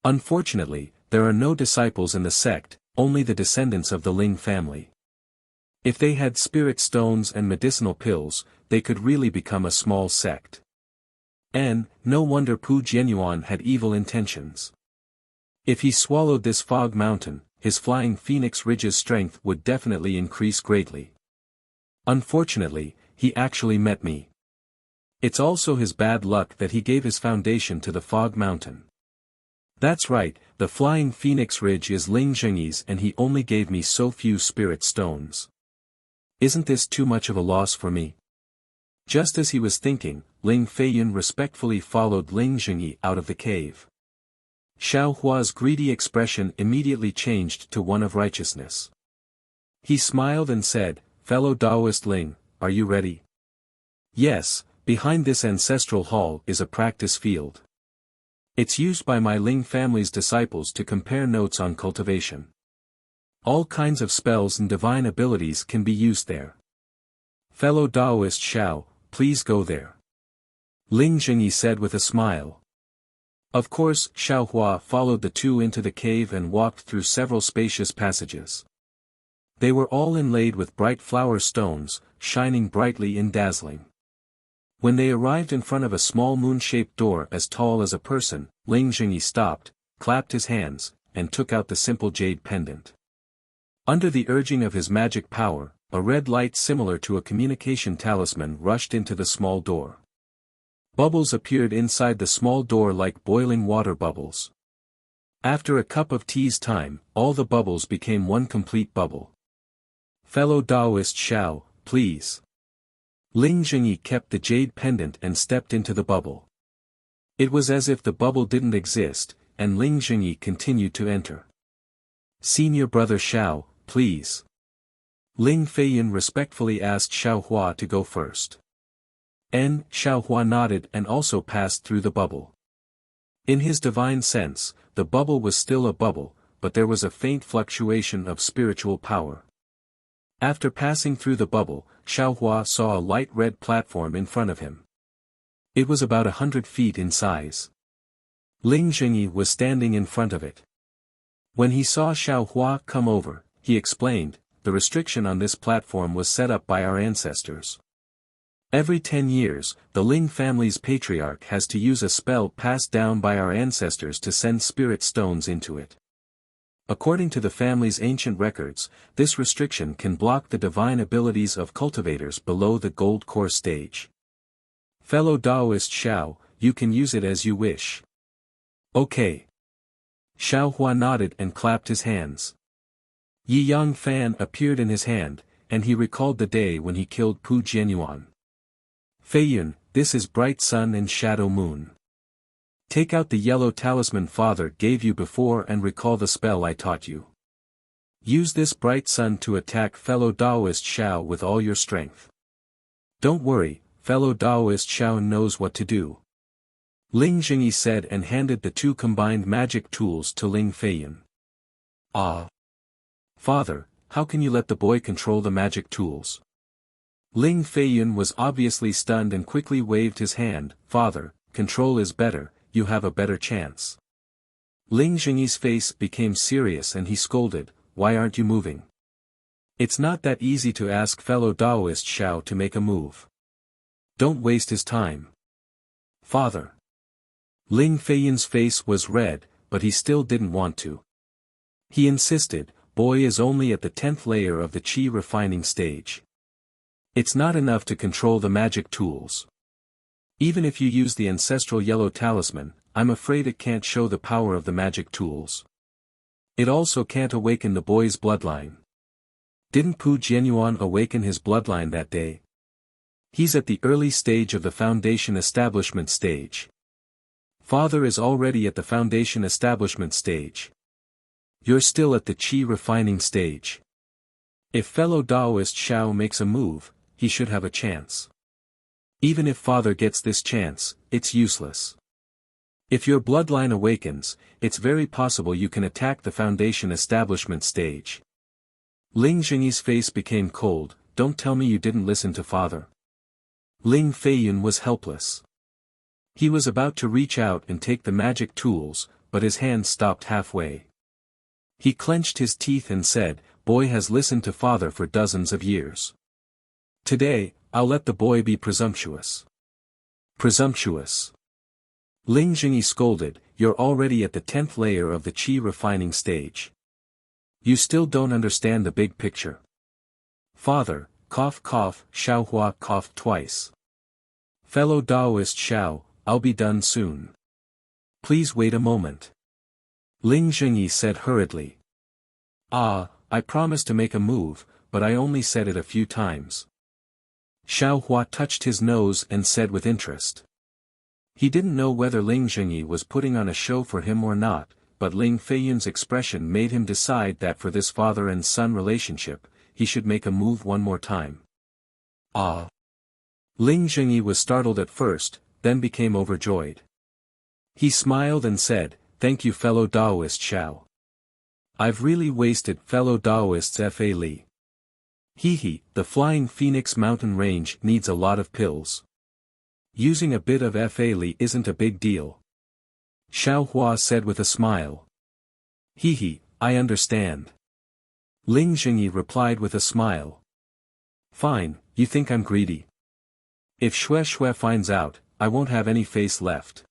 S1: Unfortunately, there are no disciples in the sect, only the descendants of the Ling family. If they had spirit stones and medicinal pills, they could really become a small sect. And, no wonder Pu Jianyuan had evil intentions. If he swallowed this fog mountain, his flying phoenix ridge's strength would definitely increase greatly. Unfortunately, he actually met me. It's also his bad luck that he gave his foundation to the fog mountain. That's right, the flying phoenix ridge is Ling Jingyi's and he only gave me so few spirit stones. Isn't this too much of a loss for me? Just as he was thinking, Ling Feiyun respectfully followed Ling Jingyi out of the cave. Xiaohua's greedy expression immediately changed to one of righteousness. He smiled and said, Fellow Taoist Ling, are you ready? Yes, behind this ancestral hall is a practice field. It's used by my Ling family's disciples to compare notes on cultivation. All kinds of spells and divine abilities can be used there. Fellow Taoist Xiao, please go there. Ling Jingyi said with a smile. Of course, Xiaohua followed the two into the cave and walked through several spacious passages. They were all inlaid with bright flower stones, shining brightly and dazzling. When they arrived in front of a small moon-shaped door as tall as a person, Ling Jingyi stopped, clapped his hands, and took out the simple jade pendant. Under the urging of his magic power, a red light similar to a communication talisman rushed into the small door. Bubbles appeared inside the small door like boiling water bubbles. After a cup of tea's time, all the bubbles became one complete bubble. Fellow Taoist Xiao, please. Ling Jingyi kept the jade pendant and stepped into the bubble. It was as if the bubble didn't exist, and Ling Jingyi continued to enter. Senior brother Xiao, please. Ling Feiyun respectfully asked Xiaohua to go first. Xiaohua nodded and also passed through the bubble. In his divine sense, the bubble was still a bubble, but there was a faint fluctuation of spiritual power. After passing through the bubble, Xiaohua saw a light red platform in front of him. It was about 100 feet in size. Ling Jingyi was standing in front of it. When he saw Xiaohua come over, he explained, the restriction on this platform was set up by our ancestors. Every 10 years, the Ling family's patriarch has to use a spell passed down by our ancestors to send spirit stones into it. According to the family's ancient records, this restriction can block the divine abilities of cultivators below the gold core stage. Fellow Taoist Xiao, you can use it as you wish. Okay. Xiaohua nodded and clapped his hands. Yi Yang Fan appeared in his hand, and he recalled the day when he killed Pu Jianyuan. Feiyun, this is bright sun and shadow moon. Take out the yellow talisman father gave you before and recall the spell I taught you. Use this bright sun to attack fellow Taoist Xiao with all your strength. Don't worry, fellow Taoist Xiao knows what to do. Ling Jingyi said and handed the two combined magic tools to Ling Feiyun. Ah! Father, how can you let the boy control the magic tools? Ling Feiyun was obviously stunned and quickly waved his hand. Father, control is better, you have a better chance. Ling Jingyi's face became serious and he scolded, "Why aren't you moving? It's not that easy to ask fellow Taoist Xiao to make a move. Don't waste his time." "Father." Ling Feiyun's face was red, but he still didn't want to. He insisted, "Boy is only at the 10th layer of the qi refining stage. It's not enough to control the magic tools. Even if you use the ancestral yellow talisman, I'm afraid it can't show the power of the magic tools. It also can't awaken the boy's bloodline. Didn't Pu Jianyuan awaken his bloodline that day? He's at the early stage of the foundation establishment stage. Father is already at the foundation establishment stage. You're still at the qi refining stage. If fellow Taoist Xiao makes a move, he should have a chance. Even if father gets this chance, it's useless. If your bloodline awakens, it's very possible you can attack the foundation establishment stage." Ling Jingyi's face became cold. "Don't tell me you didn't listen to father." Ling Feiyun was helpless. He was about to reach out and take the magic tools, but his hand stopped halfway. He clenched his teeth and said, "Boy has listened to father for dozens of years. Today, I'll let the boy be presumptuous." "Presumptuous?" Ling Jingyi scolded, "You're already at the 10th layer of the qi refining stage. You still don't understand the big picture." "Father," cough cough, Xiaohua coughed twice. "Fellow Taoist Xiao, I'll be done soon. Please wait a moment." Ling Jingyi said hurriedly. I promised to make a move, but I only said it a few times." Xiaohua touched his nose and said with interest. He didn't know whether Ling Jingyi was putting on a show for him or not, but Ling Feiyun's expression made him decide that for this father and son relationship, he should make a move one more time. Ling Jingyi was startled at first, then became overjoyed. He smiled and said, "Thank you fellow Taoist Xiao. I've really wasted fellow Taoists Fa Li. The Flying Phoenix mountain range needs a lot of pills. Using a bit of Fa Li isn't a big deal." Xiaohua said with a smile. I understand." Ling Jingyi replied with a smile. "Fine, you think I'm greedy? If Xue finds out, I won't have any face left."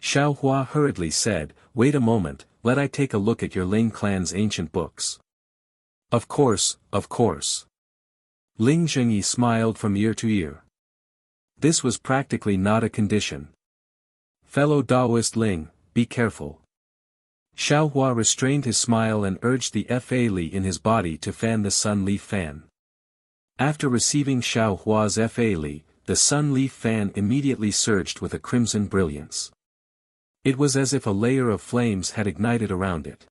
S1: Xiaohua hurriedly said, "Wait a moment, let I take a look at your Ling clan's ancient books." Of course. Ling Jingyi smiled from ear to ear. This was practically not a condition. "Fellow Taoist Ling, be careful." Xiaohua restrained his smile and urged the Fa Li in his body to fan the sun leaf fan. After receiving Xiaohua's Fa Li, the sun leaf fan immediately surged with a crimson brilliance. It was as if a layer of flames had ignited around it.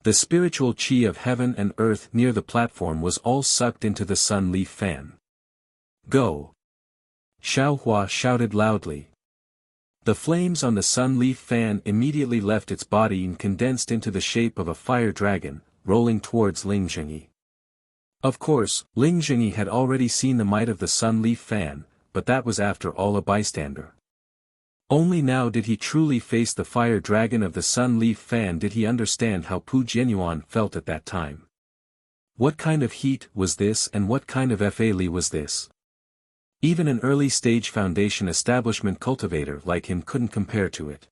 S1: The spiritual qi of heaven and earth near the platform was all sucked into the sun leaf fan. "Go!" Xiaohua shouted loudly. The flames on the sun leaf fan immediately left its body and condensed into the shape of a fire dragon, rolling towards Ling Jingyi. Of course, Ling Jingyi had already seen the might of the sun leaf fan, but that was after all a bystander. Only now did he truly face the fire dragon of the sun leaf fan, did he understand how Pu Jianyuan felt at that time. What kind of heat was this and what kind of Fa Li was this? Even an early-stage foundation establishment cultivator like him couldn't compare to it.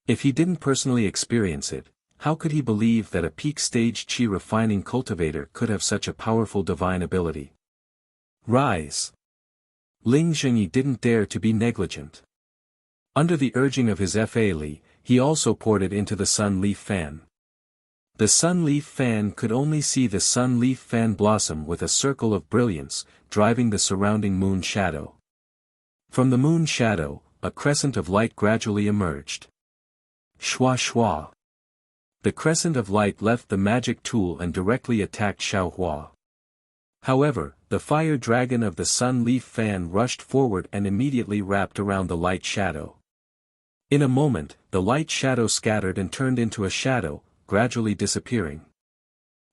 S1: If he didn't personally experience it, how could he believe that a peak-stage qi refining cultivator could have such a powerful divine ability? Rise! Ling Jingyi didn't dare to be negligent. Under the urging of his Fa Li, he also poured it into the sun leaf fan. The sun leaf fan could only see the sun leaf fan blossom with a circle of brilliance, driving the surrounding moon shadow. From the moon shadow, a crescent of light gradually emerged. Shua shua. The crescent of light left the magic tool and directly attacked Xiaohua. However, the fire dragon of the sun leaf fan rushed forward and immediately wrapped around the light shadow. In a moment, the light shadow scattered and turned into a shadow, gradually disappearing.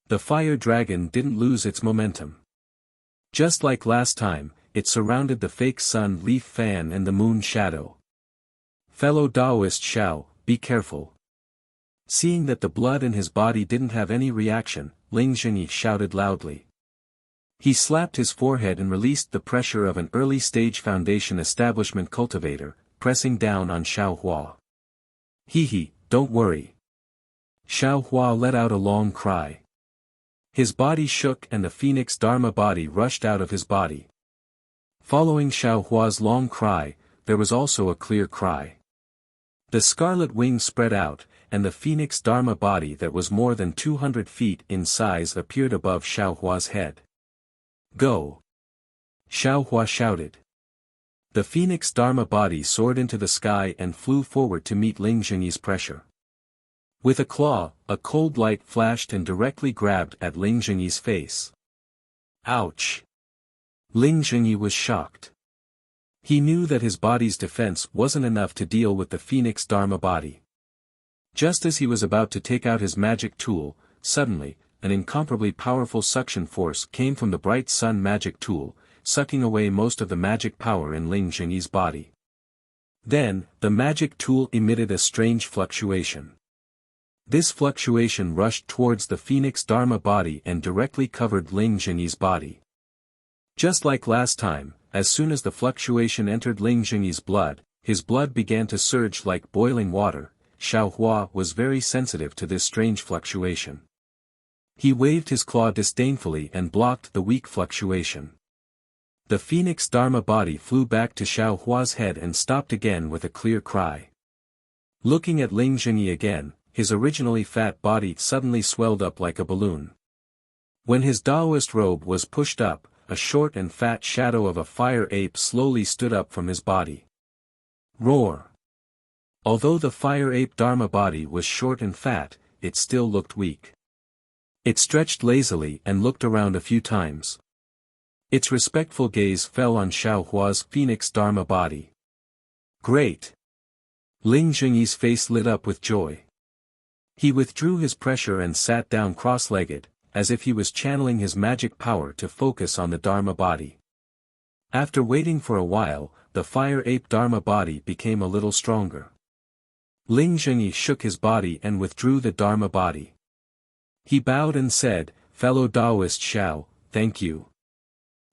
S1: The fire dragon didn't lose its momentum. Just like last time, it surrounded the fake sun leaf fan and the moon shadow. Fellow Taoist Xiao, be careful. Seeing that the blood in his body didn't have any reaction, Ling Zhengyi shouted loudly. He slapped his forehead and released the pressure of an early-stage foundation establishment cultivator, pressing down on Xiao Hua. Hee, don't worry. Xiao Hua let out a long cry. His body shook and the phoenix Dharma body rushed out of his body. Following Xiao Hua's long cry, there was also a clear cry. The scarlet wings spread out, and the phoenix Dharma body that was more than 200 feet in size appeared above Xiao Hua's head. Go! Xiao Hua shouted. The phoenix Dharma body soared into the sky and flew forward to meet Ling Zhengyi's pressure. With a claw, a cold light flashed and directly grabbed at Ling Zhengyi's face. Ouch! Ling Zhengyi was shocked. He knew that his body's defense wasn't enough to deal with the phoenix Dharma body. Just as he was about to take out his magic tool, suddenly, an incomparably powerful suction force came from the bright sun magic tool, sucking away most of the magic power in Ling Zhengyi's body. Then, the magic tool emitted a strange fluctuation. This fluctuation rushed towards the phoenix Dharma body and directly covered Ling Zhengyi's body. Just like last time, as soon as the fluctuation entered Ling Zhengyi's blood, his blood began to surge like boiling water. Xiao Hua was very sensitive to this strange fluctuation. He waved his claw disdainfully and blocked the weak fluctuation. The phoenix Dharma body flew back to Xiao Hua's head and stopped again with a clear cry. Looking at Ling Zhengyi again, his originally fat body suddenly swelled up like a balloon. When his Taoist robe was pushed up, a short and fat shadow of a fire ape slowly stood up from his body. Roar! Although the fire ape Dharma body was short and fat, it still looked weak. It stretched lazily and looked around a few times. Its respectful gaze fell on Xiao Hua's phoenix Dharma body. Great! Ling Zhengyi's face lit up with joy. He withdrew his pressure and sat down cross-legged, as if he was channeling his magic power to focus on the Dharma body. After waiting for a while, the fire ape Dharma body became a little stronger. Ling Zhengyi shook his body and withdrew the Dharma body. He bowed and said, "Fellow Taoist Xiao, thank you.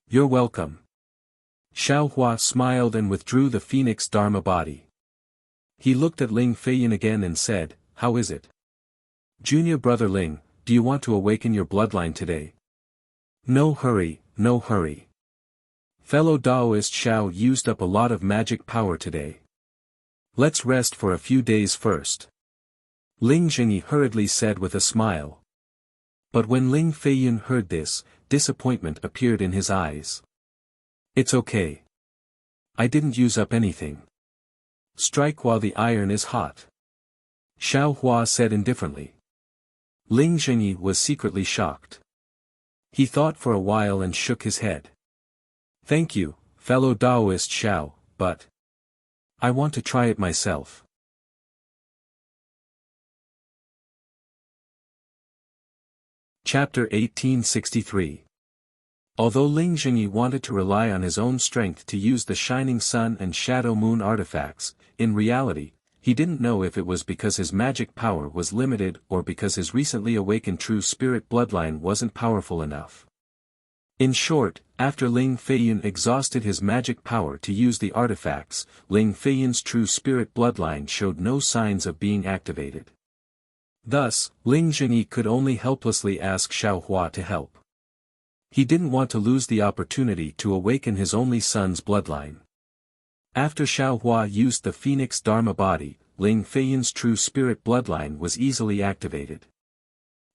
S1: You're welcome." Xiao Hua smiled and withdrew the phoenix Dharma body. He looked at Ling Feiyin again and said, "How is it? Junior brother Ling, do you want to awaken your bloodline today?" "No hurry, no hurry. Fellow Taoist Xiao used up a lot of magic power today. Let's rest for a few days first." Ling Zhengyi hurriedly said with a smile. But when Ling Feiyin heard this, disappointment appeared in his eyes. "It's okay. I didn't use up anything. Strike while the iron is hot," Xiao Hua said indifferently. Ling Zhengyi was secretly shocked. He thought for a while and shook his head. "Thank you, fellow Taoist Xiao, but I want to try it myself." Chapter 1863. Although Ling Zhengyi wanted to rely on his own strength to use the Shining Sun and Shadow Moon artifacts, in reality, he didn't know if it was because his magic power was limited or because his recently awakened true spirit bloodline wasn't powerful enough. In short, after Ling Feiyin exhausted his magic power to use the artifacts, Ling Feiyin's true spirit bloodline showed no signs of being activated. Thus, Ling Zhengyi could only helplessly ask Xiao Hua to help. He didn't want to lose the opportunity to awaken his only son's bloodline. After Xiao Hua used the phoenix Dharma body, Ling Feiyin's true spirit bloodline was easily activated.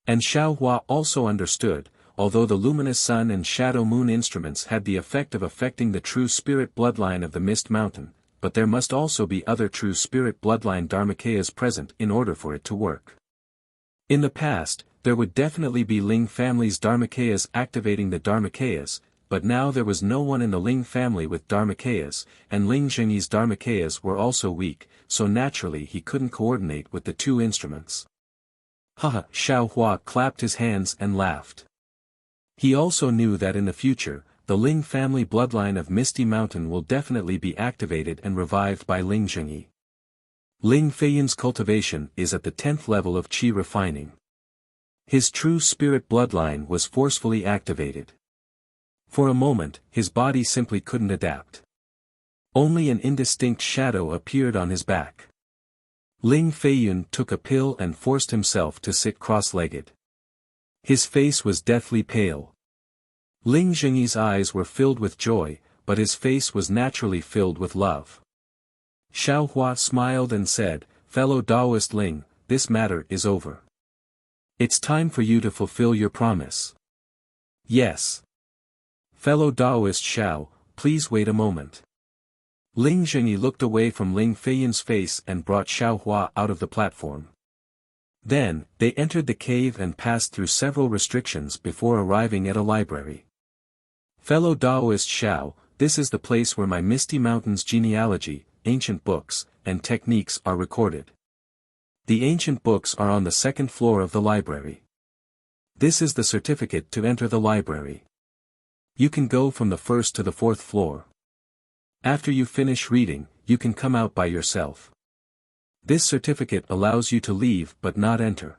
S1: And Xiao Hua also understood, although the luminous sun and shadow moon instruments had the effect of affecting the true spirit bloodline of the Mist Mountain, but there must also be other true spirit bloodline Dharmakayas present in order for it to work. In the past, there would definitely be Ling family's Dharmakayas activating the Dharmakayas, but now there was no one in the Ling family with Dharmakayas, and Ling Zhengyi's Dharmakayas were also weak, so naturally he couldn't coordinate with the two instruments. Haha, Xiao Hua clapped his hands and laughed. He also knew that in the future, the Ling family bloodline of Misty Mountain will definitely be activated and revived by Ling Zhengyi. Ling Feiyun's cultivation is at the 10th level of qi refining. His true spirit bloodline was forcefully activated. For a moment, his body simply couldn't adapt. Only an indistinct shadow appeared on his back. Ling Feiyun took a pill and forced himself to sit cross-legged. His face was deathly pale. Ling Zhengyi's eyes were filled with joy, but his face was naturally filled with love. Xiaohua smiled and said, "Fellow Taoist Ling, this matter is over. It's time for you to fulfill your promise." "Yes. Fellow Taoist Xiao, please wait a moment." Ling Zhengyi looked away from Ling Feiyun's face and brought Xiaohua out of the platform. Then, they entered the cave and passed through several restrictions before arriving at a library. "Fellow Taoist Xiao, this is the place where my Misty Mountain's genealogy, ancient books, and techniques are recorded. The ancient books are on the second floor of the library. This is the certificate to enter the library. You can go from the first to the fourth floor. After you finish reading, you can come out by yourself. This certificate allows you to leave but not enter.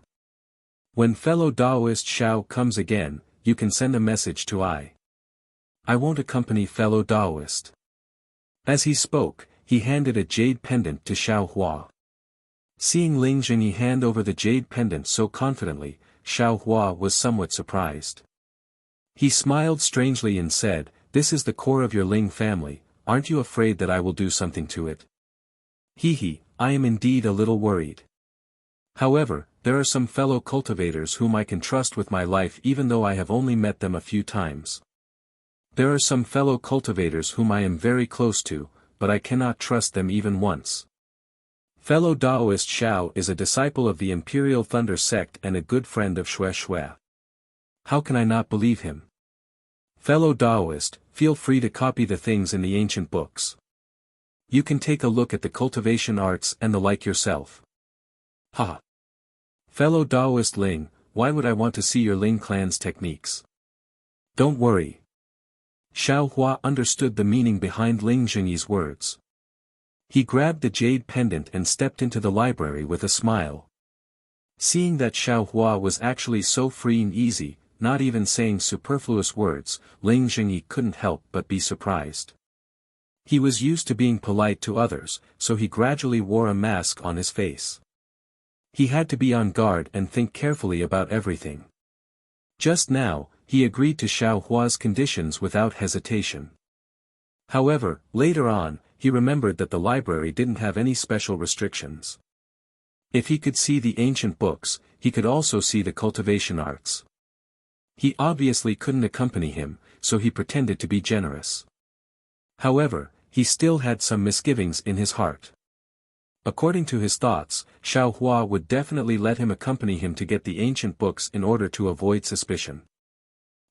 S1: When fellow Taoist Xiao comes again, you can send a message to I won't accompany fellow Taoist." As he spoke, he handed a jade pendant to Xiaohua. Seeing Ling Zhengyi hand over the jade pendant so confidently, Xiaohua was somewhat surprised. He smiled strangely and said, "This is the core of your Ling family, aren't you afraid that I will do something to it?" "He, I am indeed a little worried. However, there are some fellow cultivators whom I can trust with my life even though I have only met them a few times. There are some fellow cultivators whom I am very close to, but I cannot trust them even once. Fellow Taoist Xiao is a disciple of the Imperial Thunder sect and a good friend of Xue. How can I not believe him? Fellow Taoist, feel free to copy the things in the ancient books. You can take a look at the cultivation arts and the like yourself." "Ha! Fellow Taoist Ling, why would I want to see your Ling clan's techniques?" "Don't worry." Xiaohua understood the meaning behind Ling Zhengyi's words. He grabbed the jade pendant and stepped into the library with a smile. Seeing that Xiaohua was actually so free and easy, not even saying superfluous words, Ling Zhengyi couldn't help but be surprised. He was used to being polite to others, so he gradually wore a mask on his face. He had to be on guard and think carefully about everything. Just now, he agreed to Xiaohua's conditions without hesitation. However, later on, he remembered that the library didn't have any special restrictions. If he could see the ancient books, he could also see the cultivation arts. He obviously couldn't accompany him, so he pretended to be generous. However, he still had some misgivings in his heart. According to his thoughts, Xiaohua would definitely let him accompany him to get the ancient books in order to avoid suspicion.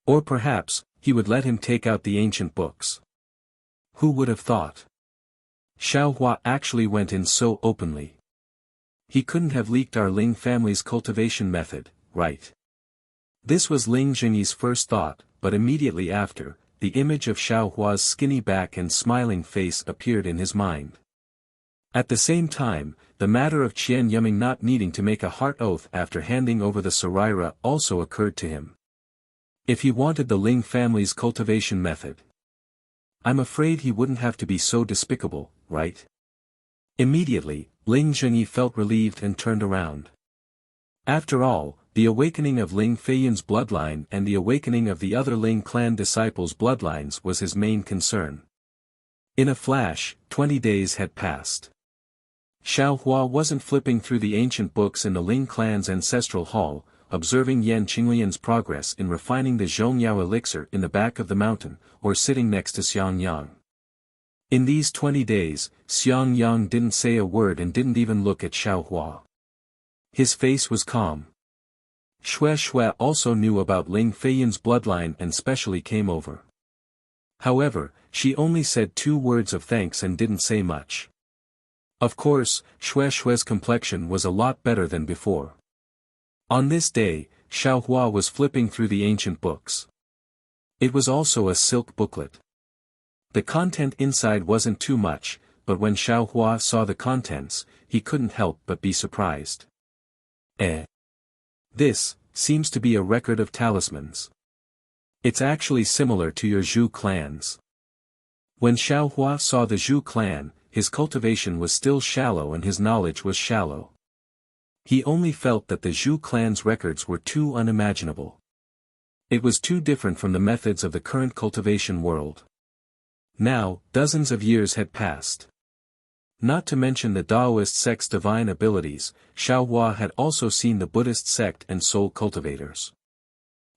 S1: Or perhaps, he would let him take out the ancient books. Who would have thought? Xiaohua actually went in so openly. He couldn't have leaked our Ling family's cultivation method, right? This was Ling Zhengyi's first thought, but immediately after, the image of Xiaohua's skinny back and smiling face appeared in his mind. At the same time, the matter of Qian Yuming not needing to make a heart oath after handing over the Saraira also occurred to him. If he wanted the Ling family's cultivation method, I'm afraid he wouldn't have to be so despicable, right? Immediately, Ling Zhengyi felt relieved and turned around. After all, the awakening of Ling Feiyun's bloodline and the awakening of the other Ling clan disciples' bloodlines was his main concern. In a flash, 20 days had passed. Xiaohua wasn't flipping through the ancient books in the Ling clan's ancestral hall, observing Yan Qinglian's progress in refining the Zhongyao elixir in the back of the mountain, or sitting next to Xiangyang. In these 20 days, Xiangyang didn't say a word and didn't even look at Xiaohua. His face was calm. Xue also knew about Ling Feiyun's bloodline and specially came over. However, she only said 2 words of thanks and didn't say much. Of course, Xue's complexion was a lot better than before. On this day, Xiaohua was flipping through the ancient books. It was also a silk booklet. The content inside wasn't too much, but when Xiaohua saw the contents, he he couldn't help but be surprised. This seems to be a record of talismans. It's actually similar to your Zhu clan's. When Xiaohua saw the Zhu clan, his cultivation was still shallow and his knowledge was shallow. He only felt that the Zhu clan's records were too unimaginable. It was too different from the methods of the current cultivation world. Now, dozens of years had passed. Not to mention the Taoist sect's divine abilities, Xiaohua had also seen the Buddhist sect and soul cultivators.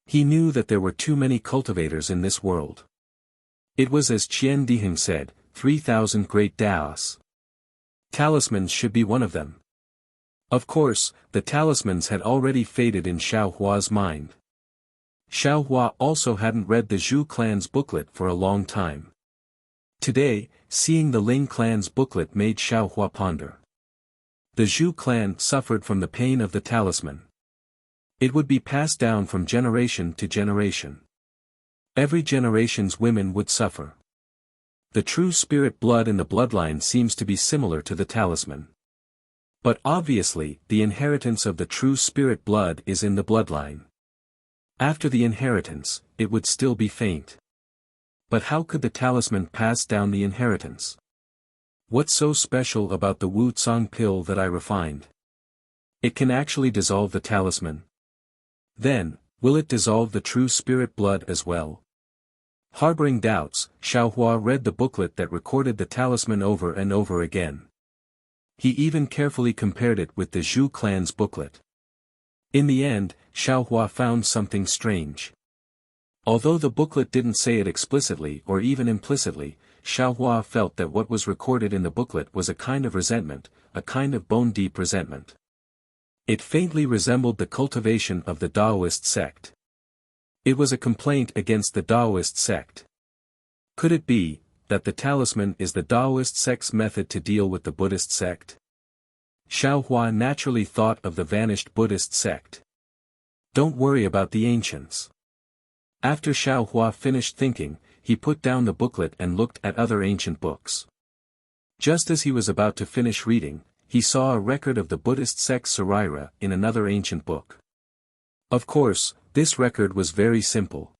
S1: He knew that there were too many cultivators in this world. It was as Qian Diheng said, 3,000 great Taoists. Talismans should be one of them. Of course, the talismans had already faded in Xiaohua's mind. Xiaohua also hadn't read the Zhu clan's booklet for a long time. Today, seeing the Ling clan's booklet made Xiaohua ponder. The Zhu clan suffered from the pain of the talisman. It would be passed down from generation to generation. Every generation's women would suffer. The true spirit blood in the bloodline seems to be similar to the talisman. But obviously, the inheritance of the true spirit blood is in the bloodline. After the inheritance, it would still be faint. But how could the talisman pass down the inheritance? What's so special about the Wu Tsang pill that I refined? It can actually dissolve the talisman. Then, will it dissolve the true spirit blood as well? Harboring doubts, Xiaohua read the booklet that recorded the talisman over and over again. He even carefully compared it with the Zhu clan's booklet. In the end, Xiaohua found something strange. Although the booklet didn't say it explicitly or even implicitly, Xiaohua felt that what was recorded in the booklet was a kind of resentment, a kind of bone-deep resentment. It faintly resembled the cultivation of the Taoist sect. It was a complaint against the Taoist sect. Could it be that the talisman is the Taoist sect's method to deal with the Buddhist sect? Xiaohua naturally thought of the vanished Buddhist sect. Don't worry about the ancients. After Xiaohua finished thinking, he put down the booklet and looked at other ancient books. Just as he was about to finish reading, he saw a record of the Buddhist sect's Saraira in another ancient book. Of course, this record was very simple.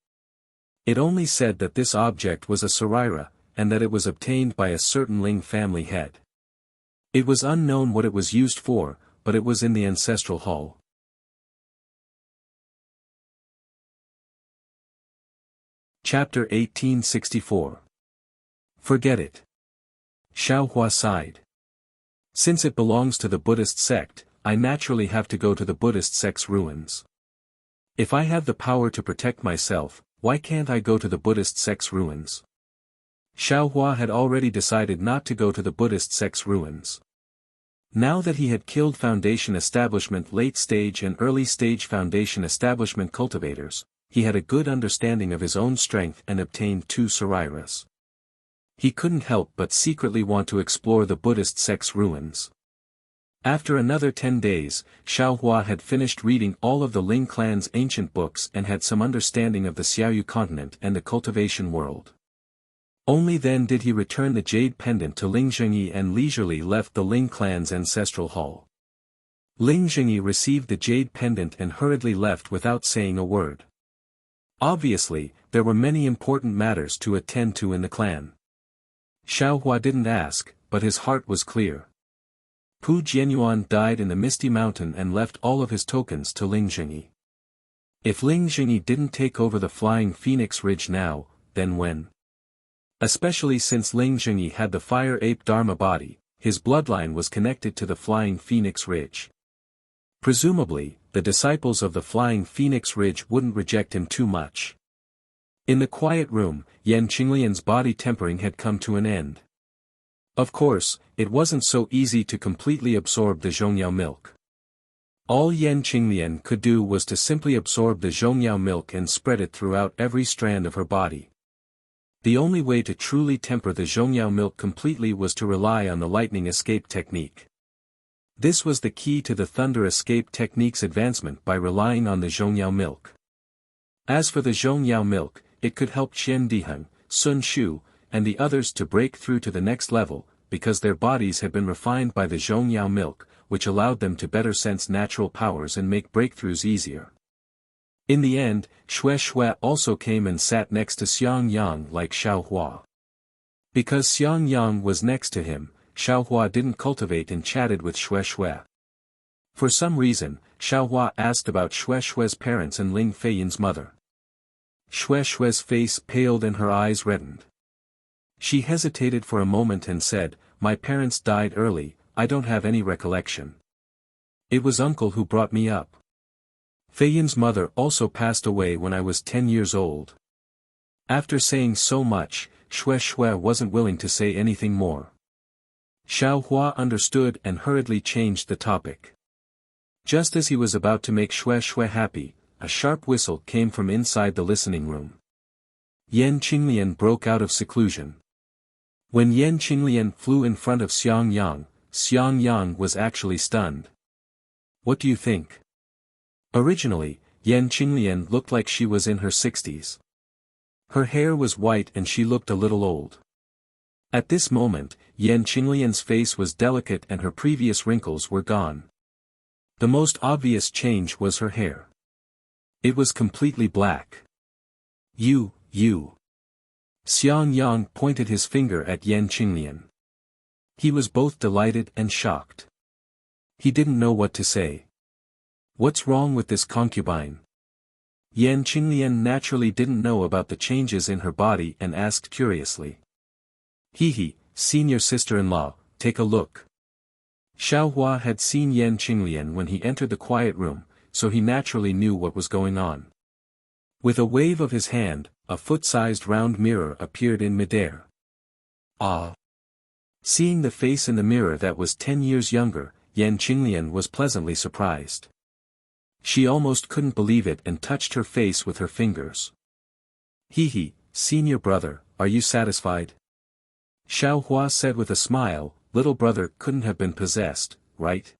S1: It only said that this object was a Saraira, and that it was obtained by a certain Ling family head. It was unknown what it was used for, but it was in the ancestral hall. Chapter 1864. Forget it. Xiaohua sighed. Since it belongs to the Buddhist sect, I naturally have to go to the Buddhist sect's ruins. If I have the power to protect myself, why can't I go to the Buddhist sect's ruins? Xiaohua had already decided not to go to the Buddhist sect's ruins. Now that he had killed Foundation Establishment late-stage and early-stage Foundation Establishment cultivators, he had a good understanding of his own strength and obtained 2 Sarairas. He couldn't help but secretly want to explore the Buddhist sect's ruins. After another 10 days, Xiaohua had finished reading all of the Ling clan's ancient books and had some understanding of the Xiaoyu continent and the cultivation world. Only then did he return the jade pendant to Ling Zhengyi and leisurely left the Ling clan's ancestral hall. Ling Zhengyi received the jade pendant and hurriedly left without saying a word. Obviously, there were many important matters to attend to in the clan. Xiaohua didn't ask, but his heart was clear. Pu Jianyuan died in the Misty Mountain and left all of his tokens to Ling Zhengyi. If Ling Zhengyi didn't take over the Flying Phoenix Ridge now, then when? Especially since Ling Zhengyi had the Fire Ape Dharma body, his bloodline was connected to the Flying Phoenix Ridge. Presumably, the disciples of the Flying Phoenix Ridge wouldn't reject him too much. In the quiet room, Yan Qinglian's body tempering had come to an end. Of course, it wasn't so easy to completely absorb the zhongyao milk. All Yan Qinglian could do was to simply absorb the zhongyao milk and spread it throughout every strand of her body. The only way to truly temper the zhongyao milk completely was to rely on the lightning escape technique. This was the key to the thunder escape technique's advancement by relying on the zhongyao milk. As for the zhongyao milk, it could help Qian Diheng, Sun Shu, and the others to break through to the next level, because their bodies had been refined by the Zhongyao milk, which allowed them to better sense natural powers and make breakthroughs easier. In the end, Xue Xue also came and sat next to Xiang Yang like Xiaohua. Because Xiang Yang was next to him, Xiaohua didn't cultivate and chatted with Xue Xue. For some reason, Xiaohua asked about Xue Xue's parents and Ling Feiyun's mother. Xue Xue's face paled and her eyes reddened. She hesitated for a moment and said, "My parents died early, I don't have any recollection. It was uncle who brought me up. Feiyun's mother also passed away when I was 10 years old." After saying so much, Xue Xue wasn't willing to say anything more. Xiaohua understood and hurriedly changed the topic. Just as he was about to make Xue Xue happy, a sharp whistle came from inside the listening room. Yan Qinglian broke out of seclusion. When Yan Qinglian flew in front of Xiang Yang was actually stunned. "What do you think?" Originally, Yan Qinglian looked like she was in her 60s. Her hair was white and she looked a little old. At this moment, Yan Qinglian's face was delicate and her previous wrinkles were gone. The most obvious change was her hair. It was completely black. You. Xiang Yang pointed his finger at Yan Qinglian. He was both delighted and shocked. He didn't know what to say. What's wrong with this concubine? Yan Qinglian naturally didn't know about the changes in her body and asked curiously. Senior sister-in-law, take a look. Xiaohua had seen Yan Qinglian when he entered the quiet room, so he naturally knew what was going on. With a wave of his hand, a foot-sized round mirror appeared in midair. Ah! Seeing the face in the mirror that was 10 years younger, Yan Qinglian was pleasantly surprised. She almost couldn't believe it and touched her face with her fingers. Senior brother, are you satisfied? Xiaohua said with a smile, little brother couldn't have been possessed, right?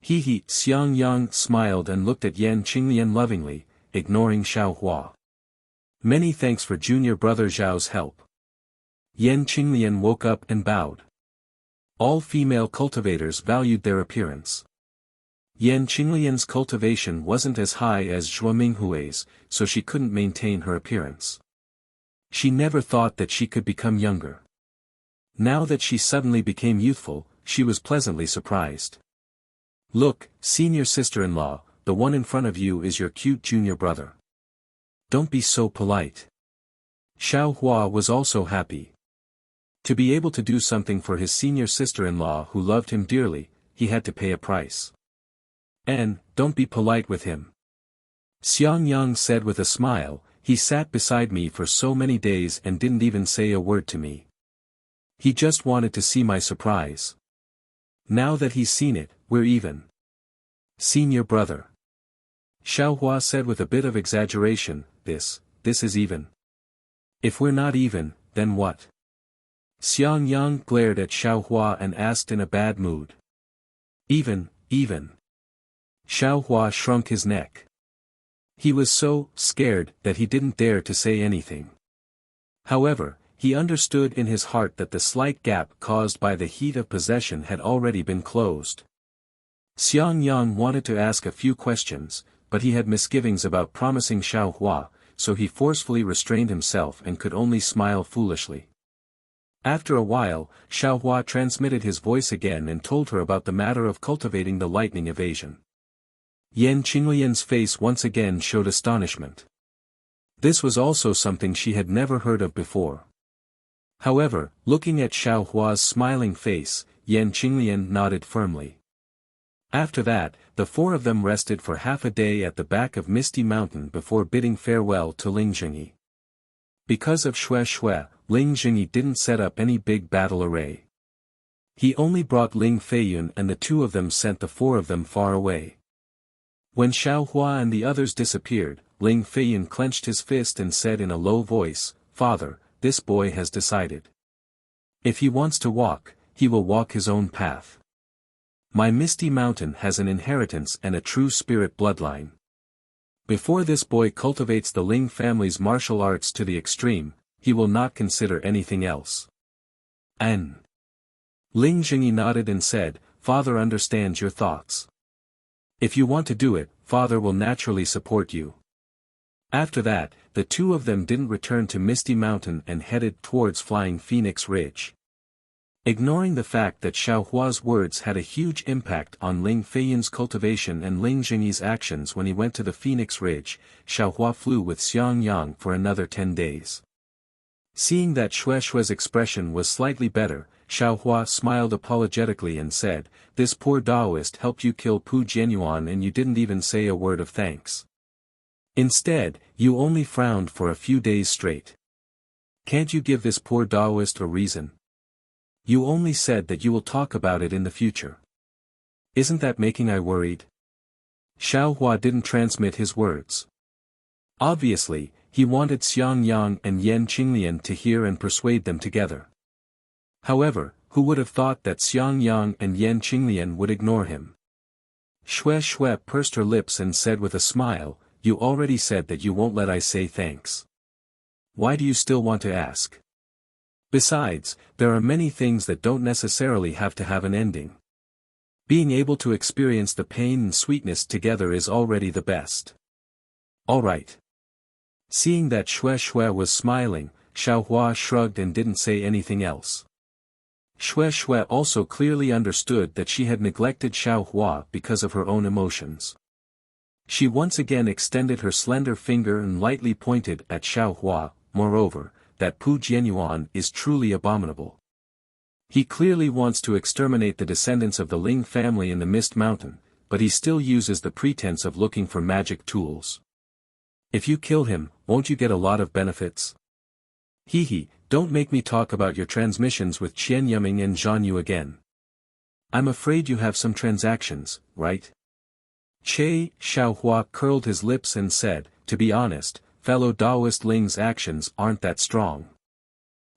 S1: Xiang Yang smiled and looked at Yan Qinglian lovingly, ignoring Xiaohua. Many thanks for junior brother Zhao's help. Yan Qinglian woke up and bowed. All female cultivators valued their appearance. Yan Qinglian's cultivation wasn't as high as Zhuo Minghui's, so she couldn't maintain her appearance. She never thought that she could become younger. Now that she suddenly became youthful, she was pleasantly surprised. Look, senior sister-in-law, the one in front of you is your cute junior brother. Don't be so polite. Xiaohua was also happy. To be able to do something for his senior sister-in-law who loved him dearly, he had to pay a price. And, don't be polite with him. Xiang Yang said with a smile, he sat beside me for so many days and didn't even say a word to me. He just wanted to see my surprise. Now that he's seen it, we're even. Senior brother. Xiaohua said with a bit of exaggeration, this is even. If we're not even, then what? Xiang Yang glared at Xiaohua and asked in a bad mood. Even. Xiaohua shrunk his neck. He was so scared that he didn't dare to say anything. However, he understood in his heart that the slight gap caused by the heat of possession had already been closed. Xiang Yang wanted to ask a few questions, but he had misgivings about promising Xiaohua, so he forcefully restrained himself and could only smile foolishly. After a while, Xiaohua transmitted his voice again and told her about the matter of cultivating the lightning evasion. Yan Qinglian's face once again showed astonishment. This was also something she had never heard of before. However, looking at Xiaohua's smiling face, Yan Qinglian nodded firmly. After that, the four of them rested for half a day at the back of Misty Mountain before bidding farewell to Ling Jingyi. Because of Xue Xue, Ling Jingyi didn't set up any big battle array. He only brought Ling Feiyun and the two of them sent the four of them far away. When Xiaohua and the others disappeared, Ling Feiyun clenched his fist and said in a low voice, "Father, this boy has decided. If he wants to walk, he will walk his own path. My Misty Mountain has an inheritance and a true spirit bloodline. Before this boy cultivates the Ling family's martial arts to the extreme, he will not consider anything else." Ling Jingyi nodded and said, Father understands your thoughts. If you want to do it, Father will naturally support you. After that, the two of them didn't return to Misty Mountain and headed towards Flying Phoenix Ridge. Ignoring the fact that Xiaohua's words had a huge impact on Ling Feiyan's cultivation and Ling Jingyi's actions when he went to the Phoenix Ridge, Xiaohua flew with Xiang Yang for another 10 days. Seeing that Xue's expression was slightly better, Xiaohua smiled apologetically and said, This poor Taoist helped you kill Pu Jianyuan and you didn't even say a word of thanks. Instead, you only frowned for a few days straight. Can't you give this poor Taoist a reason? You only said that you will talk about it in the future. Isn't that making I worried? Xiaohua didn't transmit his words. Obviously, he wanted Xiang Yang and Yan Qinglian to hear and persuade them together. However, who would have thought that Xiang Yang and Yan Qinglian would ignore him? Xue pursed her lips and said with a smile, You already said that you won't let I say thanks. Why do you still want to ask? Besides, there are many things that don't necessarily have to have an ending. Being able to experience the pain and sweetness together is already the best. All right. Seeing that Xue was smiling, Xiaohua shrugged and didn't say anything else. Xue also clearly understood that she had neglected Xiaohua because of her own emotions. She once again extended her slender finger and lightly pointed at Xiaohua. Moreover, that Pu Jianyuan is truly abominable. He clearly wants to exterminate the descendants of the Ling family in the Mist Mountain, but he still uses the pretense of looking for magic tools. If you kill him, won't you get a lot of benefits? Don't make me talk about your transmissions with Qian Yuming and Zhan Yu again. I'm afraid you have some transactions, right? Xiaohua curled his lips and said, To be honest, fellow Taoist Ling's actions aren't that strong.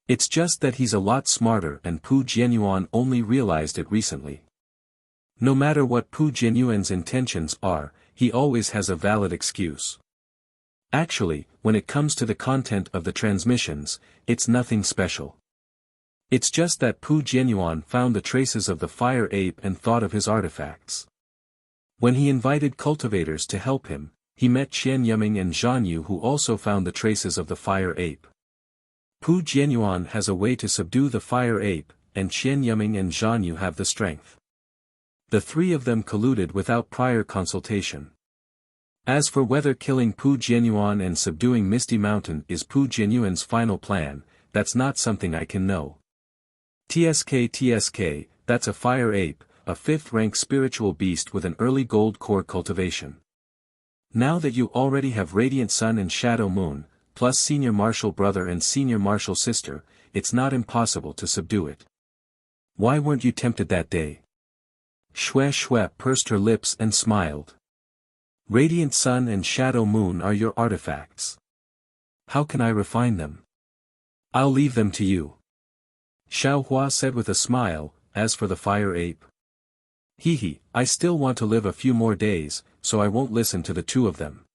S1: It's just that he's a lot smarter and Pu Jianyuan only realized it recently. No matter what Pu Jianyuan's intentions are, he always has a valid excuse. Actually, when it comes to the content of the transmissions, it's nothing special. It's just that Pu Jianyuan found the traces of the fire ape and thought of his artifacts. When he invited cultivators to help him, he met Qian Yuming and Zhan Yu who also found the traces of the fire ape. Pu Jianyuan has a way to subdue the fire ape, and Qian Yuming and Zhan Yu have the strength. The three of them colluded without prior consultation. As for whether killing Pu Jianyuan and subduing Misty Mountain is Pu Jianyuan's final plan, that's not something I can know. TSK, that's a fire ape, a 5th-rank spiritual beast with an early gold core cultivation. Now that you already have Radiant Sun and Shadow Moon, plus Senior Martial Brother and Senior Martial Sister, it's not impossible to subdue it. Why weren't you tempted that day? Xue pursed her lips and smiled. Radiant Sun and Shadow Moon are your artifacts. How can I refine them? I'll leave them to you. Xiaohua said with a smile, as for the fire ape. I still want to live a few more days, so I won't listen to the two of them.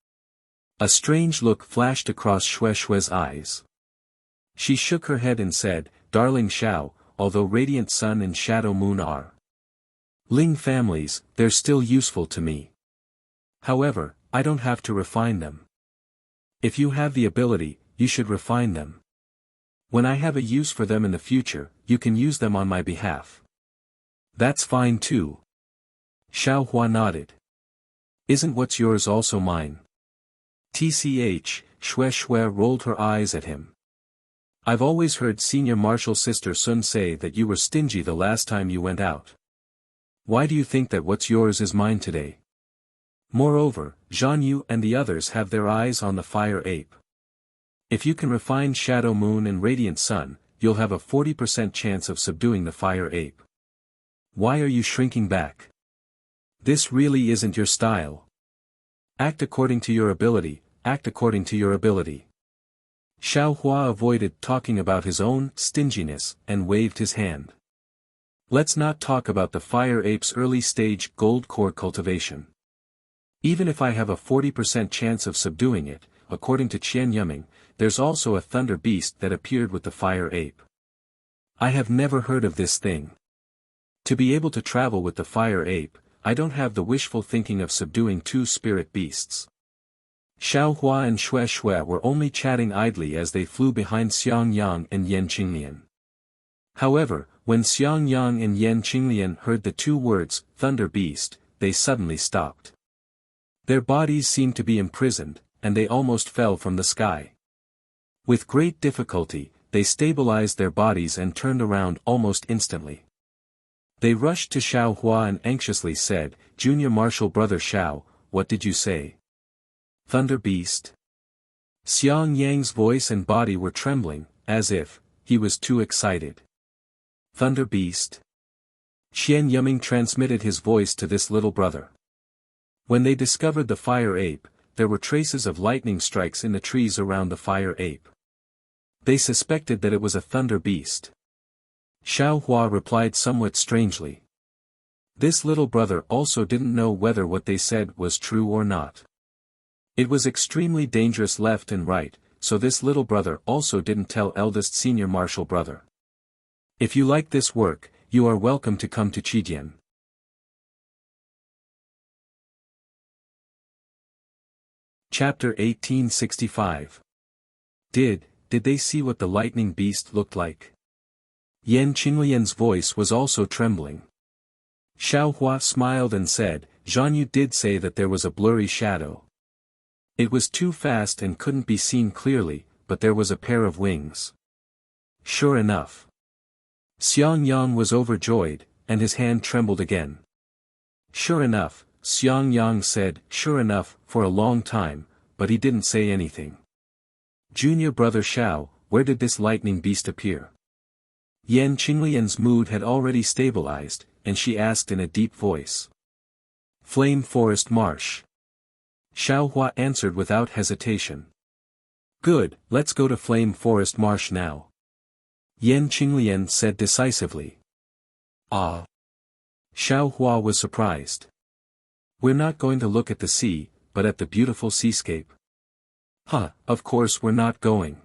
S1: A strange look flashed across Xue's eyes. She shook her head and said, Darling Xiao, although Radiant Sun and Shadow Moon are Ling families, they're still useful to me. However, I don't have to refine them. If you have the ability, you should refine them. When I have a use for them in the future, you can use them on my behalf. That's fine too. Xiaohua nodded. Isn't what's yours also mine? Xue rolled her eyes at him. I've always heard Senior Martial Sister Sun say that you were stingy the last time you went out. Why do you think that what's yours is mine today? Moreover, Zhan Yu and the others have their eyes on the fire ape. If you can refine Shadow Moon and Radiant Sun, you'll have a 40% chance of subduing the fire ape. Why are you shrinking back? This really isn't your style. Act according to your ability, act according to your ability. Xiaohua avoided talking about his own stinginess and waved his hand. Let's not talk about the fire ape's early stage gold core cultivation. Even if I have a 40% chance of subduing it, according to Qian Yuming, there's also a thunder beast that appeared with the fire ape. I have never heard of this thing. To be able to travel with the fire ape, I don't have the wishful thinking of subduing two spirit beasts. Xiao Hua and Xue Xue were only chatting idly as they flew behind Xiang Yang and Yan Qinglian. However, when Xiang Yang and Yan Qinglian heard the two words, Thunder Beast, they suddenly stopped. Their bodies seemed to be imprisoned, and they almost fell from the sky. With great difficulty, they stabilized their bodies and turned around almost instantly. They rushed to Xiao Hua and anxiously said, Junior Marshal Brother Xiao, what did you say? Thunder Beast? Xiang Yang's voice and body were trembling, as if he was too excited. Thunder Beast? Qian Yuming transmitted his voice to this little brother. When they discovered the fire ape, there were traces of lightning strikes in the trees around the fire ape. They suspected that it was a thunder beast. Xiao Hua replied somewhat strangely. This little brother also didn't know whether what they said was true or not. It was extremely dangerous left and right, so this little brother also didn't tell eldest senior marshal brother. If you like this work, you are welcome to come to Qijian. Chapter 1865. Did they see what the lightning beast looked like? Yan Qinglian's voice was also trembling. Xiao Hua smiled and said, Zhan Yu did say that there was a blurry shadow. It was too fast and couldn't be seen clearly, but there was a pair of wings. Sure enough. Xiang Yang was overjoyed, and his hand trembled again. Sure enough, Xiang Yang said, sure enough, for a long time, but he didn't say anything. Junior brother Xiao, where did this lightning beast appear? Yan Qinglian's mood had already stabilized, and she asked in a deep voice. Flame Forest Marsh. Xiao Hua answered without hesitation. Good, let's go to Flame Forest Marsh now. Yan Qinglian said decisively. Ah. Xiao Hua was surprised. We're not going to look at the sea, but at the beautiful seascape. Huh, of course we're not going.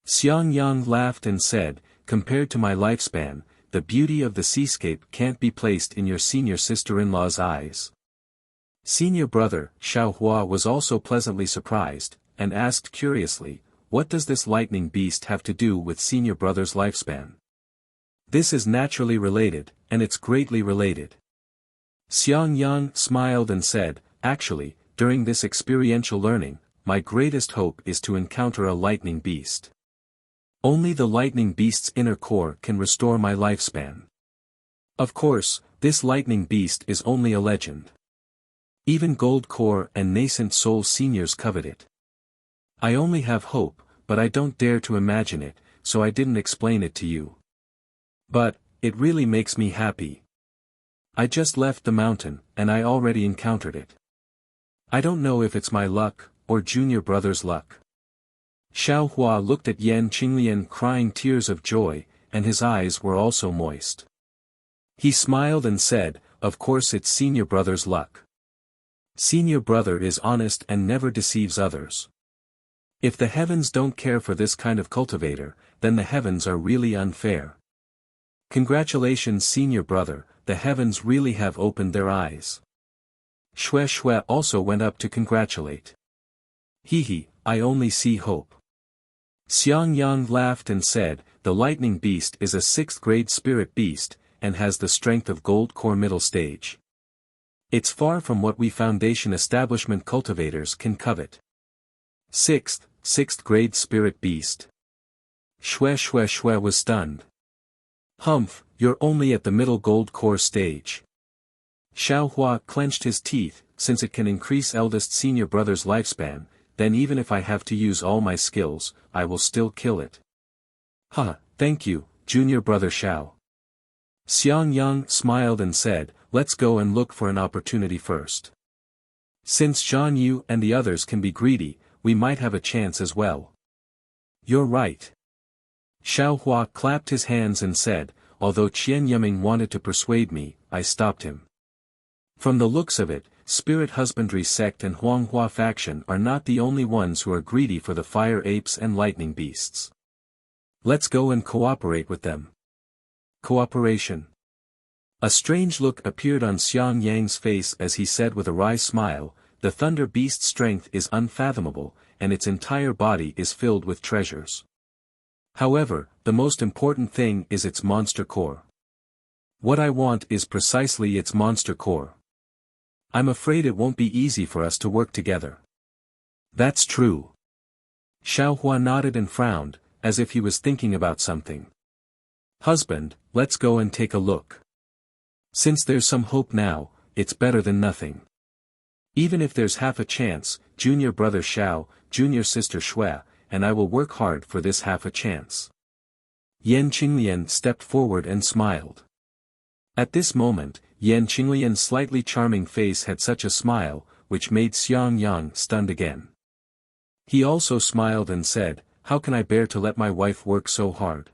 S1: Xiang Yang laughed and said, compared to my lifespan, the beauty of the seascape can't be placed in your senior sister-in-law's eyes. Senior brother, Xiao Hua was also pleasantly surprised, and asked curiously, what does this lightning beast have to do with senior brother's lifespan? This is naturally related, and it's greatly related. Xiang Yang smiled and said, actually, during this experiential learning, my greatest hope is to encounter a lightning beast. Only the lightning beast's inner core can restore my lifespan. Of course, this lightning beast is only a legend. Even Gold Core and Nascent Soul seniors covet it. I only have hope, but I don't dare to imagine it, so I didn't explain it to you. But, it really makes me happy. I just left the mountain, and I already encountered it. I don't know if it's my luck, or junior brother's luck. Xiao Hua looked at Yan Qinglian crying tears of joy, and his eyes were also moist. He smiled and said, of course it's senior brother's luck. Senior brother is honest and never deceives others. If the heavens don't care for this kind of cultivator, then the heavens are really unfair. Congratulations senior brother, the heavens really have opened their eyes. Xue Xue also went up to congratulate. Hee, I only see hope. Xiang Yang laughed and said, the lightning beast is a 6th grade spirit beast, and has the strength of Gold Core middle stage. It's far from what we foundation establishment cultivators can covet. 6th grade spirit beast. Xue was stunned. Humph, you're only at the middle Gold Core stage. Xiao Hua clenched his teeth, since it can increase eldest senior brother's lifespan, then even if I have to use all my skills, I will still kill it. Thank you, junior brother Xiao. Xiang Yang smiled and said, let's go and look for an opportunity first. Since Zhan Yu and the others can be greedy, we might have a chance as well. You're right. Xiao Hua clapped his hands and said, although Qian Yiming wanted to persuade me, I stopped him. From the looks of it, Spirit Husbandry sect and Huanghua faction are not the only ones who are greedy for the fire apes and lightning beasts. Let's go and cooperate with them. Cooperation. A strange look appeared on Xiang Yang's face as he said with a wry smile, "The thunder beast's strength is unfathomable, and its entire body is filled with treasures. However, the most important thing is its monster core. What I want is precisely its monster core. I'm afraid it won't be easy for us to work together." "That's true." Xiaohua nodded and frowned, as if he was thinking about something. "Husband, let's go and take a look. Since there's some hope now, it's better than nothing. Even if there's half a chance, junior brother Xiao, junior sister Xue, and I will work hard for this half a chance." Yan Qinglian stepped forward and smiled. At this moment, Yan Qinglian's slightly charming face had such a smile, which made Xiang Yang stunned again. He also smiled and said, "How can I bear to let my wife work so hard?"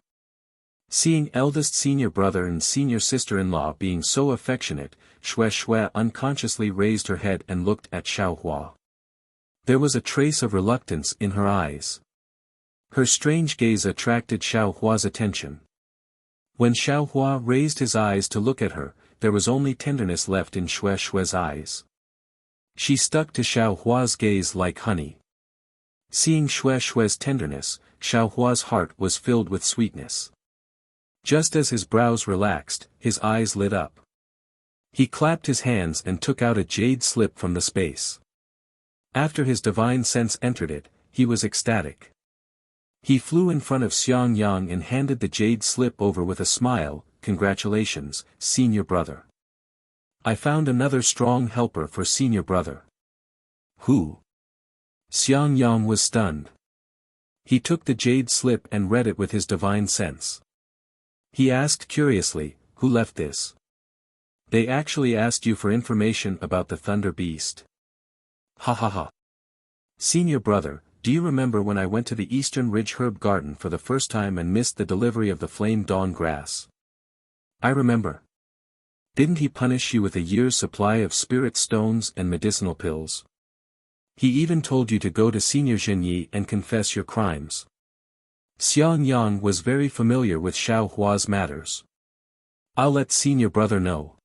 S1: Seeing eldest senior brother and senior sister-in-law being so affectionate, Xue unconsciously raised her head and looked at Xiaohua. There was a trace of reluctance in her eyes. Her strange gaze attracted Xiaohua's attention. When Xiaohua raised his eyes to look at her, there was only tenderness left in Xue's eyes. She stuck to Xiaohua's gaze like honey. Seeing Xue's tenderness, Xiaohua's heart was filled with sweetness. Just as his brows relaxed, his eyes lit up. He clapped his hands and took out a jade slip from the space. After his divine sense entered it, he was ecstatic. He flew in front of Xiang Yang and handed the jade slip over with a smile, "Congratulations, senior brother. I found another strong helper for senior brother." "Who?" Xiang Yang was stunned. He took the jade slip and read it with his divine sense. He asked curiously, "Who left this?" "They actually asked you for information about the Thunder Beast." "Ha ha ha. Senior brother, do you remember when I went to the Eastern Ridge Herb Garden for the first time and missed the delivery of the Flame Dawn grass?" "I remember. Didn't he punish you with a year's supply of spirit stones and medicinal pills? He even told you to go to Senior Zhenyi and confess your crimes." Xiang Yang was very familiar with Xiaohua's matters. "I'll let senior brother know."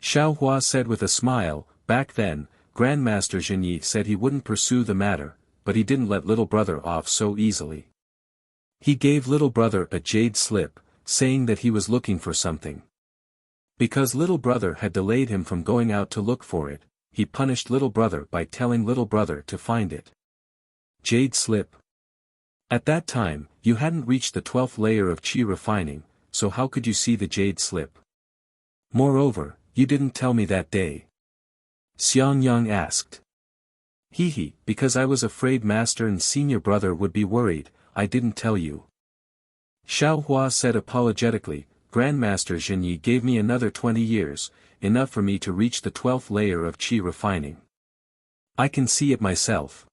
S1: Xiaohua said with a smile, "Back then, Grandmaster Zhenyi said he wouldn't pursue the matter, but he didn't let little brother off so easily. He gave little brother a jade slip, saying that he was looking for something. Because little brother had delayed him from going out to look for it, he punished little brother by telling little brother to find it." "Jade slip? At that time, you hadn't reached the 12th layer of qi refining, so how could you see the jade slip? Moreover, you didn't tell me that day." Xiang Yang asked. Because I was afraid master and senior brother would be worried, I didn't tell you." Xiaohua said apologetically, "Grandmaster Zhenyi gave me another 20 years, enough for me to reach the 12th layer of qi refining. I can see it myself."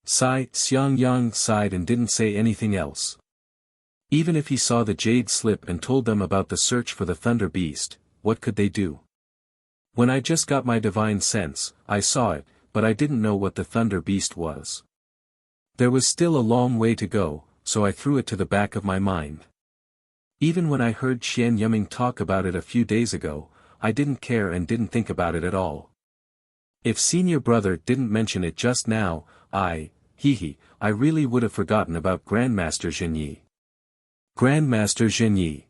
S1: Xiang Yang sighed and didn't say anything else. Even if he saw the jade slip and told them about the search for the Thunder Beast, what could they do? "When I just got my divine sense, I saw it, but I didn't know what the Thunder Beast was. There was still a long way to go, so I threw it to the back of my mind. Even when I heard Qian Yiming talk about it a few days ago, I didn't care and didn't think about it at all. If senior brother didn't mention it just now, I really would have forgotten about Grandmaster Zhenyi." "Grandmaster Zhenyi?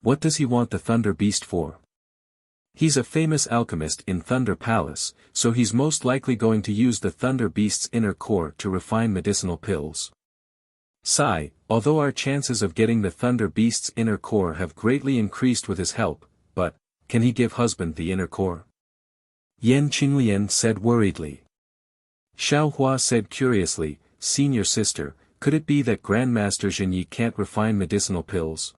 S1: What does he want the Thunder Beast for?" "He's a famous alchemist in Thunder Palace, so he's most likely going to use the Thunder Beast's inner core to refine medicinal pills. Although our chances of getting the Thunder Beast's inner core have greatly increased with his help, but, can he give husband the inner core?" Yan Qinglian said worriedly. Xiaohua said curiously, "Senior sister, could it be that Grandmaster Zhenyi can't refine medicinal pills?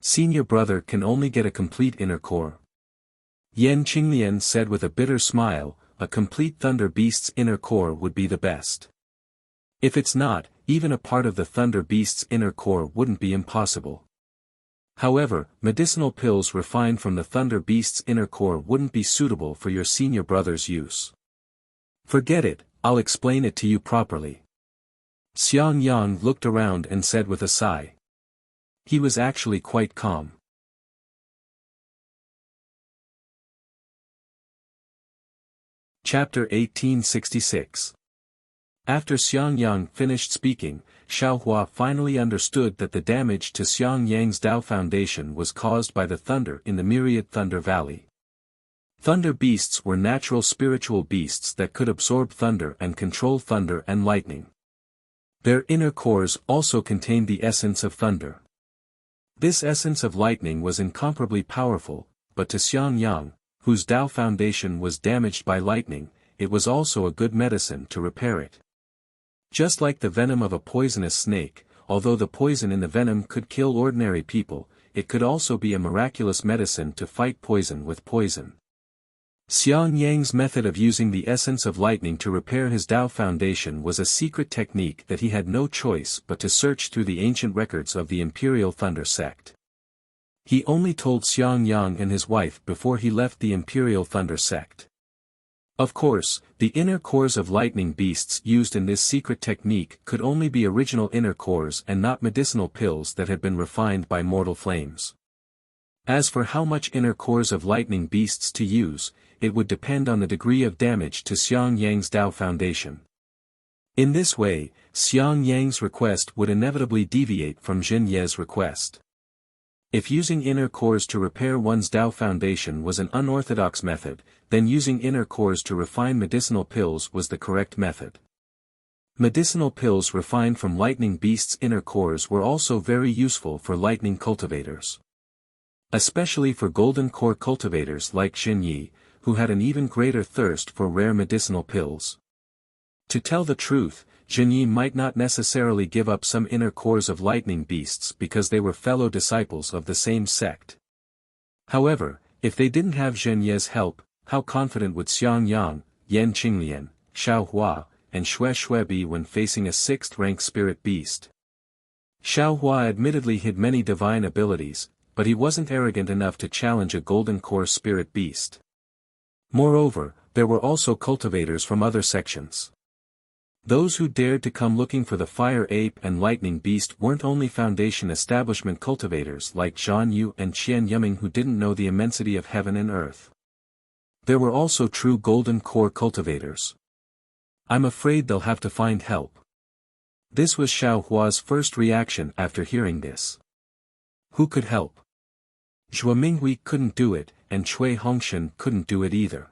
S1: Senior brother can only get a complete inner core." Yan Qinglian said with a bitter smile, "A complete Thunder Beast's inner core would be the best. If it's not, even a part of the Thunder Beast's inner core wouldn't be impossible. However, medicinal pills refined from the Thunder Beast's inner core wouldn't be suitable for your senior brother's use. Forget it, I'll explain it to you properly." Xiang Yang looked around and said with a sigh. He was actually quite calm. Chapter 1866. After Xiang Yang finished speaking, Xiaohua finally understood that the damage to Xiang Yang's Dao foundation was caused by the thunder in the myriad Thunder Valley. Thunder beasts were natural spiritual beasts that could absorb thunder and control thunder and lightning. Their inner cores also contained the essence of thunder. This essence of lightning was incomparably powerful, but to Xiang Yang, whose Dao foundation was damaged by lightning, it was also a good medicine to repair it. Just like the venom of a poisonous snake, although the poison in the venom could kill ordinary people, it could also be a miraculous medicine to fight poison with poison. Xiang Yang's method of using the essence of lightning to repair his Dao foundation was a secret technique that he had no choice but to search through the ancient records of the Imperial Thunder sect. He only told Xiang Yang and his wife before he left the Imperial Thunder sect. Of course, the inner cores of lightning beasts used in this secret technique could only be original inner cores and not medicinal pills that had been refined by mortal flames. As for how much inner cores of lightning beasts to use, it would depend on the degree of damage to Xiang Yang's Dao foundation. In this way, Xiang Yang's request would inevitably deviate from Jin Ye's request. If using inner cores to repair one's Dao foundation was an unorthodox method, then using inner cores to refine medicinal pills was the correct method. Medicinal pills refined from lightning beasts' inner cores were also very useful for lightning cultivators. Especially for golden core cultivators like Xin Yi, who had an even greater thirst for rare medicinal pills. To tell the truth, Jin Yi might not necessarily give up some inner cores of lightning beasts because they were fellow disciples of the same sect. However, if they didn't have Zhen Ye's help, how confident would Xiang Yang, Yan Qinglian, Xiaohua, and Xue be when facing a 6th-rank spirit beast? Xiaohua admittedly hid many divine abilities, but he wasn't arrogant enough to challenge a golden core spirit beast. Moreover, there were also cultivators from other sections. Those who dared to come looking for the fire ape and lightning beast weren't only foundation establishment cultivators like Zhan Yu and Qian Yuming who didn't know the immensity of heaven and earth. There were also true golden core cultivators. I'm afraid they'll have to find help. This was Xiaohua's first reaction after hearing this. Who could help? Zhuo Minghui couldn't do it, and Cui Hongshan couldn't do it either.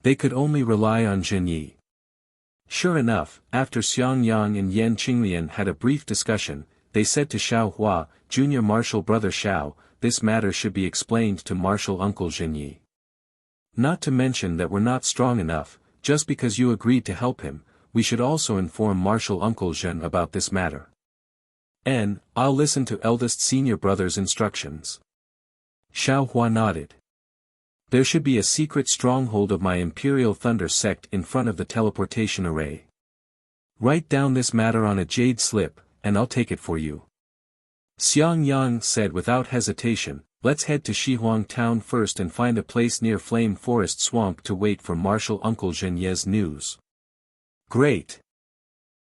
S1: They could only rely on Jin Yi. Sure enough, after Xiang Yang and Yan Qinglian had a brief discussion, they said to Xiaohua, Junior Marshal Brother Xiao, this matter should be explained to Marshal Uncle Jin Yi. Not to mention that we're not strong enough, just because you agreed to help him, we should also inform Marshal Uncle Zhen about this matter. I'll listen to eldest senior brother's instructions. Xiaohua nodded. There should be a secret stronghold of my Imperial Thunder sect in front of the teleportation array. Write down this matter on a jade slip, and I'll take it for you. Xiang Yang said without hesitation, let's head to Shihuang town first and find a place near Flame Forest Swamp to wait for Marshal Uncle Zhen Ye's news. Great!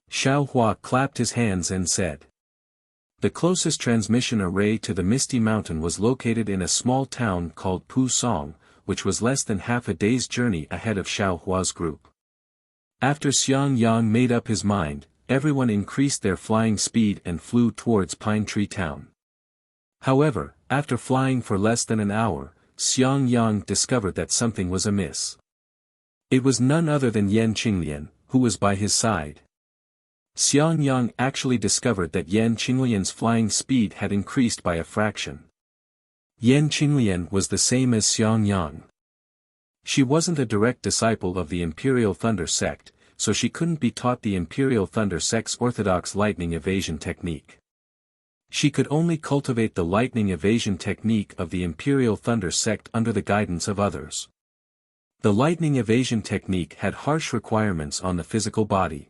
S1: Xiaohua clapped his hands and said. The closest transmission array to the Misty Mountain was located in a small town called Pu Song, which was less than half a day's journey ahead of Xiaohua's group. After Xiang Yang made up his mind, everyone increased their flying speed and flew towards Pine Tree Town. However, after flying for less than an hour, Xiang Yang discovered that something was amiss. It was none other than Yan Qinglian, who was by his side. Xiang Yang actually discovered that Yan Qinglian's flying speed had increased by a fraction. Yan Qinglian was the same as Xiang Yang. She wasn't a direct disciple of the Imperial Thunder sect, so she couldn't be taught the Imperial Thunder sect's orthodox lightning evasion technique. She could only cultivate the lightning evasion technique of the Imperial Thunder sect under the guidance of others. The lightning evasion technique had harsh requirements on the physical body.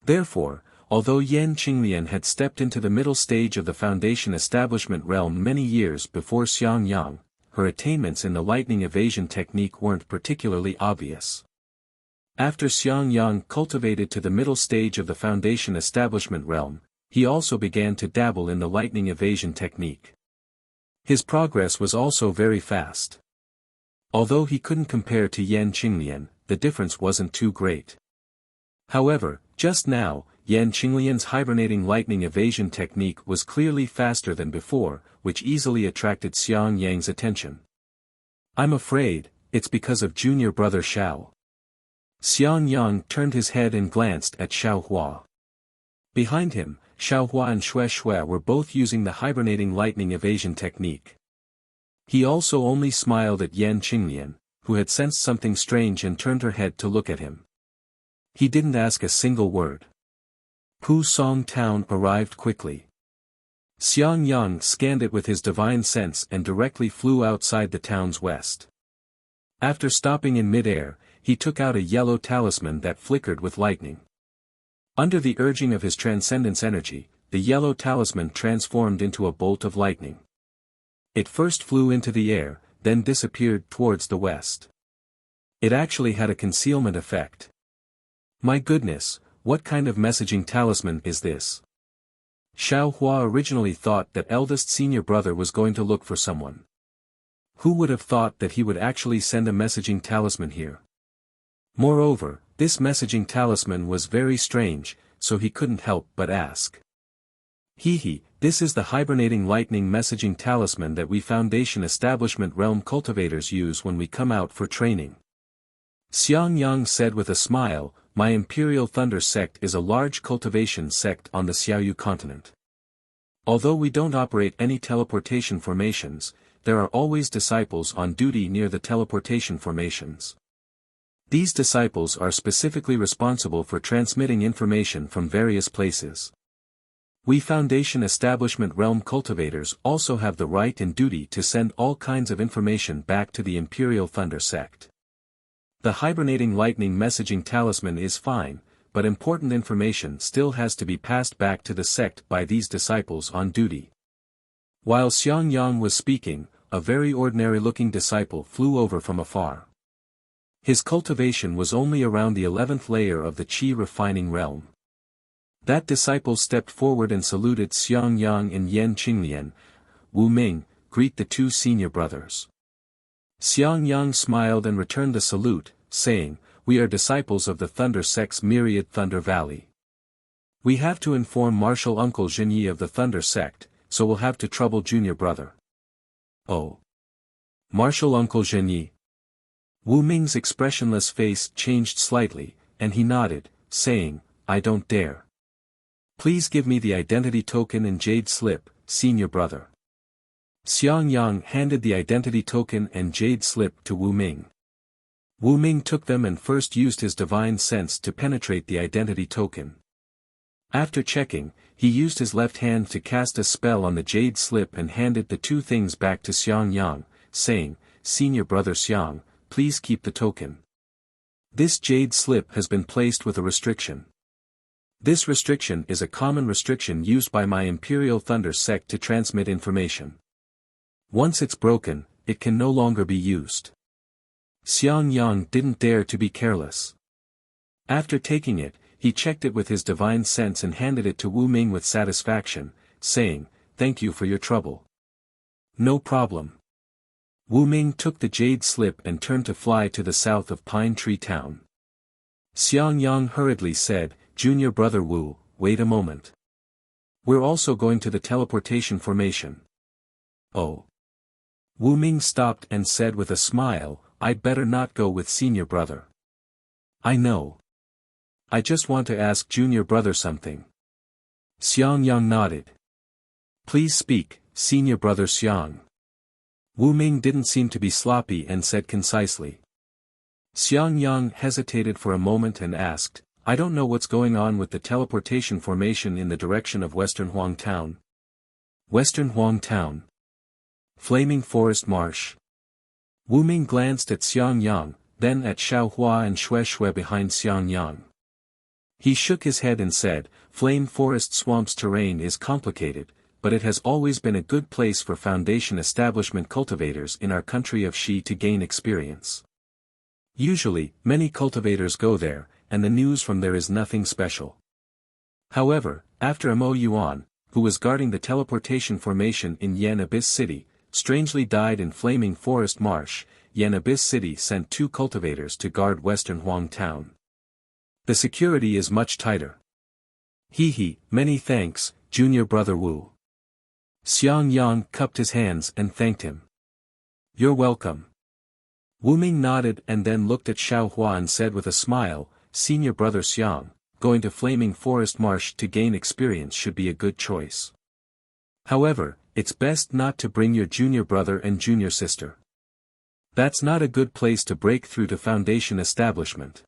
S1: Therefore, although Yan Qinglian had stepped into the middle stage of the Foundation establishment realm many years before Xiang Yang, her attainments in the lightning evasion technique weren't particularly obvious. After Xiang Yang cultivated to the middle stage of the Foundation establishment realm, he also began to dabble in the lightning evasion technique. His progress was also very fast. Although he couldn't compare to Yan Qinglian, the difference wasn't too great. However, just now, Yan Qinglian's hibernating lightning evasion technique was clearly faster than before, which easily attracted Xiang Yang's attention. I'm afraid, it's because of junior brother Xiao. Xiang Yang turned his head and glanced at Xiao Hua. Behind him, Xiao Hua and Xue Xue were both using the hibernating lightning evasion technique. He also only smiled at Yan Qinglian, who had sensed something strange and turned her head to look at him. He didn't ask a single word. Pu Song Town arrived quickly. Xiang Yang scanned it with his divine sense and directly flew outside the town's west. After stopping in mid-air, he took out a yellow talisman that flickered with lightning. Under the urging of his transcendence energy, the yellow talisman transformed into a bolt of lightning. It first flew into the air, then disappeared towards the west. It actually had a concealment effect. My goodness, what kind of messaging talisman is this? Xiao Hua originally thought that eldest senior brother was going to look for someone. Who would have thought that he would actually send a messaging talisman here? Moreover, this messaging talisman was very strange, so he couldn't help but ask. This is the hibernating lightning messaging talisman that we Foundation Establishment Realm cultivators use when we come out for training. Xiang Yang said with a smile, my Imperial Thunder Sect is a large cultivation sect on the Xiaoyu continent. Although we don't operate any teleportation formations, there are always disciples on duty near the teleportation formations. These disciples are specifically responsible for transmitting information from various places. We Foundation Establishment Realm cultivators also have the right and duty to send all kinds of information back to the Imperial Thunder Sect. The hibernating lightning messaging talisman is fine, but important information still has to be passed back to the sect by these disciples on duty. While Xiang Yang was speaking, a very ordinary-looking disciple flew over from afar. His cultivation was only around the 11th layer of the Qi refining realm. That disciple stepped forward and saluted Xiang Yang and Yan Qinglian. Wu Ming, greet the two senior brothers. Xiang Yang smiled and returned the salute, saying, we are disciples of the Thunder Sect's myriad Thunder Valley. We have to inform Martial Uncle Zhenyi of the Thunder Sect, so we'll have to trouble junior brother. Oh. Martial Uncle Zhenyi. Wu Ming's expressionless face changed slightly, and he nodded, saying, I don't dare. Please give me the identity token and jade slip, senior brother. Xiang Yang handed the identity token and jade slip to Wu Ming. Wu Ming took them and first used his divine sense to penetrate the identity token. After checking, he used his left hand to cast a spell on the jade slip and handed the two things back to Xiang Yang, saying, Senior brother Xiang, please keep the token. This jade slip has been placed with a restriction. This restriction is a common restriction used by my Imperial Thunder Sect to transmit information. Once it's broken, it can no longer be used. Xiang Yang didn't dare to be careless. After taking it, he checked it with his divine sense and handed it to Wu Ming with satisfaction, saying, thank you for your trouble. No problem. Wu Ming took the jade slip and turned to fly to the south of Pine Tree Town. Xiang Yang hurriedly said, Junior brother Wu, wait a moment. We're also going to the teleportation formation. Oh. Wu Ming stopped and said with a smile, I'd better not go with senior brother. I know. I just want to ask junior brother something. Xiang Yang nodded. Please speak, senior brother Xiang. Wu Ming didn't seem to be sloppy and said concisely. Xiang Yang hesitated for a moment and asked, I don't know what's going on with the teleportation formation in the direction of Western Huang Town. Western Huang Town. Flaming Forest Marsh. Wu Ming glanced at Xiang Yang, then at Xiao Hua and Xue Xue behind Xiang Yang. He shook his head and said, Flame Forest Swamp's terrain is complicated, but it has always been a good place for Foundation Establishment cultivators in our country of Xi to gain experience. Usually, many cultivators go there, and the news from there is nothing special. However, after Mo Yuan, who was guarding the teleportation formation in Yan Abyss City, strangely died in Flaming Forest Marsh, Yen Abyss City sent 2 cultivators to guard western Huang Town. The security is much tighter. Many thanks, junior brother Wu. Xiang Yang cupped his hands and thanked him. You're welcome. Wu Ming nodded and then looked at Xiao Hua and said with a smile, Senior brother Xiang, going to Flaming Forest Marsh to gain experience should be a good choice. However, it's best not to bring your junior brother and junior sister. That's not a good place to break through to Foundation establishment.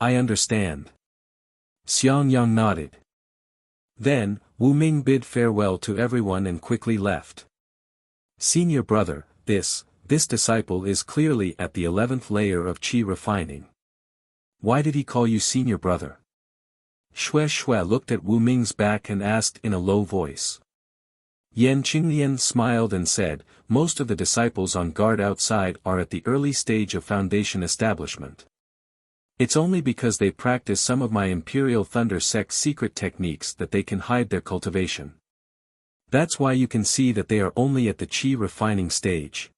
S1: I understand. Xiang Yang nodded. Then, Wu Ming bid farewell to everyone and quickly left. Senior brother, this disciple is clearly at the 11th layer of qi refining. Why did he call you senior brother? Shui looked at Wu Ming's back and asked in a low voice. Yan Qinglian smiled and said, most of the disciples on guard outside are at the early stage of Foundation establishment. It's only because they practice some of my Imperial Thunder Sect's secret techniques that they can hide their cultivation. That's why you can see that they are only at the qi refining stage.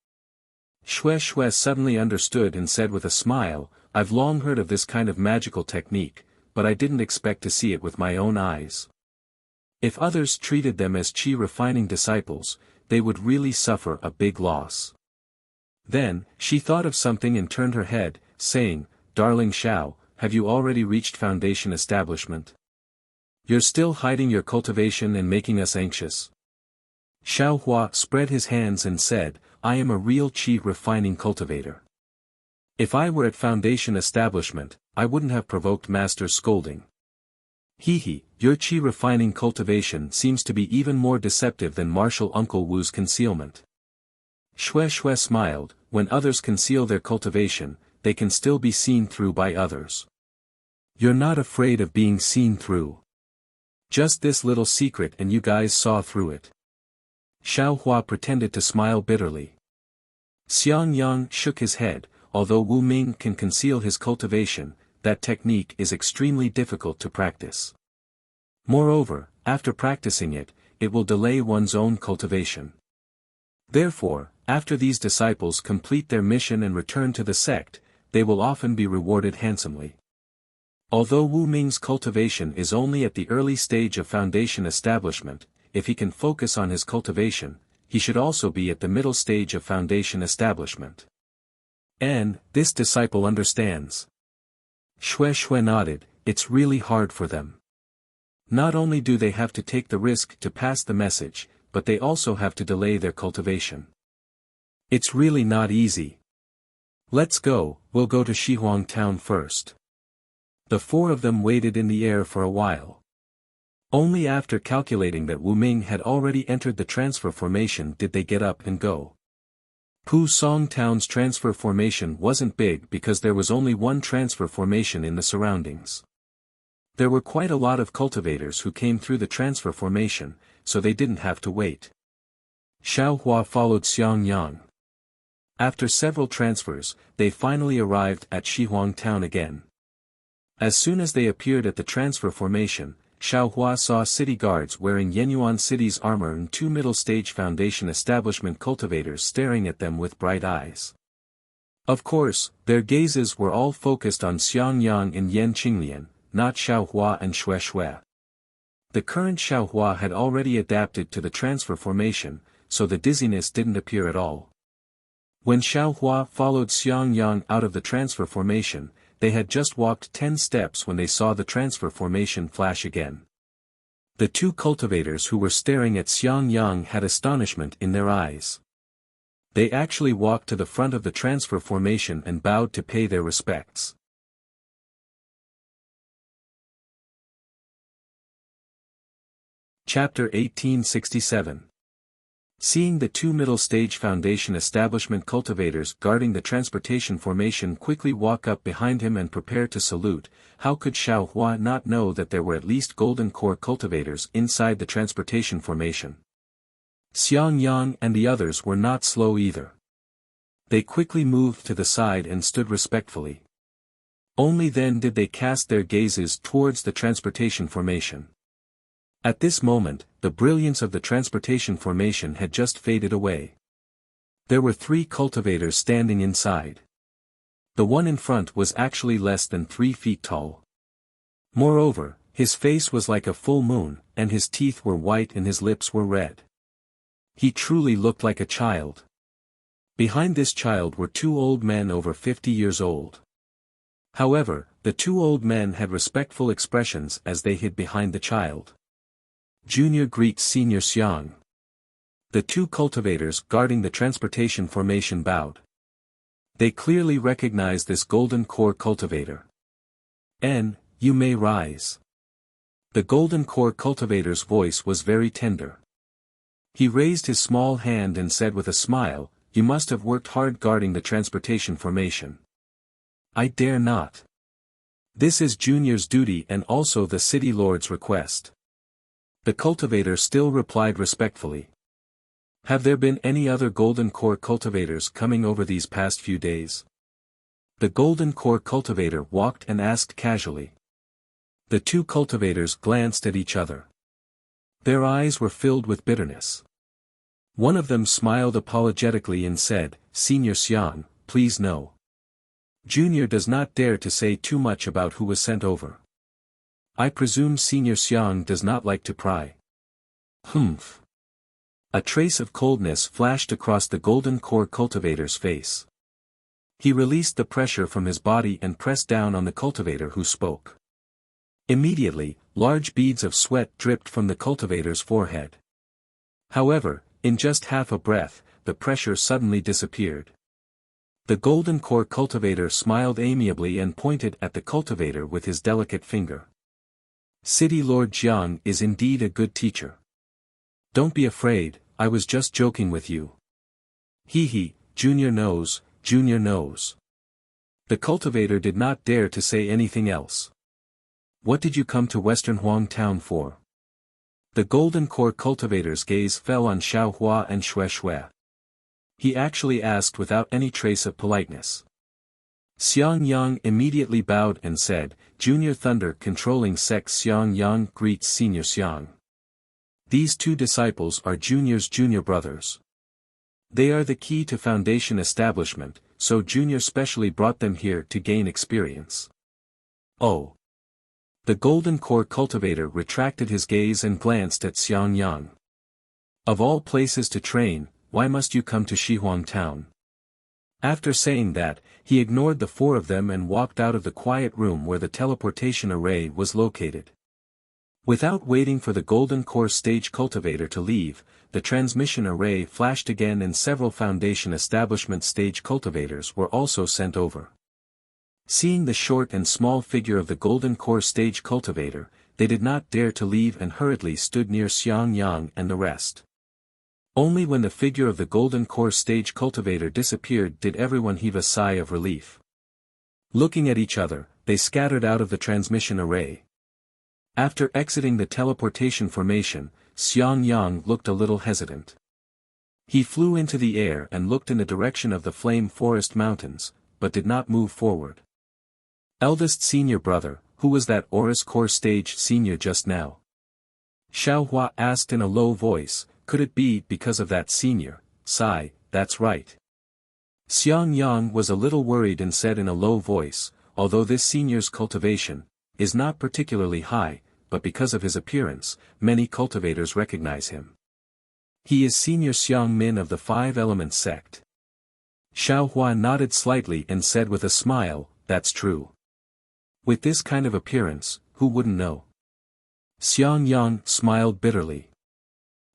S1: Shui suddenly understood and said with a smile, I've long heard of this kind of magical technique, but I didn't expect to see it with my own eyes. If others treated them as qi refining disciples, they would really suffer a big loss. Then, she thought of something and turned her head, saying, Darling Xiao, have you already reached Foundation establishment? You're still hiding your cultivation and making us anxious. Xiao Hua spread his hands and said, I am a real qi refining cultivator. If I were at Foundation establishment, I wouldn't have provoked Master's scolding. Your qi refining cultivation seems to be even more deceptive than Martial Uncle Wu's concealment. Shui smiled, when others conceal their cultivation, they can still be seen through by others. You're not afraid of being seen through. Just this little secret and you guys saw through it. Xiao Hua pretended to smile bitterly. Xiang Yang shook his head, although Wu Ming can conceal his cultivation, that technique is extremely difficult to practice. Moreover, after practicing it, it will delay one's own cultivation. Therefore, after these disciples complete their mission and return to the sect, they will often be rewarded handsomely. Although Wu Ming's cultivation is only at the early stage of Foundation establishment, if he can focus on his cultivation, he should also be at the middle stage of Foundation establishment. And, this disciple understands. Shui nodded, it's really hard for them. Not only do they have to take the risk to pass the message, but they also have to delay their cultivation. It's really not easy. Let's go, we'll go to Shihuang Town first. The 4 of them waited in the air for a while. Only after calculating that Wu Ming had already entered the transfer formation did they get up and go. Pu Song Town's transfer formation wasn't big because there was only one transfer formation in the surroundings. There were quite a lot of cultivators who came through the transfer formation, so they didn't have to wait. Xiao Hua followed Xiang Yang. After several transfers, they finally arrived at Shihuang Town again. As soon as they appeared at the transfer formation, Xiao Hua saw city guards wearing Yenyuan City's armor and 2 middle-stage Foundation establishment cultivators staring at them with bright eyes. Of course, their gazes were all focused on Xiang Yang and Yan Qinglian, not Xiao Hua and Shui. The current Xiao Hua had already adapted to the transfer formation, so the dizziness didn't appear at all. When Xiao Hua followed Xiang Yang out of the transfer formation, they had just walked 10 steps when they saw the transfer formation flash again. The 2 cultivators who were staring at Xiang Yang had astonishment in their eyes. They actually walked to the front of the transfer formation and bowed to pay their respects. Chapter 1867. Seeing the 2 middle-stage Foundation establishment cultivators guarding the transportation formation quickly walk up behind him and prepare to salute, how could Xiao Hua not know that there were at least golden core cultivators inside the transportation formation? Xiang Yang and the others were not slow either. They quickly moved to the side and stood respectfully. Only then did they cast their gazes towards the transportation formation. At this moment, the brilliance of the transportation formation had just faded away. There were 3 cultivators standing inside. The one in front was actually less than 3 feet tall. Moreover, his face was like a full moon, and his teeth were white and his lips were red. He truly looked like a child. Behind this child were 2 old men over 50 years old. However, the 2 old men had respectful expressions as they hid behind the child. Junior greets Senior Xiang. The 2 cultivators guarding the transportation formation bowed. They clearly recognized this golden core cultivator. You may rise. The golden core cultivator's voice was very tender. He raised his small hand and said with a smile, "You must have worked hard guarding the transportation formation." "I dare not. This is Junior's duty and also the city lord's request." The cultivator still replied respectfully. "Have there been any other golden core cultivators coming over these past few days?" The golden core cultivator walked and asked casually. The 2 cultivators glanced at each other. Their eyes were filled with bitterness. One of them smiled apologetically and said, "Senior Xiang, please no. Junior does not dare to say too much about who was sent over. I presume Senior Xiang does not like to pry." "Humph." A trace of coldness flashed across the golden core cultivator's face. He released the pressure from his body and pressed down on the cultivator who spoke. Immediately, large beads of sweat dripped from the cultivator's forehead. However, in just half a breath, the pressure suddenly disappeared. The golden core cultivator smiled amiably and pointed at the cultivator with his delicate finger. "City Lord Jiang is indeed a good teacher. Don't be afraid, I was just joking with you. Hee, Junior knows, Junior knows." The cultivator did not dare to say anything else. "What did you come to Western Huang Town for?" The golden core cultivator's gaze fell on Xiaohua and Shui. He actually asked without any trace of politeness. Xiang Yang immediately bowed and said, "Junior Thunder Controlling Sect Xiang Yang greets Senior Xiang. These 2 disciples are Junior's junior brothers. They are the key to Foundation establishment, so Junior specially brought them here to gain experience." "Oh." The golden core cultivator retracted his gaze and glanced at Xiang Yang. "Of all places to train, why must you come to Shihuang Town?" After saying that, he ignored the 4 of them and walked out of the quiet room where the teleportation array was located. Without waiting for the golden core stage cultivator to leave, the transmission array flashed again and several Foundation establishment stage cultivators were also sent over. Seeing the short and small figure of the golden core stage cultivator, they did not dare to leave and hurriedly stood near Xiang Yang and the rest. Only when the figure of the golden core stage cultivator disappeared did everyone heave a sigh of relief. Looking at each other, they scattered out of the transmission array. After exiting the teleportation formation, Xiang Yang looked a little hesitant. He flew into the air and looked in the direction of the Flame Forest Mountains, but did not move forward. "Eldest senior brother, who was that Aurus Core stage senior just now?" Xiaohua asked in a low voice. "Could it be because of that senior?" "Sigh, that's right." Xiang Yang was a little worried and said in a low voice, "Although this senior's cultivation is not particularly high, but because of his appearance, many cultivators recognize him. He is Senior Xiang Min of the 5 Elements sect." Xiaohua nodded slightly and said with a smile, "That's true. With this kind of appearance, who wouldn't know?" Xiang Yang smiled bitterly.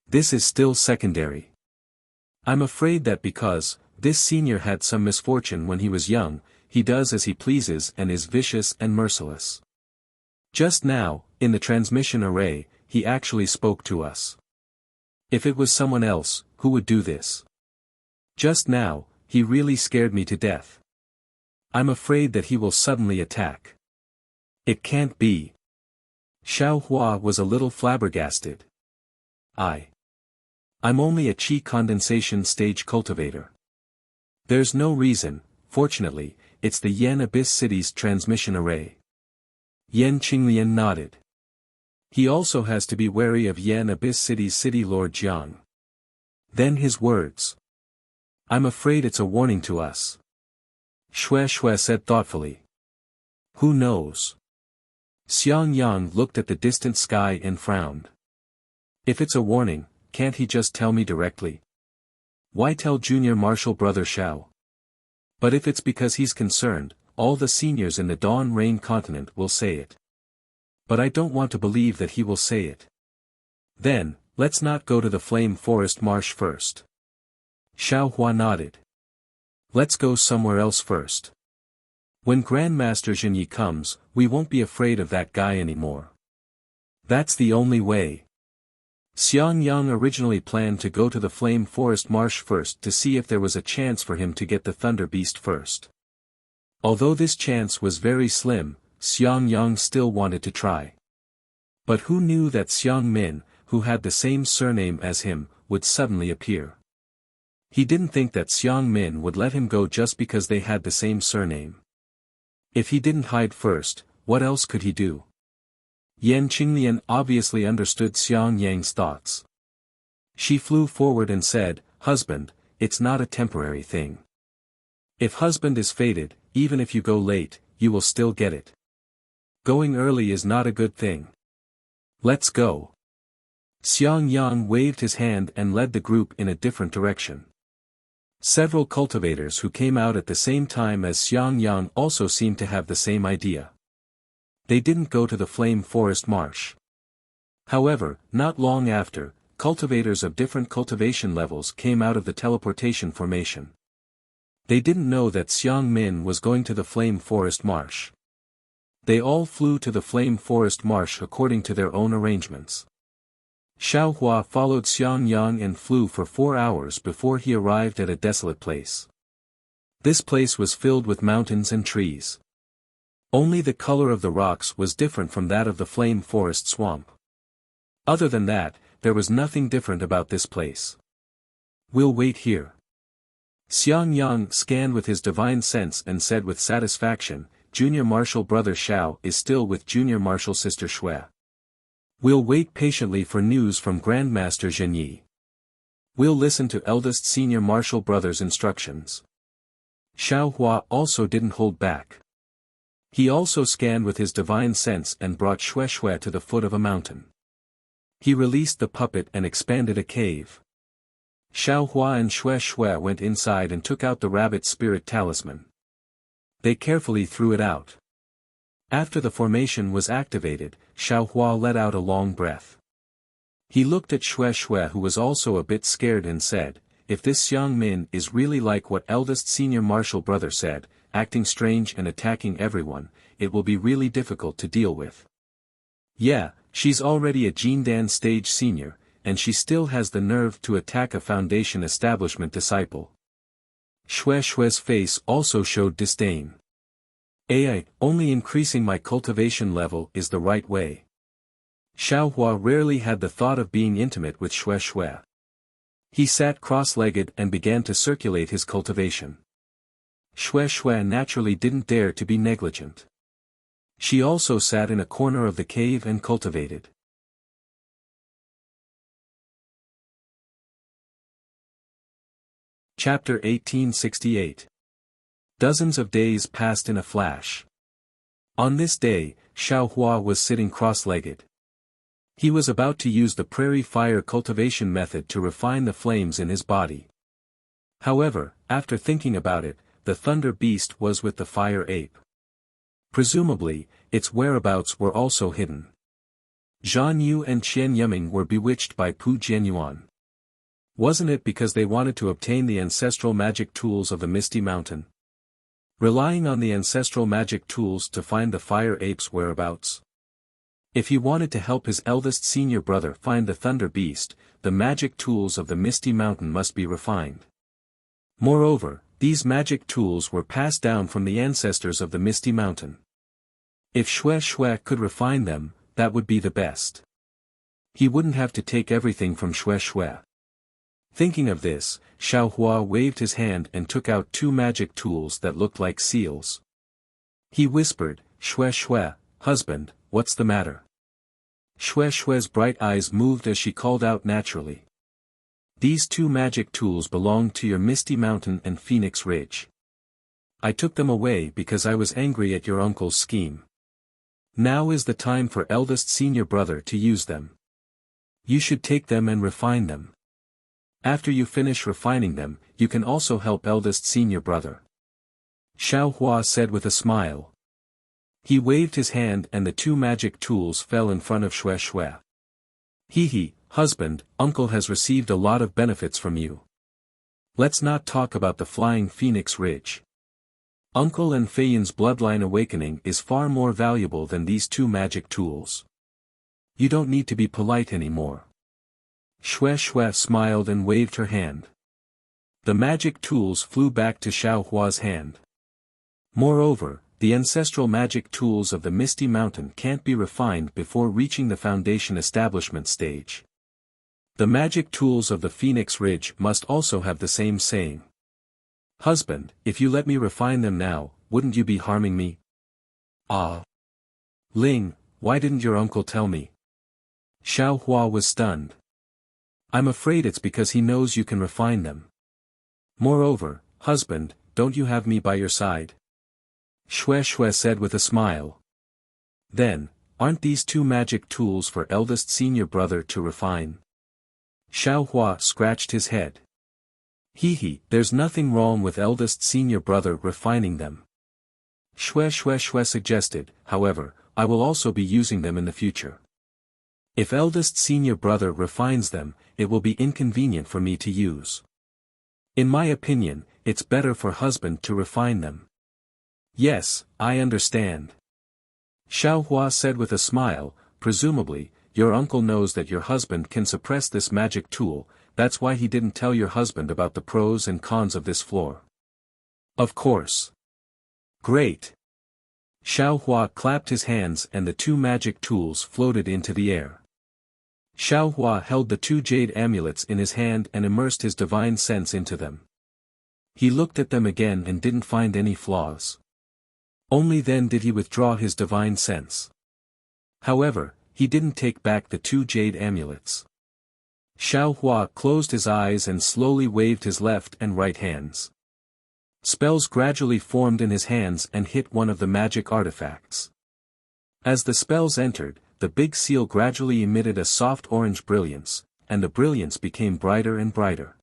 S1: "This is still secondary. I'm afraid that because this senior had some misfortune when he was young, he does as he pleases and is vicious and merciless. Just now, in the transmission array, he actually spoke to us. If it was someone else, who would do this? Just now, he really scared me to death. I'm afraid that he will suddenly attack. It can't be." Xiaohua was a little flabbergasted. I'm only a qi condensation stage cultivator. There's no reason, fortunately, it's the Yan Abyss City's transmission array." Yan Qinglian nodded. "He also has to be wary of Yan Abyss City's City Lord Jiang." Then his words. I'm afraid it's a warning to us. Shui said thoughtfully. Who knows? Xiang Yang looked at the distant sky and frowned. If it's a warning, can't he just tell me directly? Why tell junior martial brother Xiao? But if it's because he's concerned, all the seniors in the Dawn Rain continent will say it. But I don't want to believe that he will say it. Then, let's not go to the Flame Forest Marsh first. Xiao Hua nodded. Let's go somewhere else first. When Grandmaster Zhenyi comes, we won't be afraid of that guy anymore. That's the only way. Xiang Yang originally planned to go to the Flame Forest Marsh first to see if there was a chance for him to get the Thunder Beast first. Although this chance was very slim, Xiang Yang still wanted to try. But who knew that Xiang Min, who had the same surname as him, would suddenly appear? He didn't think that Xiang Min would let him go just because they had the same surname. If he didn't hide first, what else could he do? Yan Qinglian obviously understood Xiang Yang's thoughts. She flew forward and said, "Husband, it's not a temporary thing. If husband is fated, even if you go late, you will still get it. Going early is not a good thing. Let's go." Xiang Yang waved his hand and led the group in a different direction. Several cultivators who came out at the same time as Xiang Yang also seemed to have the same idea. They didn't go to the Flame Forest Marsh. However, not long after, cultivators of different cultivation levels came out of the teleportation formation. They didn't know that Xiang Min was going to the Flame Forest Marsh. They all flew to the Flame Forest Marsh according to their own arrangements. Xiao Hua followed Xiang Yang and flew for 4 hours before he arrived at a desolate place. This place was filled with mountains and trees. Only the color of the rocks was different from that of the Flame Forest Swamp. Other than that, there was nothing different about this place. We'll wait here. Xiang Yang scanned with his divine sense and said with satisfaction, Junior Martial Brother Xiao is still with Junior Martial Sister Shui. We'll wait patiently for news from Grandmaster Zhenyi. We'll listen to eldest Senior Martial Brother's instructions. Xiao Hua also didn't hold back. He also scanned with his divine sense and brought Shui to the foot of a mountain. He released the puppet and expanded a cave. Xiao Hua and Shui went inside and took out the rabbit spirit talisman. They carefully threw it out. After the formation was activated, Xiao Hua let out a long breath. He looked at Shui who was also a bit scared and said, if this Xiang Min is really like what eldest senior martial brother said, acting strange and attacking everyone, it will be really difficult to deal with. Yeah, she's already a Jindan stage senior, and she still has the nerve to attack a foundation establishment disciple. Shui's face also showed disdain. Only increasing my cultivation level is the right way. Xiao Hua rarely had the thought of being intimate with Shui. He sat cross-legged and began to circulate his cultivation. Shui naturally didn't dare to be negligent. She also sat in a corner of the cave and cultivated. Chapter 1868. Dozens of days passed in a flash. On this day, Xiao Hua was sitting cross-legged. He was about to use the prairie fire cultivation method to refine the flames in his body. However, after thinking about it, the Thunder Beast was with the Fire Ape. Presumably, its whereabouts were also hidden. Zhan Yu and Qian Yiming were bewitched by Pu Jianyuan. Wasn't it because they wanted to obtain the ancestral magic tools of the Misty Mountain? Relying on the ancestral magic tools to find the Fire Ape's whereabouts? If he wanted to help his eldest senior brother find the Thunder Beast, the magic tools of the Misty Mountain must be refined. Moreover, these magic tools were passed down from the ancestors of the Misty Mountain. If Shui could refine them, that would be the best. He wouldn't have to take everything from Shui. Thinking of this, Xiao Hua waved his hand and took out 2 magic tools that looked like seals. He whispered, Shui, husband, what's the matter? Shui's bright eyes moved as she called out naturally. These two magic tools belonged to your Misty Mountain and Phoenix Ridge. I took them away because I was angry at your uncle's scheme. Now is the time for eldest senior brother to use them. You should take them and refine them. After you finish refining them, you can also help eldest senior brother. Xiao Hua said with a smile. He waved his hand and the two magic tools fell in front of Xue Xue. He, husband, uncle has received a lot of benefits from you. Let's not talk about the flying Phoenix Ridge. Uncle and Feiyun's bloodline awakening is far more valuable than these two magic tools. You don't need to be polite anymore. Xue Xue smiled and waved her hand. The magic tools flew back to Xiao Hua's hand. Moreover, the ancestral magic tools of the Misty Mountain can't be refined before reaching the foundation establishment stage. The magic tools of the Phoenix Ridge must also have the same saying. Husband, if you let me refine them now, wouldn't you be harming me? Ah. Ling, why didn't your uncle tell me? Xiao Hua was stunned. I'm afraid it's because he knows you can refine them. Moreover, husband, don't you have me by your side? Xue Xue said with a smile. Then, aren't these two magic tools for eldest senior brother to refine? Xiao Hua scratched his head. There's nothing wrong with eldest senior brother refining them. Xue Xue suggested, however, I will also be using them in the future. If eldest senior brother refines them, it will be inconvenient for me to use. In my opinion, it's better for husband to refine them. Yes, I understand. Xiao Hua said with a smile, presumably, your uncle knows that your husband can suppress this magic tool, that's why he didn't tell your husband about the pros and cons of this floor. Of course. Great. Xiao Hua clapped his hands and the two magic tools floated into the air. Xiao Hua held the two jade amulets in his hand and immersed his divine sense into them. He looked at them again and didn't find any flaws. Only then did he withdraw his divine sense. However, he didn't take back the two jade amulets. Xiao Hua closed his eyes and slowly waved his left and right hands. Spells gradually formed in his hands and hit one of the magic artifacts. As the spells entered, the big seal gradually emitted a soft orange brilliance, and the brilliance became brighter and brighter.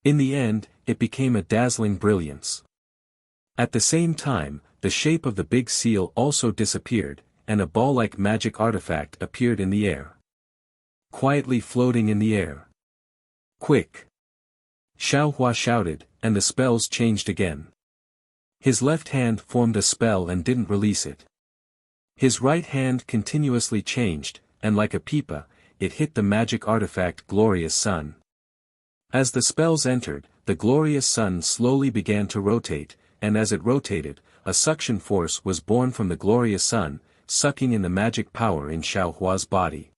S1: In the end, it became a dazzling brilliance. At the same time, the shape of the big seal also disappeared, and a ball-like magic artifact appeared in the air. Quietly floating in the air. Quick! Xiao Hua shouted, and the spells changed again. His left hand formed a spell and didn't release it. His right hand continuously changed, and like a pipa, it hit the magic artifact Glorious Sun. As the spells entered, the Glorious Sun slowly began to rotate, and as it rotated, a suction force was born from the Glorious Sun, sucking in the magic power in Xiao Hua's body.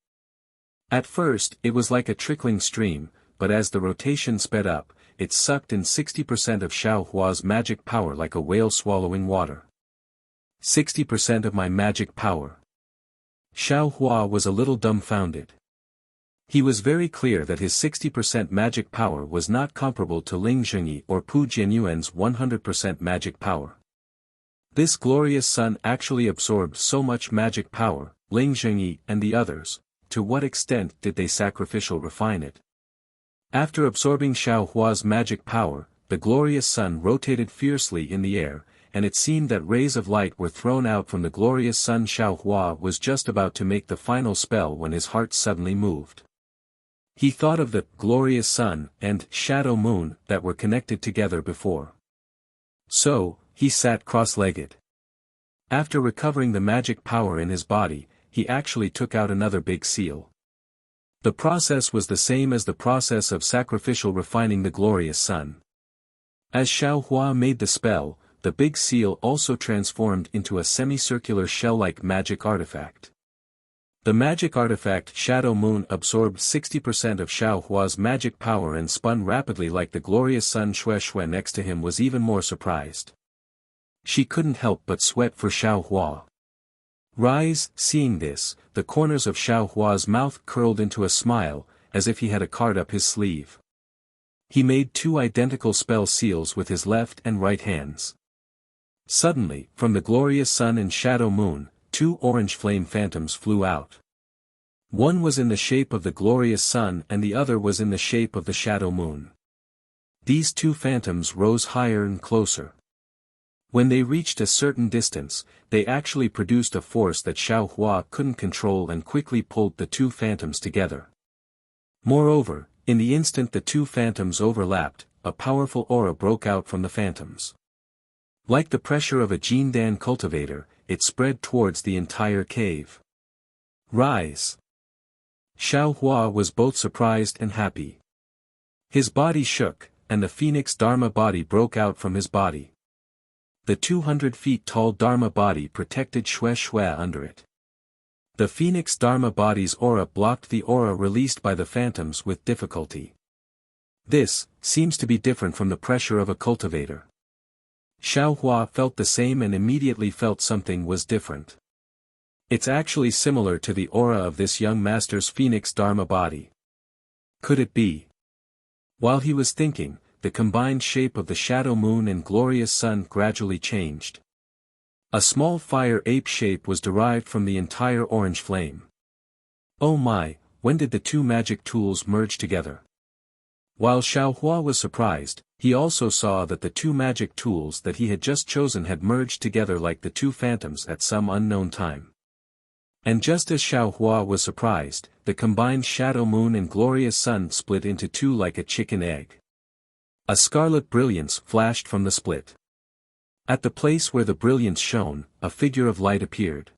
S1: At first, it was like a trickling stream, but as the rotation sped up, it sucked in 60% of Xiao Hua's magic power like a whale swallowing water. 60% of my magic power. Xiao Hua was a little dumbfounded. He was very clear that his 60% magic power was not comparable to Ling Zhengyi or Pu Jianyuan's 100% magic power. This Glorious Sun actually absorbed so much magic power, Ling Zhengyi and the others. To what extent did they sacrificial refine it? After absorbing Xiao Hua's magic power, the Glorious Sun rotated fiercely in the air, and it seemed that rays of light were thrown out from the Glorious Sun. Xiao Hua was just about to make the final spell when his heart suddenly moved. He thought of the Glorious Sun and Shadow Moon that were connected together before. So, he sat cross-legged. After recovering the magic power in his body, he actually took out another big seal. The process was the same as the process of sacrificial refining the Glorious Sun. As Xiao Hua made the spell, the big seal also transformed into a semicircular shell-like magic artifact. The magic artifact Shadow Moon absorbed 60% of Xiao Hua's magic power and spun rapidly like the Glorious Sun. Xue Xue next to him was even more surprised. She couldn't help but sweat for Xiao Hua. Rise, seeing this, the corners of Xiao Hua's mouth curled into a smile, as if he had a card up his sleeve. He made 2 identical spell seals with his left and right hands. Suddenly, from the glorious sun and shadow moon, 2 orange flame phantoms flew out. One was in the shape of the glorious sun and the other was in the shape of the shadow moon. These 2 phantoms rose higher and closer. When they reached a certain distance, they actually produced a force that Xiao Hua couldn't control and quickly pulled the 2 phantoms together. Moreover, in the instant the 2 phantoms overlapped, a powerful aura broke out from the phantoms. Like the pressure of a Jindan cultivator, it spread towards the entire cave. Rise! Xiao Hua was both surprised and happy. His body shook, and the phoenix Dharma body broke out from his body. The 200 feet tall Dharma body protected Xue Xue under it. The phoenix Dharma body's aura blocked the aura released by the phantoms with difficulty. This seems to be different from the pressure of a cultivator. Xiao Hua felt the same and immediately felt something was different. It's actually similar to the aura of this young master's phoenix Dharma body. Could it be? While he was thinking, the combined shape of the shadow moon and glorious sun gradually changed. A small fire ape shape was derived from the entire orange flame. Oh my, when did the 2 magic tools merge together? While Xiao Hua was surprised, he also saw that the 2 magic tools that he had just chosen had merged together like the 2 phantoms at some unknown time. And just as Xiao Hua was surprised, the combined shadow moon and glorious sun split into 2 like a chicken egg. A scarlet brilliance flashed from the split. At the place where the brilliance shone, a figure of light appeared.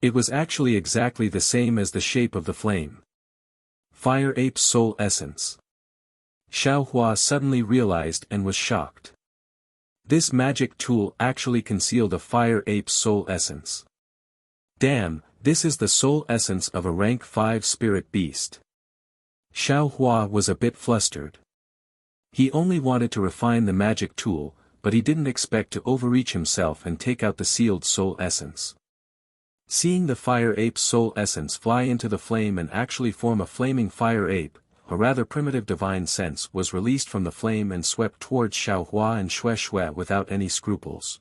S1: It was actually exactly the same as the shape of the flame. Fire Ape's soul essence. Xiao Hua suddenly realized and was shocked. This magic tool actually concealed a Fire Ape's soul essence. Damn, this is the soul essence of a rank 5 spirit beast. Xiao Hua was a bit flustered. He only wanted to refine the magic tool, but he didn't expect to overreach himself and take out the sealed soul essence. Seeing the Fire Ape's soul essence fly into the flame and actually form a flaming fire ape, a rather primitive divine sense was released from the flame and swept towards Xiao Hua and Xue Xue without any scruples.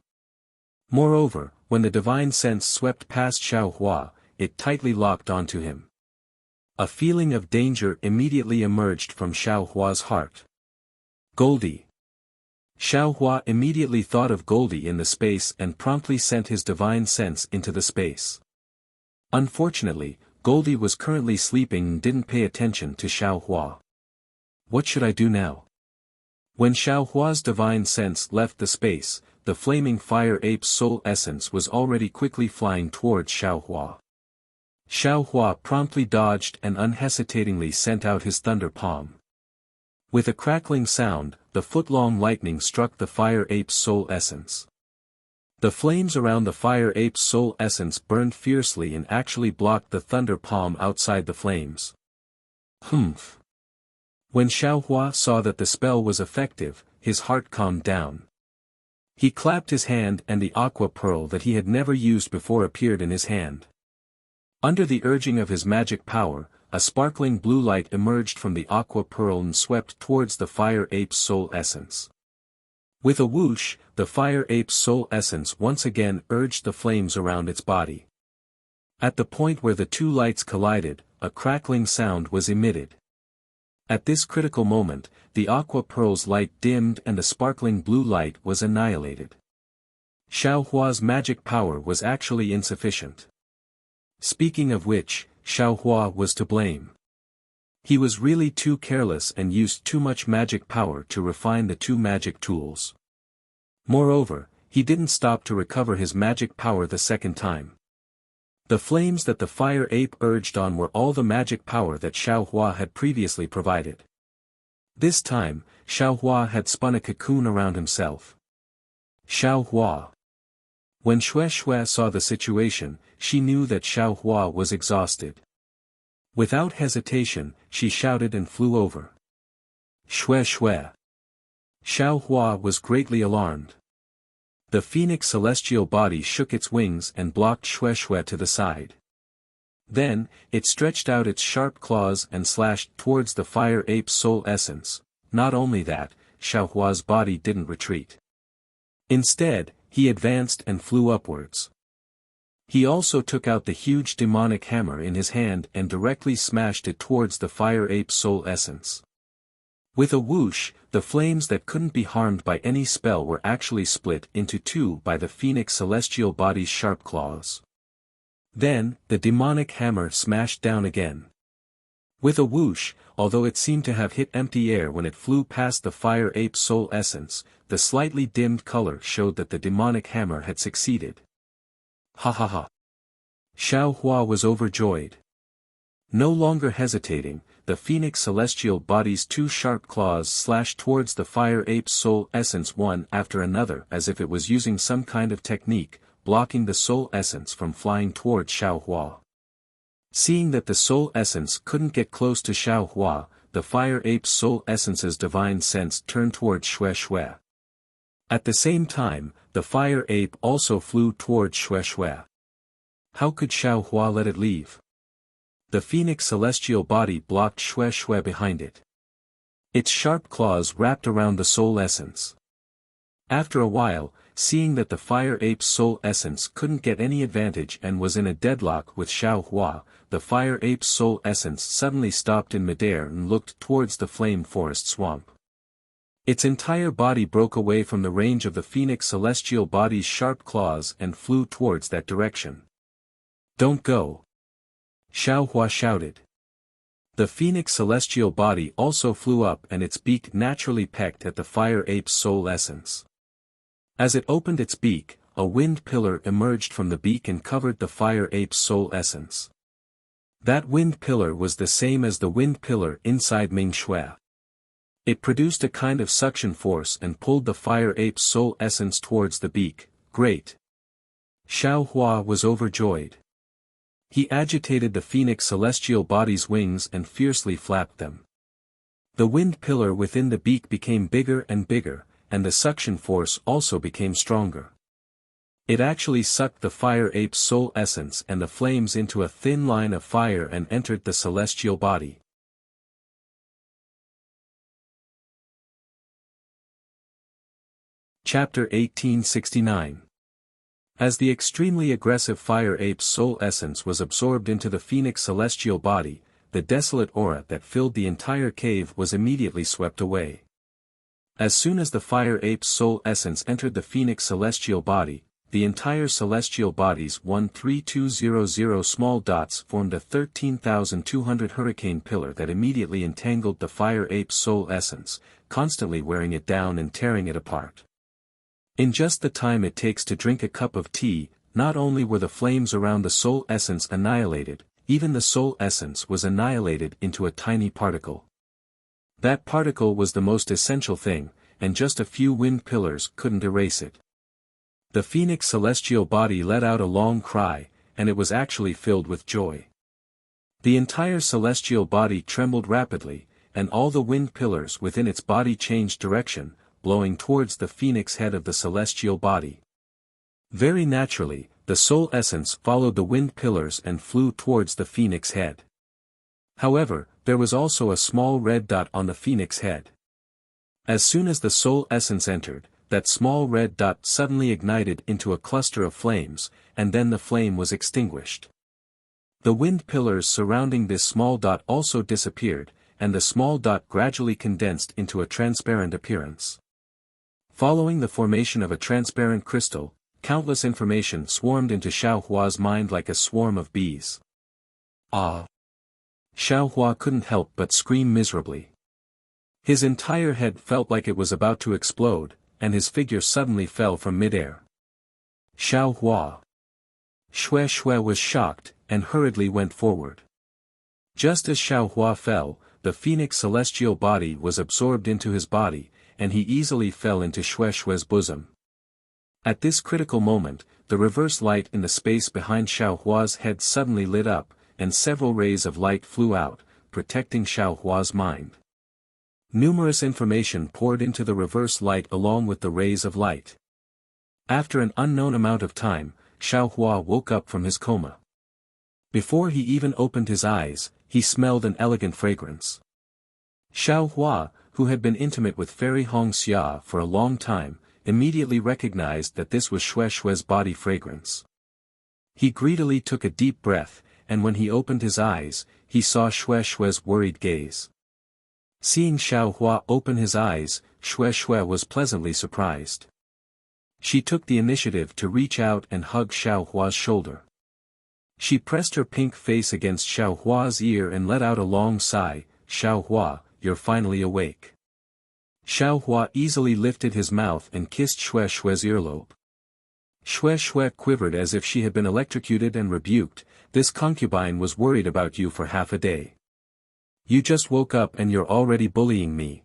S1: Moreover, when the divine sense swept past Xiao Hua, it tightly locked onto him. A feeling of danger immediately emerged from Xiao Hua's heart. Goldie. Xiao Hua immediately thought of Goldie in the space and promptly sent his divine sense into the space. Unfortunately, Goldie was currently sleeping and didn't pay attention to Xiao Hua. What should I do now? When Xiao Hua's divine sense left the space, the flaming fire ape's soul essence was already quickly flying towards Xiao Hua. Xiao Hua promptly dodged and unhesitatingly sent out his thunder palm. With a crackling sound, the foot-long lightning struck the fire ape's soul essence. The flames around the fire ape's soul essence burned fiercely and actually blocked the thunder palm outside the flames. Humph! When Xiao Hua saw that the spell was effective, his heart calmed down. He clapped his hand and the aqua pearl that he had never used before appeared in his hand. Under the urging of his magic power, a sparkling blue light emerged from the aqua pearl and swept towards the fire ape's soul essence. With a whoosh, the fire ape's soul essence once again urged the flames around its body. At the point where the 2 lights collided, a crackling sound was emitted. At this critical moment, the aqua pearl's light dimmed and the sparkling blue light was annihilated. Xiao Hua's magic power was actually insufficient. Speaking of which, Xiao Hua was to blame. He was really too careless and used too much magic power to refine the 2 magic tools. Moreover, he didn't stop to recover his magic power the second time. The flames that the fire ape urged on were all the magic power that Xiao Hua had previously provided. This time, Xiao Hua had spun a cocoon around himself. Xiao Hua. When Xue Xue saw the situation, she knew that Xiao Hua was exhausted. Without hesitation, she shouted and flew over. Xue Xue. Xiao Hua was greatly alarmed. The phoenix celestial body shook its wings and blocked Xue Xue to the side. Then, it stretched out its sharp claws and slashed towards the fire ape's soul essence, not only that, Xiaohua's body didn't retreat. Instead, he advanced and flew upwards. He also took out the huge demonic hammer in his hand and directly smashed it towards the fire ape's soul essence. With a whoosh, the flames that couldn't be harmed by any spell were actually split into two by the phoenix celestial body's sharp claws. Then, the demonic hammer smashed down again. With a whoosh, although it seemed to have hit empty air when it flew past the fire ape's soul essence, the slightly dimmed color showed that the demonic hammer had succeeded. Ha ha ha. Xiaohua was overjoyed. No longer hesitating, the phoenix celestial body's two sharp claws slashed towards the fire ape's soul essence one after another as if it was using some kind of technique, blocking the soul essence from flying towards Xiaohua. Seeing that the soul essence couldn't get close to Xiaohua, the fire ape's soul essence's divine sense turned towards Xue Xue. At the same time, the fire ape also flew towards Xue Xue. How could Xiaohua let it leave? The phoenix celestial body blocked Xue Xue behind it. Its sharp claws wrapped around the soul essence. After a while, seeing that the fire ape's soul essence couldn't get any advantage and was in a deadlock with Xiaohua, the fire ape's soul essence suddenly stopped in midair and looked towards the flame forest swamp. Its entire body broke away from the range of the phoenix celestial body's sharp claws and flew towards that direction. Don't go! Xiaohua shouted. The phoenix celestial body also flew up and its beak naturally pecked at the fire ape's soul essence. As it opened its beak, a wind pillar emerged from the beak and covered the fire ape's soul essence. That wind pillar was the same as the wind pillar inside Ming Xue. It produced a kind of suction force and pulled the fire ape's soul essence towards the beak. Great! Xiaohua was overjoyed. He agitated the phoenix celestial body's wings and fiercely flapped them. The wind pillar within the beak became bigger and bigger, and the suction force also became stronger. It actually sucked the fire ape's soul essence and the flames into a thin line of fire and entered the celestial body. Chapter 1869. As the extremely aggressive fire ape's soul essence was absorbed into the phoenix celestial body, the desolate aura that filled the entire cave was immediately swept away. As soon as the fire ape's soul essence entered the phoenix celestial body, the entire celestial body's 13200 small dots formed a 13,200 hurricane pillar that immediately entangled the fire ape's soul essence, constantly wearing it down and tearing it apart. In just the time it takes to drink a cup of tea, not only were the flames around the soul essence annihilated, even the soul essence was annihilated into a tiny particle. That particle was the most essential thing, and just a few wind pillars couldn't erase it. The phoenix celestial body let out a long cry, and it was actually filled with joy. The entire celestial body trembled rapidly, and all the wind pillars within its body changed direction, blowing towards the phoenix head of the celestial body. Very naturally, the soul essence followed the wind pillars and flew towards the phoenix head. However, there was also a small red dot on the phoenix head. As soon as the soul essence entered, that small red dot suddenly ignited into a cluster of flames, and then the flame was extinguished. The wind pillars surrounding this small dot also disappeared, and the small dot gradually condensed into a transparent appearance. Following the formation of a transparent crystal, countless information swarmed into Xiaohua's mind like a swarm of bees. Ah! Xiaohua couldn't help but scream miserably. His entire head felt like it was about to explode, and his figure suddenly fell from midair. Xiaohua! Xue Xue was shocked, and hurriedly went forward. Just as Xiaohua fell, the phoenix celestial body was absorbed into his body, and he easily fell into Xue Xue's bosom. At this critical moment, the reverse light in the space behind Xiaohua's head suddenly lit up, and several rays of light flew out, protecting Xiaohua's mind. Numerous information poured into the reverse light along with the rays of light. After an unknown amount of time, Xiaohua woke up from his coma. Before he even opened his eyes, he smelled an elegant fragrance. Xiaohua, who had been intimate with Fairy Hong Xia for a long time, immediately recognized that this was Xue Xue's body fragrance. He greedily took a deep breath, and when he opened his eyes, he saw Xue Xue's worried gaze. Seeing Xiao Hua open his eyes, Xue Xue was pleasantly surprised. She took the initiative to reach out and hug Xiao Hua's shoulder. She pressed her pink face against Xiao Hua's ear and let out a long sigh. "Xiao Hua, you're finally awake." Xiao Hua easily lifted his mouth and kissed Xue Xue's earlobe. Xue Xue quivered as if she had been electrocuted and rebuked. "This concubine was worried about you for half a day. You just woke up and you're already bullying me."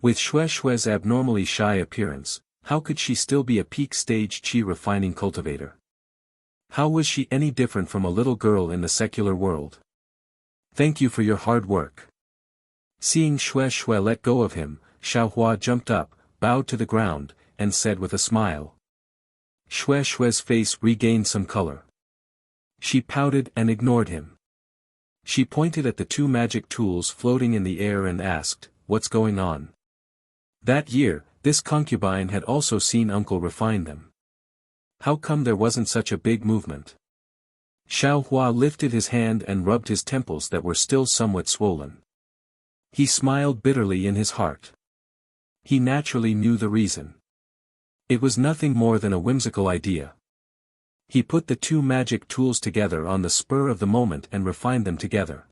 S1: With Xue Xue's abnormally shy appearance, how could she still be a peak stage qi refining cultivator? How was she any different from a little girl in the secular world? "Thank you for your hard work." Seeing Xue Xue let go of him, Xiao Hua jumped up, bowed to the ground, and said with a smile. Xue Xue's face regained some color. She pouted and ignored him. She pointed at the two magic tools floating in the air and asked, "What's going on?" That year, this concubine had also seen Uncle refine them. How come there wasn't such a big movement? Xiao Hua lifted his hand and rubbed his temples that were still somewhat swollen. He smiled bitterly in his heart. He naturally knew the reason. It was nothing more than a whimsical idea. He put the two magic tools together on the spur of the moment and refined them together.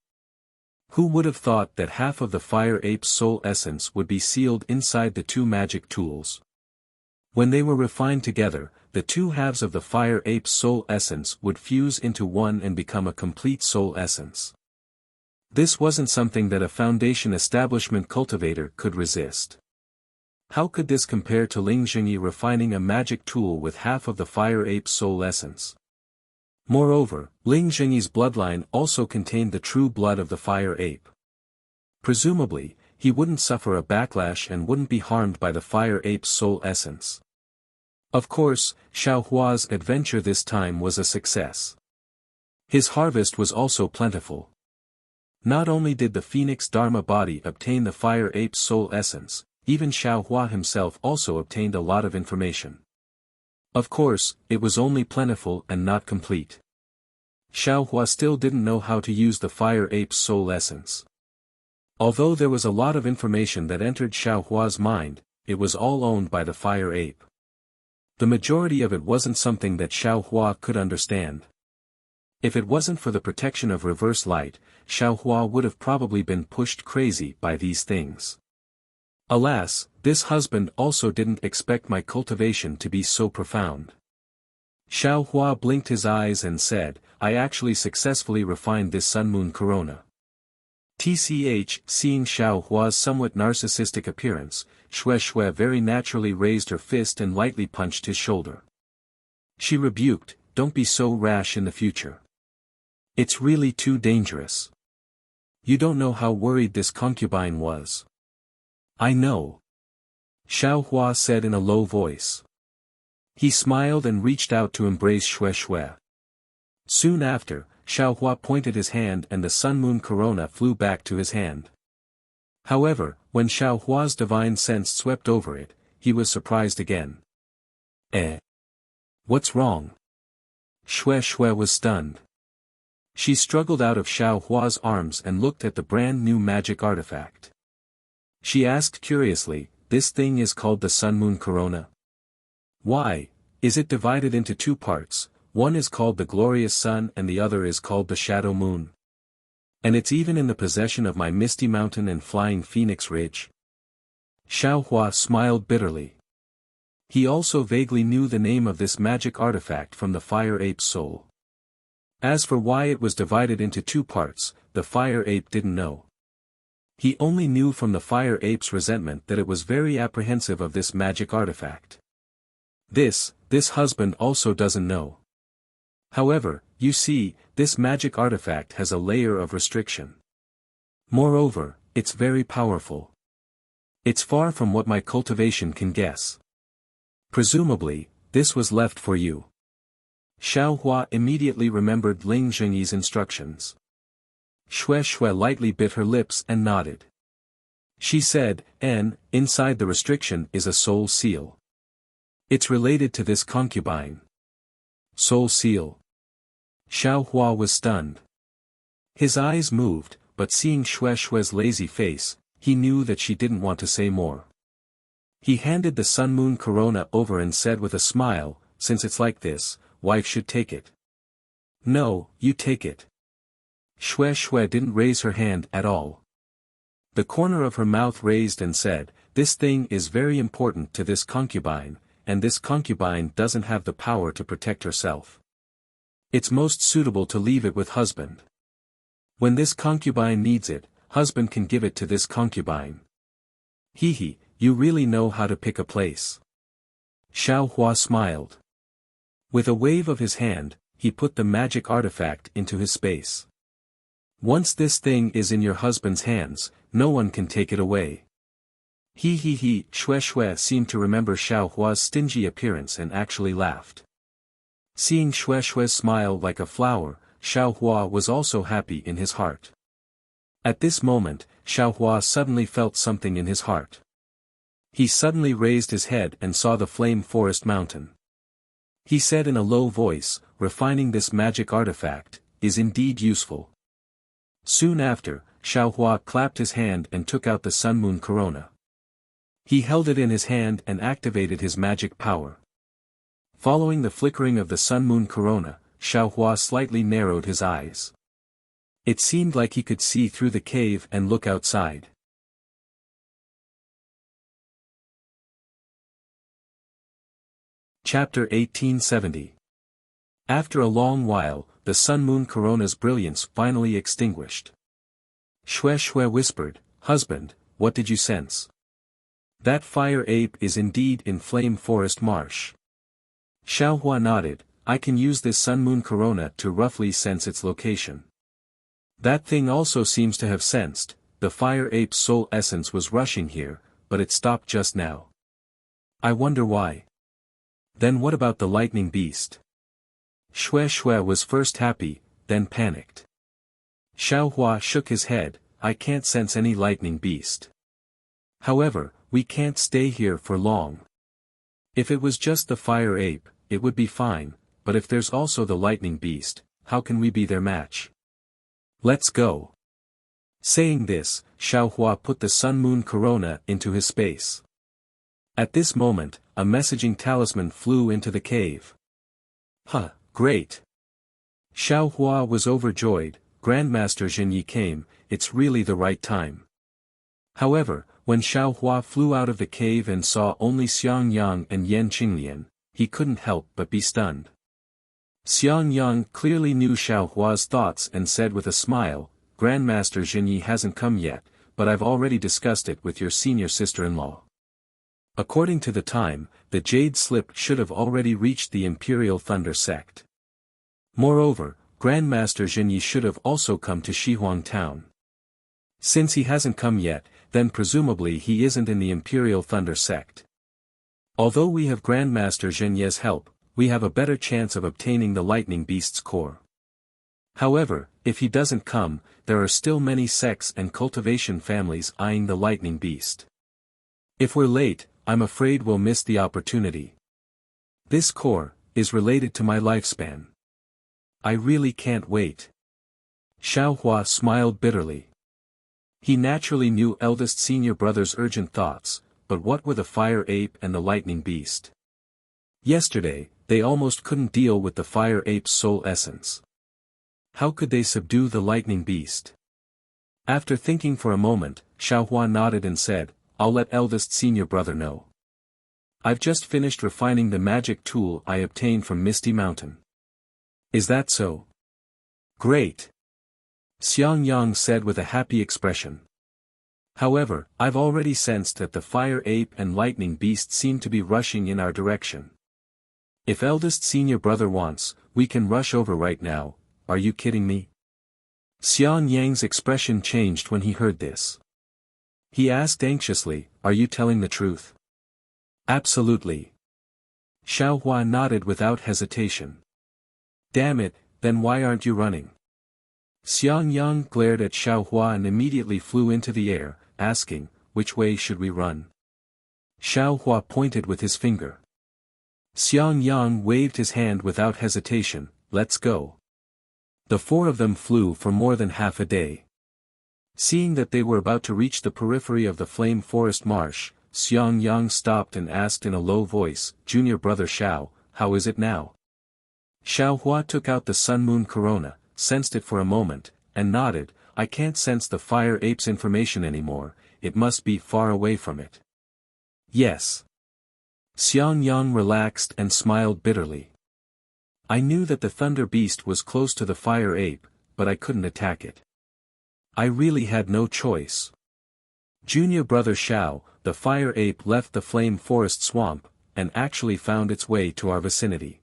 S1: Who would have thought that half of the fire ape's soul essence would be sealed inside the two magic tools? When they were refined together, the two halves of the fire ape's soul essence would fuse into one and become a complete soul essence. This wasn't something that a foundation establishment cultivator could resist. How could this compare to Ling Jingyi refining a magic tool with half of the fire ape's soul essence? Moreover, Ling Jingyi's bloodline also contained the true blood of the fire ape. Presumably, he wouldn't suffer a backlash and wouldn't be harmed by the fire ape's soul essence. Of course, Xiao Hua's adventure this time was a success. His harvest was also plentiful. Not only did the Phoenix Dharma body obtain the fire ape's soul essence, even Xiao Hua himself also obtained a lot of information. Of course, it was only plentiful and not complete. Xiao Hua still didn't know how to use the fire ape's soul essence. Although there was a lot of information that entered Xiao Hua's mind, it was all owned by the fire ape. The majority of it wasn't something that Xiao Hua could understand. If it wasn't for the protection of reverse light, Xiao Hua would have probably been pushed crazy by these things. Alas, this husband also didn't expect my cultivation to be so profound. Xiao Hua blinked his eyes and said, "I actually successfully refined this sun-moon corona." Seeing Xiao Hua's somewhat narcissistic appearance, Xue Xue very naturally raised her fist and lightly punched his shoulder. She rebuked, "Don't be so rash in the future. It's really too dangerous. You don't know how worried this concubine was." "I know," Xiao Hua said in a low voice. He smiled and reached out to embrace Xue Xue. Soon after, Xiao Hua pointed his hand and the sun-moon corona flew back to his hand. However, when Xiao Hua's divine sense swept over it, he was surprised again. What's wrong?" Xue Xue was stunned. She struggled out of Xiao Hua's arms and looked at the brand new magic artifact. She asked curiously, "This thing is called the sun-moon corona? Why, is it divided into two parts? One is called the glorious sun and the other is called the shadow moon. And it's even in the possession of my Misty Mountain and Flying Phoenix Ridge." Xiao Hua smiled bitterly. He also vaguely knew the name of this magic artifact from the fire ape's soul. As for why it was divided into two parts, the fire ape didn't know. He only knew from the fire ape's resentment that it was very apprehensive of this magic artifact. This husband also doesn't know. However, you see, this magic artifact has a layer of restriction. Moreover, it's very powerful. It's far from what my cultivation can guess. Presumably, this was left for you. Xiao Hua immediately remembered Ling Jingyi's instructions. Xue Xue lightly bit her lips and nodded. She said, and, inside the restriction is a soul seal. It's related to this concubine. Soul seal. Xiao Hua was stunned. His eyes moved, but seeing Xue Xue's lazy face, he knew that she didn't want to say more. He handed the Sun Moon Corona over and said with a smile, since it's like this, wife should take it. No, you take it. Xue Xue didn't raise her hand at all. The corner of her mouth raised and said, this thing is very important to this concubine, and this concubine doesn't have the power to protect herself. It's most suitable to leave it with husband. When this concubine needs it, husband can give it to this concubine. He, you really know how to pick a place. Xiao Hua smiled. With a wave of his hand, he put the magic artifact into his space. Once this thing is in your husband's hands, no one can take it away. Xue Xue seemed to remember Xiao Hua's stingy appearance and actually laughed. Seeing Xue Xue's smile like a flower, Xiao Hua was also happy in his heart. At this moment, Xiao Hua suddenly felt something in his heart. He suddenly raised his head and saw the flame forest mountain. He said in a low voice, refining this magic artifact is indeed useful. Soon after, Xiao Hua clapped his hand and took out the Sun Moon Corona. He held it in his hand and activated his magic power. Following the flickering of the Sun Moon Corona, Xiao Hua slightly narrowed his eyes. It seemed like he could see through the cave and look outside. Chapter 1870. After a long while, the Sun Moon Corona's brilliance finally extinguished. Xue Xue whispered, husband, what did you sense? That fire ape is indeed in Flame Forest Marsh. Xiao Hua nodded, I can use this Sun Moon Corona to roughly sense its location. That thing also seems to have sensed, the fire ape's soul essence was rushing here, but it stopped just now. I wonder why. Then what about the lightning beast? Xue Xue was first happy, then panicked. Xiao Hua shook his head, I can't sense any lightning beast. However, we can't stay here for long. If it was just the fire ape, it would be fine, but if there's also the lightning beast, how can we be their match? Let's go. Saying this, Xiao Hua put the Sun Moon Corona into his space. At this moment, a messaging talisman flew into the cave. Huh, great. Xiao Hua was overjoyed, Grandmaster Zhenyi came, it's really the right time. However, when Xiao Hua flew out of the cave and saw only Xiang Yang and Yan Qinglian, he couldn't help but be stunned. Xiang Yang clearly knew Xiao Hua's thoughts and said with a smile, Grandmaster Zhenyi hasn't come yet, but I've already discussed it with your senior sister-in-law. According to the time, the Jade Slip should have already reached the Imperial Thunder Sect. Moreover, Grandmaster Zhenyi should have also come to Shihuang Town. Since he hasn't come yet, then presumably he isn't in the Imperial Thunder Sect. Although we have Grandmaster Zhenyi's help, we have a better chance of obtaining the Lightning Beast's core. However, if he doesn't come, there are still many sects and cultivation families eyeing the Lightning Beast. If we're late, I'm afraid we'll miss the opportunity. This core is related to my lifespan. I really can't wait. Xiao Hua smiled bitterly. He naturally knew eldest senior brother's urgent thoughts, but what were the fire ape and the lightning beast? Yesterday, they almost couldn't deal with the fire ape's soul essence. How could they subdue the lightning beast? After thinking for a moment, Xiao Hua nodded and said, I'll let eldest senior brother know. I've just finished refining the magic tool I obtained from Misty Mountain. Is that so? Great. Xiang Yang said with a happy expression. However, I've already sensed that the fire ape and lightning beast seem to be rushing in our direction. If eldest senior brother wants, we can rush over right now, are you kidding me? Xiang Yang's expression changed when he heard this. He asked anxiously, are you telling the truth? Absolutely. Xiao Hua nodded without hesitation. Damn it, then why aren't you running? Xiang Yang glared at Xiao Hua and immediately flew into the air, asking, which way should we run? Xiao Hua pointed with his finger. Xiang Yang waved his hand without hesitation, let's go. The four of them flew for more than half a day. Seeing that they were about to reach the periphery of the flame forest marsh, Xiang Yang stopped and asked in a low voice, Junior brother Xiao, how is it now? Xiao Hua took out the sun-moon corona, sensed it for a moment, and nodded, I can't sense the fire ape's information anymore, it must be far away from it. Yes. Xiang Yang relaxed and smiled bitterly. I knew that the thunder beast was close to the fire ape, but I couldn't attack it. I really had no choice. Junior brother Xiao, the fire ape left the flame forest swamp, and actually found its way to our vicinity.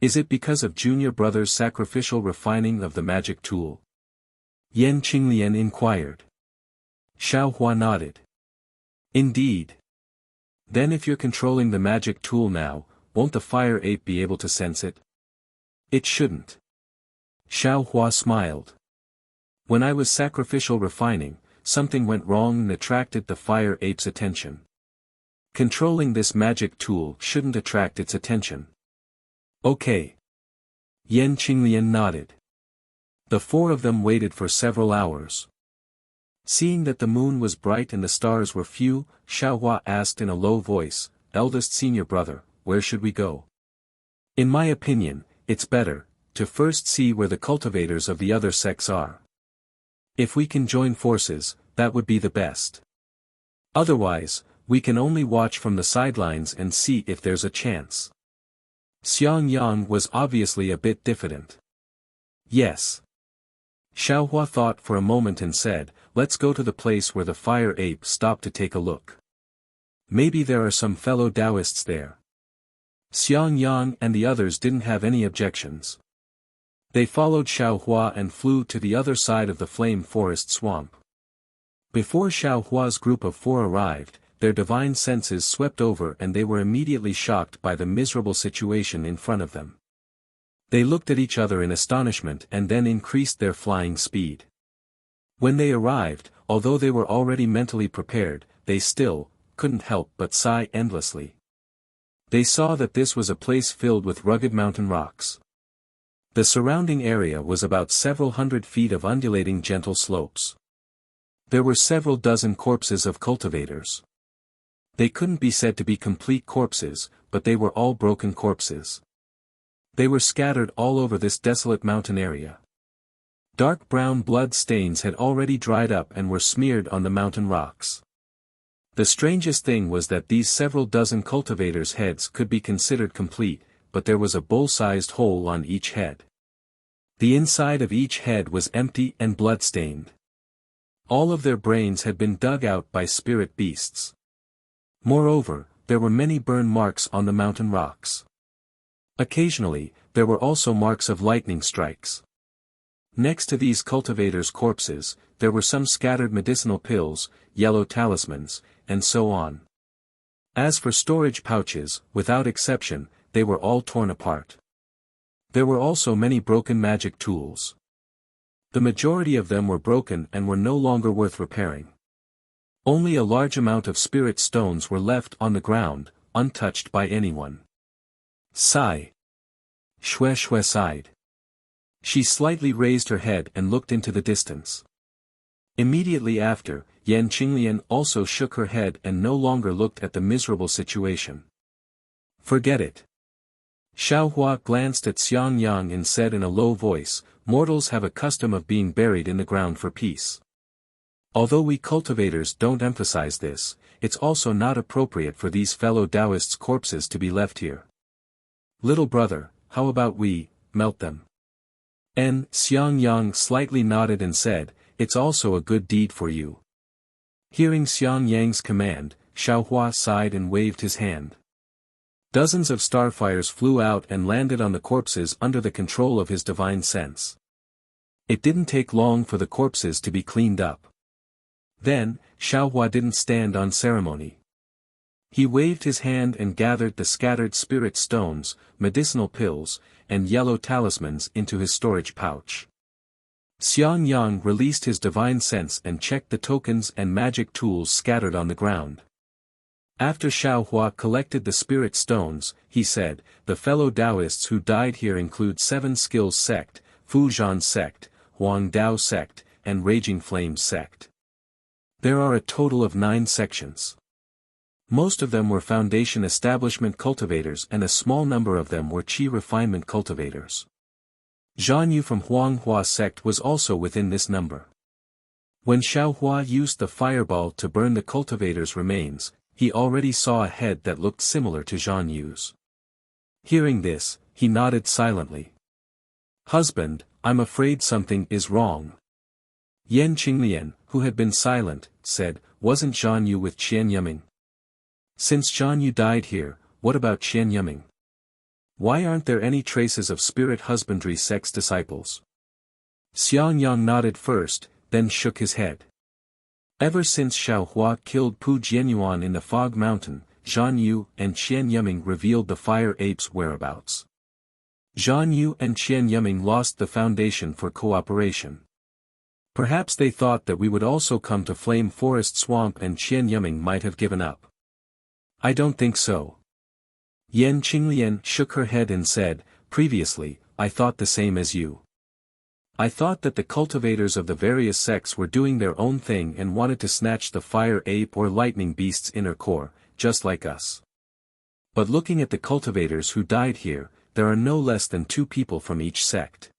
S1: Is it because of junior brother's sacrificial refining of the magic tool? Yan Qinglian inquired. Xiao Hua nodded. Indeed. Then if you're controlling the magic tool now, won't the fire ape be able to sense it? It shouldn't. Xiao Hua smiled. When I was sacrificial refining, something went wrong and attracted the fire ape's attention. Controlling this magic tool shouldn't attract its attention. Okay. Yan Qinglian nodded. The four of them waited for several hours. Seeing that the moon was bright and the stars were few, Xiao Hua asked in a low voice, eldest senior brother, where should we go? In my opinion, it's better, to first see where the cultivators of the other sects are. If we can join forces, that would be the best. Otherwise, we can only watch from the sidelines and see if there's a chance. Xiang Yang was obviously a bit diffident. Yes. Xiao Hua thought for a moment and said, let's go to the place where the fire ape stopped to take a look. Maybe there are some fellow Taoists there. Xiang Yang and the others didn't have any objections. They followed Xiao Hua and flew to the other side of the flame forest swamp. Before Xiao Hua's group of four arrived, their divine senses swept over and they were immediately shocked by the miserable situation in front of them. They looked at each other in astonishment and then increased their flying speed. When they arrived, although they were already mentally prepared, they still couldn't help but sigh endlessly. They saw that this was a place filled with rugged mountain rocks. The surrounding area was about several hundred feet of undulating gentle slopes. There were several dozen corpses of cultivators. They couldn't be said to be complete corpses, but they were all broken corpses. They were scattered all over this desolate mountain area. Dark brown blood stains had already dried up and were smeared on the mountain rocks. The strangest thing was that these several dozen cultivators' heads could be considered complete, but there was a bowl-sized hole on each head. The inside of each head was empty and blood-stained. All of their brains had been dug out by spirit beasts. Moreover, there were many burn marks on the mountain rocks. Occasionally, there were also marks of lightning strikes. Next to these cultivators' corpses, there were some scattered medicinal pills, yellow talismans, and so on. As for storage pouches, without exception, they were all torn apart. There were also many broken magic tools. The majority of them were broken and were no longer worth repairing. Only a large amount of spirit stones were left on the ground, untouched by anyone. Sigh. Xue Xue sighed. She slightly raised her head and looked into the distance. Immediately after, Yan Qinglian also shook her head and no longer looked at the miserable situation. Forget it. Xiao Hua glanced at Xiang Yang and said in a low voice, mortals have a custom of being buried in the ground for peace. Although we cultivators don't emphasize this, it's also not appropriate for these fellow Taoists' corpses to be left here. Little brother, how about we melt them? Xiang Yang slightly nodded and said, it's also a good deed for you. Hearing Xiang Yang's command, Xiao Hua sighed and waved his hand. Dozens of starfires flew out and landed on the corpses under the control of his divine sense. It didn't take long for the corpses to be cleaned up. Then, Xiao Hua didn't stand on ceremony. He waved his hand and gathered the scattered spirit stones, medicinal pills, and yellow talismans into his storage pouch. Xiang Yang released his divine sense and checked the tokens and magic tools scattered on the ground. After Xiaohua collected the spirit stones, he said, "The fellow Taoists who died here include 7 Skills Sect, Fuzhan Sect, Huang Dao Sect, and Raging Flames Sect. There are a total of 9 sections. Most of them were Foundation Establishment cultivators and a small number of them were Qi Refinement cultivators. Zhan Yu from Huanghua Sect was also within this number. When Xiaohua used the fireball to burn the cultivators' remains, he already saw a head that looked similar to Zhan Yu's. Hearing this, he nodded silently. "Husband, I'm afraid something is wrong." Yan Qinglian, who had been silent, said, "Wasn't Zhan Yu with Qian Yiming? Since Zhan Yu died here, what about Qian Yiming? Why aren't there any traces of spirit husbandry sex disciples?" Xiang Yang nodded first, then shook his head. Ever since Xiaohua killed Pu Jianyuan in the Fog Mountain, Zhan Yu and Qian Yiming revealed the fire ape's whereabouts. Zhan Yu and Qian Yiming lost the foundation for cooperation. Perhaps they thought that we would also come to Flame Forest Swamp and Qian Yiming might have given up. I don't think so. Yan Qinglian shook her head and said, "Previously, I thought the same as you. I thought that the cultivators of the various sects were doing their own thing and wanted to snatch the fire ape or lightning beast's inner core, just like us. But looking at the cultivators who died here, there are no less than 2 people from each sect.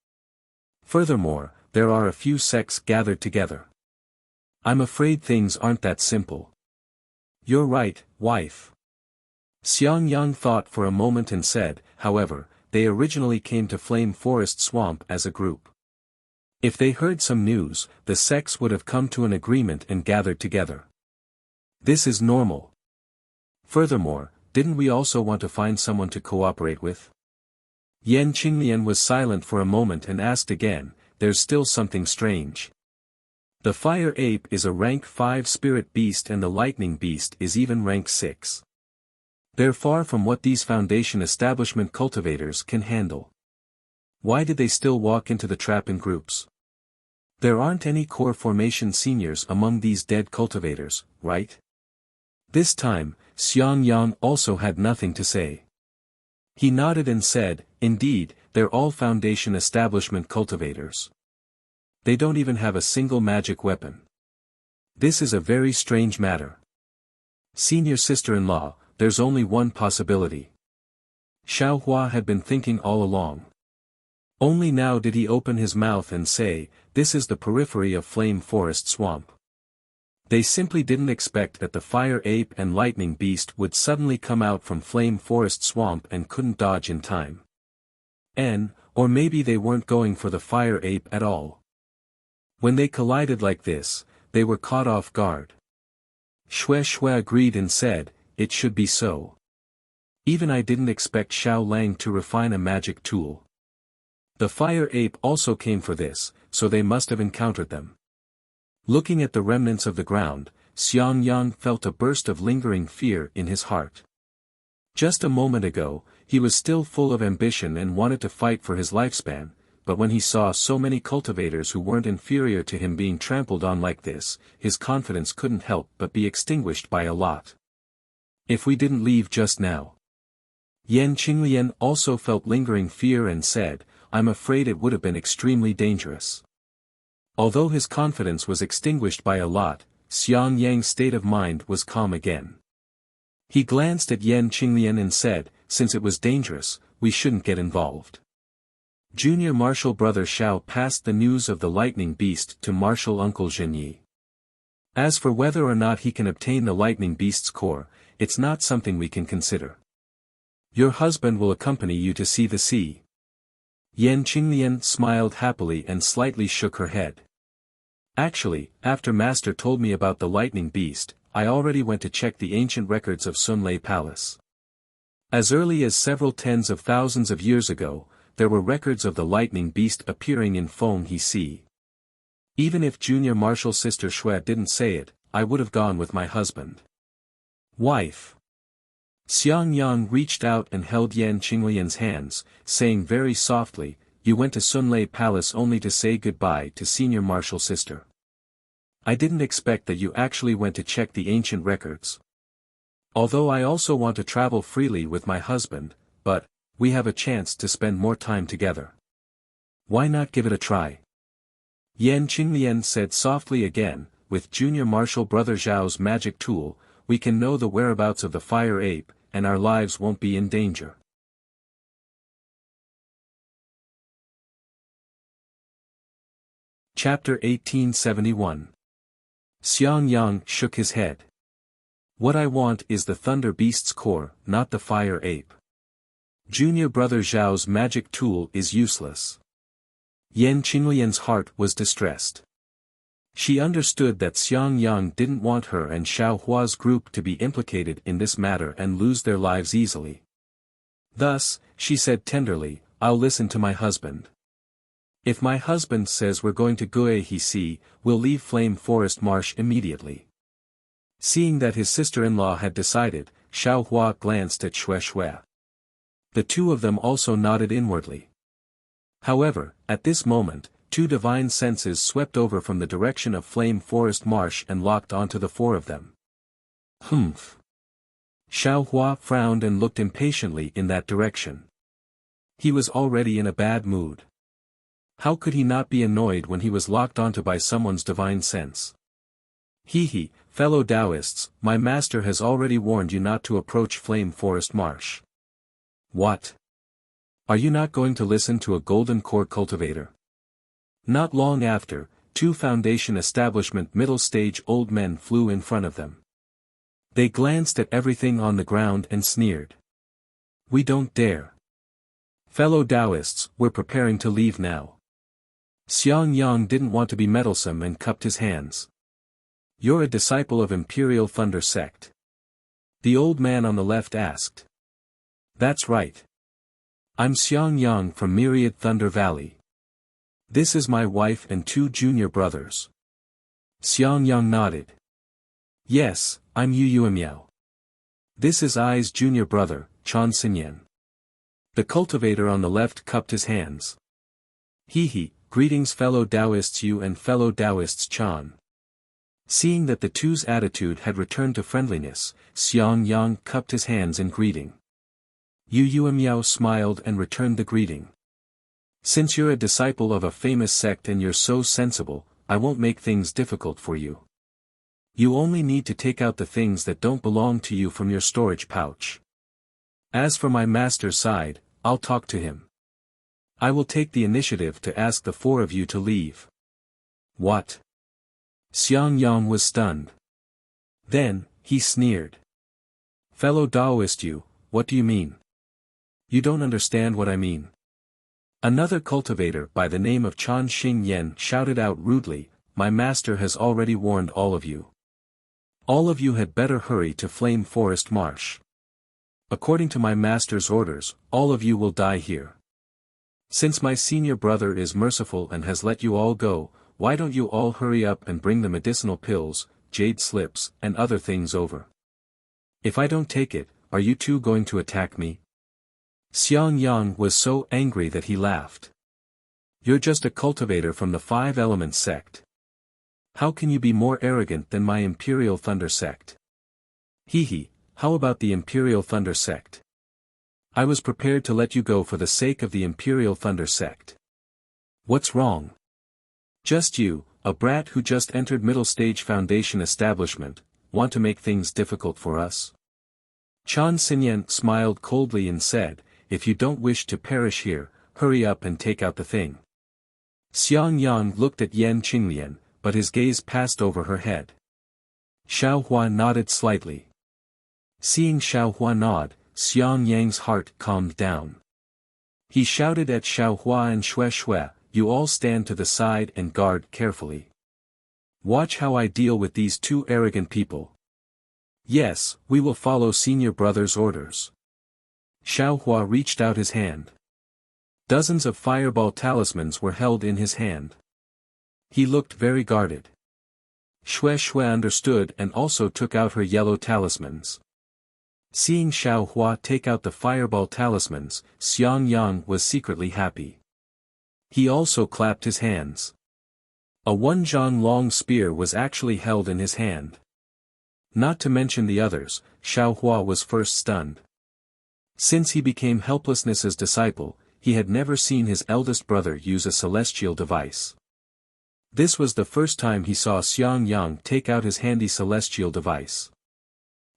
S1: Furthermore, there are a few sects gathered together. I'm afraid things aren't that simple." "You're right, wife." Xiang Yang thought for a moment and said, "However, they originally came to Flame Forest Swamp as a group. If they heard some news, the sects would have come to an agreement and gathered together. This is normal. Furthermore, didn't we also want to find someone to cooperate with?" Yan Qinglian was silent for a moment and asked again, "There's still something strange. The fire ape is a rank 5 spirit beast and the lightning beast is even rank 6. They're far from what these Foundation Establishment cultivators can handle. Why did they still walk into the trap in groups? There aren't any core formation seniors among these dead cultivators, right?" This time, Xiang Yang also had nothing to say. He nodded and said, "Indeed, they're all Foundation Establishment cultivators. They don't even have a single magic weapon. This is a very strange matter. Senior sister-in-law, there's only one possibility." Xiaohua had been thinking all along. Only now did he open his mouth and say, "This is the periphery of Flame Forest Swamp." They simply didn't expect that the fire ape and lightning beast would suddenly come out from Flame Forest Swamp and couldn't dodge in time. Or maybe they weren't going for the fire ape at all. When they collided like this, they were caught off guard. Shui agreed and said, "It should be so. Even I didn't expect Xiao Lang to refine a magic tool. The fire ape also came for this, so they must have encountered them." Looking at the remnants of the ground, Xiang Yang felt a burst of lingering fear in his heart. Just a moment ago, he was still full of ambition and wanted to fight for his lifespan, but when he saw so many cultivators who weren't inferior to him being trampled on like this, his confidence couldn't help but be extinguished by a lot. "If we didn't leave just now." Yan Qinglian also felt lingering fear and said, "I'm afraid it would have been extremely dangerous." Although his confidence was extinguished by a lot, Xiang Yang's state of mind was calm again. He glanced at Yan Qinglian and said, "Since it was dangerous, we shouldn't get involved." Junior Martial Brother Xiao passed the news of the lightning beast to Martial Uncle Zhenyi. "As for whether or not he can obtain the lightning beast's core, it's not something we can consider. Your husband will accompany you to see the sea." Yan Qinglian smiled happily and slightly shook her head. "Actually, after Master told me about the lightning beast, I already went to check the ancient records of Sunlei Palace. As early as several tens of thousands of years ago, there were records of the lightning beast appearing in Fenghe Sea. Even if Junior Martial Sister Shui didn't say it, I would have gone with my husband." "Wife." Xiang Yang reached out and held Yan Qinglian's hands, saying very softly, you went to Sunlei Palace only to say goodbye to Senior Marshal Sister. I didn't expect that you actually went to check the ancient records. Although I also want to travel freely with my husband, but, we have a chance to spend more time together. Why not give it a try? Yan Qinglian said softly again, with Junior Marshal Brother Zhao's magic tool, we can know the whereabouts of the fire ape, and our lives won't be in danger. Chapter 1871. Xiang Yang shook his head. What I want is the Thunder Beast's core, not the fire ape. Junior Brother Zhao's magic tool is useless. Yan Qinglian's heart was distressed. She understood that Xiang Yang didn't want her and Xiao Hua's group to be implicated in this matter and lose their lives easily. Thus, she said tenderly, I'll listen to my husband. If my husband says we're going to Guihisi, we'll leave Flame Forest Marsh immediately. Seeing that his sister-in-law had decided, Xiao Hua glanced at Xue Xue. The two of them also nodded inwardly. However, at this moment, two divine senses swept over from the direction of Flame Forest Marsh and locked onto the four of them. Humph. Xiao Hua frowned and looked impatiently in that direction. He was already in a bad mood. How could he not be annoyed when he was locked onto by someone's divine sense? He, fellow Taoists, my master has already warned you not to approach Flame Forest Marsh. What? Are you not going to listen to a golden core cultivator? Not long after, two Foundation establishment middle-stage old men flew in front of them. They glanced at everything on the ground and sneered. We don't dare. Fellow Taoists, we're preparing to leave now. Xiang Yang didn't want to be meddlesome and cupped his hands. You're a disciple of Imperial Thunder Sect. The old man on the left asked. That's right. I'm Xiang Yang from Myriad Thunder Valley. This is my wife and two junior brothers. Xiang Yang nodded. Yes, I'm Yu Yuemiao. This is I's junior brother, Chan Xinyan. The cultivator on the left cupped his hands. Greetings fellow Taoists Yu and fellow Taoists Chan. Seeing that the two's attitude had returned to friendliness, Xiang Yang cupped his hands in greeting. Yu Yuemiao smiled and returned the greeting. Since you're a disciple of a famous sect and you're so sensible, I won't make things difficult for you. You only need to take out the things that don't belong to you from your storage pouch. As for my master's side, I'll talk to him. I will take the initiative to ask the four of you to leave. What? Xiang Yang was stunned. Then, he sneered. Fellow Taoist Yu, what do you mean? You don't understand what I mean. Another cultivator by the name of Chan Xingyan shouted out rudely, my master has already warned all of you. All of you had better hurry to Flame Forest Marsh. According to my master's orders, all of you will die here. Since my senior brother is merciful and has let you all go, why don't you all hurry up and bring the medicinal pills, jade slips, and other things over? If I don't take it, are you two going to attack me? Xiang Yang was so angry that he laughed. You're just a cultivator from the Five Elements sect. How can you be more arrogant than my Imperial Thunder sect? How about the Imperial Thunder sect? I was prepared to let you go for the sake of the Imperial Thunder sect. What's wrong? Just you, a brat who just entered middle stage Foundation establishment, want to make things difficult for us? Chan Xinyan smiled coldly and said, if you don't wish to perish here, hurry up and take out the thing. Xiang Yang looked at Yan Qinglian, but his gaze passed over her head. Xiao Hua nodded slightly. Seeing Xiao Hua nod, Xiang Yang's heart calmed down. He shouted at Xiao Hua and Xue Xue, you all stand to the side and guard carefully. Watch how I deal with these two arrogant people. Yes, we will follow senior brother's orders. Xiao Hua reached out his hand. Dozens of fireball talismans were held in his hand. He looked very guarded. Xue Xue understood and also took out her yellow talismans. Seeing Xiao Hua take out the fireball talismans, Xiang Yang was secretly happy. He also clapped his hands. A 1 zhang-long spear was actually held in his hand. Not to mention the others, Xiaohua was first stunned. Since he became Helplessness's disciple, he had never seen his eldest brother use a celestial device. This was the first time he saw Xiang Yang take out his handy celestial device.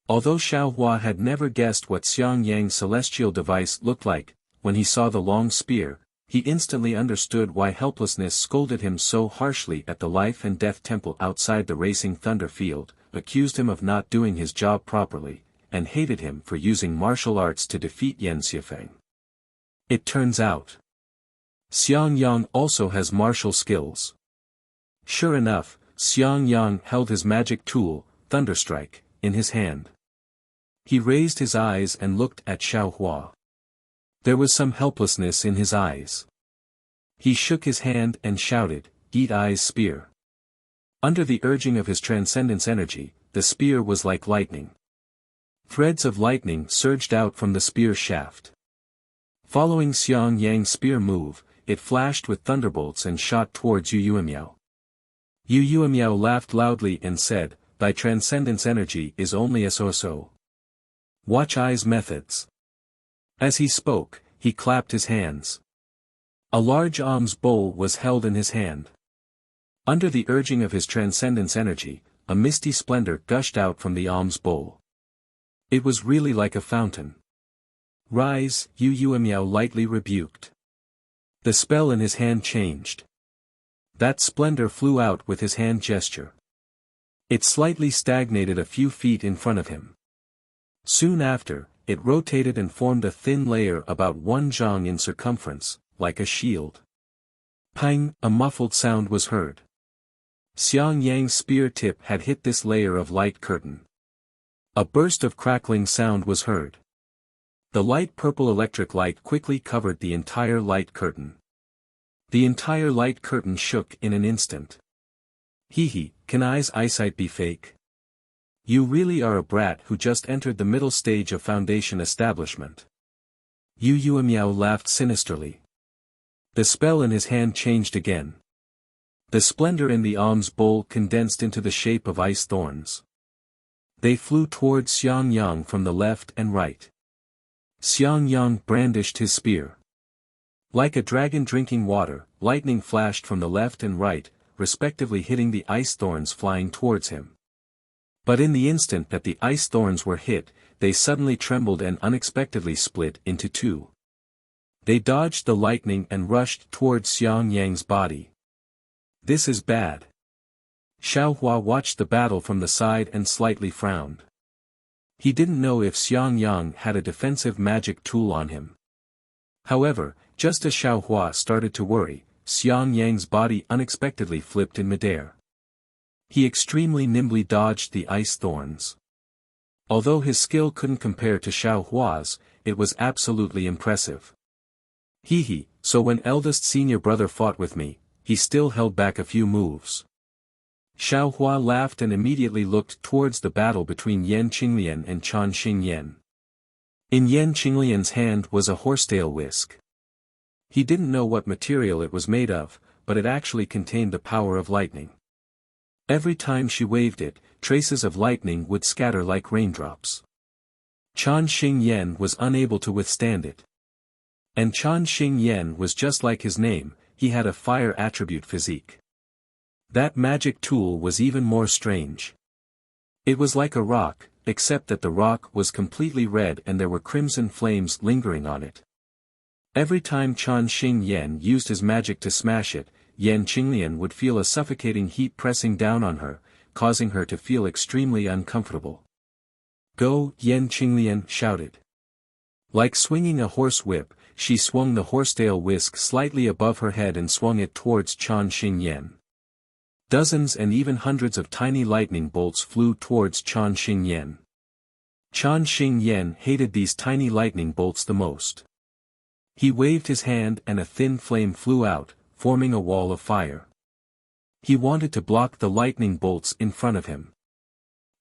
S1: Although Xiaohua had never guessed what Xiang Yang's celestial device looked like, when he saw the long spear, he instantly understood why Helplessness scolded him so harshly at the life and death temple outside the racing thunder field, accused him of not doing his job properly, and hated him for using martial arts to defeat Yan Xifeng. It turns out, Xiang Yang also has martial skills. Sure enough, Xiang Yang held his magic tool, Thunderstrike, in his hand. He raised his eyes and looked at Xiaohua. There was some helplessness in his eyes. He shook his hand and shouted, "Eat Eye's spear." Under the urging of his transcendence energy, the spear was like lightning. Threads of lightning surged out from the spear shaft. Following Xiang Yang's spear move, it flashed with thunderbolts and shot towards Yu Yuemiao. Yu Yuemiao laughed loudly and said, "Thy transcendence energy is only a so-so. Watch Eye's methods." As he spoke, he clapped his hands. A large alms bowl was held in his hand. Under the urging of his transcendence energy, a misty splendor gushed out from the alms bowl. It was really like a fountain. "Rise," Yu Yuemiao lightly rebuked. The spell in his hand changed. That splendor flew out with his hand gesture. It slightly stagnated a few feet in front of him. Soon after, it rotated and formed a thin layer about 1 zhang in circumference, like a shield. Pang, a muffled sound was heard. Xiang Yang's spear tip had hit this layer of light curtain. A burst of crackling sound was heard. The light purple electric light quickly covered the entire light curtain. The entire light curtain shook in an instant. "Hee, can I's eyesight be fake? You really are a brat who just entered the middle stage of Foundation establishment." Yu Yuemiao laughed sinisterly. The spell in his hand changed again. The splendor in the alms bowl condensed into the shape of ice thorns. They flew towards Xiang Yang from the left and right. Xiang Yang brandished his spear. Like a dragon drinking water, lightning flashed from the left and right, respectively hitting the ice thorns flying towards him. But in the instant that the ice thorns were hit, they suddenly trembled and unexpectedly split into two. They dodged the lightning and rushed towards Xiang Yang's body. "This is bad." Xiaohua watched the battle from the side and slightly frowned. He didn't know if Xiang Yang had a defensive magic tool on him. However, just as Xiaohua started to worry, Xiang Yang's body unexpectedly flipped in midair. He extremely nimbly dodged the ice thorns. Although his skill couldn't compare to Xiaohua's, it was absolutely impressive. "Hee, so when eldest senior brother fought with me, he still held back a few moves." Xiaohua laughed and immediately looked towards the battle between Yan Qinglian and Chan Xingyan. In Yan Qinglian's hand was a horsetail whisk. He didn't know what material it was made of, but it actually contained the power of lightning. Every time she waved it, traces of lightning would scatter like raindrops. Chan Xingyan was unable to withstand it. And Chan Xingyan was just like his name, he had a fire attribute physique. That magic tool was even more strange. It was like a rock, except that the rock was completely red and there were crimson flames lingering on it. Every time Chan Xingyan used his magic to smash it, Yan Qinglian would feel a suffocating heat pressing down on her, causing her to feel extremely uncomfortable. "Go!" Yan Qinglian shouted. Like swinging a horse whip, she swung the horsetail whisk slightly above her head and swung it towards Chan Xingyan. Dozens and even hundreds of tiny lightning bolts flew towards Chan Xingyan. Chan Xingyan hated these tiny lightning bolts the most. He waved his hand and a thin flame flew out, forming a wall of fire. He wanted to block the lightning bolts in front of him.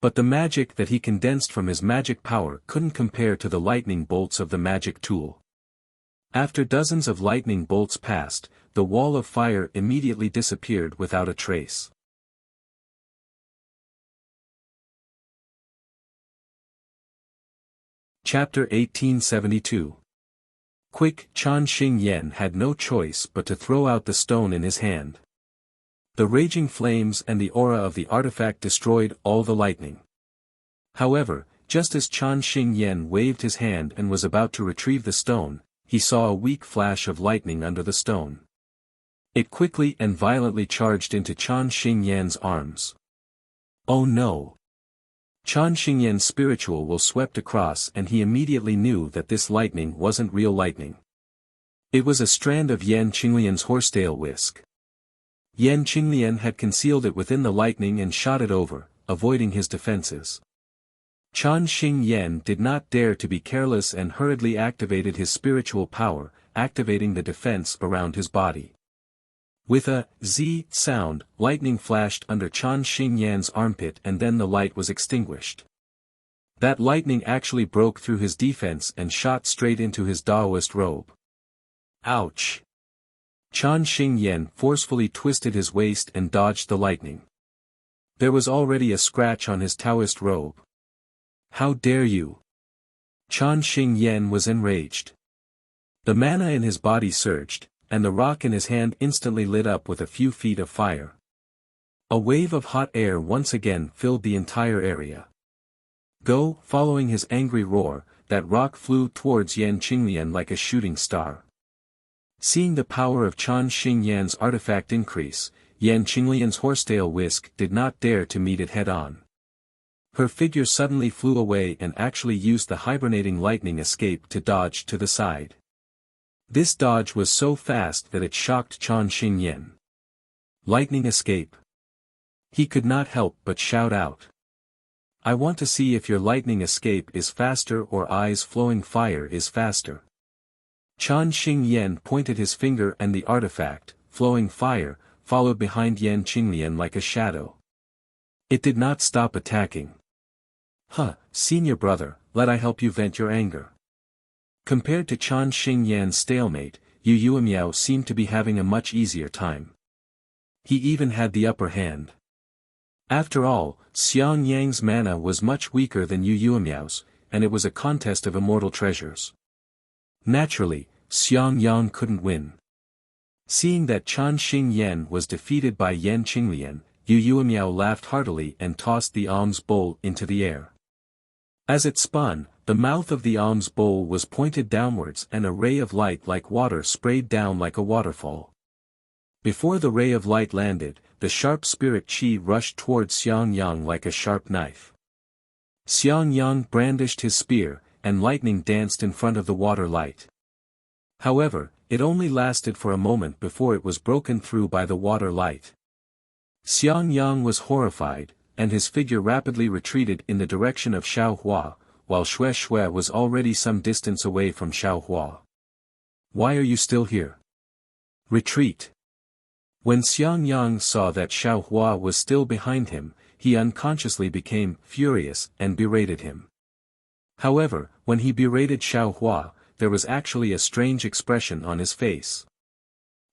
S1: But the magic that he condensed from his magic power couldn't compare to the lightning bolts of the magic tool. After dozens of lightning bolts passed, the wall of fire immediately disappeared without a trace. Chapter 1872. Quick, Chan Xing Yen had no choice but to throw out the stone in his hand. The raging flames and the aura of the artifact destroyed all the lightning. However, just as Chan Xing Yen waved his hand and was about to retrieve the stone, he saw a weak flash of lightning under the stone. It quickly and violently charged into Chan Xing Yan's arms. Oh no! Chan Xing Yan's spiritual will swept across and he immediately knew that this lightning wasn't real lightning. It was a strand of Yan Qinglian's horsetail whisk. Yan Qinglian had concealed it within the lightning and shot it over, avoiding his defenses. Chan Xing Yen did not dare to be careless and hurriedly activated his spiritual power, activating the defense around his body. With a Z sound, lightning flashed under Chan Xing Yan's armpit and then the light was extinguished. That lightning actually broke through his defense and shot straight into his Taoist robe. Ouch! Chan Xing Yen forcefully twisted his waist and dodged the lightning. There was already a scratch on his Taoist robe. How dare you! Chan Xing Yen was enraged. The mana in his body surged, and the rock in his hand instantly lit up with a few feet of fire. A wave of hot air once again filled the entire area. Go! Following his angry roar, that rock flew towards Yan Qinglian like a shooting star. Seeing the power of Chan Xing Yan's artifact increase, Yan Qinglian's horsetail whisk did not dare to meet it head-on. Her figure suddenly flew away and actually used the hibernating lightning escape to dodge to the side. This dodge was so fast that it shocked Chan Xing Yen. Lightning escape. He could not help but shout out. I want to see if your lightning escape is faster or eyes flowing fire is faster. Chan Xing Yen pointed his finger and the artifact, flowing fire, followed behind Yan Qinglian like a shadow. It did not stop attacking. Senior brother, let I help you vent your anger. Compared to Chan Xing Yan's stalemate, Yu Yuemiao seemed to be having a much easier time. He even had the upper hand. After all, Xiang Yang's mana was much weaker than Yu Yuemiao's, and it was a contest of immortal treasures. Naturally, Xiang Yang couldn't win. Seeing that Chan Xing Yen was defeated by Yan Qinglian, Yu Yuemiao laughed heartily and tossed the alms bowl into the air. As it spun, the mouth of the alms bowl was pointed downwards and a ray of light like water sprayed down like a waterfall. Before the ray of light landed, the sharp spirit qi rushed towards Xiang Yang like a sharp knife. Xiang Yang brandished his spear, and lightning danced in front of the water light. However, it only lasted for a moment before it was broken through by the water light. Xiang Yang was horrified, and his figure rapidly retreated in the direction of Xiaohua, while Xue was already some distance away from Xiaohua. Why are you still here? Retreat. When Xiang Yang saw that Xiaohua was still behind him, he unconsciously became furious and berated him. However, when he berated Xiaohua, there was actually a strange expression on his face.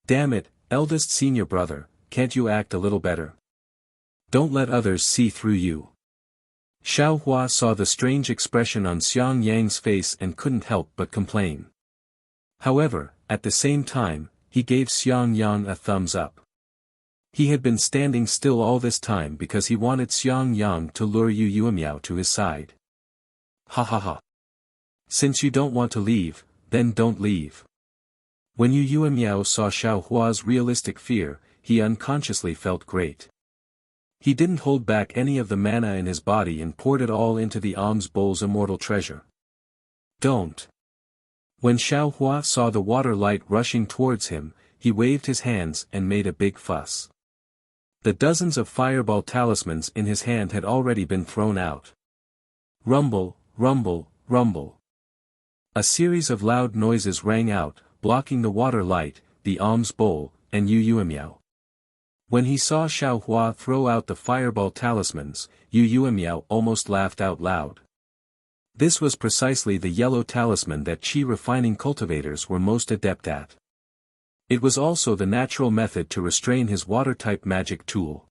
S1: Damn it, eldest senior brother, can't you act a little better? Don't let others see through you. Xiaohua saw the strange expression on Xiang Yang's face and couldn't help but complain. However, at the same time, he gave Xiang Yang a thumbs up. He had been standing still all this time because he wanted Xiang Yang to lure Yu Yuemiao to his side. Ha ha ha. Since you don't want to leave, then don't leave. When Yu Yuemiao saw Xiaohua's realistic fear, he unconsciously felt great. He didn't hold back any of the mana in his body and poured it all into the alms bowl's immortal treasure. Don't. When Xiaohua saw the water light rushing towards him, he waved his hands and made a big fuss. The dozens of fireball talismans in his hand had already been thrown out. Rumble, rumble, rumble. A series of loud noises rang out, blocking the water light, the alms bowl, and Yu Yuemiao. When he saw Xiaohua throw out the fireball talismans, Yu Yuemiao almost laughed out loud. This was precisely the yellow talisman that qi refining cultivators were most adept at. It was also the natural method to restrain his water-type magic tool.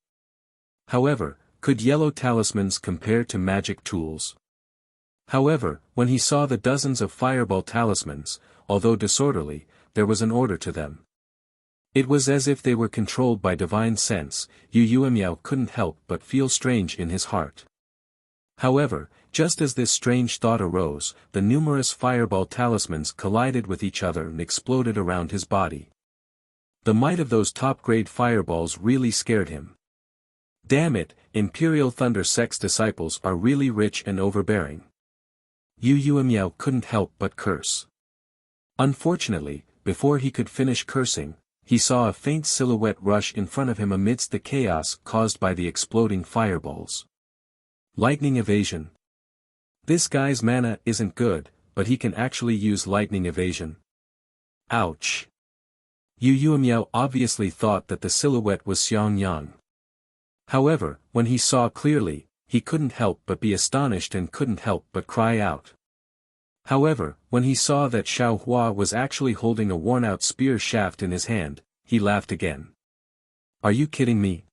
S1: However, could yellow talismans compare to magic tools? However, when he saw the dozens of fireball talismans, although disorderly, there was an order to them. It was as if they were controlled by divine sense. Yu Yuemiao couldn't help but feel strange in his heart. However, just as this strange thought arose, the numerous fireball talismans collided with each other and exploded around his body. The might of those top-grade fireballs really scared him. Damn it, Imperial Thunder Sect's disciples are really rich and overbearing. Yu Yuemiao couldn't help but curse. Unfortunately, before he could finish cursing, he saw a faint silhouette rush in front of him amidst the chaos caused by the exploding fireballs. Lightning evasion. This guy's mana isn't good, but he can actually use lightning evasion. Ouch. Yu Yuemiao obviously thought that the silhouette was Xiang Yang. However, when he saw clearly, he couldn't help but be astonished and couldn't help but cry out. However, when he saw that Xiao Hua was actually holding a worn-out spear shaft in his hand, he laughed again. Are you kidding me?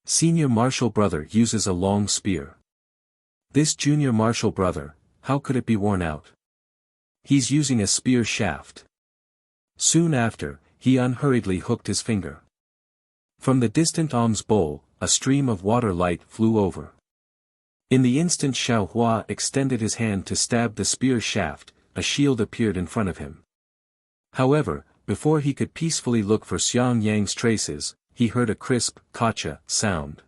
S1: Senior martial brother uses a long spear. This junior martial brother, how could it be worn out? He's using a spear shaft. Soon after, he unhurriedly hooked his finger. From the distant alms bowl, a stream of water light flew over. In the instant Xiao Hua extended his hand to stab the spear shaft, a shield appeared in front of him. However, before he could peacefully look for Xiang Yang's traces, he heard a crisp, "Kacha" sound.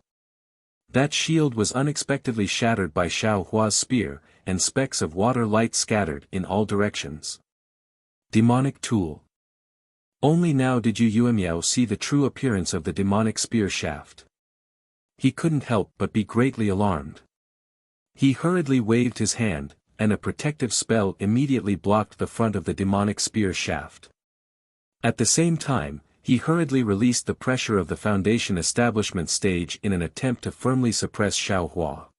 S1: That shield was unexpectedly shattered by Xiao Hua's spear, and specks of water light scattered in all directions. Demonic tool. Only now did Yu Yuemiao see the true appearance of the demonic spear shaft. He couldn't help but be greatly alarmed. He hurriedly waved his hand, and a protective spell immediately blocked the front of the demonic spear shaft. At the same time, he hurriedly released the pressure of the Foundation establishment stage in an attempt to firmly suppress Xiao Hua.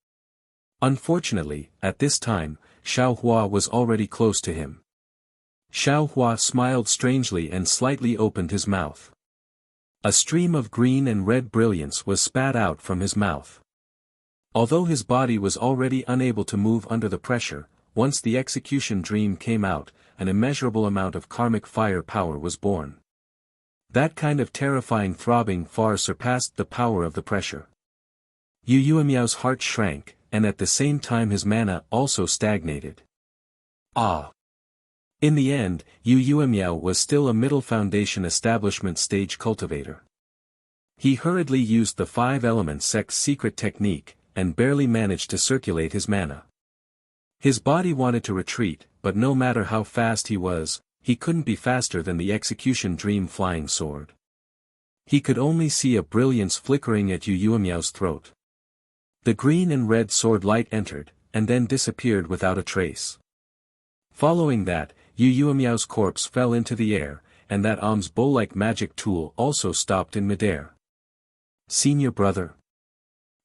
S1: Unfortunately, at this time, Xiao Hua was already close to him. Xiao Hua smiled strangely and slightly opened his mouth. A stream of green and red brilliance was spat out from his mouth. Although his body was already unable to move under the pressure, once the execution dream came out, an immeasurable amount of karmic fire power was born. That kind of terrifying throbbing far surpassed the power of the pressure. Yu Yuemiao's heart shrank, and at the same time his mana also stagnated. Ah! In the end, Yu Yuemiao was still a middle Foundation establishment stage cultivator. He hurriedly used the 5-element sect's secret technique, and barely managed to circulate his mana. His body wanted to retreat, but no matter how fast he was, he couldn't be faster than the execution dream flying sword. He could only see a brilliance flickering at Yu Yuemiao's throat. The green and red sword light entered, and then disappeared without a trace. Following that, Yu Yuemiao's corpse fell into the air, and that alms bowl-like magic tool also stopped in midair. Senior brother.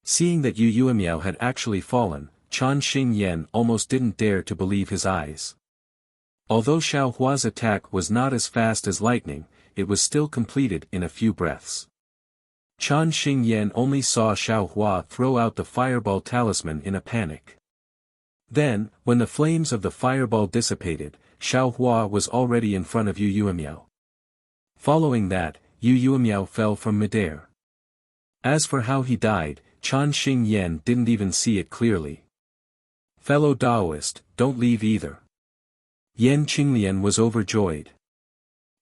S1: Seeing that Yu Yuemiao had actually fallen, Chan Xingyan almost didn't dare to believe his eyes. Although Xiao Hua's attack was not as fast as lightning, it was still completed in a few breaths. Chan Xingyan only saw Xiao Hua throw out the fireball talisman in a panic. Then, when the flames of the fireball dissipated, Xiao Hua was already in front of Yu Yuemiao. Following that, Yu Yuemiao fell from midair. As for how he died, Chan Xingyan didn't even see it clearly. Fellow Taoist, don't leave either. Yan Qinglian was overjoyed.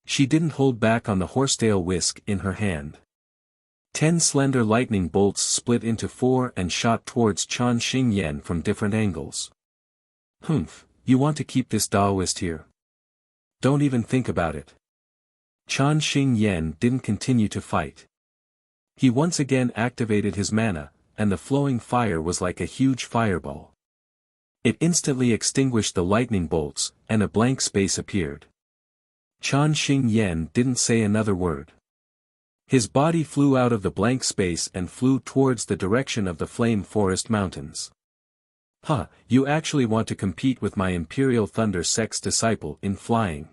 S1: She didn't hold back on the horsetail whisk in her hand. 10 slender lightning bolts split into 4 and shot towards Chan Xingyan from different angles. Humph, you want to keep this Taoist here? Don't even think about it. Chan Xingyan didn't continue to fight. He once again activated his mana, and the flowing fire was like a huge fireball. It instantly extinguished the lightning bolts, and a blank space appeared. Chan Xingyan didn't say another word. His body flew out of the blank space and flew towards the direction of the Flame Forest Mountains. Huh, you actually want to compete with my Imperial Thunder Sect's disciple in flying.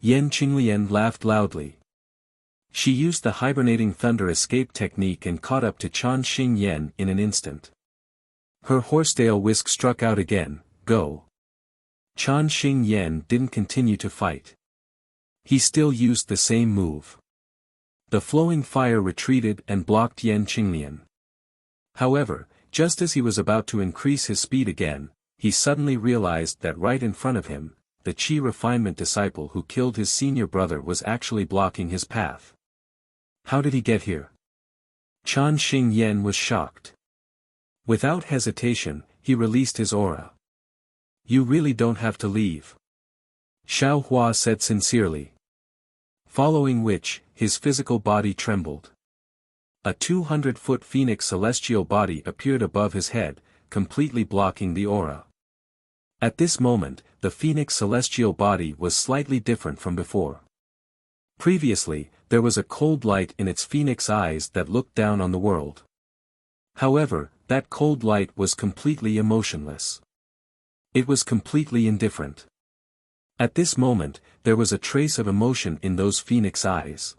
S1: Yan Qinglian laughed loudly. She used the hibernating thunder escape technique and caught up to Chan Xingyan in an instant. Her horsetail whisk struck out again, go. Chan Xingyan didn't continue to fight. He still used the same move. The flowing fire retreated and blocked Yan Qinglian. However, just as he was about to increase his speed again, he suddenly realized that right in front of him, the Qi refinement disciple who killed his senior brother was actually blocking his path. How did he get here? Chan Xingyan was shocked. Without hesitation, he released his aura. You really don't have to leave. Xiao Hua said sincerely. Following which, his physical body trembled. A 200-foot phoenix celestial body appeared above his head, completely blocking the aura. At this moment, the phoenix celestial body was slightly different from before. Previously, there was a cold light in its phoenix eyes that looked down on the world. However, that cold light was completely emotionless. It was completely indifferent. At this moment, there was a trace of emotion in those phoenix eyes.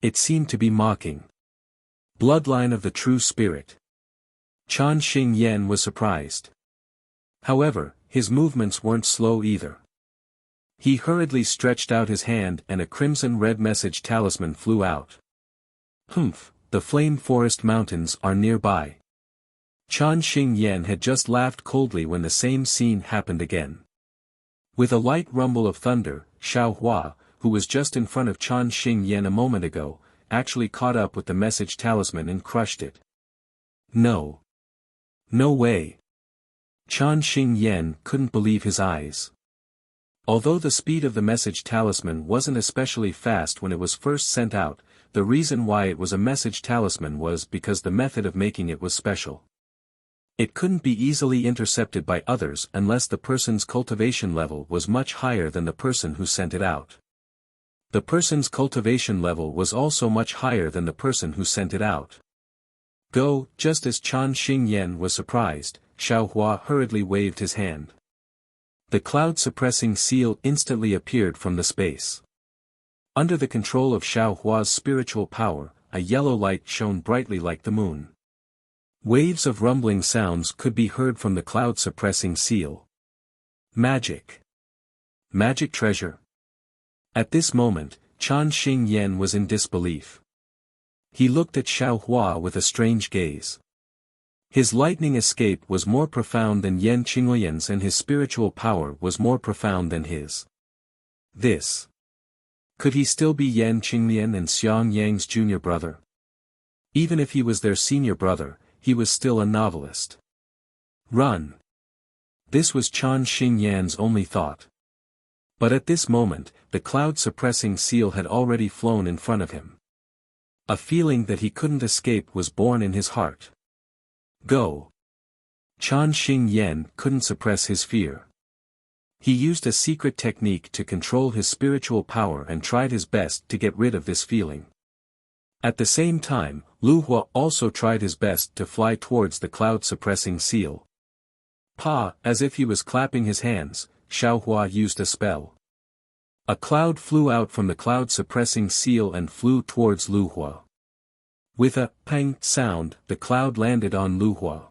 S1: It seemed to be mocking. Bloodline of the true spirit. Chan Xingyan was surprised. However, his movements weren't slow either. He hurriedly stretched out his hand and a crimson-red message talisman flew out. Humph, the Flame Forest Mountains are nearby. Chan Xingyan had just laughed coldly when the same scene happened again. With a light rumble of thunder, Xiao Hua, who was just in front of Chan Xingyan a moment ago, actually caught up with the message talisman and crushed it. No. No way. Chan Xingyan couldn't believe his eyes. Although the speed of the message talisman wasn't especially fast when it was first sent out, the reason why it was a message talisman was because the method of making it was special. It couldn't be easily intercepted by others unless the person's cultivation level was much higher than the person who sent it out. The person's cultivation level was also much higher than the person who sent it out. Go, just as Chan Xingyan was surprised, Xiao Hua hurriedly waved his hand. The cloud-suppressing seal instantly appeared from the space. Under the control of Xiao Hua's spiritual power, a yellow light shone brightly like the moon. Waves of rumbling sounds could be heard from the cloud-suppressing seal. Magic. Magic treasure. At this moment, Chan Xingyan was in disbelief. He looked at Xiao Hua with a strange gaze. His lightning escape was more profound than Yan Qinglian's and his spiritual power was more profound than his. This. Could he still be Yan Qinglian and Xiang Yang's junior brother? Even if he was their senior brother, he was still a novelist. Run. This was Chan Xingyan's only thought. But at this moment, the cloud-suppressing seal had already flown in front of him. A feeling that he couldn't escape was born in his heart. Go. Chan Xingyan couldn't suppress his fear. He used a secret technique to control his spiritual power and tried his best to get rid of this feeling. At the same time, Lu Hua also tried his best to fly towards the cloud-suppressing seal. As if he was clapping his hands, Xiao Hua used a spell. A cloud flew out from the cloud-suppressing seal and flew towards Lu Hua. With a pang sound, the cloud landed on Lu Hua.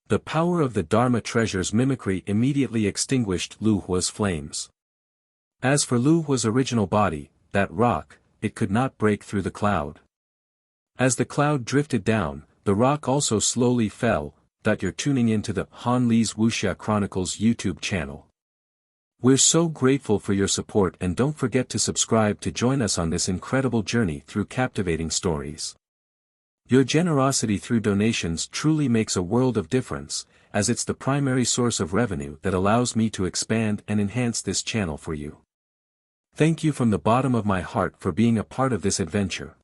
S1: The power of the Dharma treasure's mimicry immediately extinguished Lu Hua's flames. As for Lu Hua's original body, that rock, it could not break through the cloud. As the cloud drifted down, the rock also slowly fell. You're tuning into the Han Li's Wuxia Chronicles YouTube channel. We're so grateful for your support and don't forget to subscribe to join us on this incredible journey through captivating stories. Your generosity through donations truly makes a world of difference, as it's the primary source of revenue that allows me to expand and enhance this channel for you. Thank you from the bottom of my heart for being a part of this adventure.